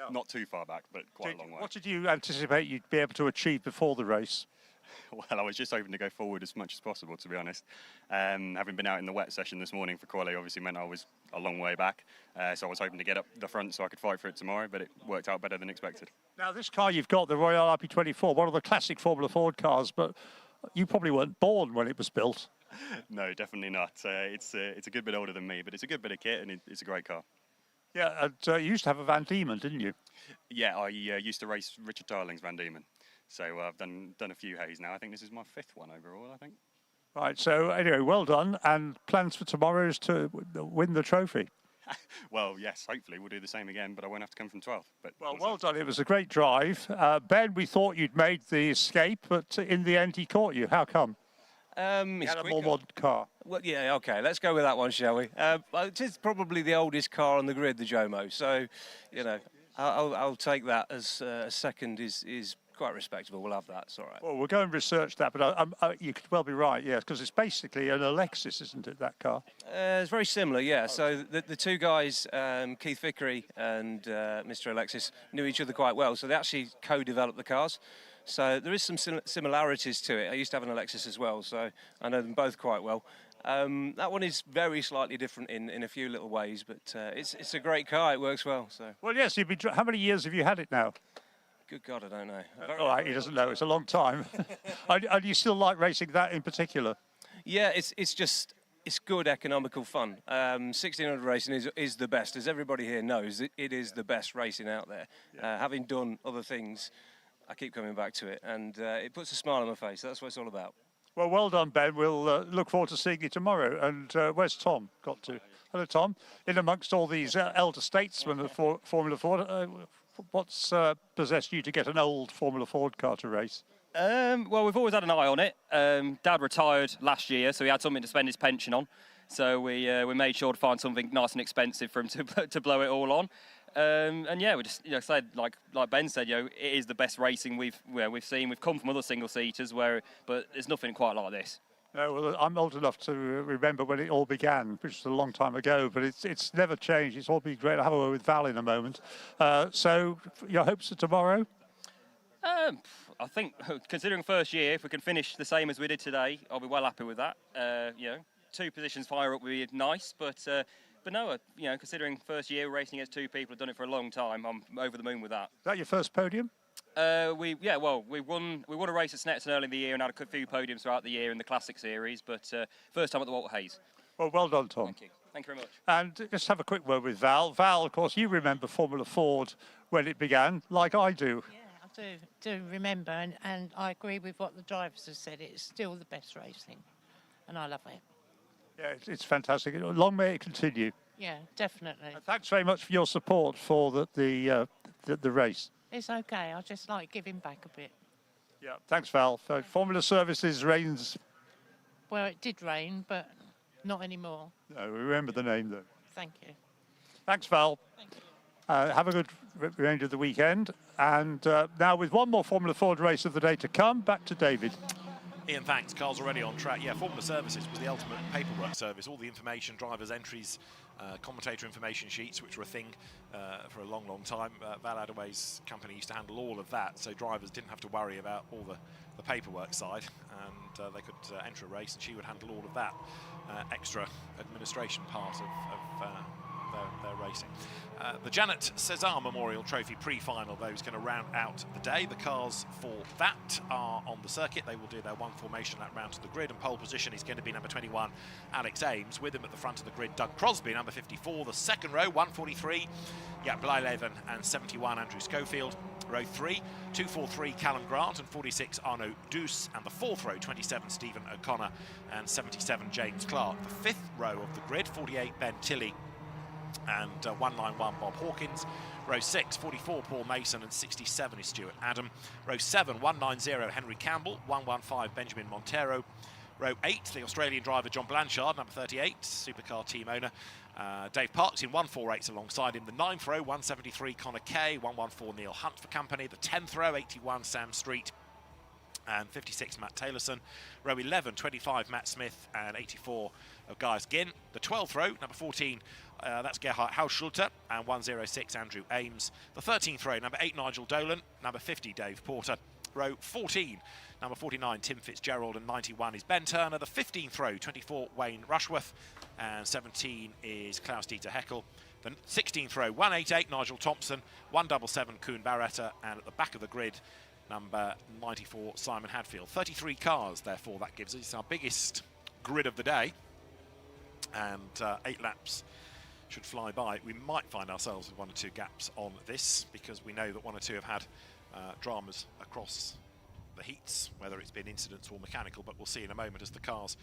not too far back, but quite a long way. What did you anticipate you'd be able to achieve before the race? Well, I was just hoping to go forward as much as possible, to be honest. Having been out in the wet session this morning for quali obviously meant I was a long way back. So I was hoping to get up the front so I could fight for it tomorrow, but it worked out better than expected. Now, this car you've got, the Royale RP24, one of the classic Formula Ford cars, but you probably weren't born when it was built. No, definitely not. It's a good bit older than me, but it's a good bit of kit and it's a great car. Yeah, and you used to have a Van Diemen, didn't you? Yeah, I used to race Richard Darling's Van Diemen. So I've done a few Hayes now. I think this is my 5th one overall, I think. Right, so anyway, well done. And plans for tomorrow is to win the trophy. Well, yes, hopefully we'll do the same again, but I won't have to come from 12th. But well done. It was a great drive. Ben, we thought you'd made the escape, but in the end he caught you. How come? He had a more modern car. Well, yeah, okay, let's go with that one, shall we? It is probably the oldest car on the grid, the Jomo. So, you know, I'll take that as a second is quite respectable. We'll have that. It's all right. Well, we'll go and research that, but you could well be right, yes, because it's basically an Alexis, isn't it, that car? It's very similar, yeah. So the two guys, Keith Vickery and Mr. Alexis, knew each other quite well, so they actually co-developed the cars. So there is some similarities to it. I used to have an Alexis as well, so I know them both quite well. That one is very slightly different in a few little ways, but it's a great car. It works well. So. Well, yes. How many years have you had it now? Good God, I don't know. All right, he doesn't know. It's a long time. And you still like racing that in particular? Yeah, it's good economical fun. 1600 racing is the best, as everybody here knows. It is the best racing out there. Yeah. Having done other things, I keep coming back to it, and it puts a smile on my face. That's what it's all about. Well, well done, Ben. We'll look forward to seeing you tomorrow. And where's Tom got to? Hello, Tom. In amongst all these elder statesmen of Formula Ford, what's possessed you to get an old Formula Ford car to race? Well, we've always had an eye on it. Dad retired last year, so he had something to spend his pension on. So we made sure to find something nice and expensive for him to blow it all on. And yeah, we just said like Ben said, it is the best racing we've seen. We've come from other single seaters but there's nothing quite like this. No, well, I'm old enough to remember when it all began, which was a long time ago, but it's never changed. It's all been great. I'll have a word with Val in a moment. So your hopes for tomorrow? I think, considering first year, if we can finish the same as we did today, I'll be well happy with that. 2 positions higher up would be nice, but no, considering first year racing against 2 people who've done it for a long time, I'm over the moon with that. Is that your first podium? We won a race at Snetterton early in the year and had a few podiums throughout the year in the Classic Series, but first time at the Walter Hayes. Well done, Tom. Thank you. Thank you very much. And just have a quick word with Val. Val, of course, you remember Formula Ford when it began, like I do. Yeah, I do remember, and I agree with what the drivers have said. It's still the best racing, and I love it. Yeah, it's fantastic. Long may it continue. Yeah, definitely. And thanks very much for your support for the race. It's okay. I just like giving back a bit. Yeah, thanks, Val. So Formula Services rains. Well, it did rain, but not anymore. No, we remember the name though. Thank you. Thanks, Val. Thank you. Have a good remainder of the weekend. And now with one more Formula Ford race of the day to come, back to David. Ian, thanks. Car's already on track. Yeah, Formula Services was the ultimate paperwork service. All the information, drivers' entries, commentator information sheets, which were a thing for a long time. Val Adaway's company used to handle all of that, so drivers didn't have to worry about all the paperwork side, and they could enter a race, and she would handle all of that extra administration part of their racing. The Janet Cesar Memorial Trophy pre-final, though, is going to round out the day. The cars for that are on the circuit. They will do their one formation lap round to the grid, and pole position is going to be number 21, Alex Ames. With him at the front of the grid, Doug Crosby, number 54. The second row, 143, Blyleven, and 71, Andrew Schofield. Row 3, 243, Callum Grant, and 46, Arnaud Douce. And the fourth row, 27, Stephen O'Connor, and 77, James Clark. The fifth row of the grid, 48, Ben Tilley, and 191, Bob Hawkins. Row 6, 44, Paul Mason, and 67 is Stuart Adam. Row 7, 190, Henry Campbell, 115, Benjamin Montero. Row 8, the Australian driver John Blanchard, number 38, supercar team owner. Dave Parks in 148 alongside him. The 9th row, 173, Connor Kay, 114, Neil Hunt for company. The 10th row, 81, Sam Street, and 56, Matt Taylorson. Row 11, 25, Matt Smith, and 84 of Gaius Ginn. The 12th row, number 14, that's Gerhard Hauschulte, and 106, Andrew Ames. The 13th row, number 8, Nigel Dolan, number 50, Dave Porter. Row 14, number 49, Tim Fitzgerald, and 91 is Ben Turner. The 15th row, 24, Wayne Rushworth, and 17 is Klaus-Dieter Heckel. The 16th row, 188, Nigel Thompson, 177, Kuhn Barretta, and at the back of the grid, number 94, Simon Hadfield. 33 cars, therefore, that gives us our biggest grid of the day, and 8 laps should fly by. We might find ourselves with 1 or 2 gaps on this, because we know that 1 or 2 have had dramas across the heats, whether it's been incidents or mechanical, but we'll see in a moment as the cars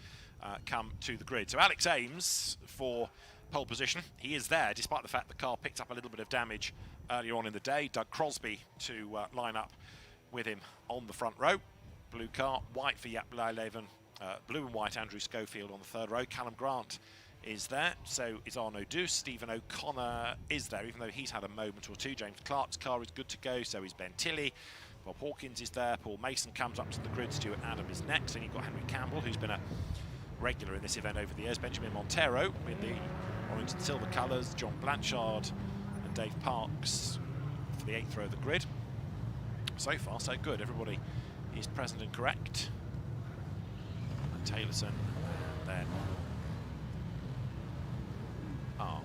come to the grid. So Alex Ames for pole position. He is there, despite the fact the car picked up a little bit of damage earlier on in the day. Doug Crosby to line up with him on the front row. Blue car, white for Jaap Blyleven, blue and white Andrew Schofield on the 3rd row. Callum Grant is there, so is Arnaud Douce. Stephen O'Connor is there, even though he's had a moment or two. James Clark's car is good to go, so is Ben Tilley. Bob Hawkins is there. Paul Mason comes up to the grid. Stuart Adam is next. Then you've got Henry Campbell, who's been a regular in this event over the years. Benjamin Montero in the orange and silver colours. John Blanchard and Dave Parks for the 8th row of the grid. So far, so good. Everybody is present and correct. And Taylorson, then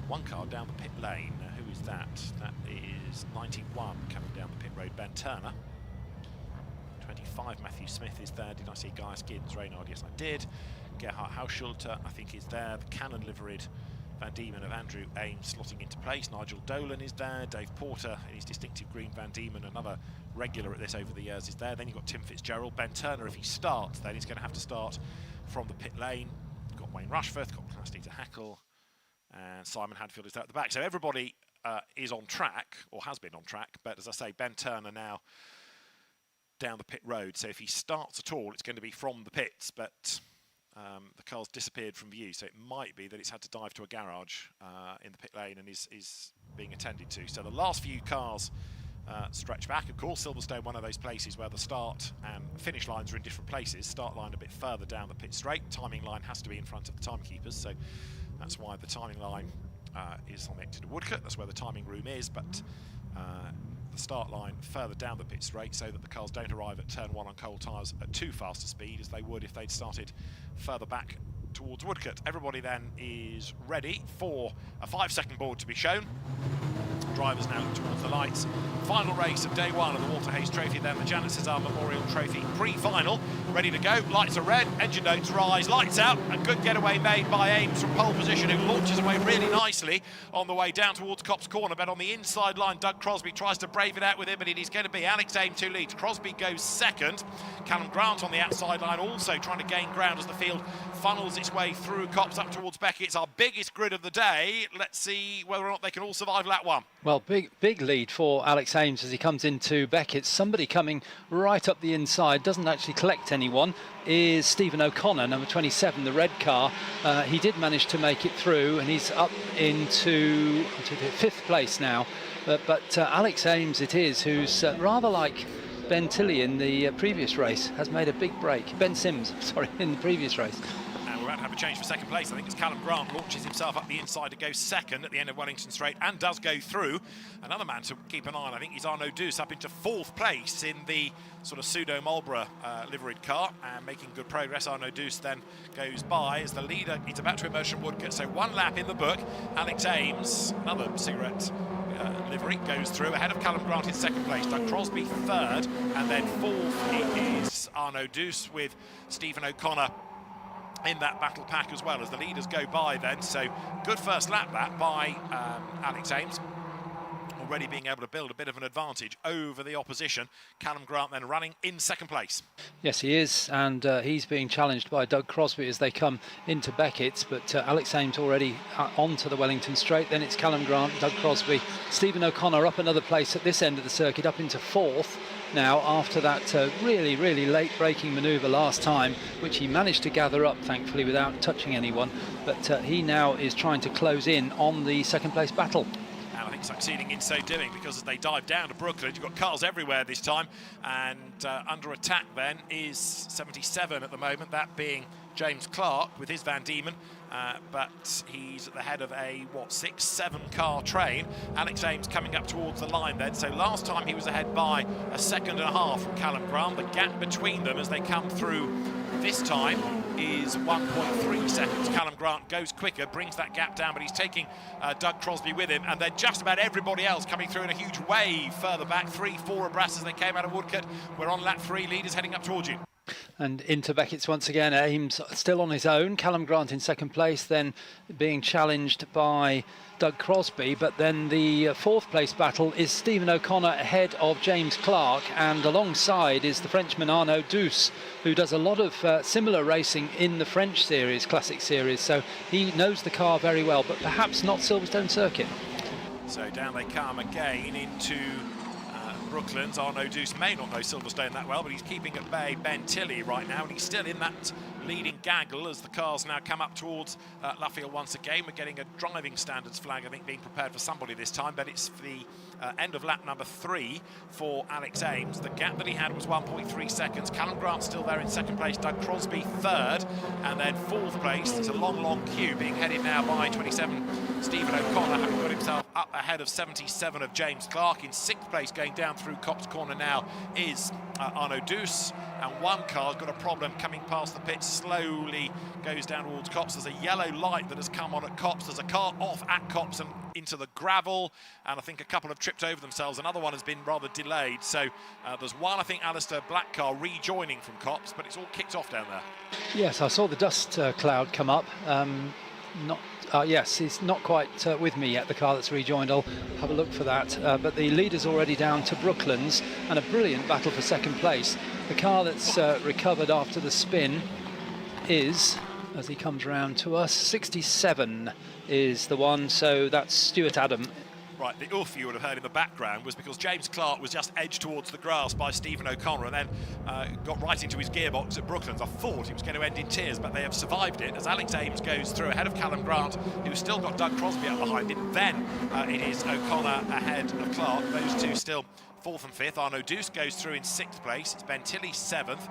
one car down the pit lane. Who is that? That is 91 coming down the pit road, Ben Turner. 25, Matthew Smith is there. Did I see Gaius Giddens, Reynard? Yes, I did. Gerhard Hauschulte, I think, is there. The Cannon liveried Van Diemen of Andrew Ames slotting into place. Nigel Dolan is there. Dave Porter in his distinctive green Van Diemen, another regular at this over the years, is there. Then you've got Tim Fitzgerald. Ben Turner, if he starts, then he's going to have to start from the pit lane. Got Wayne Rushworth, got Klaus-Dieter Heckel, and Simon Hadfield is there at the back. So everybody is on track, or has been on track, but as I say, Ben Turner now down the pit road. So if he starts at all, it's going to be from the pits, but the car's disappeared from view, so it might be that it's had to dive to a garage in the pit lane and is being attended to. So the last few cars stretch back. Of course, Silverstone, one of those places where the start and finish lines are in different places. Start line a bit further down the pit straight. Timing line has to be in front of the timekeepers, so that's why the timing line is on the exit of Woodcote. That's where the timing room is, but the start line further down the pit straight so that the cars don't arrive at turn 1 on cold tyres at too fast a speed as they would if they'd started further back towards Woodcote. Everybody then is ready for a 5-second board to be shown. Drivers now look towards the lights. Final race of day 1 of the Walter Hayes Trophy, then the Janet Cesar Memorial Trophy pre-final. Ready to go, lights are red, engine notes rise, lights out. A good getaway made by Ames from pole position, who launches away really nicely on the way down towards Copse Corner, but on the inside line, Doug Crosby tries to brave it out with him, but it is going to be Alex Ames who leads. Crosby goes second. Callum Grant on the outside line also trying to gain ground as the field funnels its way through Copse up towards Beckett. It's our biggest grid of the day. Let's see whether or not they can all survive lap 1. Well, big lead for Alex Ames as he comes into Beckett. Somebody coming right up the inside, doesn't actually collect anyone, is Stephen O'Connor, number 27, the red car. He did manage to make it through, and he's up into 5th place now. But Alex Ames it is, who's rather like Ben Tilley in the previous race, has made a big break. Ben Sims, sorry, in the previous race. And we're about to have a change for second place. I think it's Callum Grant launches himself up the inside to go second at the end of Wellington Straight and does go through. Another man to keep an eye on, I think, is Arnaud Douce up into 4th place in the sort of pseudo-Marlborough liveried car, and making good progress. Arnaud Douce then goes by as the leader. He's about to emerge from Woodcote, so 1 lap in the book. Alex Ames, another cigarette livery, goes through ahead of Callum Grant in 2nd place. Doug Crosby 3rd, and then 4th is Arnaud Douce, with Stephen O'Connor in that battle pack as well as the leaders go by then. So good first lap that by Alex Ames, already being able to build a bit of an advantage over the opposition. Callum Grant then running in 2nd place. Yes, he is, and he's being challenged by Doug Crosby as they come into Beckett's, but Alex Ames already onto the Wellington Straight. Then it's Callum Grant, Doug Crosby, Stephen O'Connor up another place at this end of the circuit, up into 4th now after that really late braking manoeuvre last time, which he managed to gather up thankfully without touching anyone, but he now is trying to close in on the 2nd place battle. And I think succeeding in so doing, because as they dive down to Brooklyn, you've got cars everywhere this time, and under attack then is 77 at the moment, that being James Clark with his Van Diemen, but he's at the head of a 6-7 car train. Alex Ames coming up towards the line then, so last time he was ahead by 1.5 seconds from Callum Grant. The gap between them as they come through this time is 1.3 seconds. Callum Grant goes quicker, brings that gap down, but he's taking Doug Crosby with him, and then just about everybody else coming through in a huge wave further back, 3-4 abreast as they came out of Woodcote. We're on lap 3, leaders heading up towards you. And into Beckett's once again. Ames still on his own. Callum Grant in 2nd place, then being challenged by Doug Crosby. But then the 4th place battle is Stephen O'Connor ahead of James Clark, and alongside is the Frenchman Arnaud Douce, who does a lot of similar racing in the French series, Classic Series, so he knows the car very well, but perhaps not Silverstone circuit. So down they come again into Brooklands. Arnaud Douce may not know Silverstone that well, but he's keeping at bay Ben Tilley right now, and he's still in that leading gaggle as the cars now come up towards Luffield once again. We're getting a driving standards flag, I think, being prepared for somebody this time, but it's the end of lap number 3 for Alex Ames. The gap that he had was 1.3 seconds. Callum Grant still there in 2nd place, Doug Crosby 3rd, and then 4th place. There's a long queue being headed now by 27 Stephen O'Connor, having got himself up ahead of 77 of James Clark. In 6th place, going down through Copse Corner now, is Arnaud Douce, and one car's got a problem coming past the pits, slowly goes down towards Copse. There's a yellow light that has come on at Copse. There's a car off at Copse and into the gravel, and I think a couple have tripped over themselves. Another one has been rather delayed, so there's one, I think, Alistair Black car rejoining from Copse, but it's all kicked off down there. Yes, I saw the dust cloud come up. Yes, it's not quite with me yet, the car that's rejoined. I'll have a look for that. But the leader's already down to Brooklands, and a brilliant battle for 2nd place. The car that's recovered after the spin is, as he comes round to us, 67 is the one, so that's Stuart Adam. Right, the oof you would have heard in the background was because James Clark was just edged towards the grass by Stephen O'Connor and then got right into his gearbox at Brooklands. I thought he was going to end in tears, but they have survived it as Alex Ames goes through ahead of Callum Grant, who's still got Doug Crosby up behind him. Then it is O'Connor ahead of Clark. Those two still 4th and 5th. Arnaud Douce goes through in 6th place. It's Ben Tilley 7th,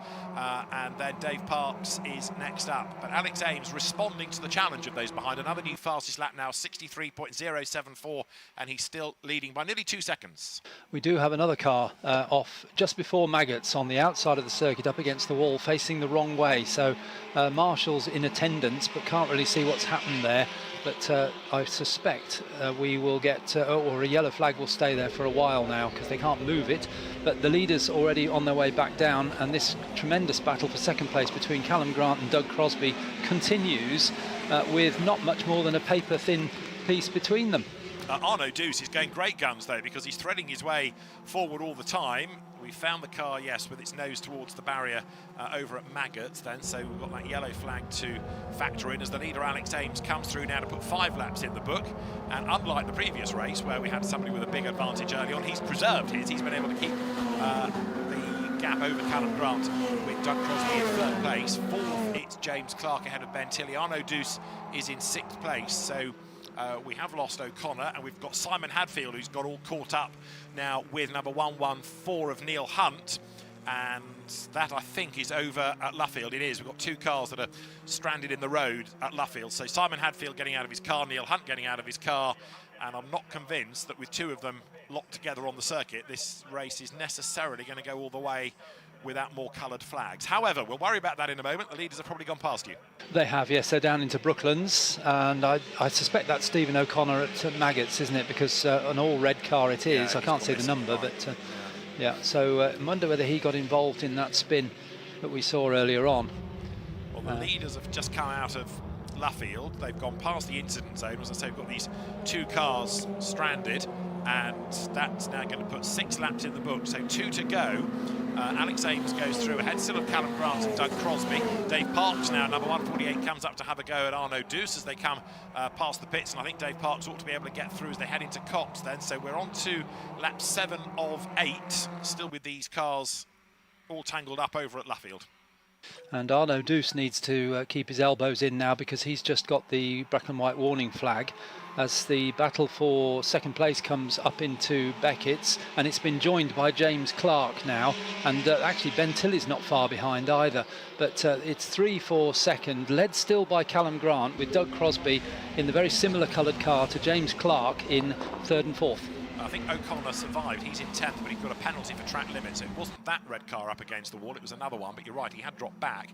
and then Dave Parks is next up. But Alex Ames responding to the challenge of those behind. Another new fastest lap now, 63.074, and he's still leading by nearly 2 seconds. We do have another car off just before Maggots on the outside of the circuit, up against the wall, facing the wrong way. So Marshall's in attendance, but can't really see what's happened there. But I suspect we will get, or a yellow flag will stay there for a while now because they can't move it. But the leaders already on their way back down, and this tremendous battle for 2nd place between Callum Grant and Doug Crosby continues with not much more than a paper-thin piece between them. Arnaud Douce is going great guns though, because he's threading his way forward all the time. We found the car, yes, with its nose towards the barrier over at Maggots then, so we've got that yellow flag to factor in as the leader Alex Ames comes through now to put 5 laps in the book. And unlike the previous race where we had somebody with a big advantage early on, he's preserved his. He's been able to keep the gap over Callum Grant with Doug Crosby in 3rd place. 4th, it's James Clark ahead of Ben Tilley. Arnaud Douce is in 6th place, so we have lost O'Connor, and we've got Simon Hadfield, who's got all caught up now with number 114 of Neil Hunt. and that, I think, is over at Luffield. It is. We've got 2 cars that are stranded in the road at Luffield. So Simon Hadfield getting out of his car, Neil Hunt getting out of his car, and I'm not convinced that with 2 of them locked together on the circuit, this race is necessarily going to go all the way without more coloured flags. However, we'll worry about that in a moment. The leaders have probably gone past you. They have, yes. They're down into Brooklands, and I suspect that's Stephen O'Connor at Maggots, isn't it? Because an all-red car it is. Yeah, I can't see the number, but yeah. So I wonder whether he got involved in that spin that we saw earlier on. Well, the leaders have just come out of Luffield. They've gone past the incident zone. As I say, we've got these 2 cars stranded, and that's now going to put 6 laps in the book. So 2 to go. Alex Ames goes through ahead, still of Callum Grant and Doug Crosby. Dave Parks now, number 148, comes up to have a go at Arno Deuce as they come past the pits, and I think Dave Parks ought to be able to get through as they head into Cox then. So we're on to lap 7 of 8, still with these cars all tangled up over at Luffield. And Arno Deuce needs to keep his elbows in now, because he's just got the black and white warning flag as the battle for second place comes up into Beckett's, and it's been joined by James Clark now, and actually Ben Tilley's not far behind either, but it's 3 for second, led still by Callum Grant, with Doug Crosby in the very similar coloured car to James Clark in 3rd and 4th. I think O'Connor survived. He's in 10th, but he's got a penalty for track limits. So it wasn't that red car up against the wall, it was another one, but you're right, he had dropped back.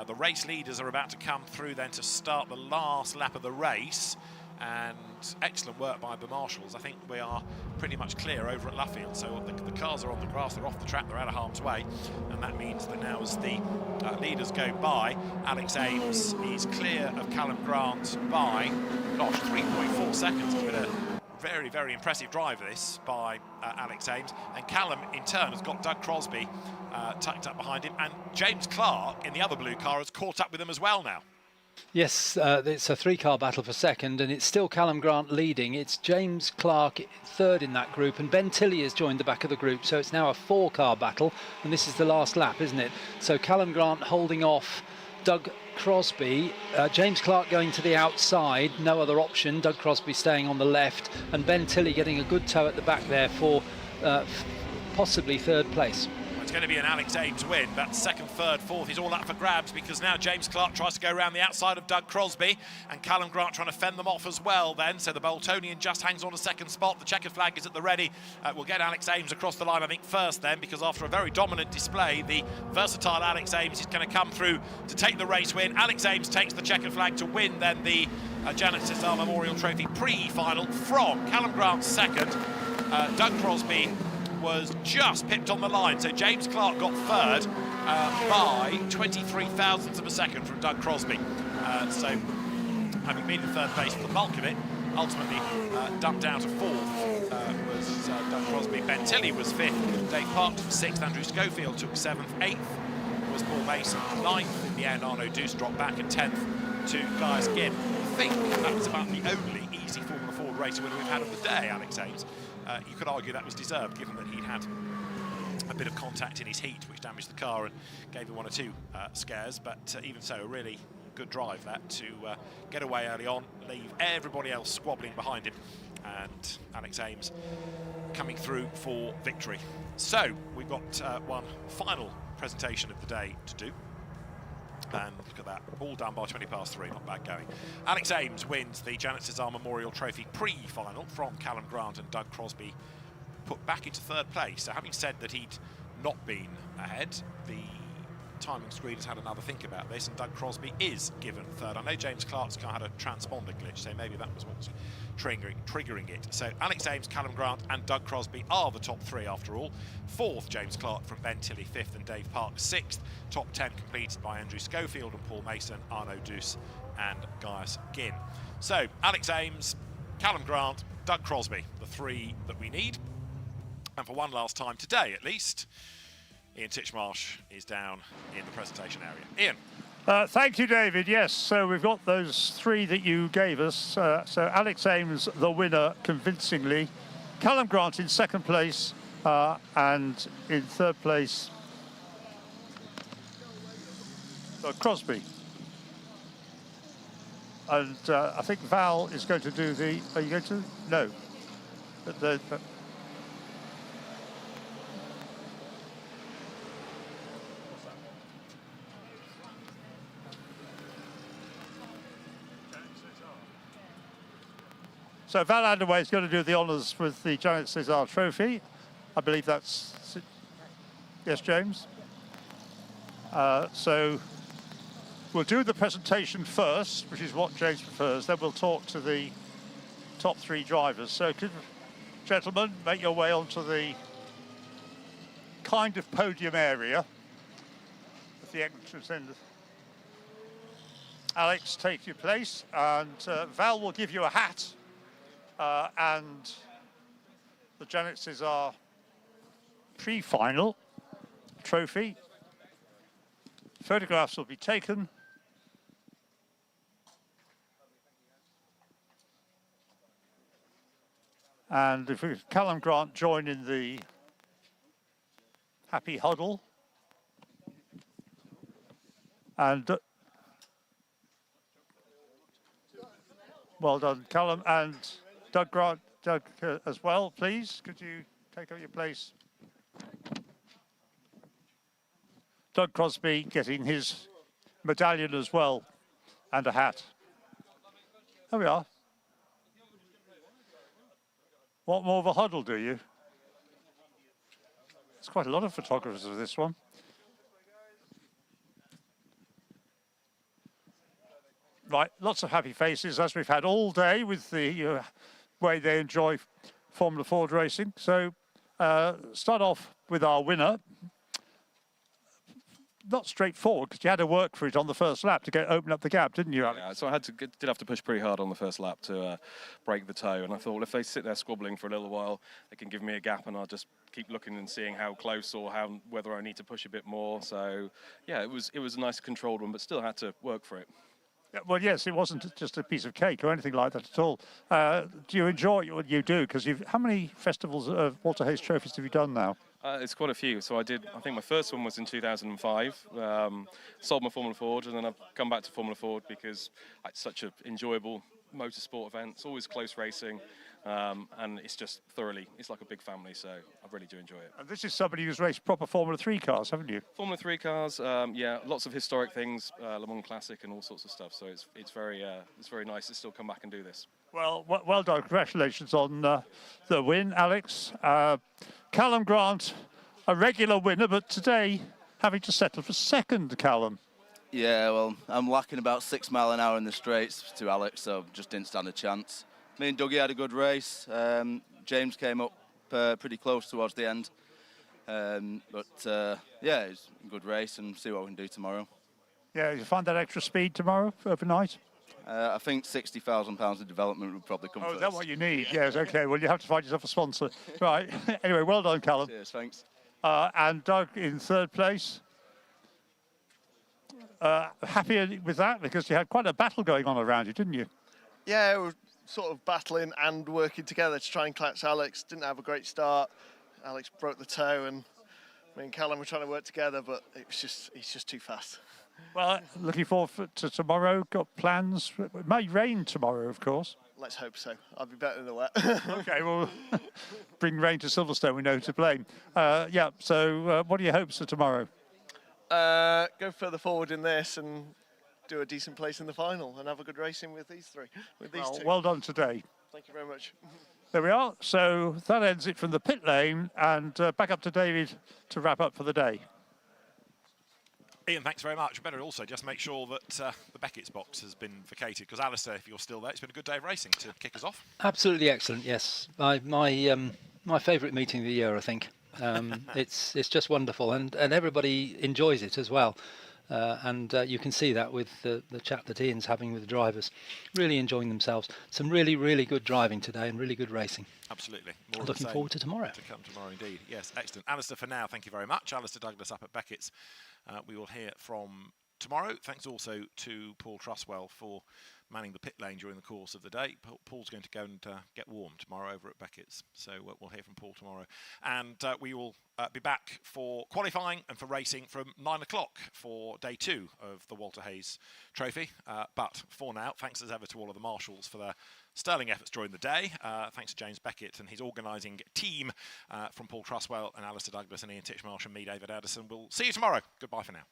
The race leaders are about to come through then to start the last lap of the race, and excellent work by the marshals. I think we are pretty much clear over at Luffield, so the cars are on the grass, they're off the track, they're out of harm's way, and that means that now as the leaders go by, Alex Ames is clear of Callum Grant by, 3.4 seconds. It's been a very, very impressive drive this by Alex Ames, and Callum in turn has got Doug Crosby tucked up behind him, and James Clark in the other blue car has caught up with them as well now. Yes, it's a 3-car battle for second, and it's still Callum Grant leading. It's James Clark 3rd in that group, and Ben Tilley has joined the back of the group, so it's now a 4-car battle, and this is the last lap, isn't it? So Callum Grant holding off Doug Crosby, James Clark going to the outside, no other option, Doug Crosby staying on the left, and Ben Tilley getting a good tow at the back there for possibly 3rd place. It's going to be an Alex Ames win. That's 2nd, 3rd, 4th is all up for grabs, because now James Clark tries to go around the outside of Doug Crosby, and Callum Grant trying to fend them off as well then. So the Boltonian just hangs on a 2nd spot. The checkered flag is at the ready. We'll get Alex Ames across the line, I think, first then, because after a very dominant display, the versatile Alex Ames is going to come through to take the race win. Alex Ames takes the checkered flag to win then the Janet Cesar Memorial Trophy pre-final from Callum Grant 2nd. Doug Crosby was just pipped on the line, so James Clark got 3rd by 23 thousandths of a second from Doug Crosby. So having been in 3rd place for the bulk of it, ultimately dumped out of 4th was Doug Crosby. Ben Tilley was 5th, Dave Parks was 6th, Andrew Schofield took 7th, 8th was Paul Mason, 9th in the end Arno Deuce dropped back, and 10th to Gaius Gibb. I think that was about the only easy Formula Ford race winner we've had of the day, Alex Ames. You could argue that was deserved, given that he'd had a bit of contact in his heat, which damaged the car and gave him 1 or 2 scares. But even so, a really good drive that to get away early on, leave everybody else squabbling behind him, and Alex Ames coming through for victory. So we've got one final presentation of the day to do. And look at that, all done by 3:20, not bad going. Alex Ames wins the Janet Cesar Memorial Trophy pre-final from Callum Grant, and Doug Crosby put back into 3rd place. So having said that he'd not been ahead, the timing screen has had another think about this, and Doug Crosby is given 3rd. I know James Clark's car had a transponder glitch, so maybe that was what was triggering it. So Alex Ames, Callum Grant and Doug Crosby are the top 3 after all. 4th, James Clark from Ben Tilley, 5th, and Dave Parks 6th. Top 10 completed by Andrew Schofield and Paul Mason, Arno Deuce and Gaius Ginn. So Alex Ames, Callum Grant, Doug Crosby, the 3 that we need. And for one last time today at least, Ian Titchmarsh is down in the presentation area. Ian. Thank you, David. Yes, so we've got those 3 that you gave us. So Alex Ames, the winner, convincingly. Callum Grant in 2nd place, and in 3rd place, Crosby. And I think Val is going to do the... Are you going to? No. So Val Underway is going to do the honours with the Janet Cesar Trophy. I believe that's... Yes, James? So we'll do the presentation first, which is what James prefers. Then we'll talk to the top 3 drivers. So could, gentlemen, make your way onto the kind of podium area at the entrance end. Alex, take your place, and Val will give you a hat and the Janet Cesar pre-final trophy. Photographs will be taken. And if we Callum Grant join in the happy huddle. And well done, Callum, and Doug Grant, as well, please. Could you take up your place? Doug Crosby getting his medallion as well, and a hat. There we are. Want more of a huddle, do you? There's quite a lot of photographers of this one. Right, lots of happy faces, as we've had all day with the way they enjoy Formula Ford racing. So, start off with our winner. Not straightforward, because you had to work for it on the first lap to open up the gap, didn't you, Alex? Yeah, so I did have to push pretty hard on the first lap to break the toe, and I thought, well, if they sit there squabbling for a little while, they can give me a gap, and I'll just keep looking and seeing how close or whether I need to push a bit more. So, yeah, it was a nice controlled one, but still had to work for it. Yeah, well, yes, it wasn't just a piece of cake or anything like that at all. Do you enjoy what you do? Because how many festivals of Walter Hayes trophies have you done now? It's quite a few. So I think my first one was in 2005. Sold my Formula Ford, and then I've come back to Formula Ford because it's such an enjoyable motorsport event. It's always close racing, and it's just it's like a big family, so I really do enjoy it. And this is somebody who's raced proper Formula 3 cars, haven't you? Formula 3 cars, yeah, lots of historic things, Le Mans Classic and all sorts of stuff, so it's very nice to still come back and do this. Well done. Congratulations on the win, Alex. Callum Grant, a regular winner, but today having to settle for second, Callum. Yeah, well, I'm lacking about 6 miles an hour in the straights to Alex, so just didn't stand a chance. Me and Dougie had a good race. James came up pretty close towards the end. Yeah, it's a good race, and see what we can do tomorrow. Yeah, you find that extra speed tomorrow, overnight? I think £60,000 of development would probably come first. Is that what you need? Yes, OK. Well, you have to find yourself a sponsor. Right. Anyway, well done, Callum. Cheers, thanks. And Doug in third place. Happy with that, because you had quite a battle going on around you, didn't you? Yeah, we were sort of battling and working together to try and catch Alex. Didn't have a great start. Alex broke the toe, and me and Callum were trying to work together, but he's just too fast. Well, looking forward to tomorrow. Got plans? It may rain tomorrow, of course. Let's hope so. I'll be better in the wet. OK, well, bring rain to Silverstone, we know who to blame. Yeah, so what are your hopes for tomorrow? Go further forward in this and do a decent place in the final and have a good racing with these two. Well done today. Thank you very much. There we are. So that ends it from the pit lane, and back up to David to wrap up for the day. Ian, thanks very much. Better also just make sure that the Beckett's box has been vacated, because Alistair, if you're still there, it's been a good day of racing to kick us off. Absolutely excellent, yes. My favourite meeting of the year, I think. It's just wonderful, and everybody enjoys it as well. And you can see that with the chat that Ian's having with the drivers, really enjoying themselves. Some really, really good driving today and really good racing. Absolutely. Looking forward to tomorrow. To come tomorrow, indeed. Yes, excellent. Alistair, for now, thank you very much. Alistair Douglas up at Beckett's. We will hear from tomorrow. Thanks also to Paul Truswell for manning the pit lane during the course of the day. Paul's going to go and get warm tomorrow over at Beckett's, so we'll hear from Paul tomorrow. And we will be back for qualifying and for racing from 9 o'clock for day 2 of the Walter Hayes Trophy. But for now, thanks as ever to all of the marshals for their sterling efforts during the day. Thanks to James Beckett and his organising team from Paul Truswell and Alistair Douglas and Ian Titchmarsh and me, David Addison. We'll see you tomorrow. Goodbye for now.